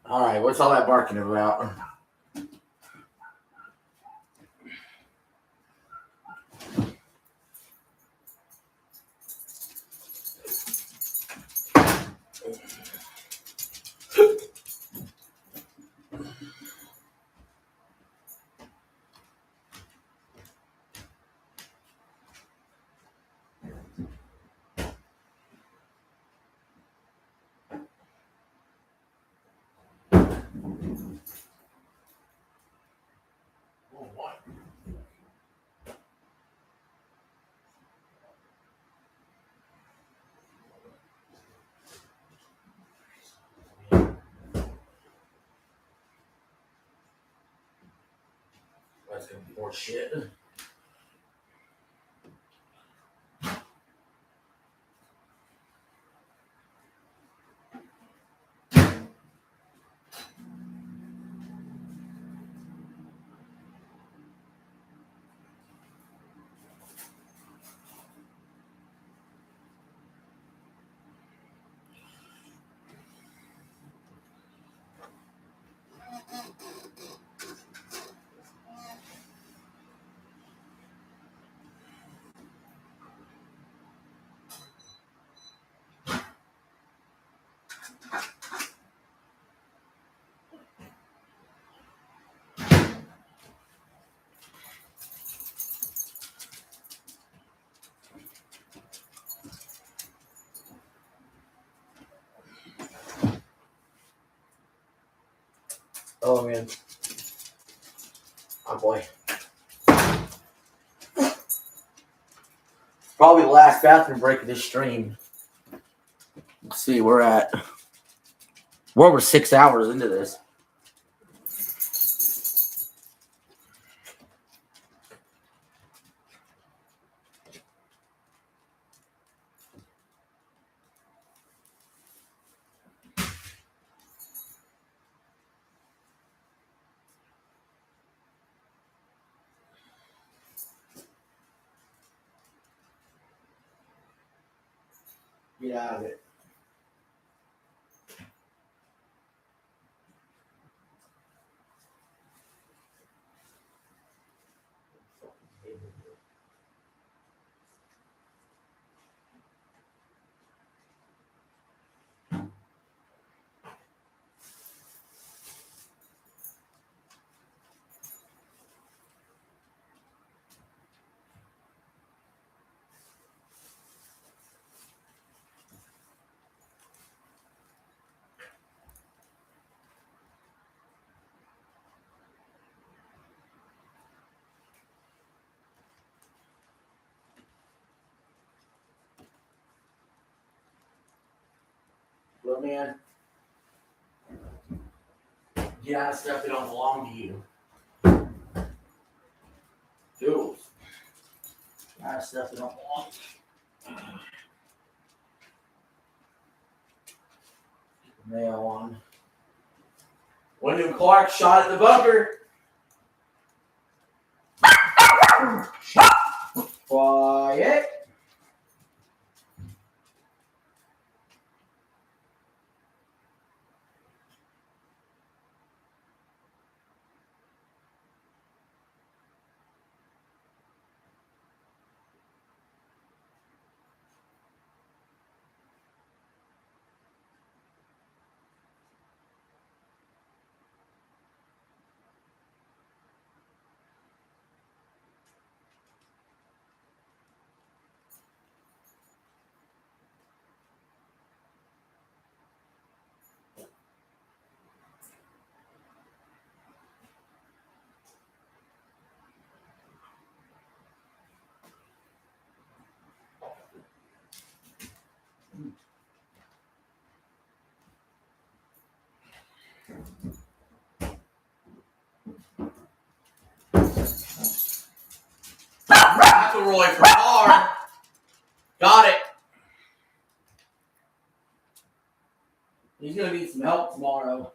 All right, what's all that barking about? That's gonna be more shit. Oh man. Oh boy. Probably the last bathroom break of this stream. Let's see, we're over 6 hours into this. Get out of it. Little man, get out of stuff that don't belong to you. Jules. Get out of stuff that don't belong to you. Keep the nail on. Wyndham Clark shot at the bunker. Quiet. McElroy for par. Got it. He's going to need some help tomorrow.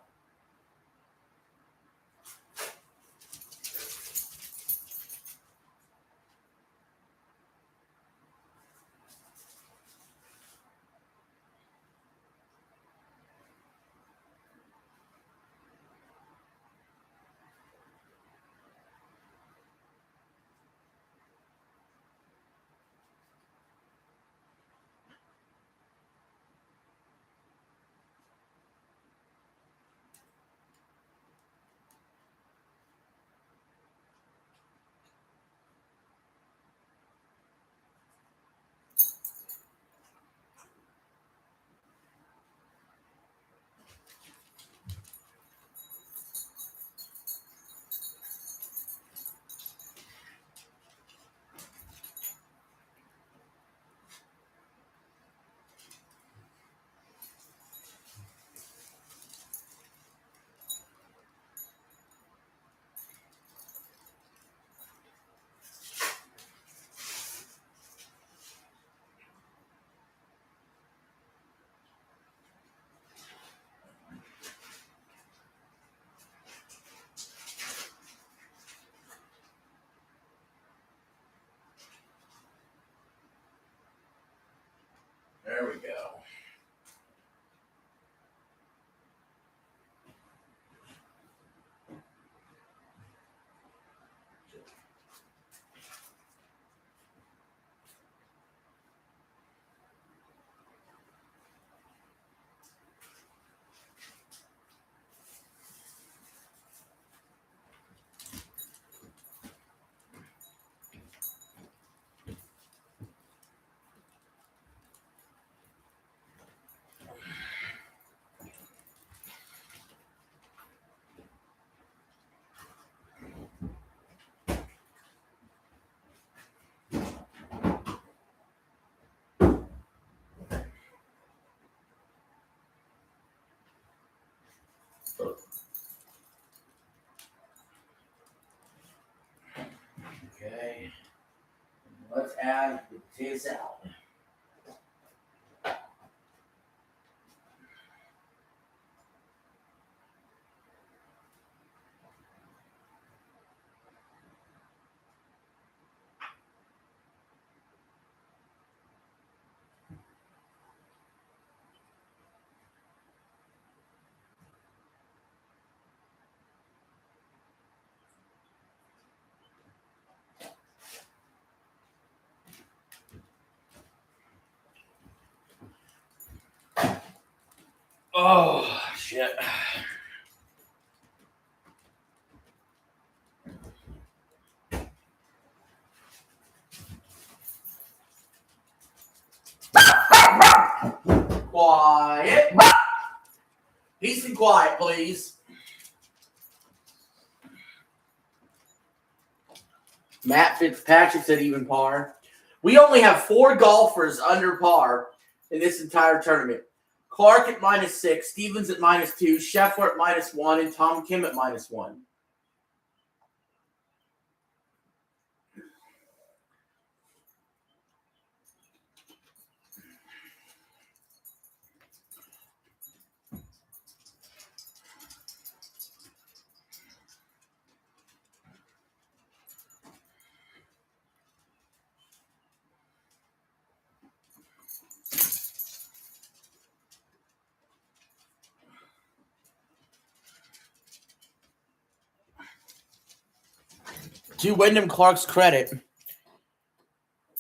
Okay. Let's add the potato salad. Oh, shit. Quiet. Peace and quiet, please. Matt Fitzpatrick's at even par. We only have 4 golfers under par in this entire tournament. Clark at -6, Stevens at -2, Scheffler at -1, and Tom Kim at -1. To Wyndham Clark's credit,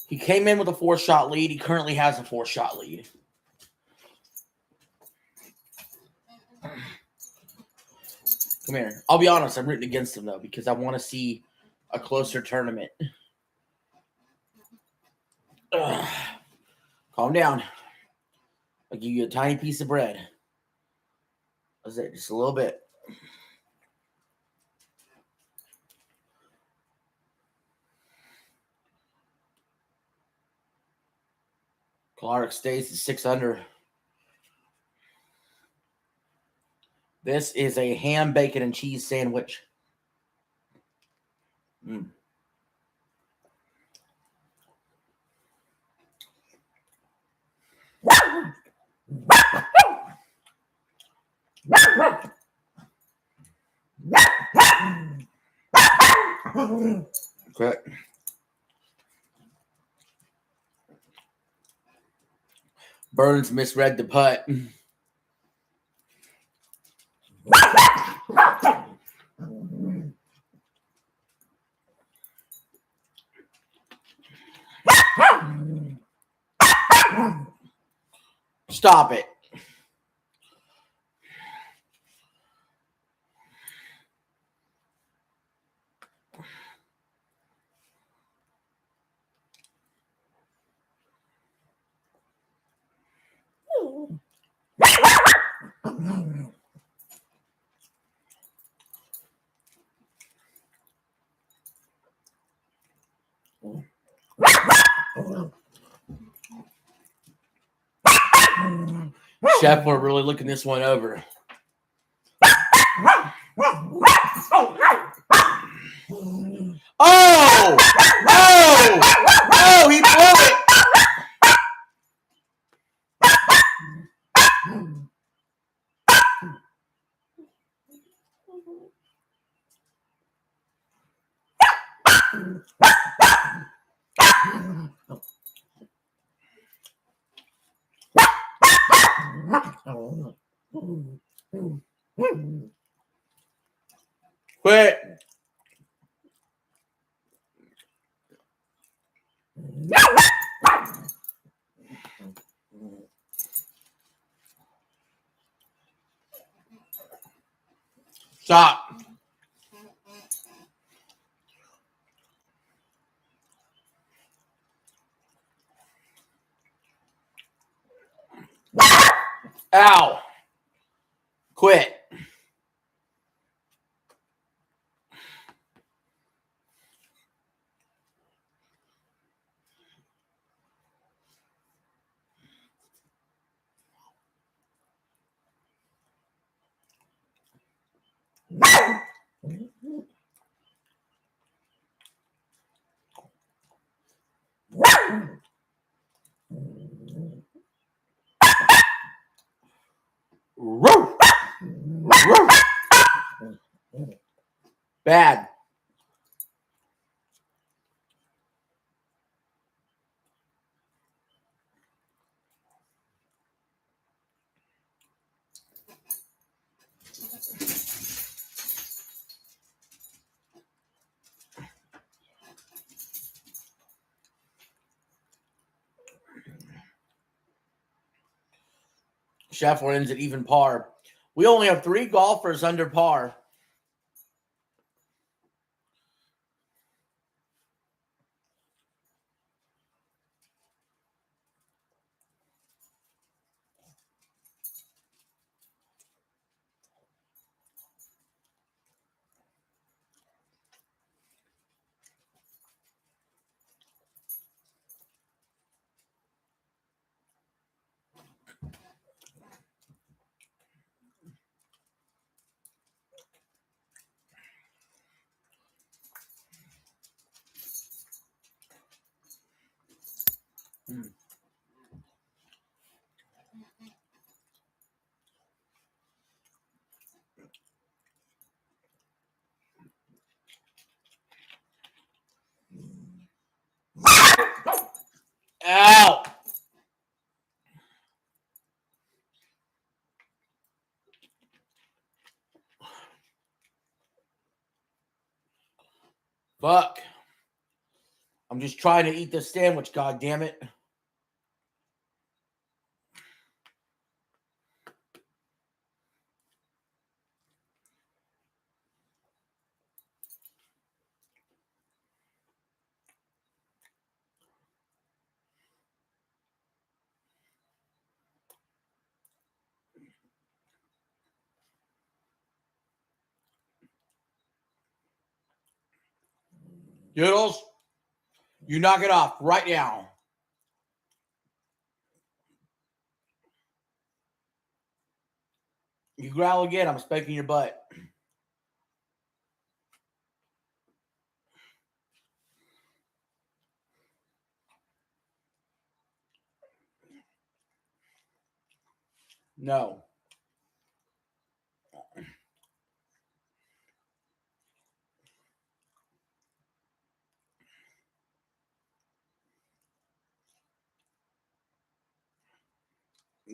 he came in with a 4-shot lead. He currently has a 4-shot lead. Come here. I'll be honest, I'm rooting against him, though, because I want to see a closer tournament. Ugh. Calm down. I'll give you a tiny piece of bread. That's it, just a little bit. Clark stays at 6 under. This is a ham, bacon, and cheese sandwich. Mm. Okay. Burns misread the putt. Stop it. Scheffler really looking this one over. Oh! Oh! Oh, he blew it! Quit. Stop. Ow. Quit. Bad. Scheffler ends at even par. We only have 3 golfers under par. Ow! Fuck. I'm just trying to eat this sandwich, god damn it. Doodles, you knock it off right now. You growl again, I'm spanking your butt. No.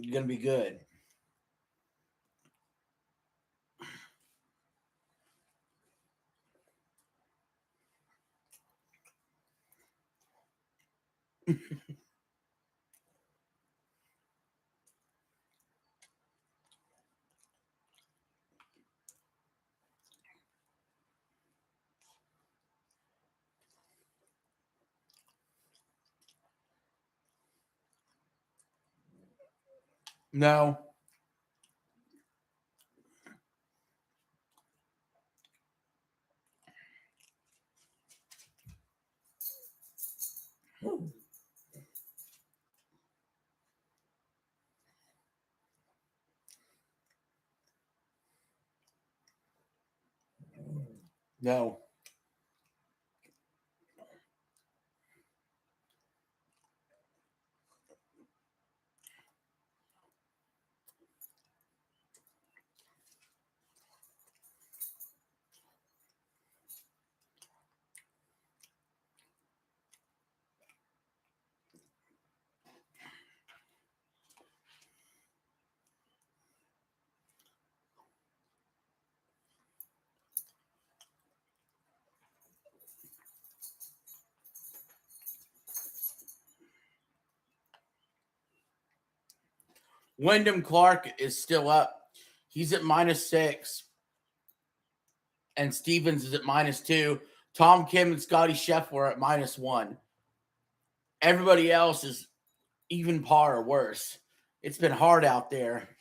You're going to be good. No. No. Wyndham Clark is still up. He's at -6. And Stevens is at -2. Tom Kim and Scotty Scheffler are at -1. Everybody else is even par or worse. It's been hard out there.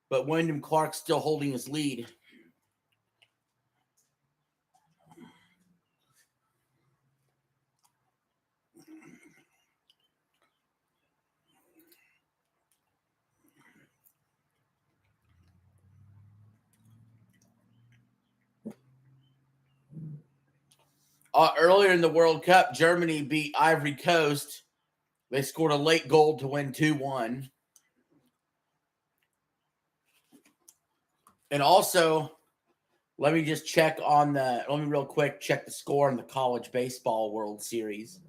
But Wyndham Clark's still holding his lead. Earlier in the World Cup, Germany beat Ivory Coast. They scored a late goal to win 2-1. And also, Let me just check on the. Let me real quick check the score on the college baseball World Series.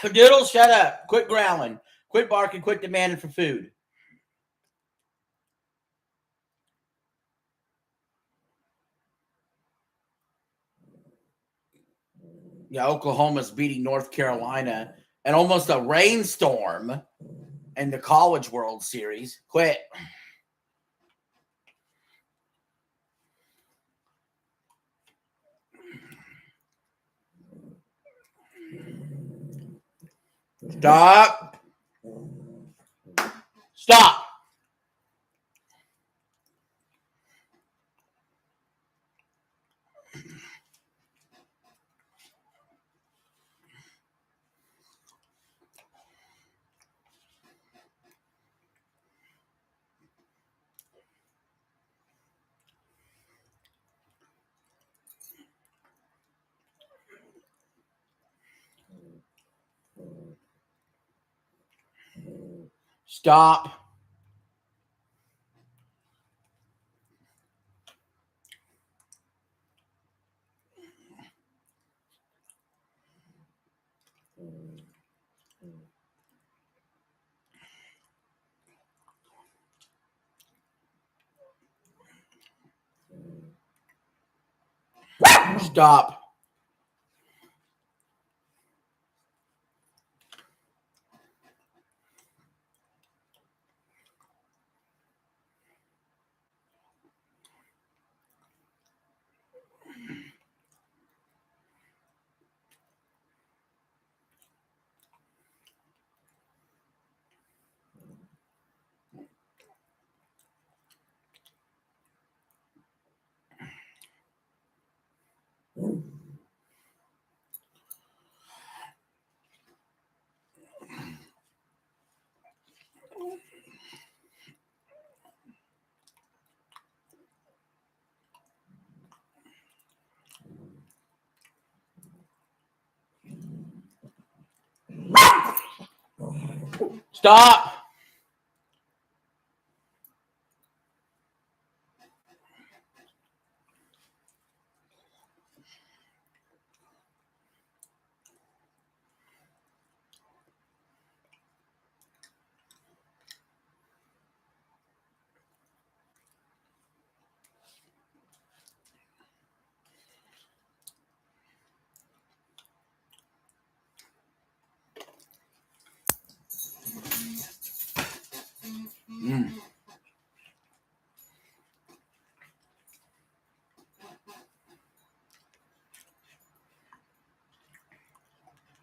Doodle, shut up! Quit growling! Quit barking! Quit demanding for food! Yeah, Oklahoma's beating North Carolina and almost a rainstorm in the College World Series. Quit. Stop. Stop. Stop. Stop. Stop.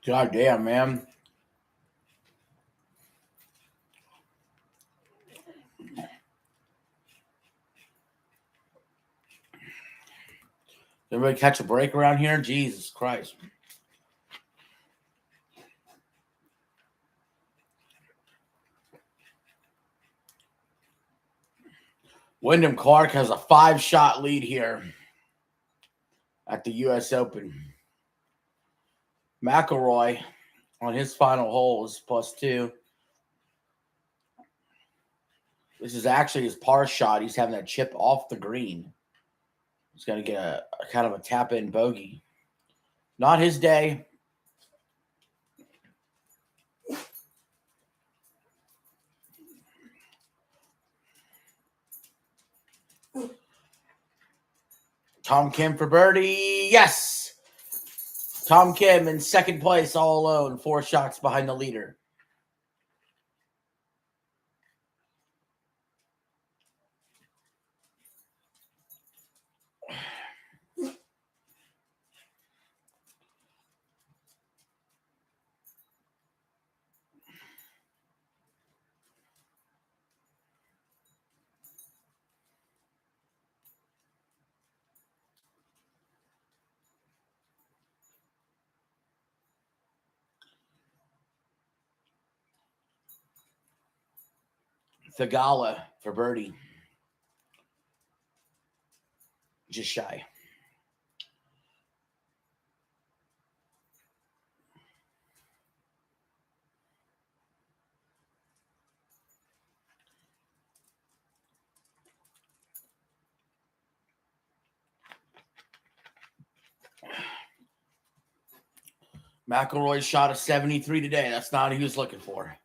God damn, man. Everybody catch a break around here? Jesus Christ. Wyndham Clark has a 5-shot lead here at the U.S. Open. McIlroy on his final hole is +2. This is actually his par shot. He's having that chip off the green. He's going to get a kind of a tap-in bogey. Not his day. Tom Kim for birdie. Yes. Tom Kim in second place all alone. 4 shots behind the leader. Thagala for birdie. Just shy. McElroy shot a 73 today. That's not what he was looking for.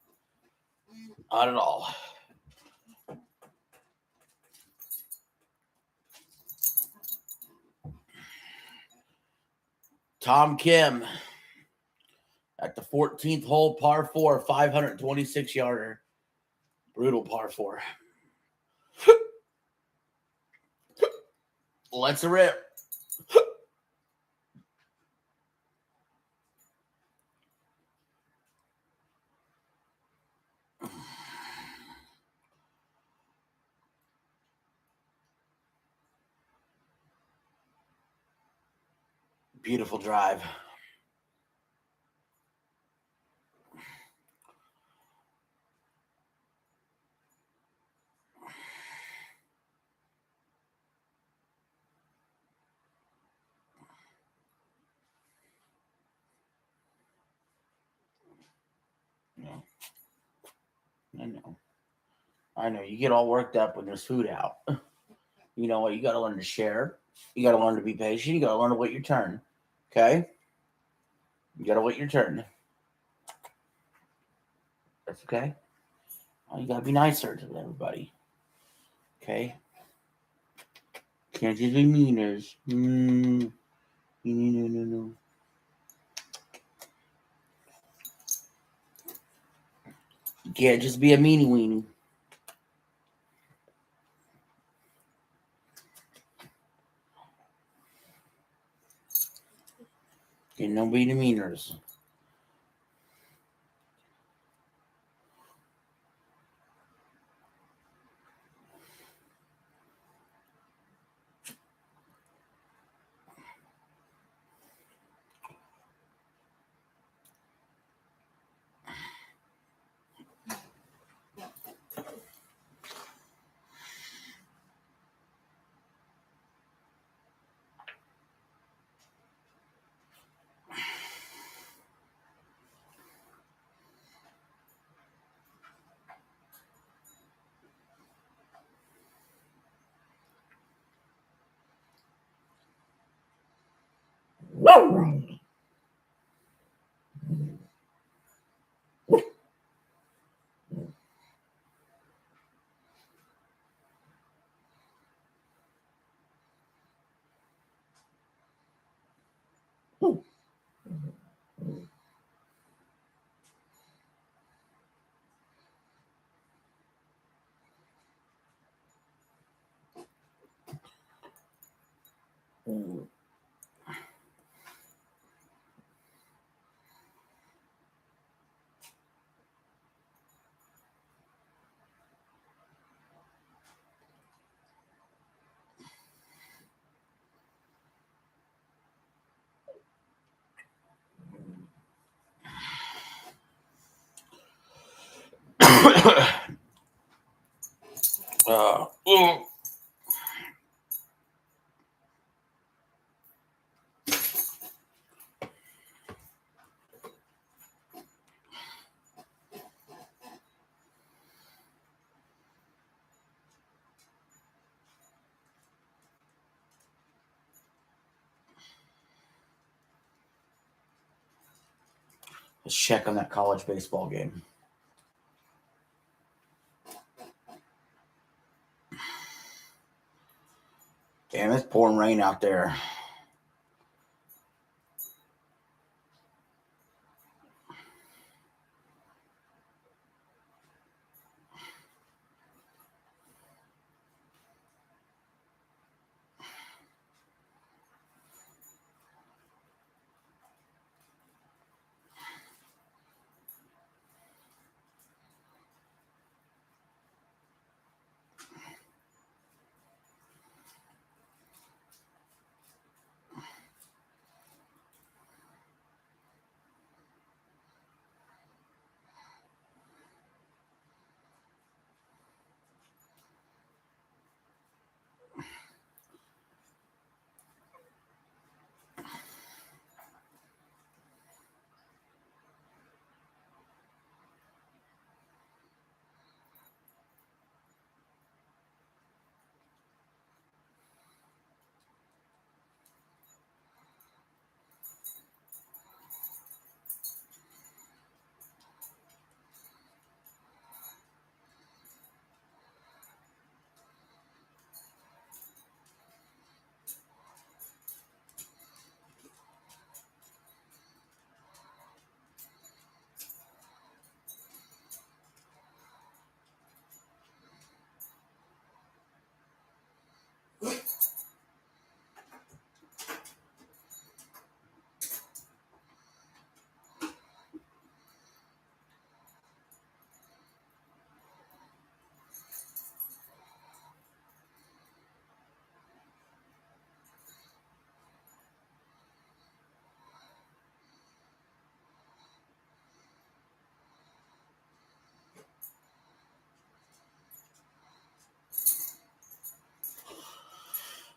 Not at all. Tom Kim at the 14th hole, par 4, 526 yarder. Brutal par 4. Let's rip. Beautiful drive. No. I know. You get all worked up when there's food out. You know what? You got to learn to share. You got to learn to be patient. You got to learn to wait your turn. Okay? You got to wait your turn. That's okay. You got to be nicer to everybody. Okay? Can't just be meaners. No. You can't just be a meanie weenie. Can't no be the meaners. Let's check on that college baseball game. Damn, it's pouring rain out there.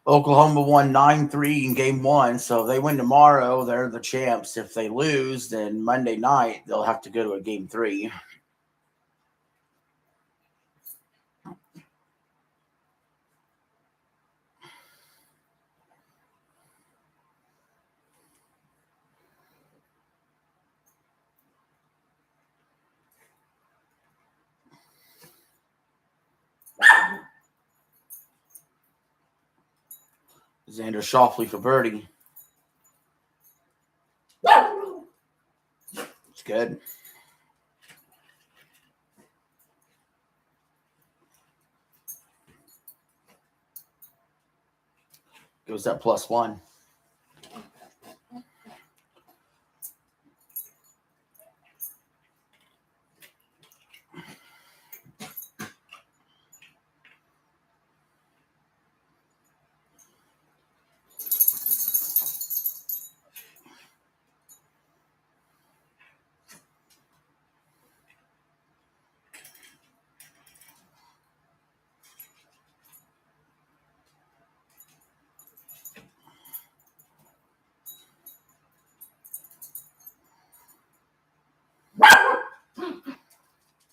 Oklahoma won 9-3 in game one. So if they win tomorrow, they're the champs. If they lose, then Monday night, they'll have to go to a game three. Xander Schauffele for birdie. It's good. Goes up +1.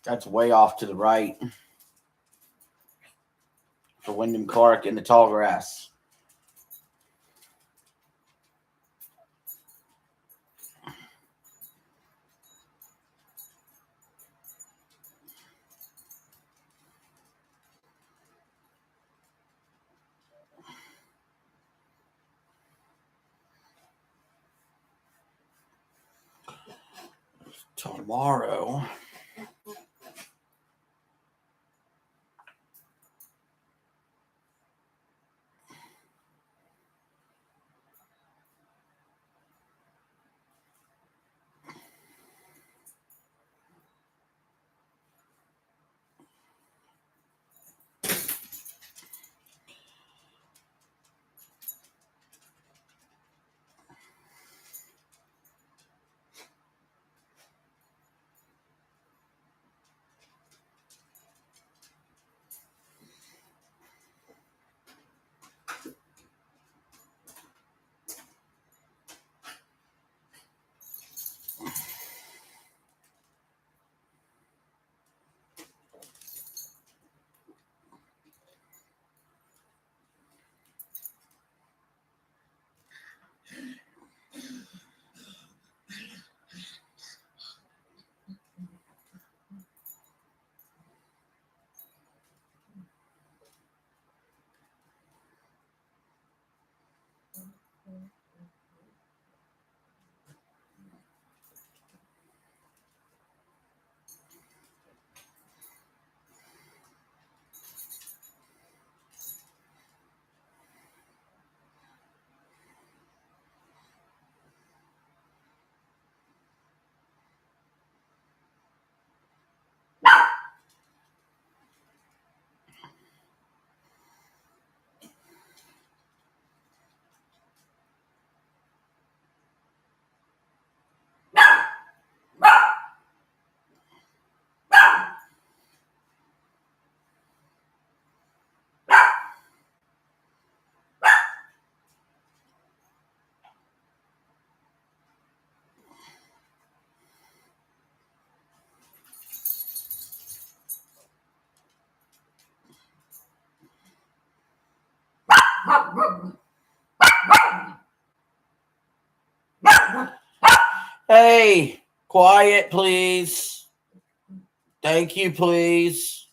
That's way off to the right for Wyndham Clark in the tall grass. Tomorrow. Hey, quiet, please. Thank you, please.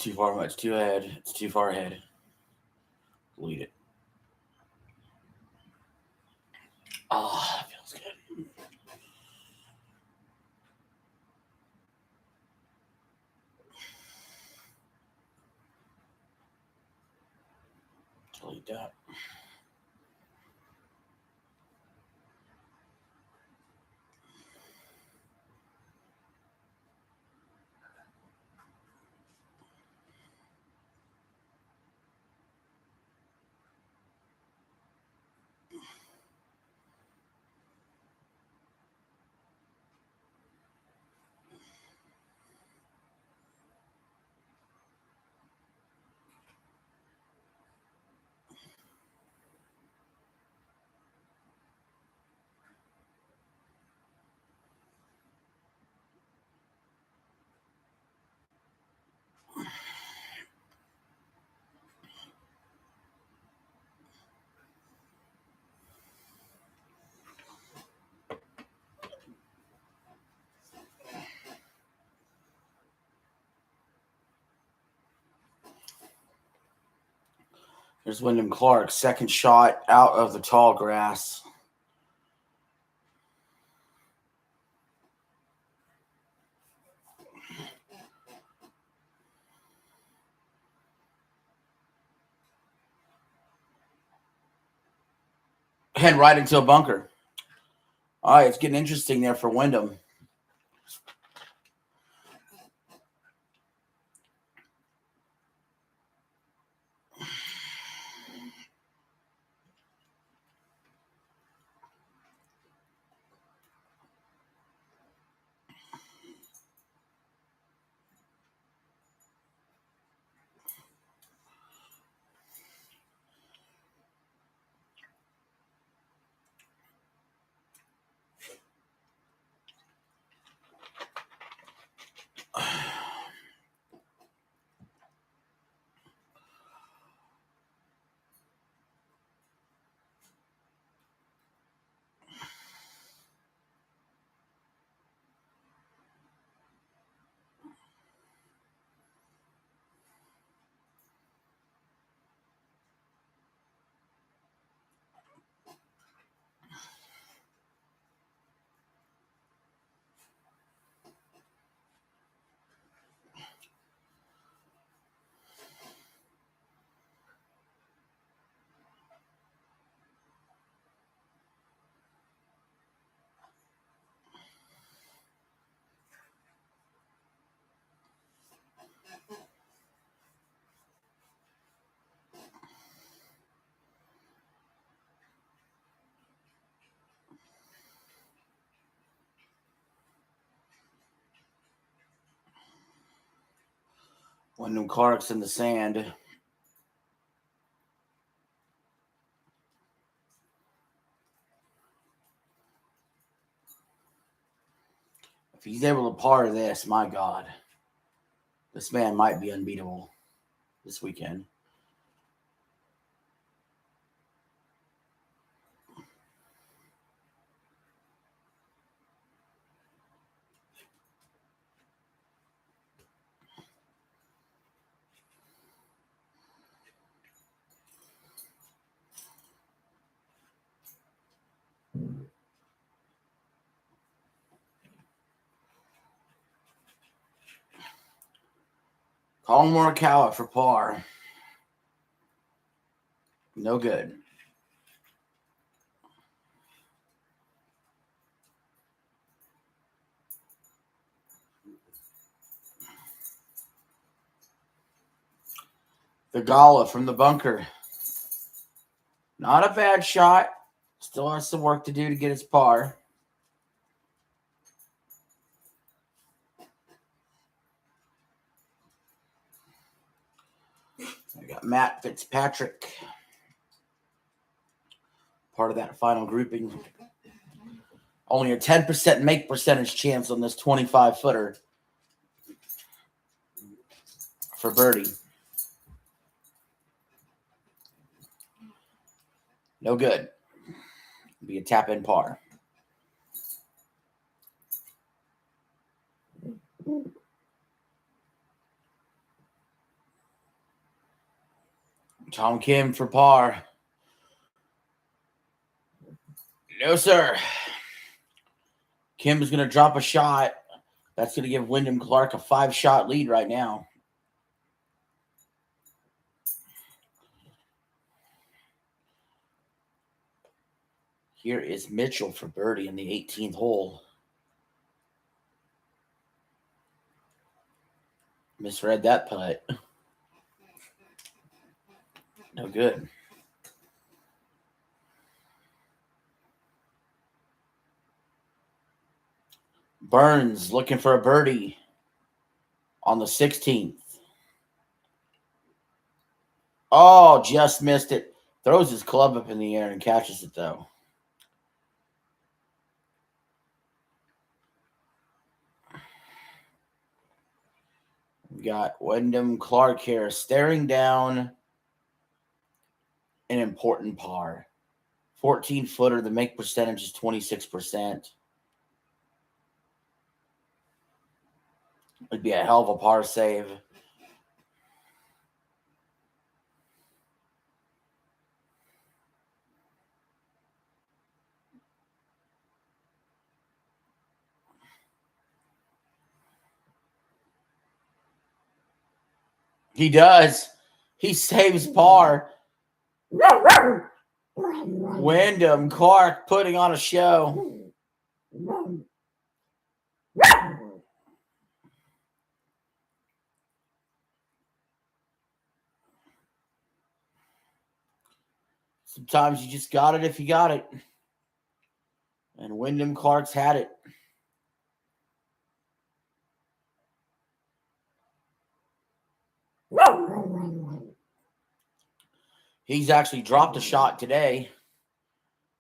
too far much. Too ahead. It's too far ahead. Delete it. Oh, that feels good. Delete that. There's Wyndham Clark, second shot out of the tall grass. Head right into a bunker. All right, it's getting interesting there for Wyndham. Wyndham Clark's in the sand. If he's able to par this, my God, this man might be unbeatable this weekend. Colin Morikawa for par. No good. The Gala from the bunker. Not a bad shot. Still has some work to do to get his par. I got Matt Fitzpatrick. Part of that final grouping. Only a 10% make percentage chance on this 25-footer for birdie. No good. Be a tap-in par. Tom Kim for par. No, sir. Kim is going to drop a shot. That's going to give Wyndham Clark a 5-shot lead right now. Here is Mitchell for birdie in the 18th hole. Misread that putt. No good. Burns looking for a birdie on the 16th. Oh, just missed it. Throws his club up in the air and catches it, though. We got Wyndham Clark here staring down an important par. 14-footer. The make percentage is 26%. Would be a hell of a par save. He does. He saves par. Wyndham Clark putting on a show. Sometimes you just got it if you got it. And Wyndham Clark's had it. He's actually dropped a shot today.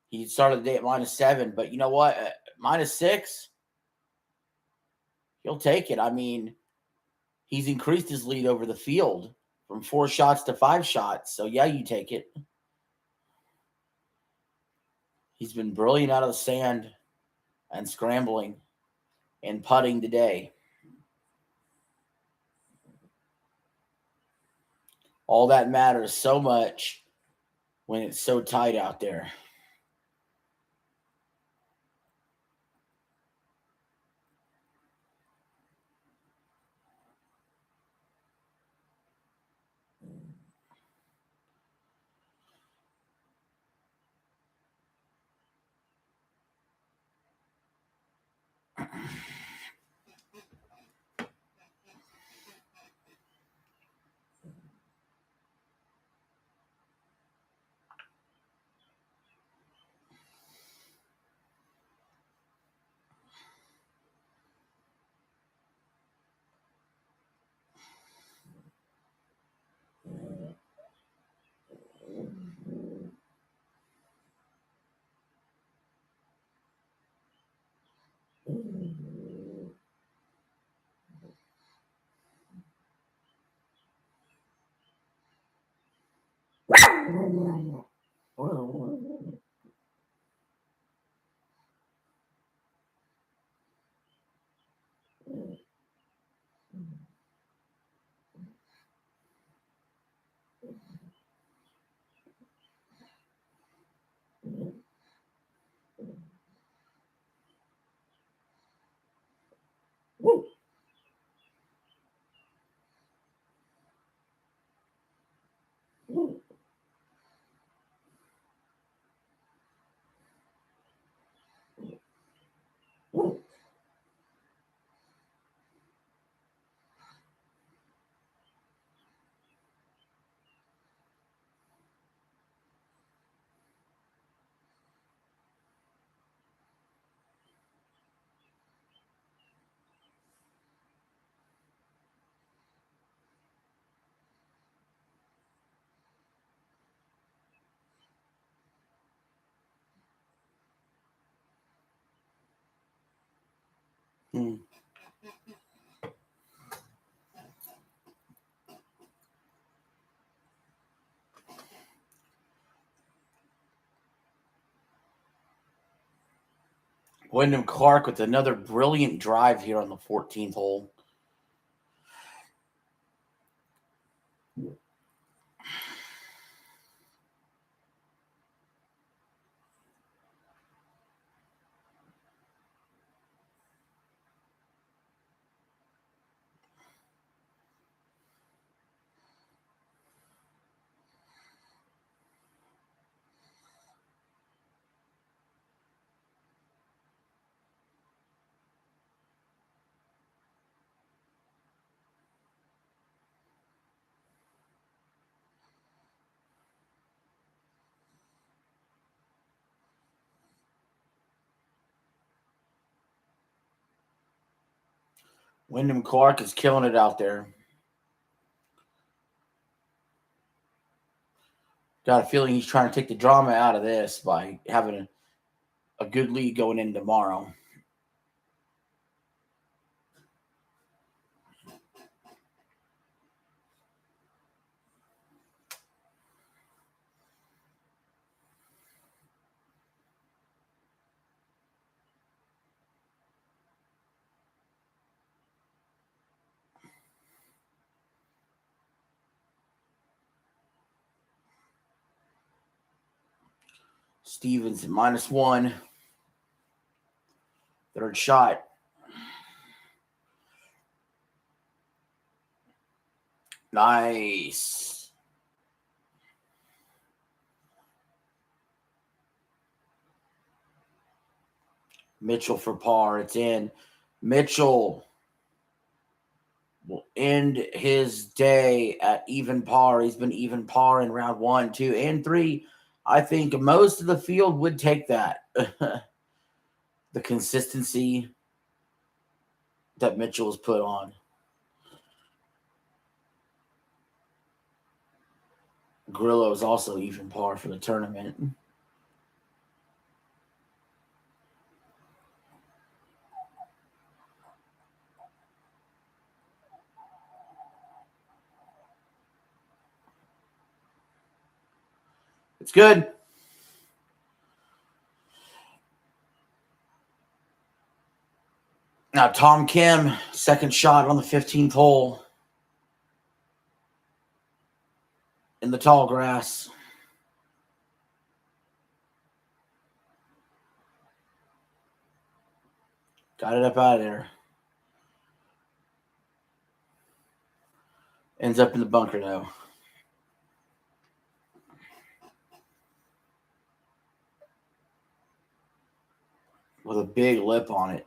He started the day at -7, but you know what? -6, he'll take it. I mean, he's increased his lead over the field from 4 shots to 5 shots. So, yeah, you take it. He's been brilliant out of the sand and scrambling and putting today. All that matters so much when it's so tight out there. Wyndham Clark with another brilliant drive here on the 14th hole. Wyndham Clark is killing it out there. Got a feeling he's trying to take the drama out of this by having a good lead going in tomorrow. Stevens at -1. Third shot. Nice. Mitchell for par. It's in. Mitchell will end his day at even par. He's been even par in round 1, 2, and 3. I think most of the field would take that. The consistency that Mitchell has put on. Grillo is also even par for the tournament. It's good. Now, Tom Kim, second shot on the 15th hole in the tall grass. Got it up out of there. Ends up in the bunker, though. With a big lip on it.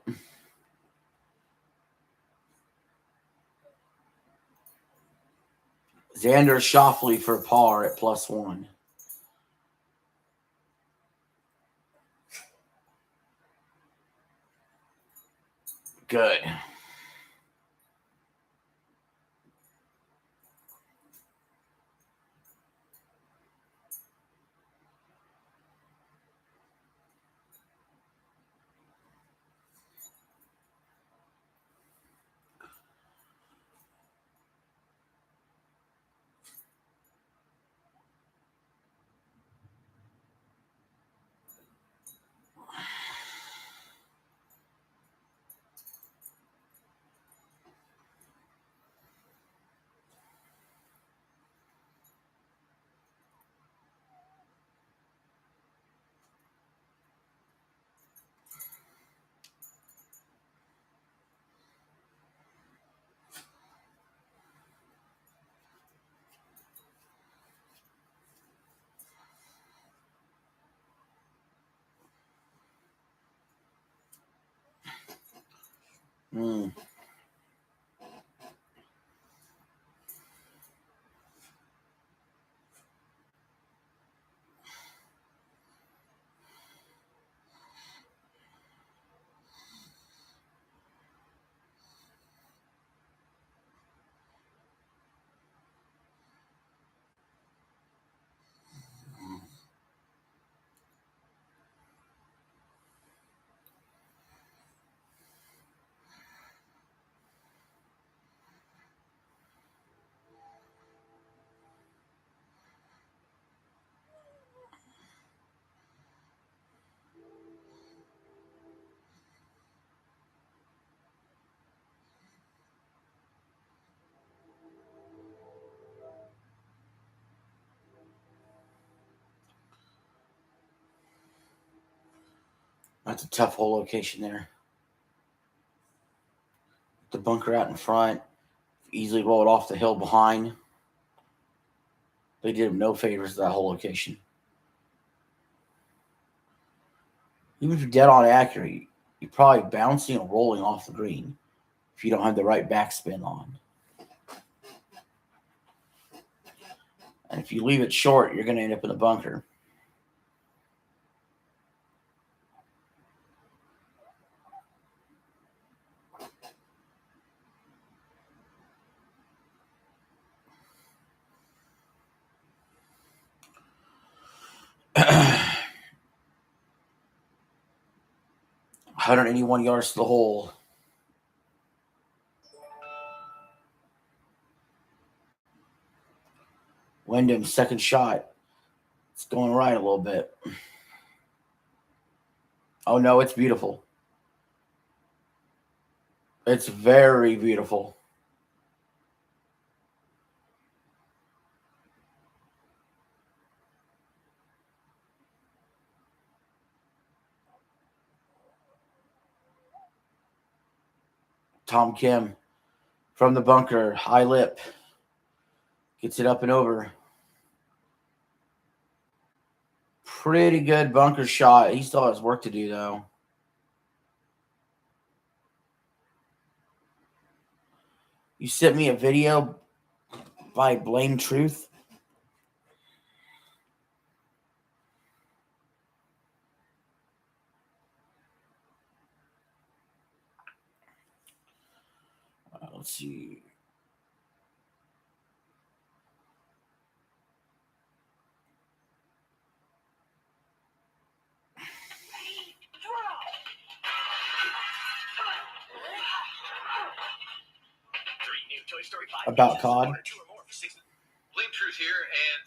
Xander Schauffele for par at +1. Good. Mm. That's a tough hole location there. The bunker out in front. Easily roll it off the hill behind. They did him no favors to that whole location. Even if you're dead on accurate, you're probably bouncing or rolling off the green if you don't have the right backspin on. And if you leave it short, you're going to end up in the bunker. 181 yards to the hole. Wyndham's second shot. It's going right a little bit. Oh, no, it's beautiful. It's very beautiful. Tom Kim from the bunker, high lip. Gets it up and over. Pretty good bunker shot. He still has work to do, though. You sent me a video by Blame Truth. Let's see. About COD. Blame Truth here, and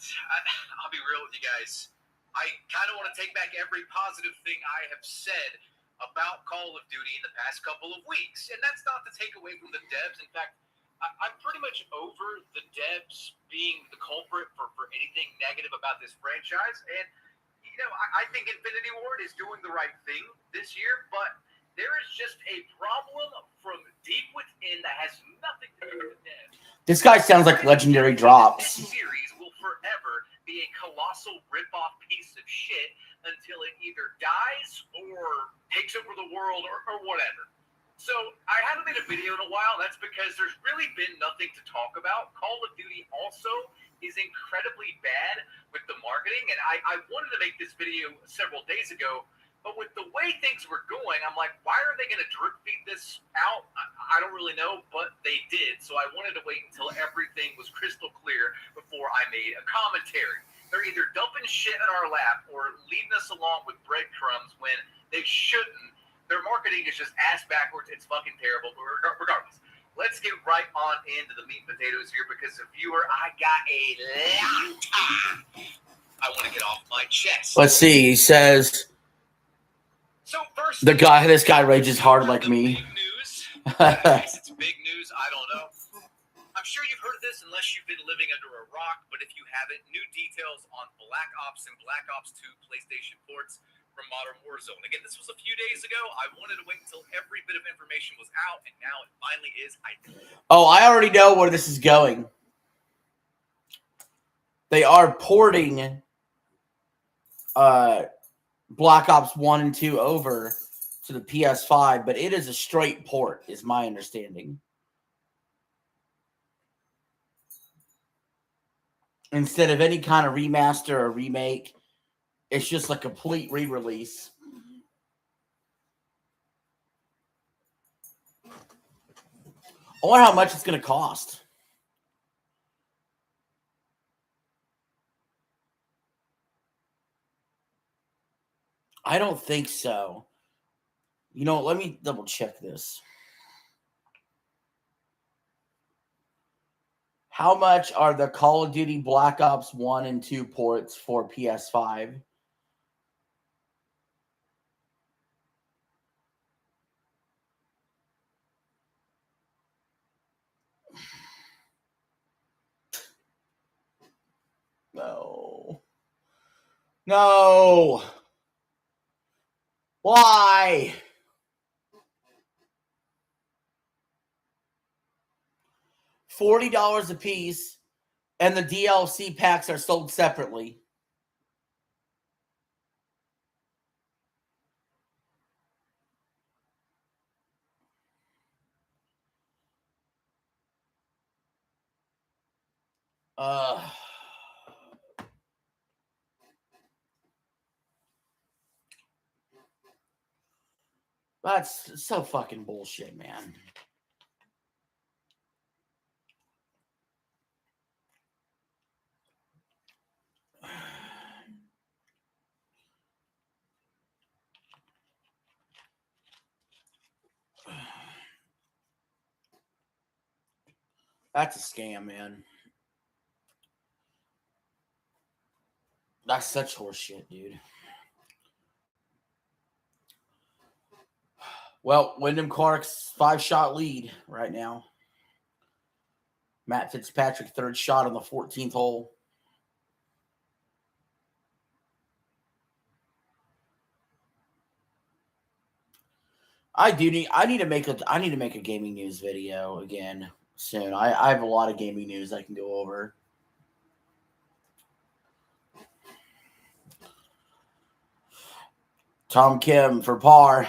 I'll be real with you guys. I kind of want to take back every positive thing I have said about Call of Duty in the past couple of weeks, and that's not to take away from the devs. In fact, I'm pretty much over the devs being the culprit for anything negative about this franchise, and you know, I think Infinity Ward is doing the right thing this year, but there is just a problem from deep within that has nothing to do with the devs. This guy sounds like Legendary Drops. This series will forever be a colossal rip-off piece of shit until it either dies or takes over the world or whatever. So I haven't made a video in a while. That's because there's really been nothing to talk about. Call of Duty also is incredibly bad with the marketing, and I wanted to make this video several days ago, but with the way things were going, I'm like, why are they going to drip feed this out? I don't really know, but they did. So I wanted to wait until everything was crystal clear before I made a commentary. They're either dumping shit in our lap or leading us along with breadcrumbs when they shouldn't. Their marketing is just ass backwards. It's fucking terrible. But regardless, let's get right on into the meat and potatoes here because, viewer, I got a lot I want to get off my chest. Let's see. He says... So first, this guy rages hard like me. Big news. I guess it's big news. I don't know. I'm sure you've heard of this unless you've been living under a rock. But if you haven't, new details on Black Ops and Black Ops 2 PlayStation ports from Modern Warzone. Again, this was a few days ago. I wanted to wait until every bit of information was out, and now it finally is. Oh, I already know where this is going. They are porting Black Ops 1 and 2 over to the PS5, but it is a straight port, is my understanding. Instead of any kind of remaster or remake, it's just a complete re-release. I wonder how much it's going to cost. I don't think so. You know, let me double check this. How much are the Call of Duty Black Ops 1 and 2 ports for PS5? No. No. Why? $40 a piece, and the DLC packs are sold separately. That's so fucking bullshit, man. That's a scam, man. That's such horseshit, dude. Well, Wyndham Clark's 5-shot lead right now. Matt Fitzpatrick, 3rd shot on the 14th hole. I need to make a gaming news video again soon. I have a lot of gaming news I can go over. Tom Kim for par.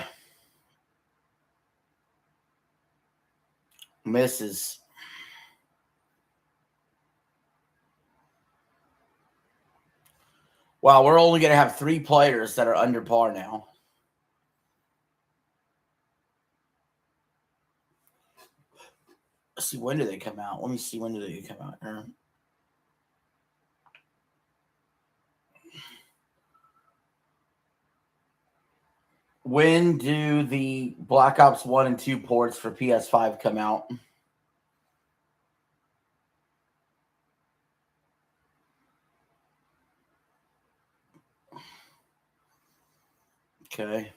Misses. Wow, we're only going to have 3 players that are under par now. Let's see, when do they come out? Let me see, when do they come out here? When do the Black Ops 1 and 2 ports for PS5 come out? Okay.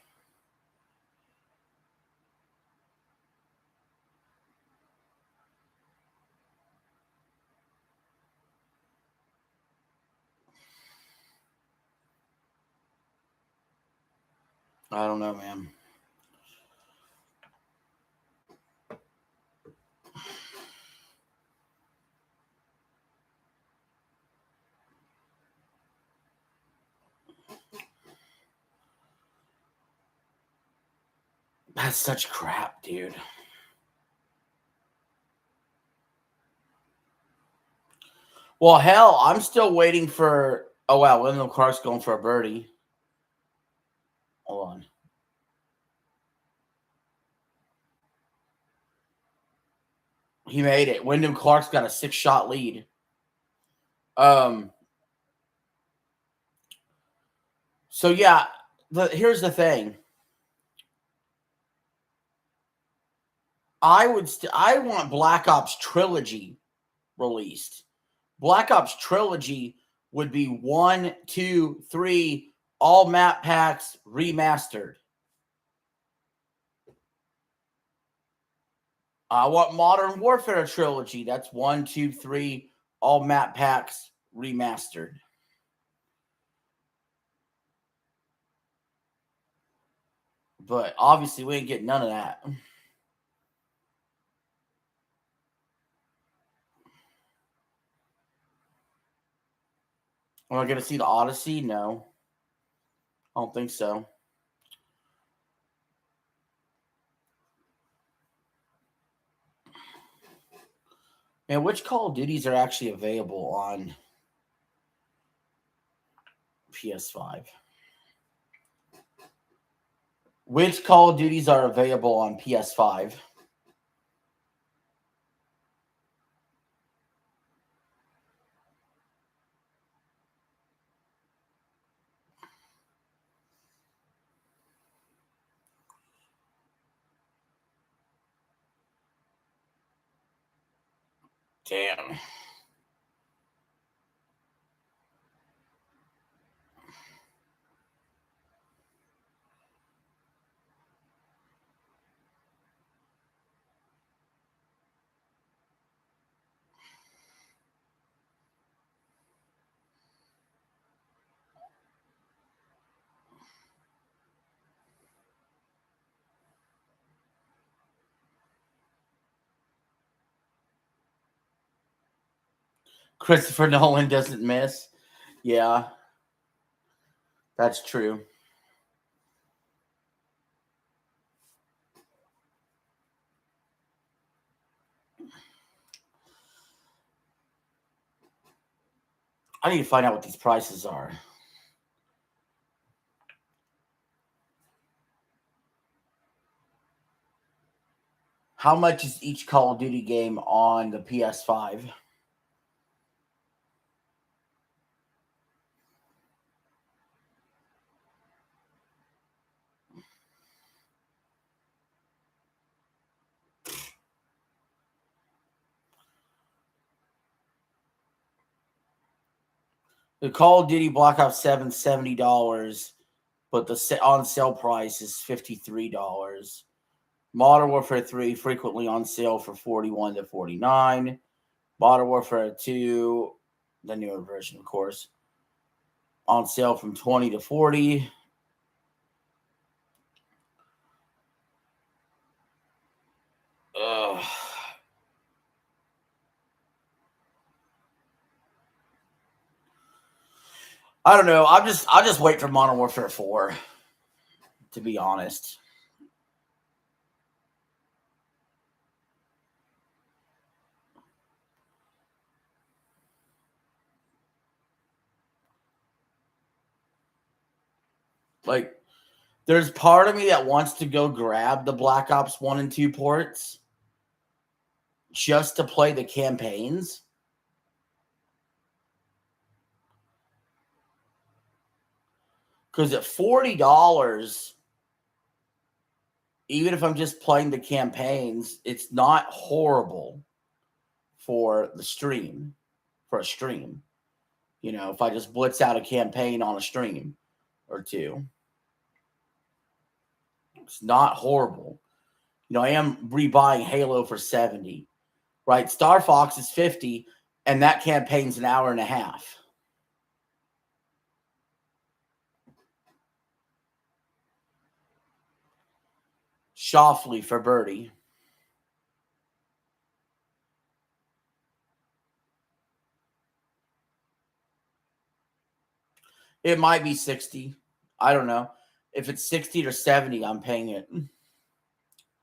I don't know, man. That's such crap, dude. Well, hell, I'm still waiting for... Oh, wow, Wyndham Clark's going for a birdie. Hold on. He made it. Wyndham Clark's got a 6-shot lead. So, yeah, here's the thing. I want Black Ops Trilogy released. Black Ops Trilogy would be 1, 2, 3, all map packs remastered. I want Modern Warfare Trilogy. That's 1, 2, 3, all map packs remastered. But obviously, we ain't getting none of that. Am I going to see the Odyssey? No. I don't think so. And which Call of Duties are actually available on PS5? Which Call of Duties are available on PS5? Damn. Christopher Nolan doesn't miss. Yeah, that's true. I need to find out what these prices are. How much is each Call of Duty game on the PS5? The Call of Duty Black Ops 7 $70, but the on sale price is $53. Modern Warfare 3 frequently on sale for $41 to $49. Modern Warfare 2, the newer version, of course, on sale from $20 to $40. Ugh. I don't know. I'll just wait for Modern Warfare 4, to be honest. Like, there's part of me that wants to go grab the Black Ops 1 and 2 ports just to play the campaigns. Because at $40, even if I'm just playing the campaigns, it's not horrible for the stream, for a stream. You know, if I just blitz out a campaign on a stream or two, it's not horrible. You know, I am rebuying Halo for $70, right? Star Fox is $50, and that campaign's an hour and a half. Shoffley for Birdie. It might be 60. I don't know. If it's 60 or 70, I'm paying it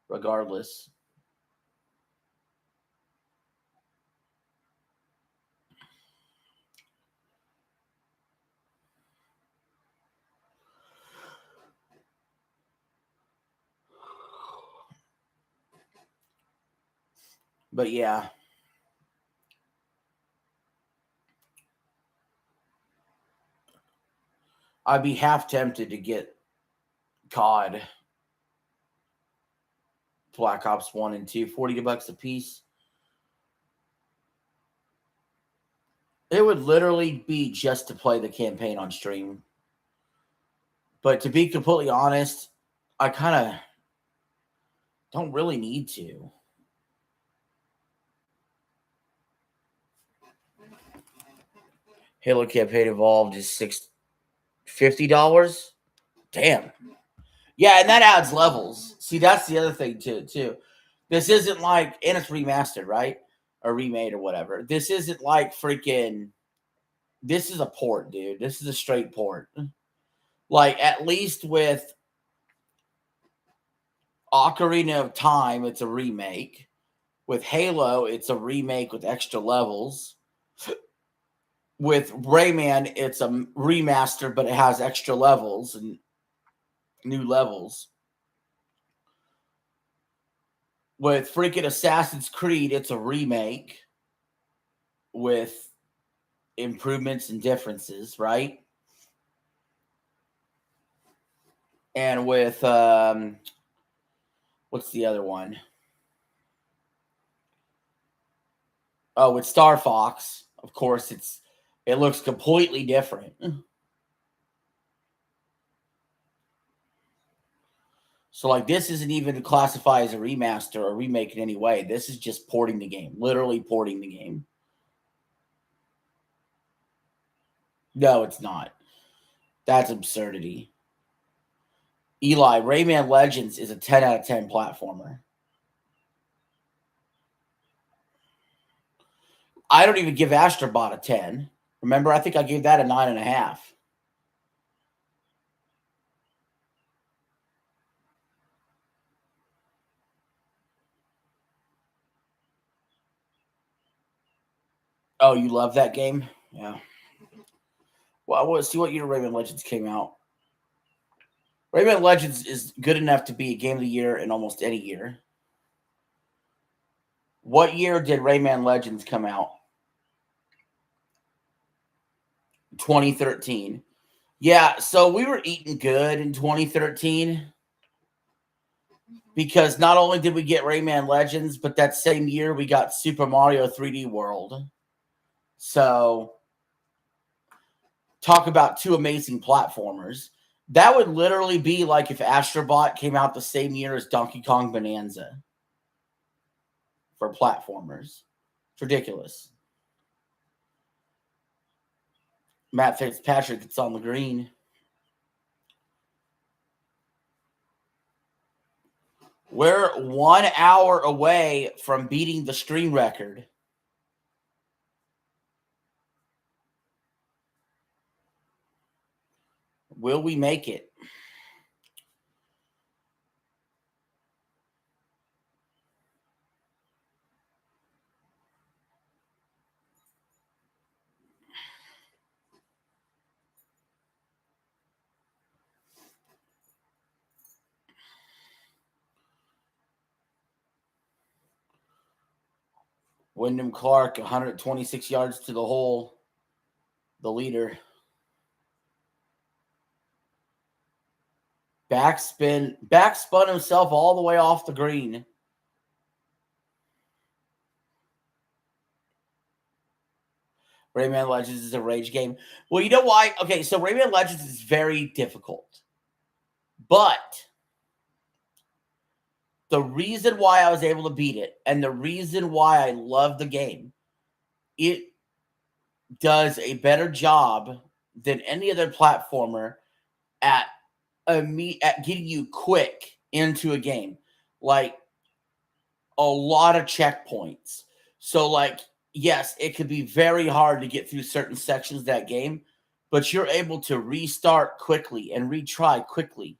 regardless. But yeah. I'd be half tempted to get COD, Black Ops 1 and 2, $40 a piece. It would literally be just to play the campaign on stream. But to be completely honest, I kind of don't really need to. Halo Campaign Evolved is $50. Damn. Yeah, and that adds levels. See, that's the other thing too. This isn't like, and it's remastered, right? Or remade or whatever. This isn't like freaking, this is a port, dude. This is a straight port. Like, at least with Ocarina of Time, it's a remake. With Halo, it's a remake with extra levels. With Rayman, it's a remaster, but it has extra levels and new levels. With freaking Assassin's Creed, it's a remake with improvements and differences, right? And with what's the other one? Oh, with Star Fox, of course, it looks completely different. So, like, this isn't even classified as a remaster or remake in any way. This is just porting the game, literally porting the game. No, it's not. That's absurdity. Eli, Rayman Legends is a 10 out of 10 platformer. I don't even give Astrobot a 10. Remember, I think I gave that a 9.5. Oh, you love that game? Yeah. Well, I want to see what year Rayman Legends came out. Rayman Legends is good enough to be a game of the year in almost any year. What year did Rayman Legends come out? 2013. Yeah, so we were eating good in 2013 because not only did we get Rayman Legends, but that same year we got Super Mario 3D World. So talk about two amazing platformers. That would literally be like if Astrobot came out the same year as Donkey Kong Bonanza for platformers. It's ridiculous. Matt Fitzpatrick gets on the green. We're 1 hour away from beating the stream record. Will we make it? Wyndham Clark, 126 yards to the hole, the leader. Backspun himself all the way off the green. Rayman Legends is a rage game. Well, you know why? Okay, so Rayman Legends is very difficult. But the reason why I was able to beat it and the reason why I love the game, it does a better job than any other platformer at getting you quick into a game. Like a lot of checkpoints. So like, yes, it could be very hard to get through certain sections of that game, but you're able to restart quickly and retry quickly.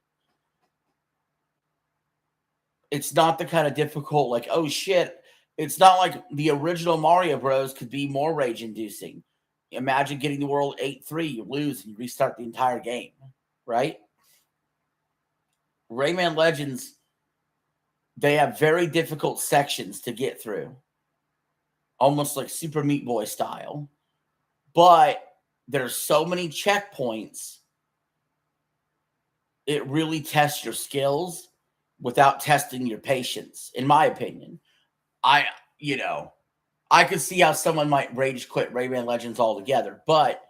It's not the kind of difficult, like, oh shit. It's not like the original Mario Bros. Could be more rage-inducing. Imagine getting the world 8-3, you lose, and you restart the entire game, right? Rayman Legends, they have very difficult sections to get through. Almost like Super Meat Boy style. But there's so many checkpoints, it really tests your skills without testing your patience, in my opinion. I could see how someone might rage quit Rayman Legends altogether, but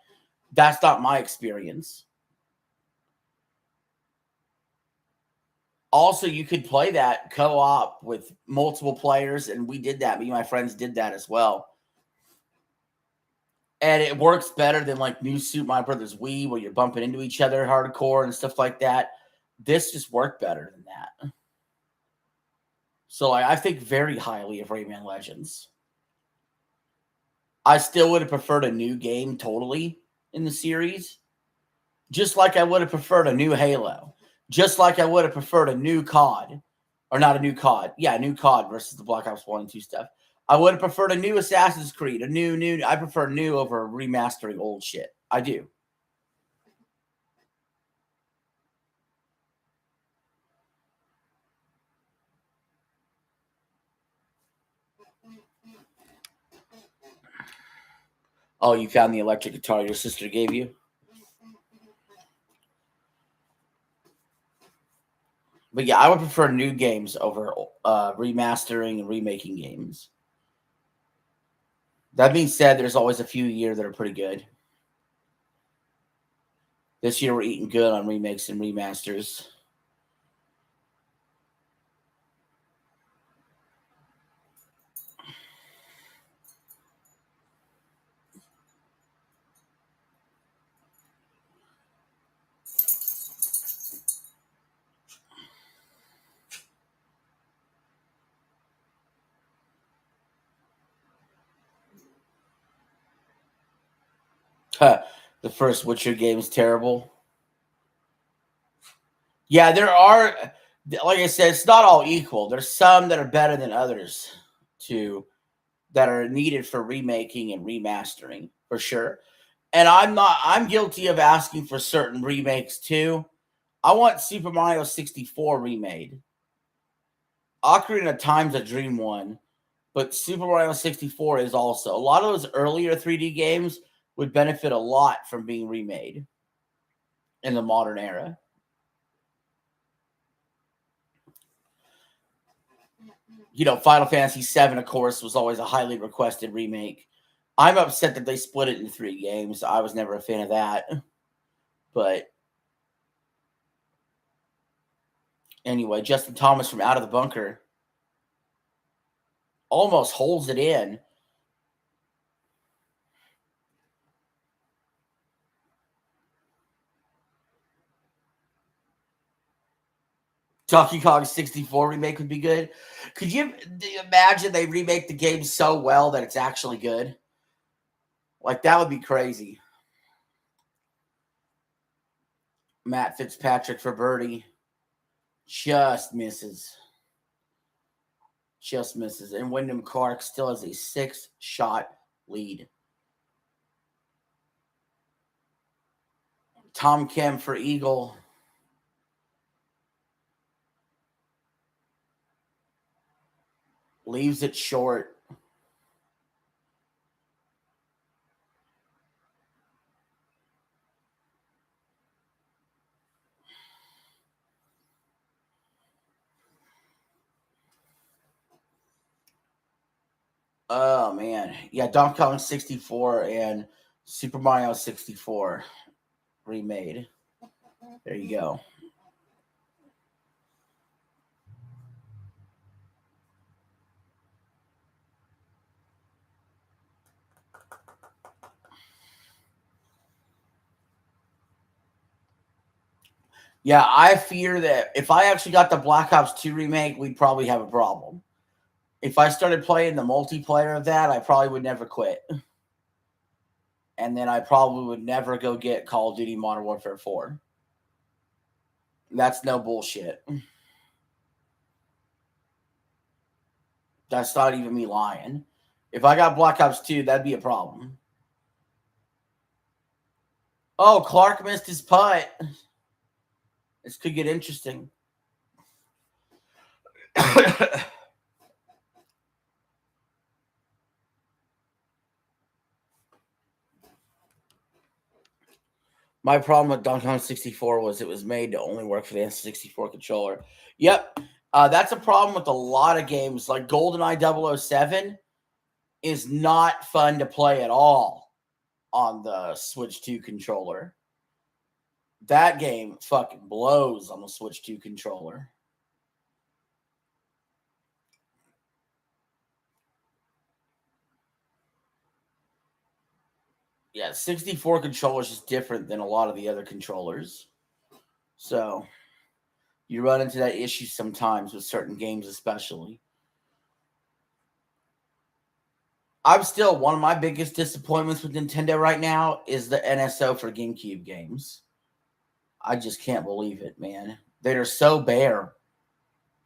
that's not my experience. Also, you could play that co-op with multiple players, and we did that. Me and my friends did that as well. And it works better than like New Super Mario Brothers Wii, where you're bumping into each other hardcore and stuff like that. This just worked better than that. So I think very highly of Rayman Legends. I still would have preferred a new game totally in the series. Just like I would have preferred a new Halo. Just like I would have preferred a new COD. Or not a new COD. Yeah, a new COD versus the Black Ops 1 and 2 stuff. I would have preferred a new Assassin's Creed. I prefer new over remastering old shit. I do. Oh, you found the electric guitar your sister gave you? But yeah, I would prefer new games over remastering and remaking games. That being said, there's always a few a year that are pretty good. This year we're eating good on remakes and remasters. The first Witcher game is terrible. Yeah, there are, like I said, it's not all equal. There's some that are better than others, too, that are needed for remaking and remastering, for sure. And I'm guilty of asking for certain remakes, too. I want Super Mario 64 remade. Ocarina of Time's a dream one, but Super Mario 64 is also. A lot of those earlier 3D games would benefit a lot from being remade in the modern era. Final Fantasy VII, of course, was always a highly requested remake. I'm upset that they split it in 3 games. I was never a fan of that. But anyway, Justin Thomas from out of the bunker almost holds it in. Donkey Kong 64 remake would be good. Could you imagine they remake the game so well that it's actually good? Like, that would be crazy. Matt Fitzpatrick for birdie. Just misses. Just misses. And Wyndham Clark still has a 6-shot lead. Tom Kim for eagle. Leaves it short. Oh, man. Yeah, Donkey Kong 64 and Super Mario 64 remade. There you go. Yeah, I fear that if I actually got the Black Ops 2 remake, we'd probably have a problem. If I started playing the multiplayer of that, I probably would never quit. And then I probably would never go get Call of Duty Modern Warfare 4. That's no bullshit. That's not even me lying. If I got Black Ops 2, that'd be a problem. Oh, Clark missed his putt. This could get interesting. My problem with Donkey Kong 64 was it was made to only work for the N64 controller. Yep. That's a problem with a lot of games. Like GoldenEye 007 is not fun to play at all on the Switch 2 controller. That game fucking blows on the Switch 2 controller. Yeah, 64 controllers is different than a lot of the other controllers. So you run into that issue sometimes with certain games, especially. I'm still, one of my biggest disappointments with Nintendo right now is the NSO for GameCube games. I just can't believe it, man. They're so bare.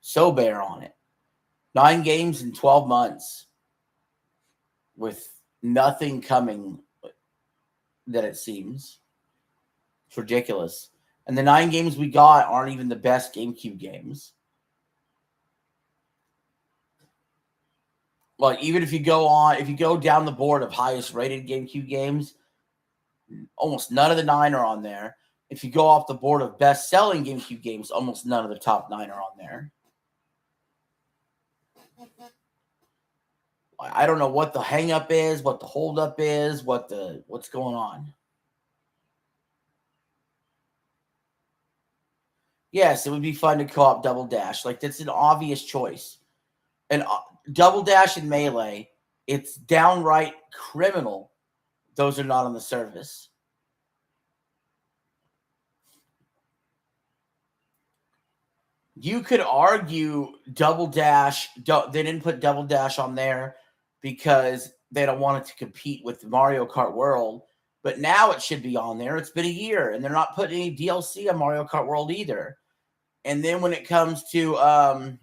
So bare on it. 9 games in 12 months with nothing coming that it seems. It's ridiculous. And the 9 games we got aren't even the best GameCube games. Like, even if you go down the board of highest rated GameCube games, almost none of the 9 are on there. If you go off the board of best selling GameCube games, almost none of the top 9 are on there. I don't know what the hang up is, what the hold up is, what's going on. Yes, it would be fun to co-op Double Dash. Like, that's an obvious choice. And Double Dash and Melee, it's downright criminal. Those are not on the service. You could argue Double Dash, they didn't put Double Dash on there because they don't want it to compete with Mario Kart World. But now it should be on there. It's been a year, and they're not putting any DLC on Mario Kart World either. And then when it comes to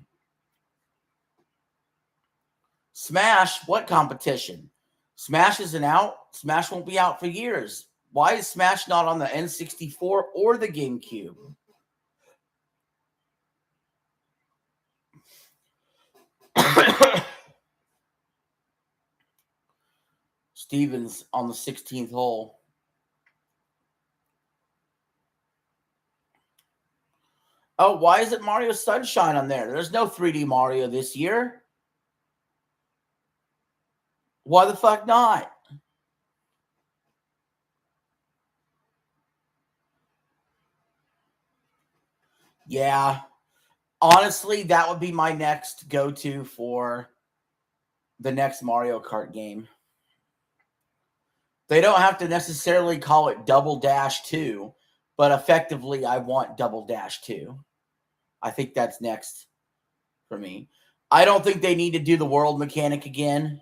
Smash, what competition? Smash isn't out. Smash won't be out for years. Why is Smash not on the N64 or the GameCube? Stevens on the 16th hole. Oh, why is it Mario Sunshine on there? There's no 3D Mario this year. Why the fuck not? Yeah. Honestly, that would be my next go-to for the next Mario Kart game. They don't have to necessarily call it Double Dash 2, but effectively, I want Double Dash 2. I think that's next for me. I don't think they need to do the world mechanic again.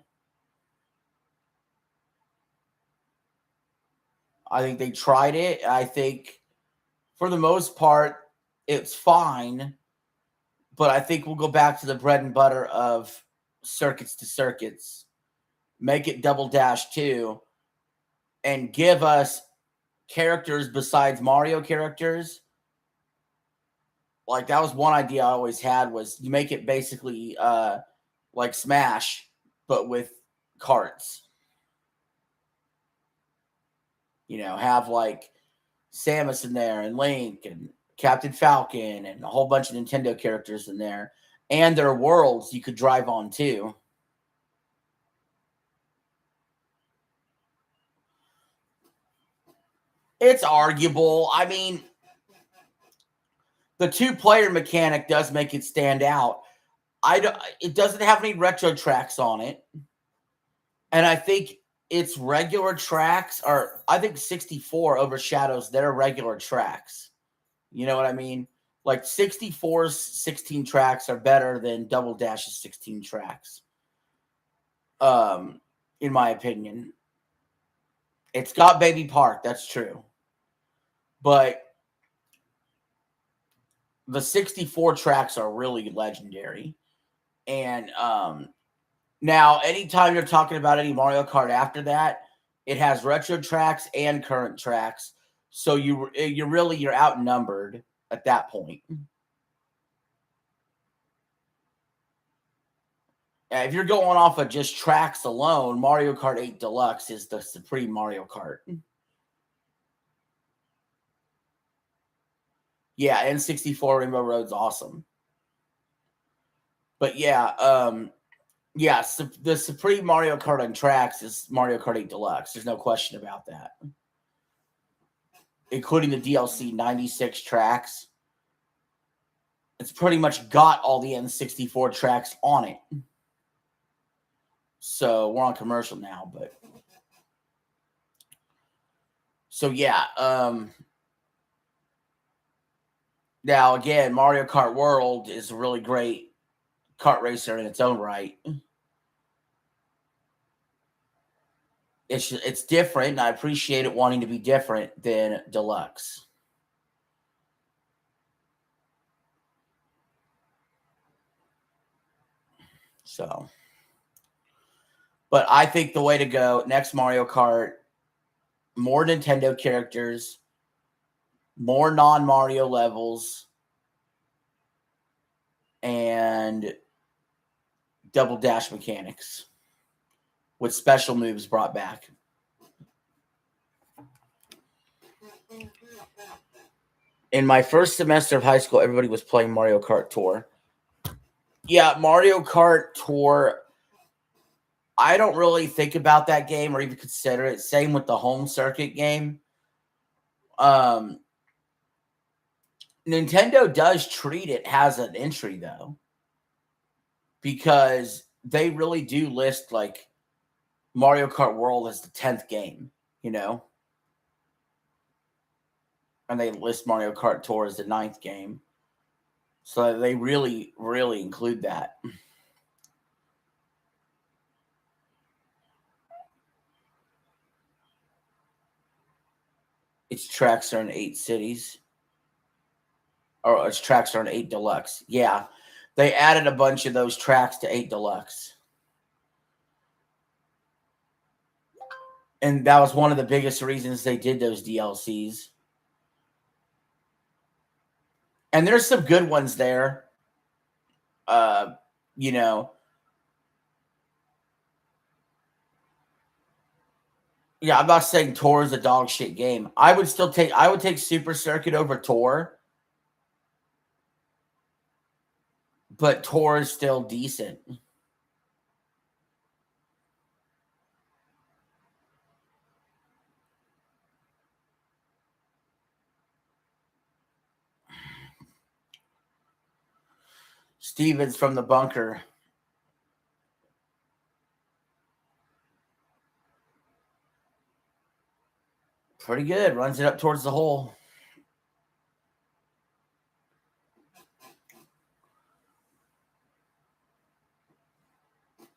I think they tried it. I think, for the most part, it's fine. But I think we'll go back to the bread and butter of circuits to circuits. Make it Double Dash 2 and give us characters besides Mario characters. Like, that was one idea I always had, was you make it basically like Smash, but with carts. You know, have like Samus in there and Link and Captain Falcon and a whole bunch of Nintendo characters in there. And their worlds you could drive on too. It's arguable. I mean, the 2-player mechanic does make it stand out. It doesn't have any retro tracks on it. And I think its regular tracks are, I think 64 overshadows their regular tracks. You know what I mean? Like 64's 16 tracks are better than Double Dash's 16 tracks. In my opinion. It's got Baby Park, that's true. But the 64 tracks are really legendary. And now, anytime you're talking about any Mario Kart after that, it has retro tracks and current tracks. So you're outnumbered at that point. If you're going off of just tracks alone, Mario Kart 8 Deluxe is the supreme Mario Kart. Yeah, N64 Rainbow Road's awesome. But yeah, the supreme Mario Kart on tracks is Mario Kart 8 Deluxe. There's no question about that. Including the DLC 96 tracks. It's pretty much got all the N64 tracks on it. So we're on commercial now, but so yeah. Now again, Mario Kart World is a really great kart racer in its own right. It's different, and I appreciate it wanting to be different than Deluxe. So, but I think the way to go, next Mario Kart, more Nintendo characters, more non-Mario levels, and Double Dash mechanics with special moves brought back. In my first semester of high school, everybody was playing Mario Kart Tour. Yeah, Mario Kart Tour, I don't really think about that game or even consider it. Same with the home circuit game. Nintendo does treat it as an entry, though, because they really do list like Mario Kart World as the 10th game, you know? And they list Mario Kart Tour as the 9th game. So they really, really include that. Its tracks are in 8 cities. Or its tracks are in 8 Deluxe. Yeah. They added a bunch of those tracks to 8 Deluxe. And that was one of the biggest reasons they did those DLCs. And there's some good ones there. You know. Yeah, I'm not saying Tour is a dog shit game. I would take Super Circuit over Tour. But Tour is still decent. Stevens from the bunker. Pretty good. Runs it up towards the hole.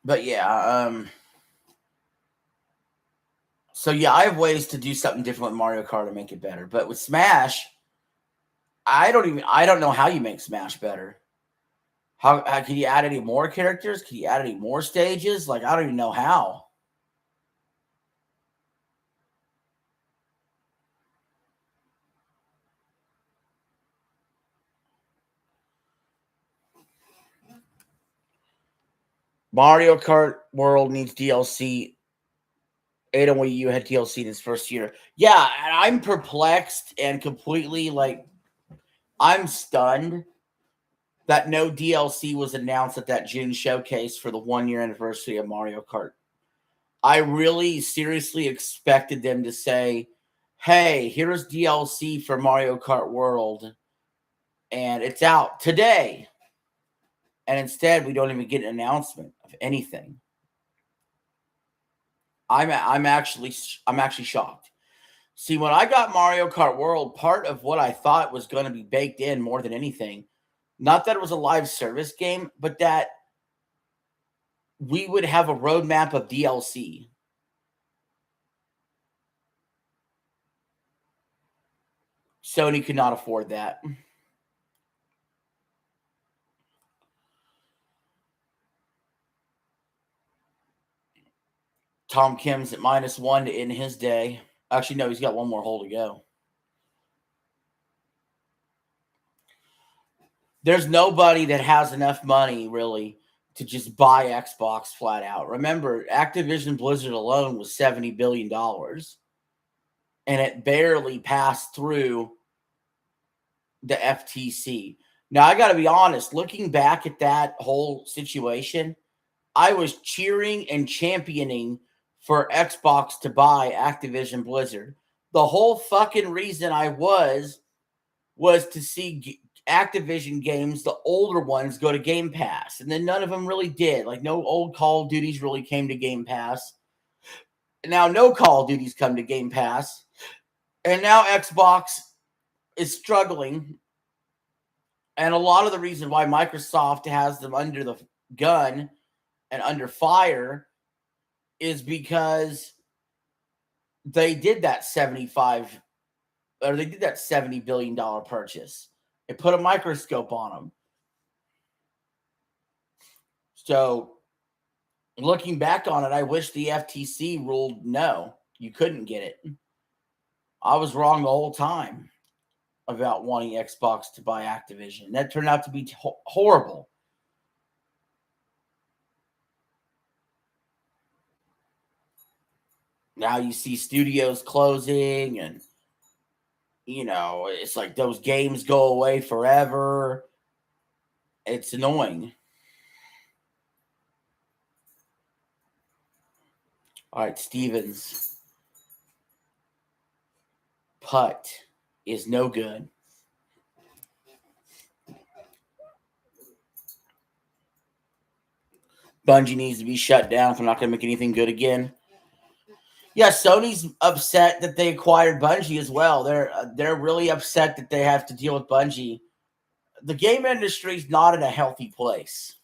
But yeah, so yeah, I have ways to do something different with Mario Kart to make it better. But with Smash, I don't know how you make Smash better. How can you add any more characters? Can you add any more stages? Like, I don't even know how. Mario Kart World needs DLC. 8 on Wii U had DLC in its first year. Yeah, and I'm perplexed and completely I'm stunned that no DLC was announced at that June showcase for the 1-year anniversary of Mario Kart. I really seriously expected them to say, hey, here's DLC for Mario Kart World, and it's out today. And instead, we don't even get an announcement of anything. I'm actually shocked. See, when I got Mario Kart World, part of what I thought was going to be baked in more than anything, not that it was a live service game, but that we would have a roadmap of DLC. Sony could not afford that. Tom Kim's at -1 to end his day. Actually, no, he's got one more hole to go. There's nobody that has enough money, really, to just buy Xbox flat out. Remember, Activision Blizzard alone was $70 billion. And it barely passed through the FTC. Now, I got to be honest, looking back at that whole situation, I was cheering and championing for Xbox to buy Activision Blizzard. The whole fucking reason I was to see Activision games, the older ones, go to Game Pass. And then none of them really did. Like, no old Call of Duties really came to Game Pass. Now, no Call of Duties come to Game Pass. And now Xbox is struggling. And a lot of the reason why Microsoft has them under the gun and under fire is because they did that $70 billion purchase. It put a microscope on them. So looking back on it, I wish the FTC ruled no, you couldn't get it. I was wrong the whole time about wanting Xbox to buy Activision. That turned out to be horrible. Now you see studios closing and, it's like those games go away forever. It's annoying. All right, Stevens. Putt is no good. Bungie needs to be shut down if I'm not going to make anything good again. Yeah, Sony's upset that they acquired Bungie as well. They're really upset that they have to deal with Bungie. The game industry is not in a healthy place,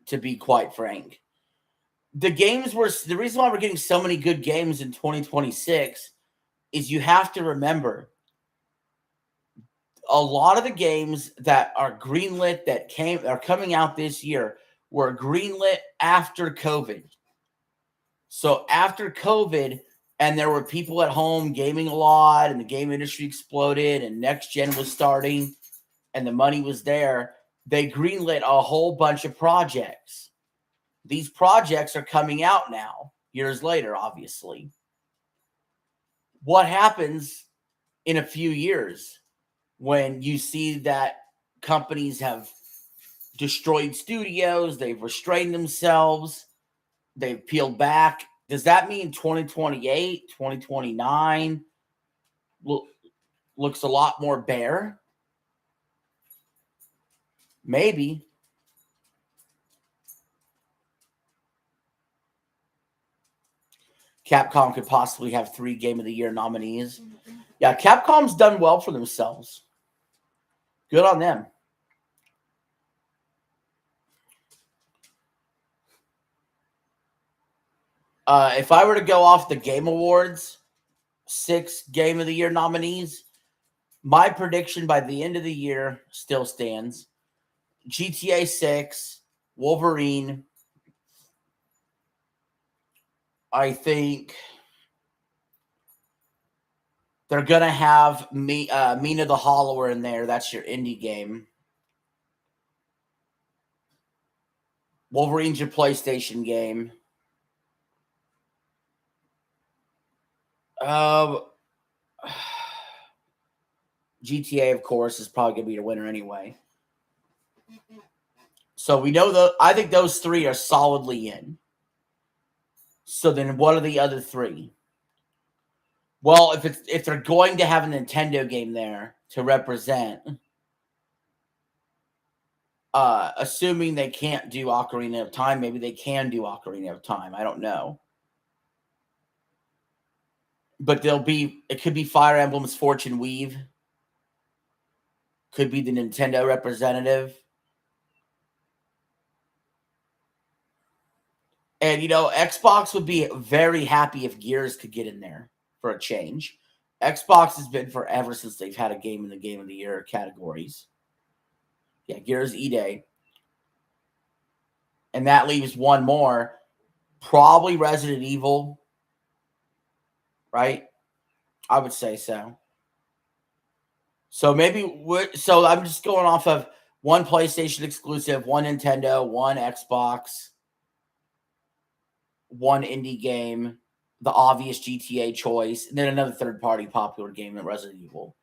to be quite frank. The reason why we're getting so many good games in 2026 is you have to remember a lot of the games that are greenlit are coming out this year were greenlit after COVID. So after COVID, and there were people at home gaming a lot, and the game industry exploded, and next gen was starting, and the money was there, they greenlit a whole bunch of projects. These projects are coming out now, years later, obviously. What happens in a few years when you see that companies have destroyed studios, they've restrained themselves, they've peeled back? Does that mean 2028, 2029 looks a lot more bare? Maybe. Capcom could possibly have 3 Game of the Year nominees. Yeah, Capcom's done well for themselves. Good on them. If I were to go off the Game Awards, 6 Game of the Year nominees, my prediction by the end of the year still stands. GTA 6, Wolverine. I think they're going to have Mina the Hollower in there. That's your indie game. Wolverine's your PlayStation game. GTA, of course, is probably going to be the winner anyway. So we know I think those 3 are solidly in. So then what are the other 3? Well, if they're going to have a Nintendo game there to represent, assuming they can't do Ocarina of Time, maybe they can do Ocarina of Time. I don't know. But it could be Fire Emblem's Fortune Weave. Could be the Nintendo representative. And, Xbox would be very happy if Gears could get in there for a change. Xbox has been forever since they've had a game in the Game of the Year categories. Yeah, Gears E-Day. And that leaves one more. Probably Resident Evil. Right? I would say so. So so I'm just going off of one PlayStation exclusive, one Nintendo, one Xbox, one indie game, the obvious GTA choice, and then another third-party popular game at Resident Evil.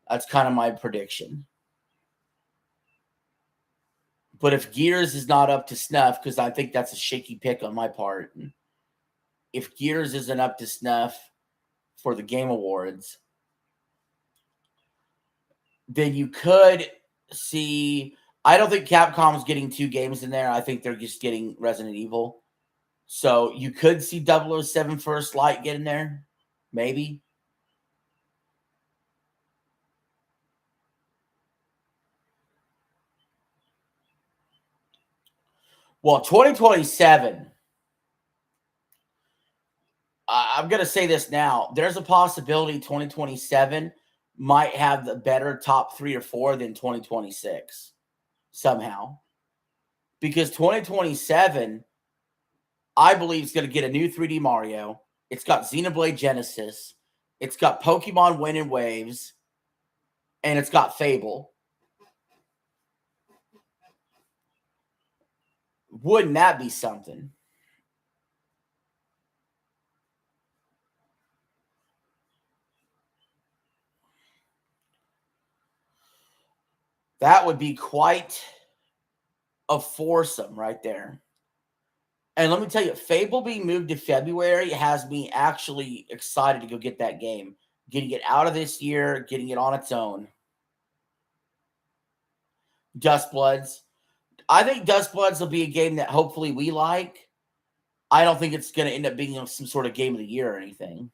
That's kind of my prediction. But if Gears is not up to snuff, because I think that's a shaky pick on my part, if Gears isn't up to snuff for the Game Awards, then you could see... I don't think Capcom's getting 2 games in there. I think they're just getting Resident Evil. So you could see 007 First Light get in there. Maybe. Well, 2027... I'm going to say this now. There's a possibility 2027 might have the better top 3 or 4 than 2026 somehow. Because 2027, I believe, is going to get a new 3D Mario. It's got Xenoblade Genesis. It's got Pokemon Wind and Waves. And it's got Fable. Wouldn't that be something? That would be quite a foursome right there. And let me tell you, Fable being moved to February has me actually excited to go get that game. Getting it out of this year, getting it on its own. Dustbloods. I think Dustbloods will be a game that hopefully we like. I don't think it's going to end up being some sort of game of the year or anything.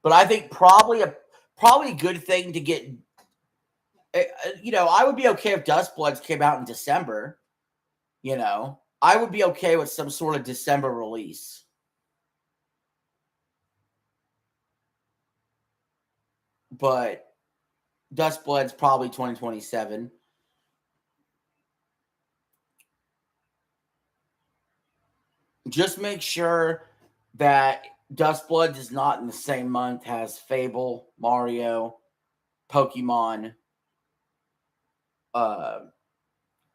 But I think probably a good thing to get... I would be okay if Dustbloods came out in December. I would be okay with some sort of December release. But Dustbloods probably 2027. Just make sure that Dustbloods is not in the same month as Fable, Mario, Pokemon, or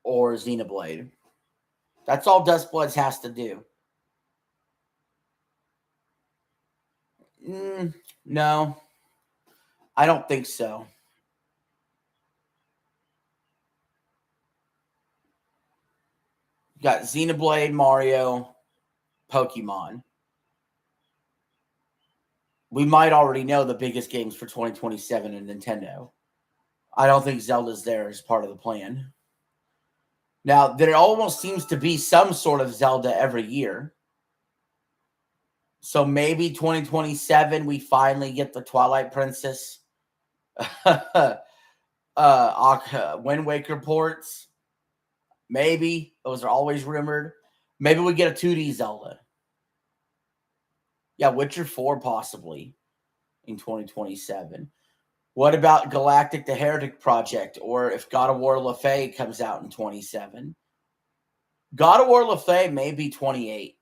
Xenoblade. That's all Dustbloods has to do. No, I don't think so. You got Xenoblade, Mario, Pokemon. we might already know the biggest games for 2027 in Nintendo. I don't think Zelda's there as part of the plan. Now, there almost seems to be some sort of Zelda every year. So maybe 2027 we finally get the Twilight Princess Wind Waker ports. Maybe. Those are always rumored. Maybe we get a 2D Zelda. Yeah, Witcher 4 possibly in 2027. What about Galactic the Heretic Project, or if God of War LaFay comes out in 27? God of War LaFay may be 28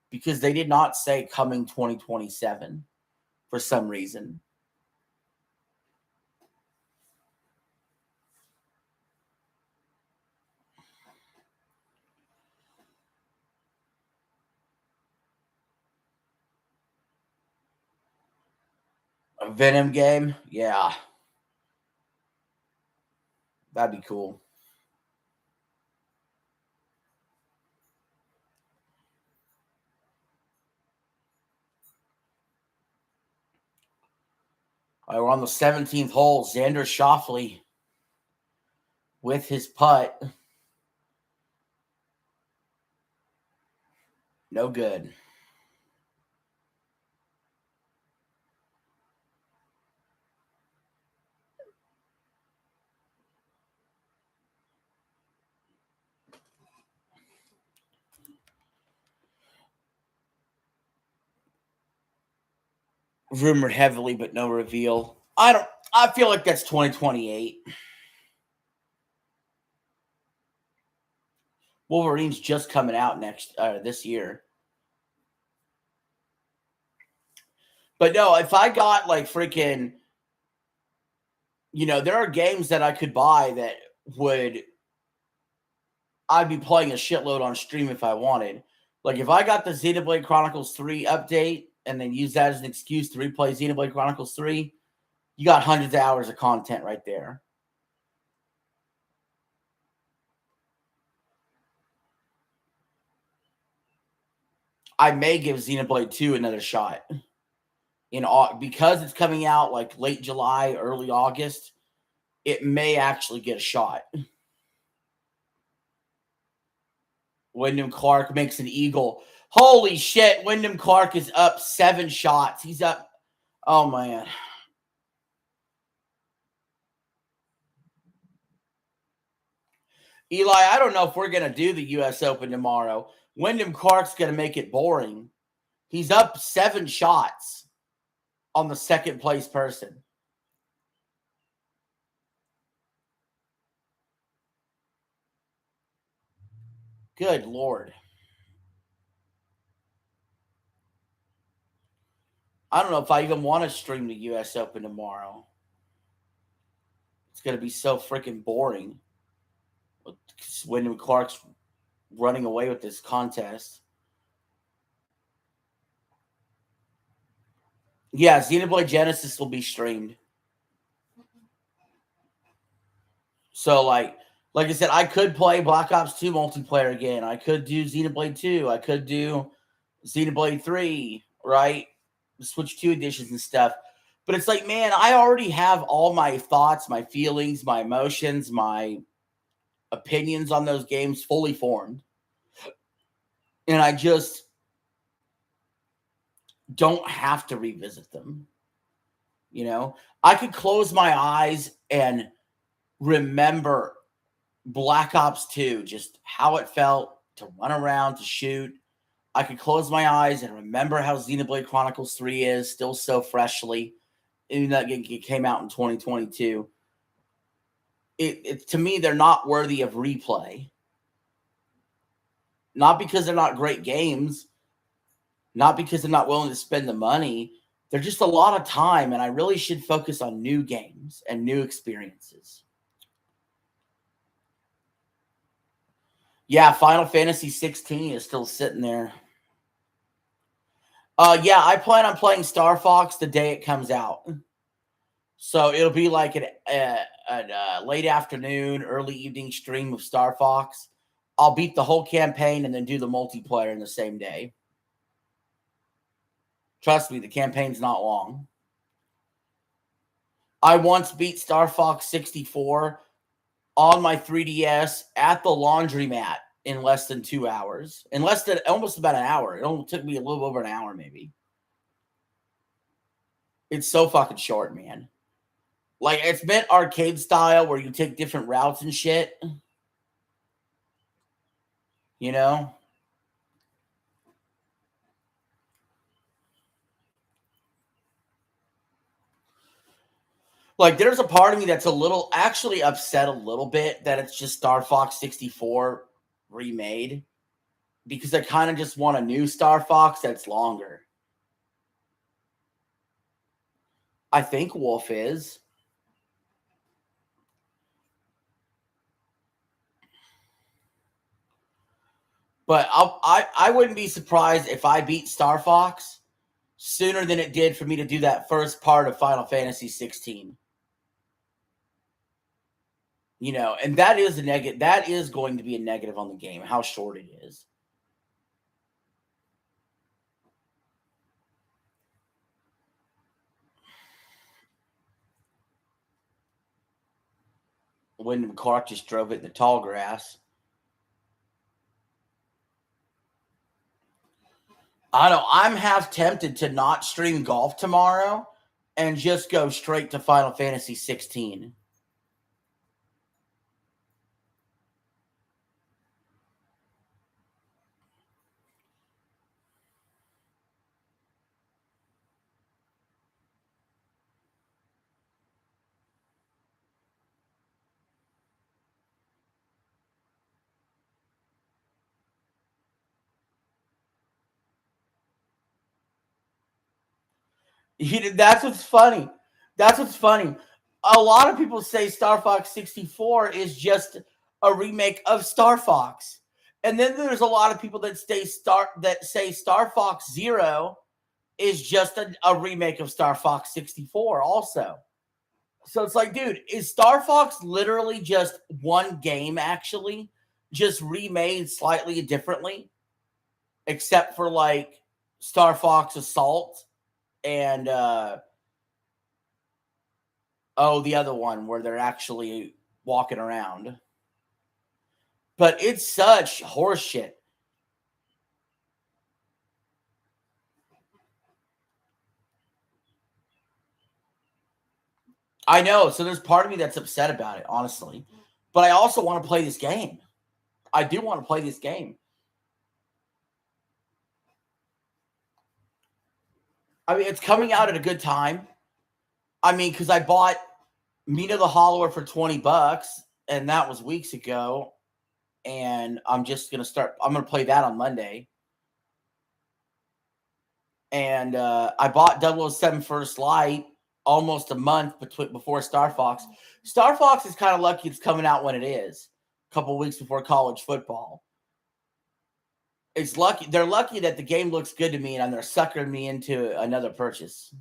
because they did not say coming 2027 for some reason. A Venom game? Yeah. That'd be cool. All right, we're on the 17th hole. Xander Schauffele with his putt. No good. Rumored heavily, but no reveal. I feel like that's 2028. Wolverine's just coming out this year. But no, if I got like freaking, there are games that I could buy that I'd be playing a shitload on stream if I wanted. Like if I got the Xenoblade Chronicles 3 update and then use that as an excuse to replay Xenoblade Chronicles 3, you got hundreds of hours of content right there. I may give Xenoblade 2 another shot. Because it's coming out like late July, early August, it may actually get a shot. Wyndham Clark makes an eagle. Holy shit, Wyndham Clark is up 7 shots. He's up. Oh, man. Eli, I don't know if we're going to do the U.S. Open tomorrow. Wyndham Clark's going to make it boring. He's up 7 shots on the second place person. Good Lord. I don't know if I even want to stream the U.S. Open tomorrow. It's going to be so freaking boring. Wyndham Clark's running away with this contest. Yeah, Xenoblade Genesis will be streamed. So, like I said, I could play Black Ops 2 multiplayer again. I could do Xenoblade 2. I could do Xenoblade 3, right? Switch 2 editions and stuff. But it's like, man, I already have all my thoughts, my feelings, my emotions, my opinions on those games fully formed. And I just don't have to revisit them. I could close my eyes and remember Black Ops 2, just how it felt to run around, to shoot. I could close my eyes and remember how Xenoblade Chronicles 3 is still so freshly, even though it came out in 2022. To me, they're not worthy of replay. Not because they're not great games, not because they're not willing to spend the money. They're just a lot of time, and I really should focus on new games and new experiences. Yeah, Final Fantasy 16 is still sitting there. Yeah, I plan on playing Star Fox the day it comes out. So it'll be like a late afternoon, early evening stream of Star Fox. I'll beat the whole campaign and then do the multiplayer in the same day. Trust me, the campaign's not long. I once beat Star Fox 64 on my 3DS at the laundromat in less than 2 hours. In less than almost about an hour. It only took me a little over an hour, maybe. It's so fucking short, man. Like, it's meant arcade style where you take different routes and shit. You know? Like, there's a part of me that's actually upset a little bit that it's just Star Fox 64 remade. Because I kind of just want a new Star Fox that's longer. I think Wolf is. But I wouldn't be surprised if I beat Star Fox sooner than it did for me to do that first part of Final Fantasy 16. You know, and that is a negative. That is going to be a negative on the game, how short it is. When Clark just drove it in the tall grass. I don't know. I'm half tempted to not stream golf tomorrow and just go straight to Final Fantasy 16. That's what's funny. That's what's funny. A lot of people say Star Fox 64 is just a remake of Star Fox. And then there's a lot of people that say Star Fox Zero is just a remake of Star Fox 64 also. So it's like, dude, is Star Fox literally just one game actually? Just remade slightly differently? Except for like Star Fox Assault and the other one where they're actually walking around. But it's such horseshit. I know. So there's part of me that's upset about it, honestly. But I also want to play this game. I do want to play this game. I mean, it's coming out at a good time. I mean, because I bought Mina the Hollower for $20, and that was weeks ago. And I'm just going to play that on Monday. And I bought 007 First Light almost a month before Star Fox. Star Fox is kind of lucky it's coming out when it is, a couple weeks before college football. It's lucky. They're lucky that the game looks good to me and they're suckering me into another purchase.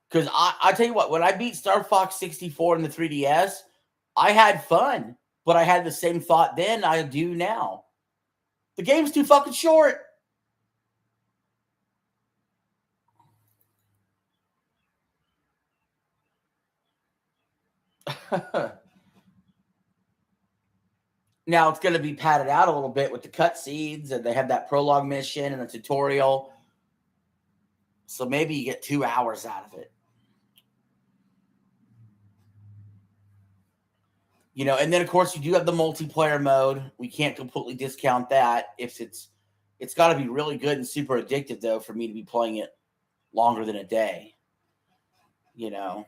Because I tell you what, when I beat Star Fox 64 in the 3DS, I had fun, but I had the same thought then I do now. The game's too fucking short. Now it's going to be padded out a little bit with the cutscenes, and they have that prologue mission and the tutorial. So maybe you get 2 hours out of it. You know, and then of course you do have the multiplayer mode. We can't completely discount that. If it's got to be really good and super addictive though for me to be playing it longer than a day. You know.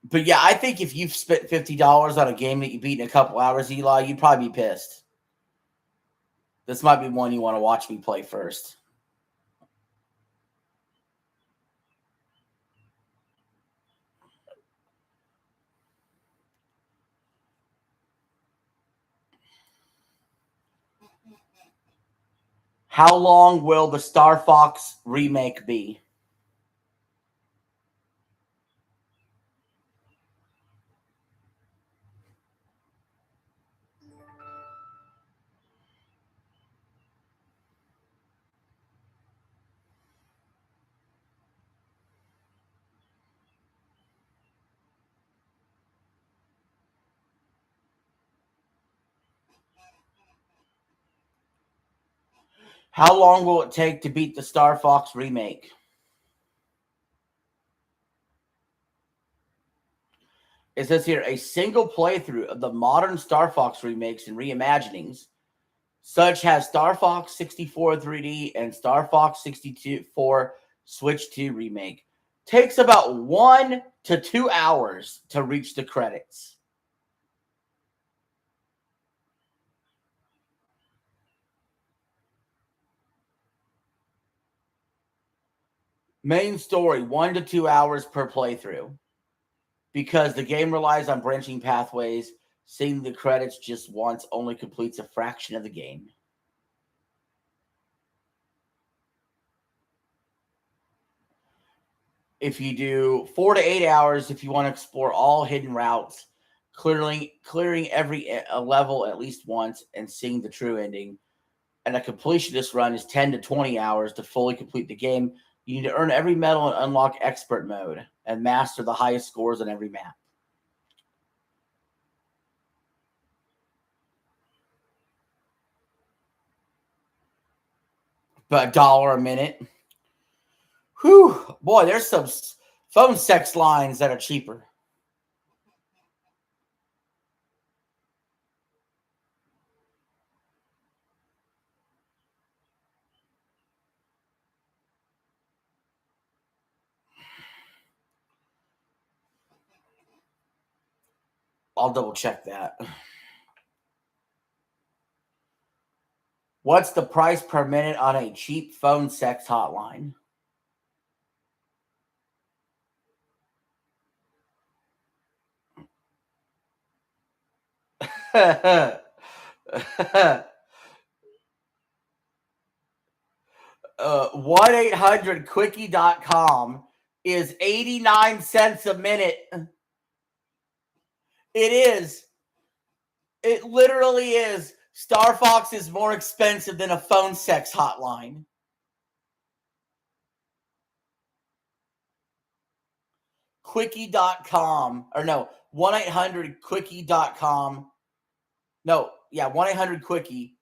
But yeah, I think if you've spent $50 on a game that you beat in a couple hours, Eli, you'd probably be pissed. This might be one you want to watch me play first. How long will the Star Fox remake be? How long will it take to beat the Star Fox remake? It says here, a single playthrough of the modern Star Fox remakes and reimaginings, such as Star Fox 64 3D and Star Fox 64 Switch 2 remake, takes about 1 to 2 hours to reach the credits. Main story, 1 to 2 hours per playthrough. Because the game relies on branching pathways, seeing the credits just once only completes a fraction of the game. If you do 4 to 8 hours, if you want to explore all hidden routes, clearing every level at least once and seeing the true ending. And a completionist run is 10 to 20 hours to fully complete the game. You need to earn every medal and unlock expert mode and master the highest scores on every map. But $1 a minute. Whew, boy, there's some phone sex lines that are cheaper. I'll double check that. What's the price per minute on a cheap phone sex hotline? uh, 1-800-Quickie.com is 89 cents a minute. It is. It literally is. Star Fox is more expensive than a phone sex hotline. Quickie.com. Or no, 1-800-Quickie.com. No, yeah, 1-800-Quickie.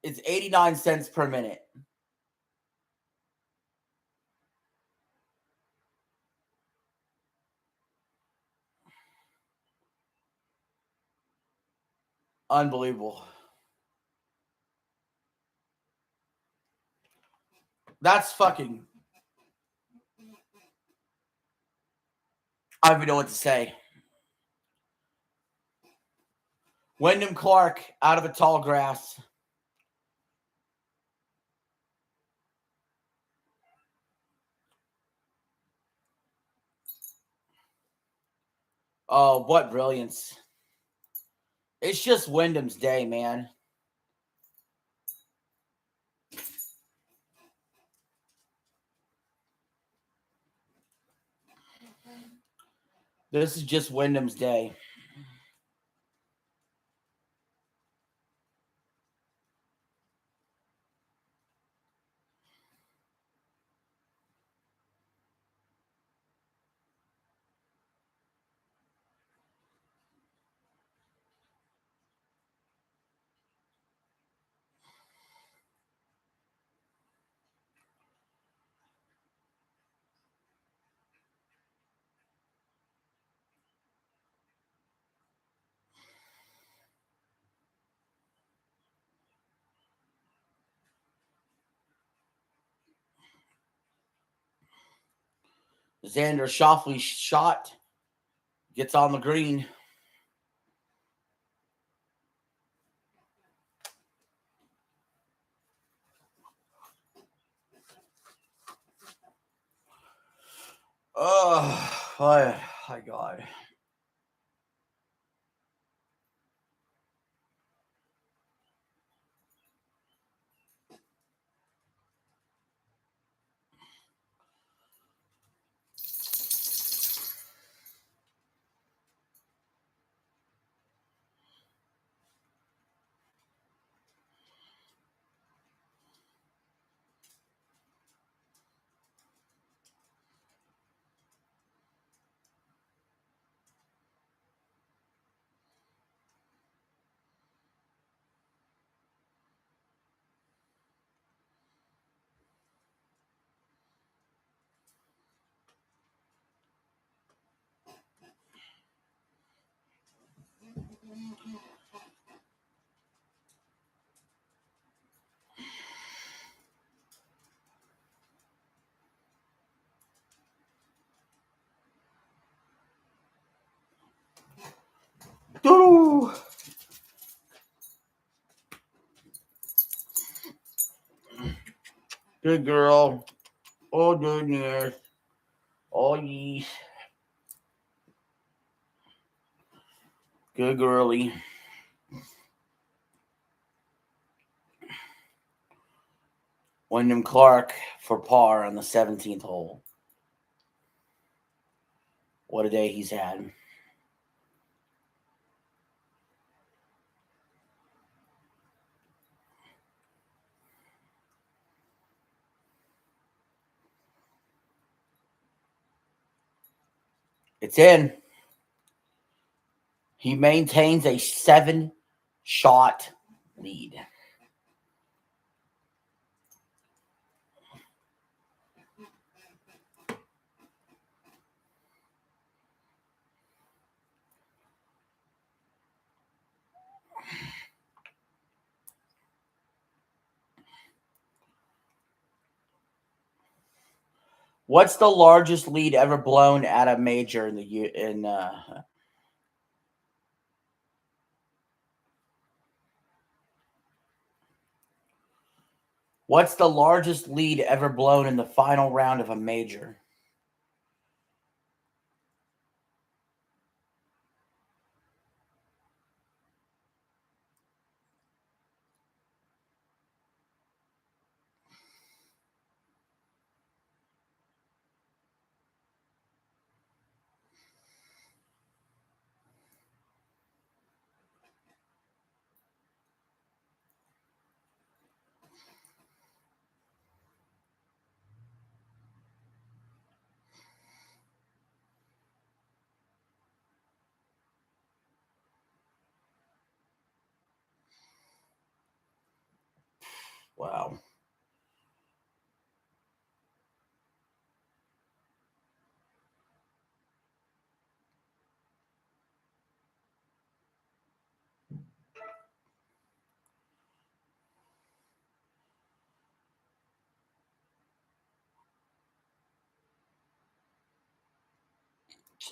It's 89 cents per minute. Unbelievable. That's fucking... I don't even know what to say. Wyndham Clark out of a tall grass. Oh, what brilliance. It's just Wyndham's day, man. This is just Wyndham's day. Xander Schauffele shot. Gets on the green. Oh, my God. Good girl. Oh, goodness. Oh, yeesh. Good girly. Wyndham Clark for par on the 17th hole. What a day he's had. It's in. He maintains a 7-shot lead. What's the largest lead ever blown at a major What's the largest lead ever blown in the final round of a major? Wow.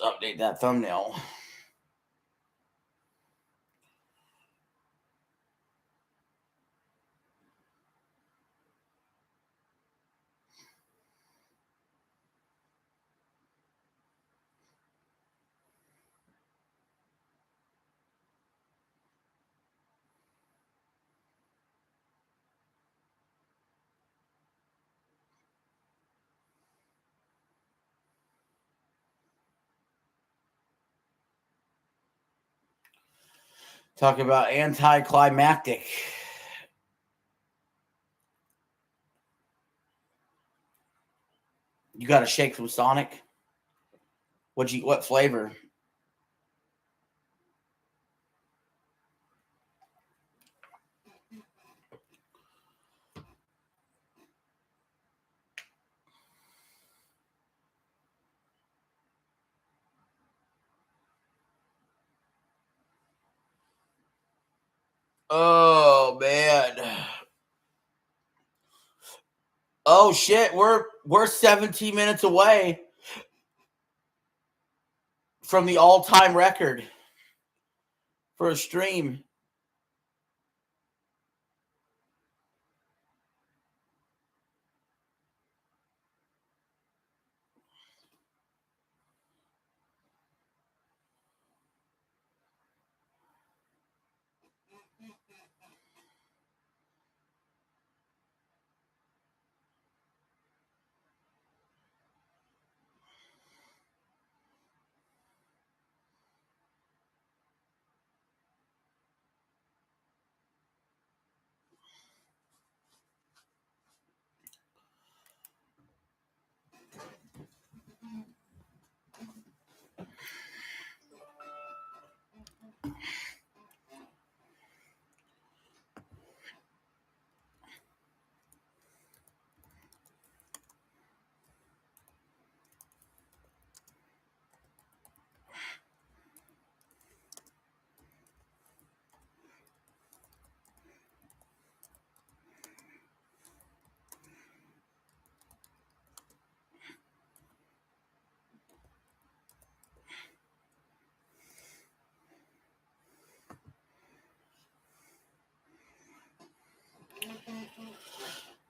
Let's update that thumbnail. Talk about anticlimactic. You got a shake from Sonic? What flavor? Oh man. Oh shit, we're 17 minutes away from the all-time record for a stream.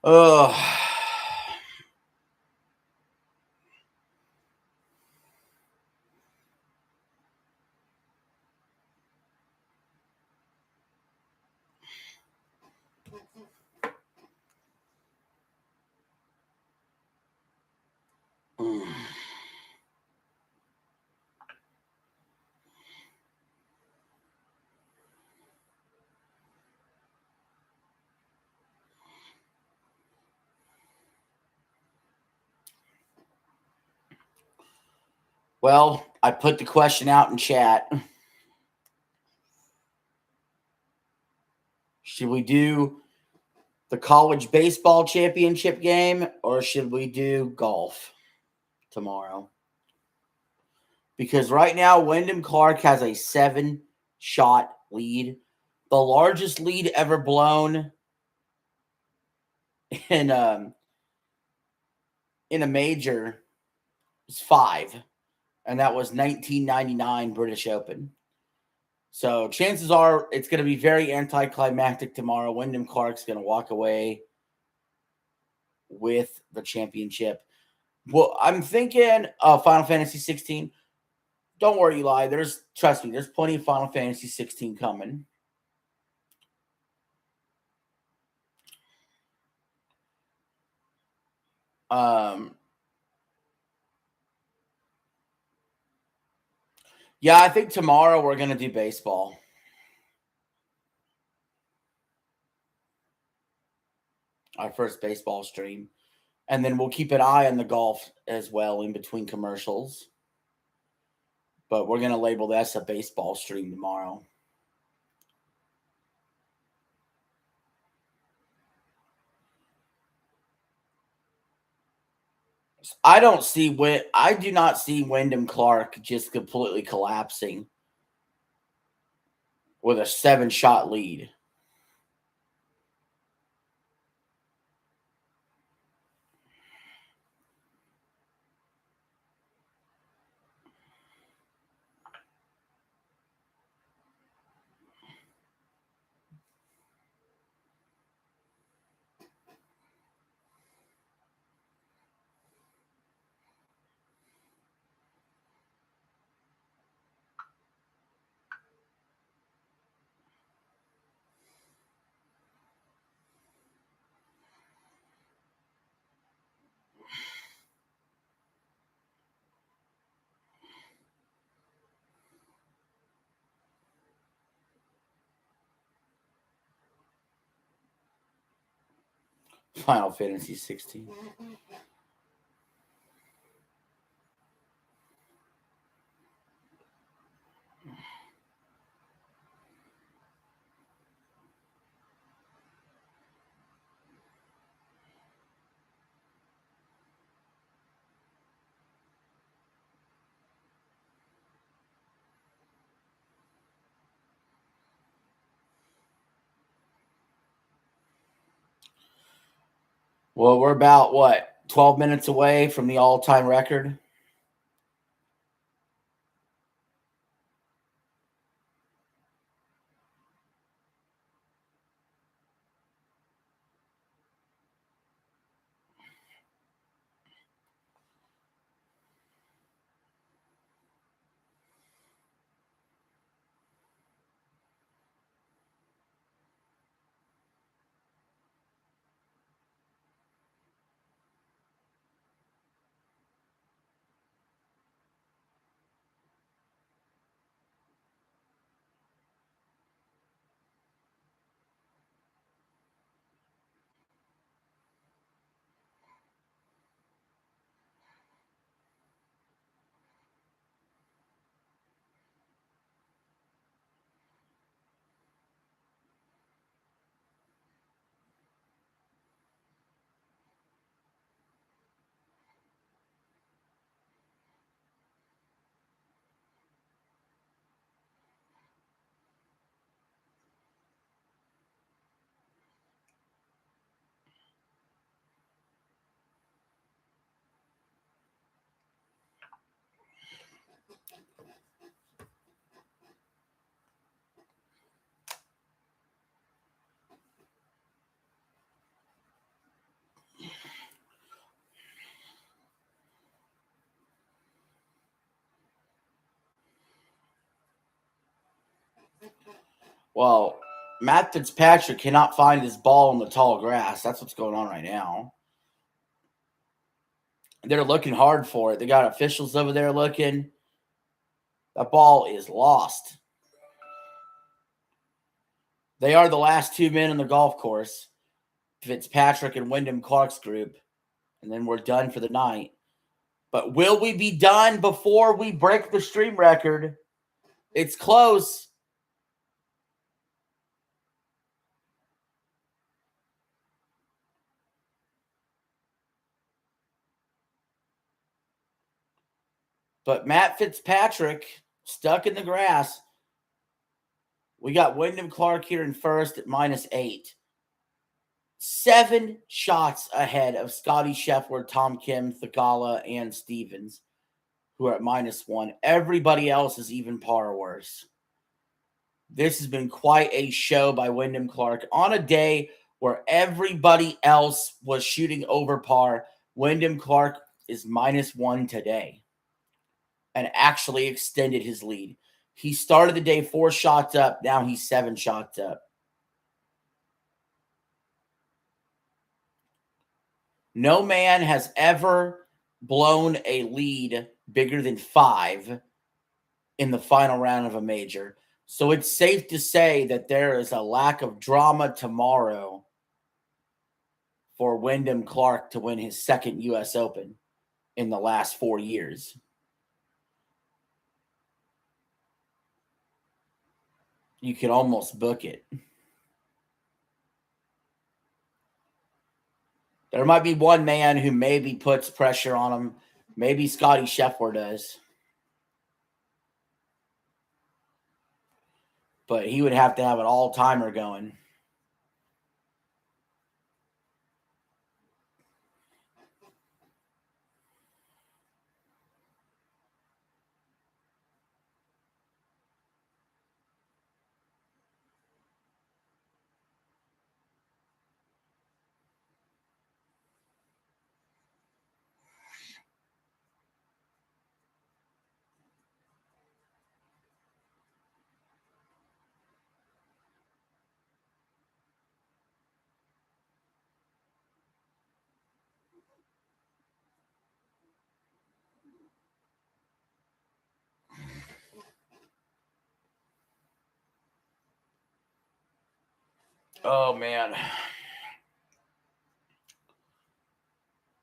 Oh. Well, I put the question out in chat. Should we do the college baseball championship game or should we do golf tomorrow? Because right now, Wyndham Clark has a 7-shot lead, the largest lead ever blown in a major is 5, and that was 1999 British Open. So chances are it's going to be very anticlimactic tomorrow. Wyndham Clark's going to walk away with the championship. Well, I'm thinking Final Fantasy 16. Don't worry, Eli. Trust me, there's plenty of Final Fantasy 16 coming. Yeah, I think tomorrow we're going to do baseball. Our first baseball stream. And then we'll keep an eye on the golf as well in between commercials. But we're going to label this a baseball stream tomorrow. I do not see Wyndham Clark just completely collapsing with a 7-shot lead. Final Fantasy 16. Well, we're about, 12 minutes away from the all-time record? Well, Matt Fitzpatrick cannot find his ball in the tall grass. That's what's going on right now. They're looking hard for it. They got officials over there looking. That ball is lost. They are the last two men in the golf course, Fitzpatrick and Wyndham Clark's group, and then we're done for the night. But will we be done before we break the stream record? It's close. But Matt Fitzpatrick stuck in the grass. We got Wyndham Clark here in first at -8. 7 shots ahead of Scotty Scheffler, Tom Kim, Thakala, and Stevens, who are at -1. Everybody else is even par or worse. This has been quite a show by Wyndham Clark. On a day where everybody else was shooting over par, Wyndham Clark is -1 today and actually extended his lead. He started the day 4 shots up. Now he's 7 shots up. No man has ever blown a lead bigger than 5 in the final round of a major. So it's safe to say that there is a lack of drama tomorrow for Wyndham Clark to win his second U.S. Open in the last 4 years. You can almost book it. There might be one man who maybe puts pressure on him. Maybe Scotty Scheffler does. But he would have to have an all-timer going. Oh, man.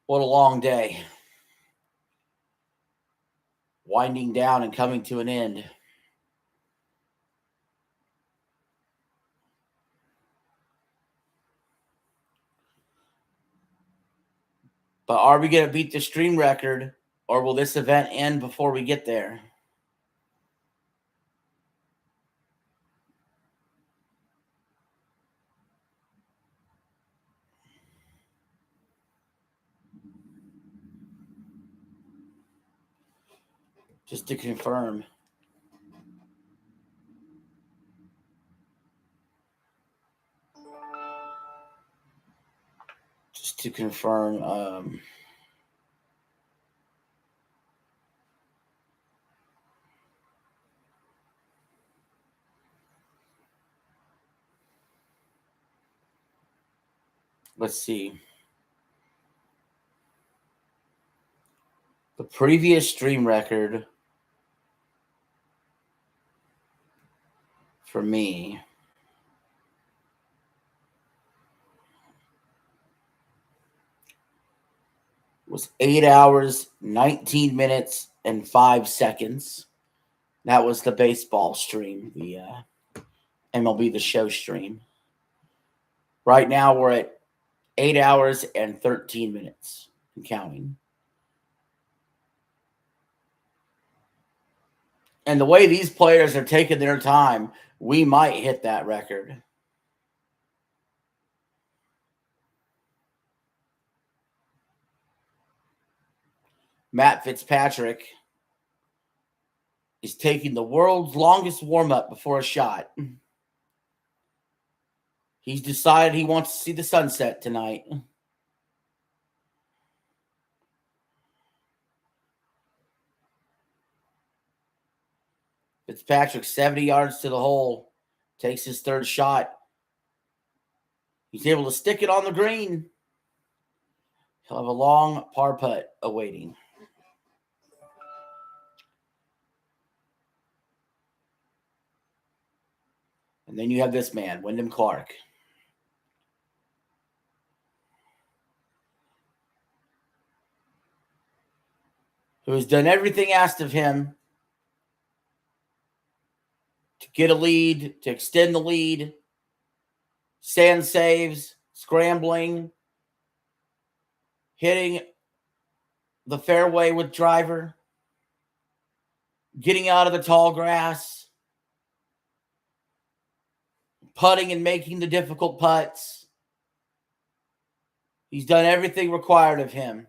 What a long day. Winding down and coming to an end. But are we going to beat the stream record, or will this event end before we get there? Just to confirm. Just to confirm. Let's see. The previous stream record for me was 8 hours, 19 minutes, and 5 seconds. That was the baseball stream, the MLB The Show stream. Right now, we're at 8 hours and 13 minutes and counting. And the way these players are taking their time, we might hit that record. Matt Fitzpatrick is taking the world's longest warm-up before a shot. He's decided he wants to see the sunset tonight. Fitzpatrick, 70 yards to the hole, takes his third shot. He's able to stick it on the green. He'll have a long par putt awaiting. And then you have this man, Wyndham Clark. Who has done everything asked of him to get a lead, to extend the lead, sand saves, scrambling, hitting the fairway with driver, getting out of the tall grass, putting and making the difficult putts. He's done everything required of him.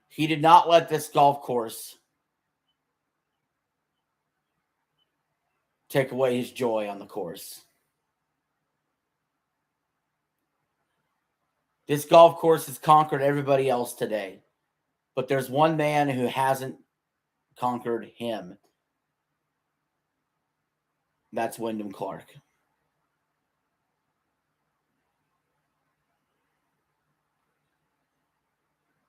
He did not let this golf course take away his joy on the course. This golf course has conquered everybody else today. But there's one man who hasn't conquered him. That's Wyndham Clark.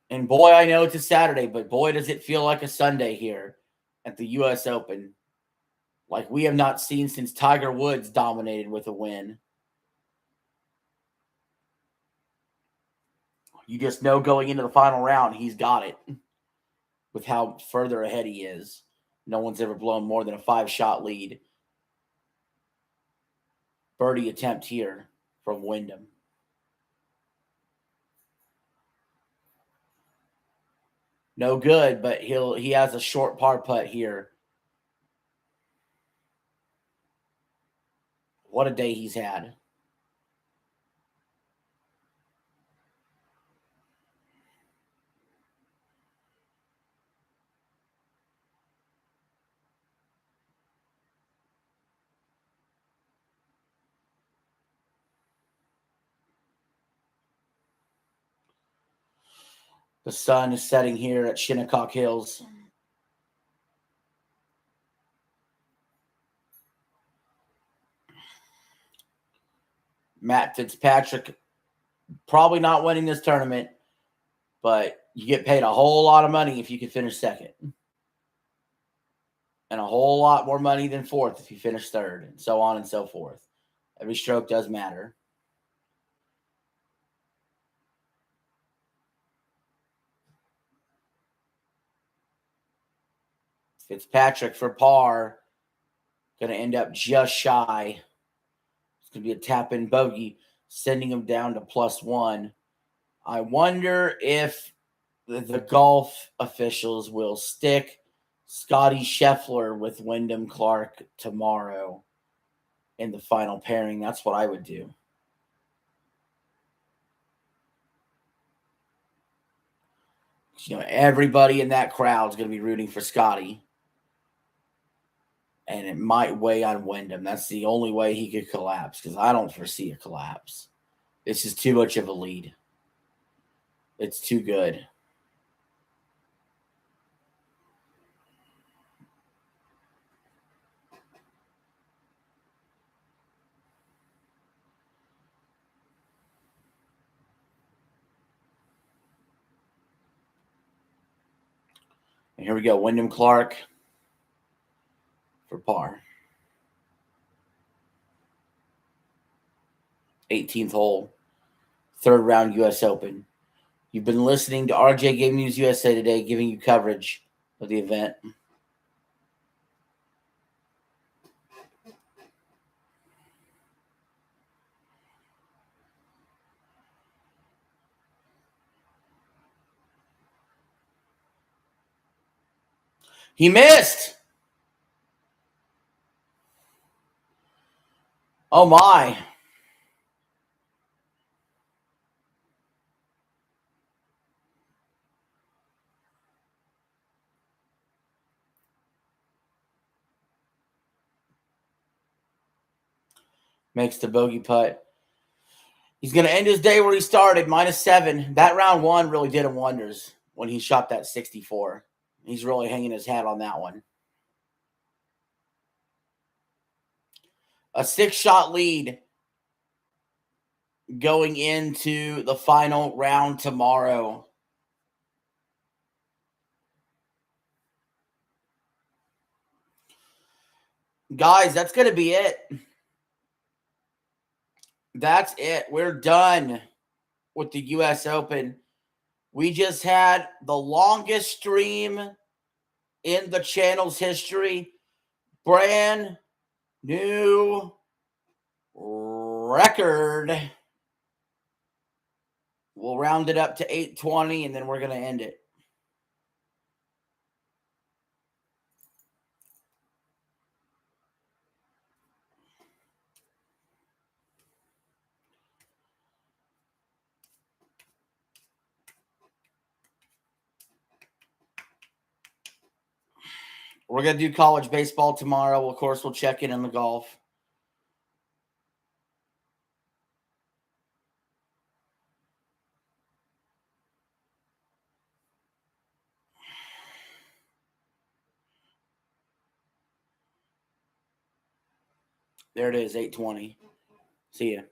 And boy, I know it's a Saturday, but boy, does it feel like a Sunday here at the U.S. Open. Like we have not seen since Tiger Woods dominated with a win. You just know going into the final round, he's got it with how further ahead he is. No one's ever blown more than a 5-shot lead. Birdie attempt here from Wyndham. No good, but he has a short par putt here. What a day he's had. The sun is setting here at Shinnecock Hills. Matt Fitzpatrick probably not winning this tournament, but you get paid a whole lot of money if you can finish second. And a whole lot more money than fourth if you finish third, and so on and so forth. Every stroke does matter. Fitzpatrick for par. Going to end up just shy. It's going to be a tap-in bogey, sending him down to +1. I wonder if the golf officials will stick Scotty Scheffler with Wyndham Clark tomorrow in the final pairing. That's what I would do. You know, everybody in that crowd is going to be rooting for Scotty. And it might weigh on Wyndham. That's the only way he could collapse, because I don't foresee a collapse. This is too much of a lead. It's too good. And here we go. Wyndham Clark for par. 18th hole. Third round U.S. Open. You've been listening to RJ Game News USA today, giving you coverage of the event. He missed. Oh, my. Makes the bogey putt. He's going to end his day where he started, -7. That round one really did him wonders when he shot that 64. He's really hanging his hat on that one. A 6-shot lead going into the final round tomorrow. Guys, that's going to be it. That's it. We're done with the U.S. Open. We just had the longest stream in the channel's history. Brand new record. We'll round it up to 820, and then we're going to end it. We're going to do college baseball tomorrow. Of course, we'll check in on the golf. There it is, 820. See ya.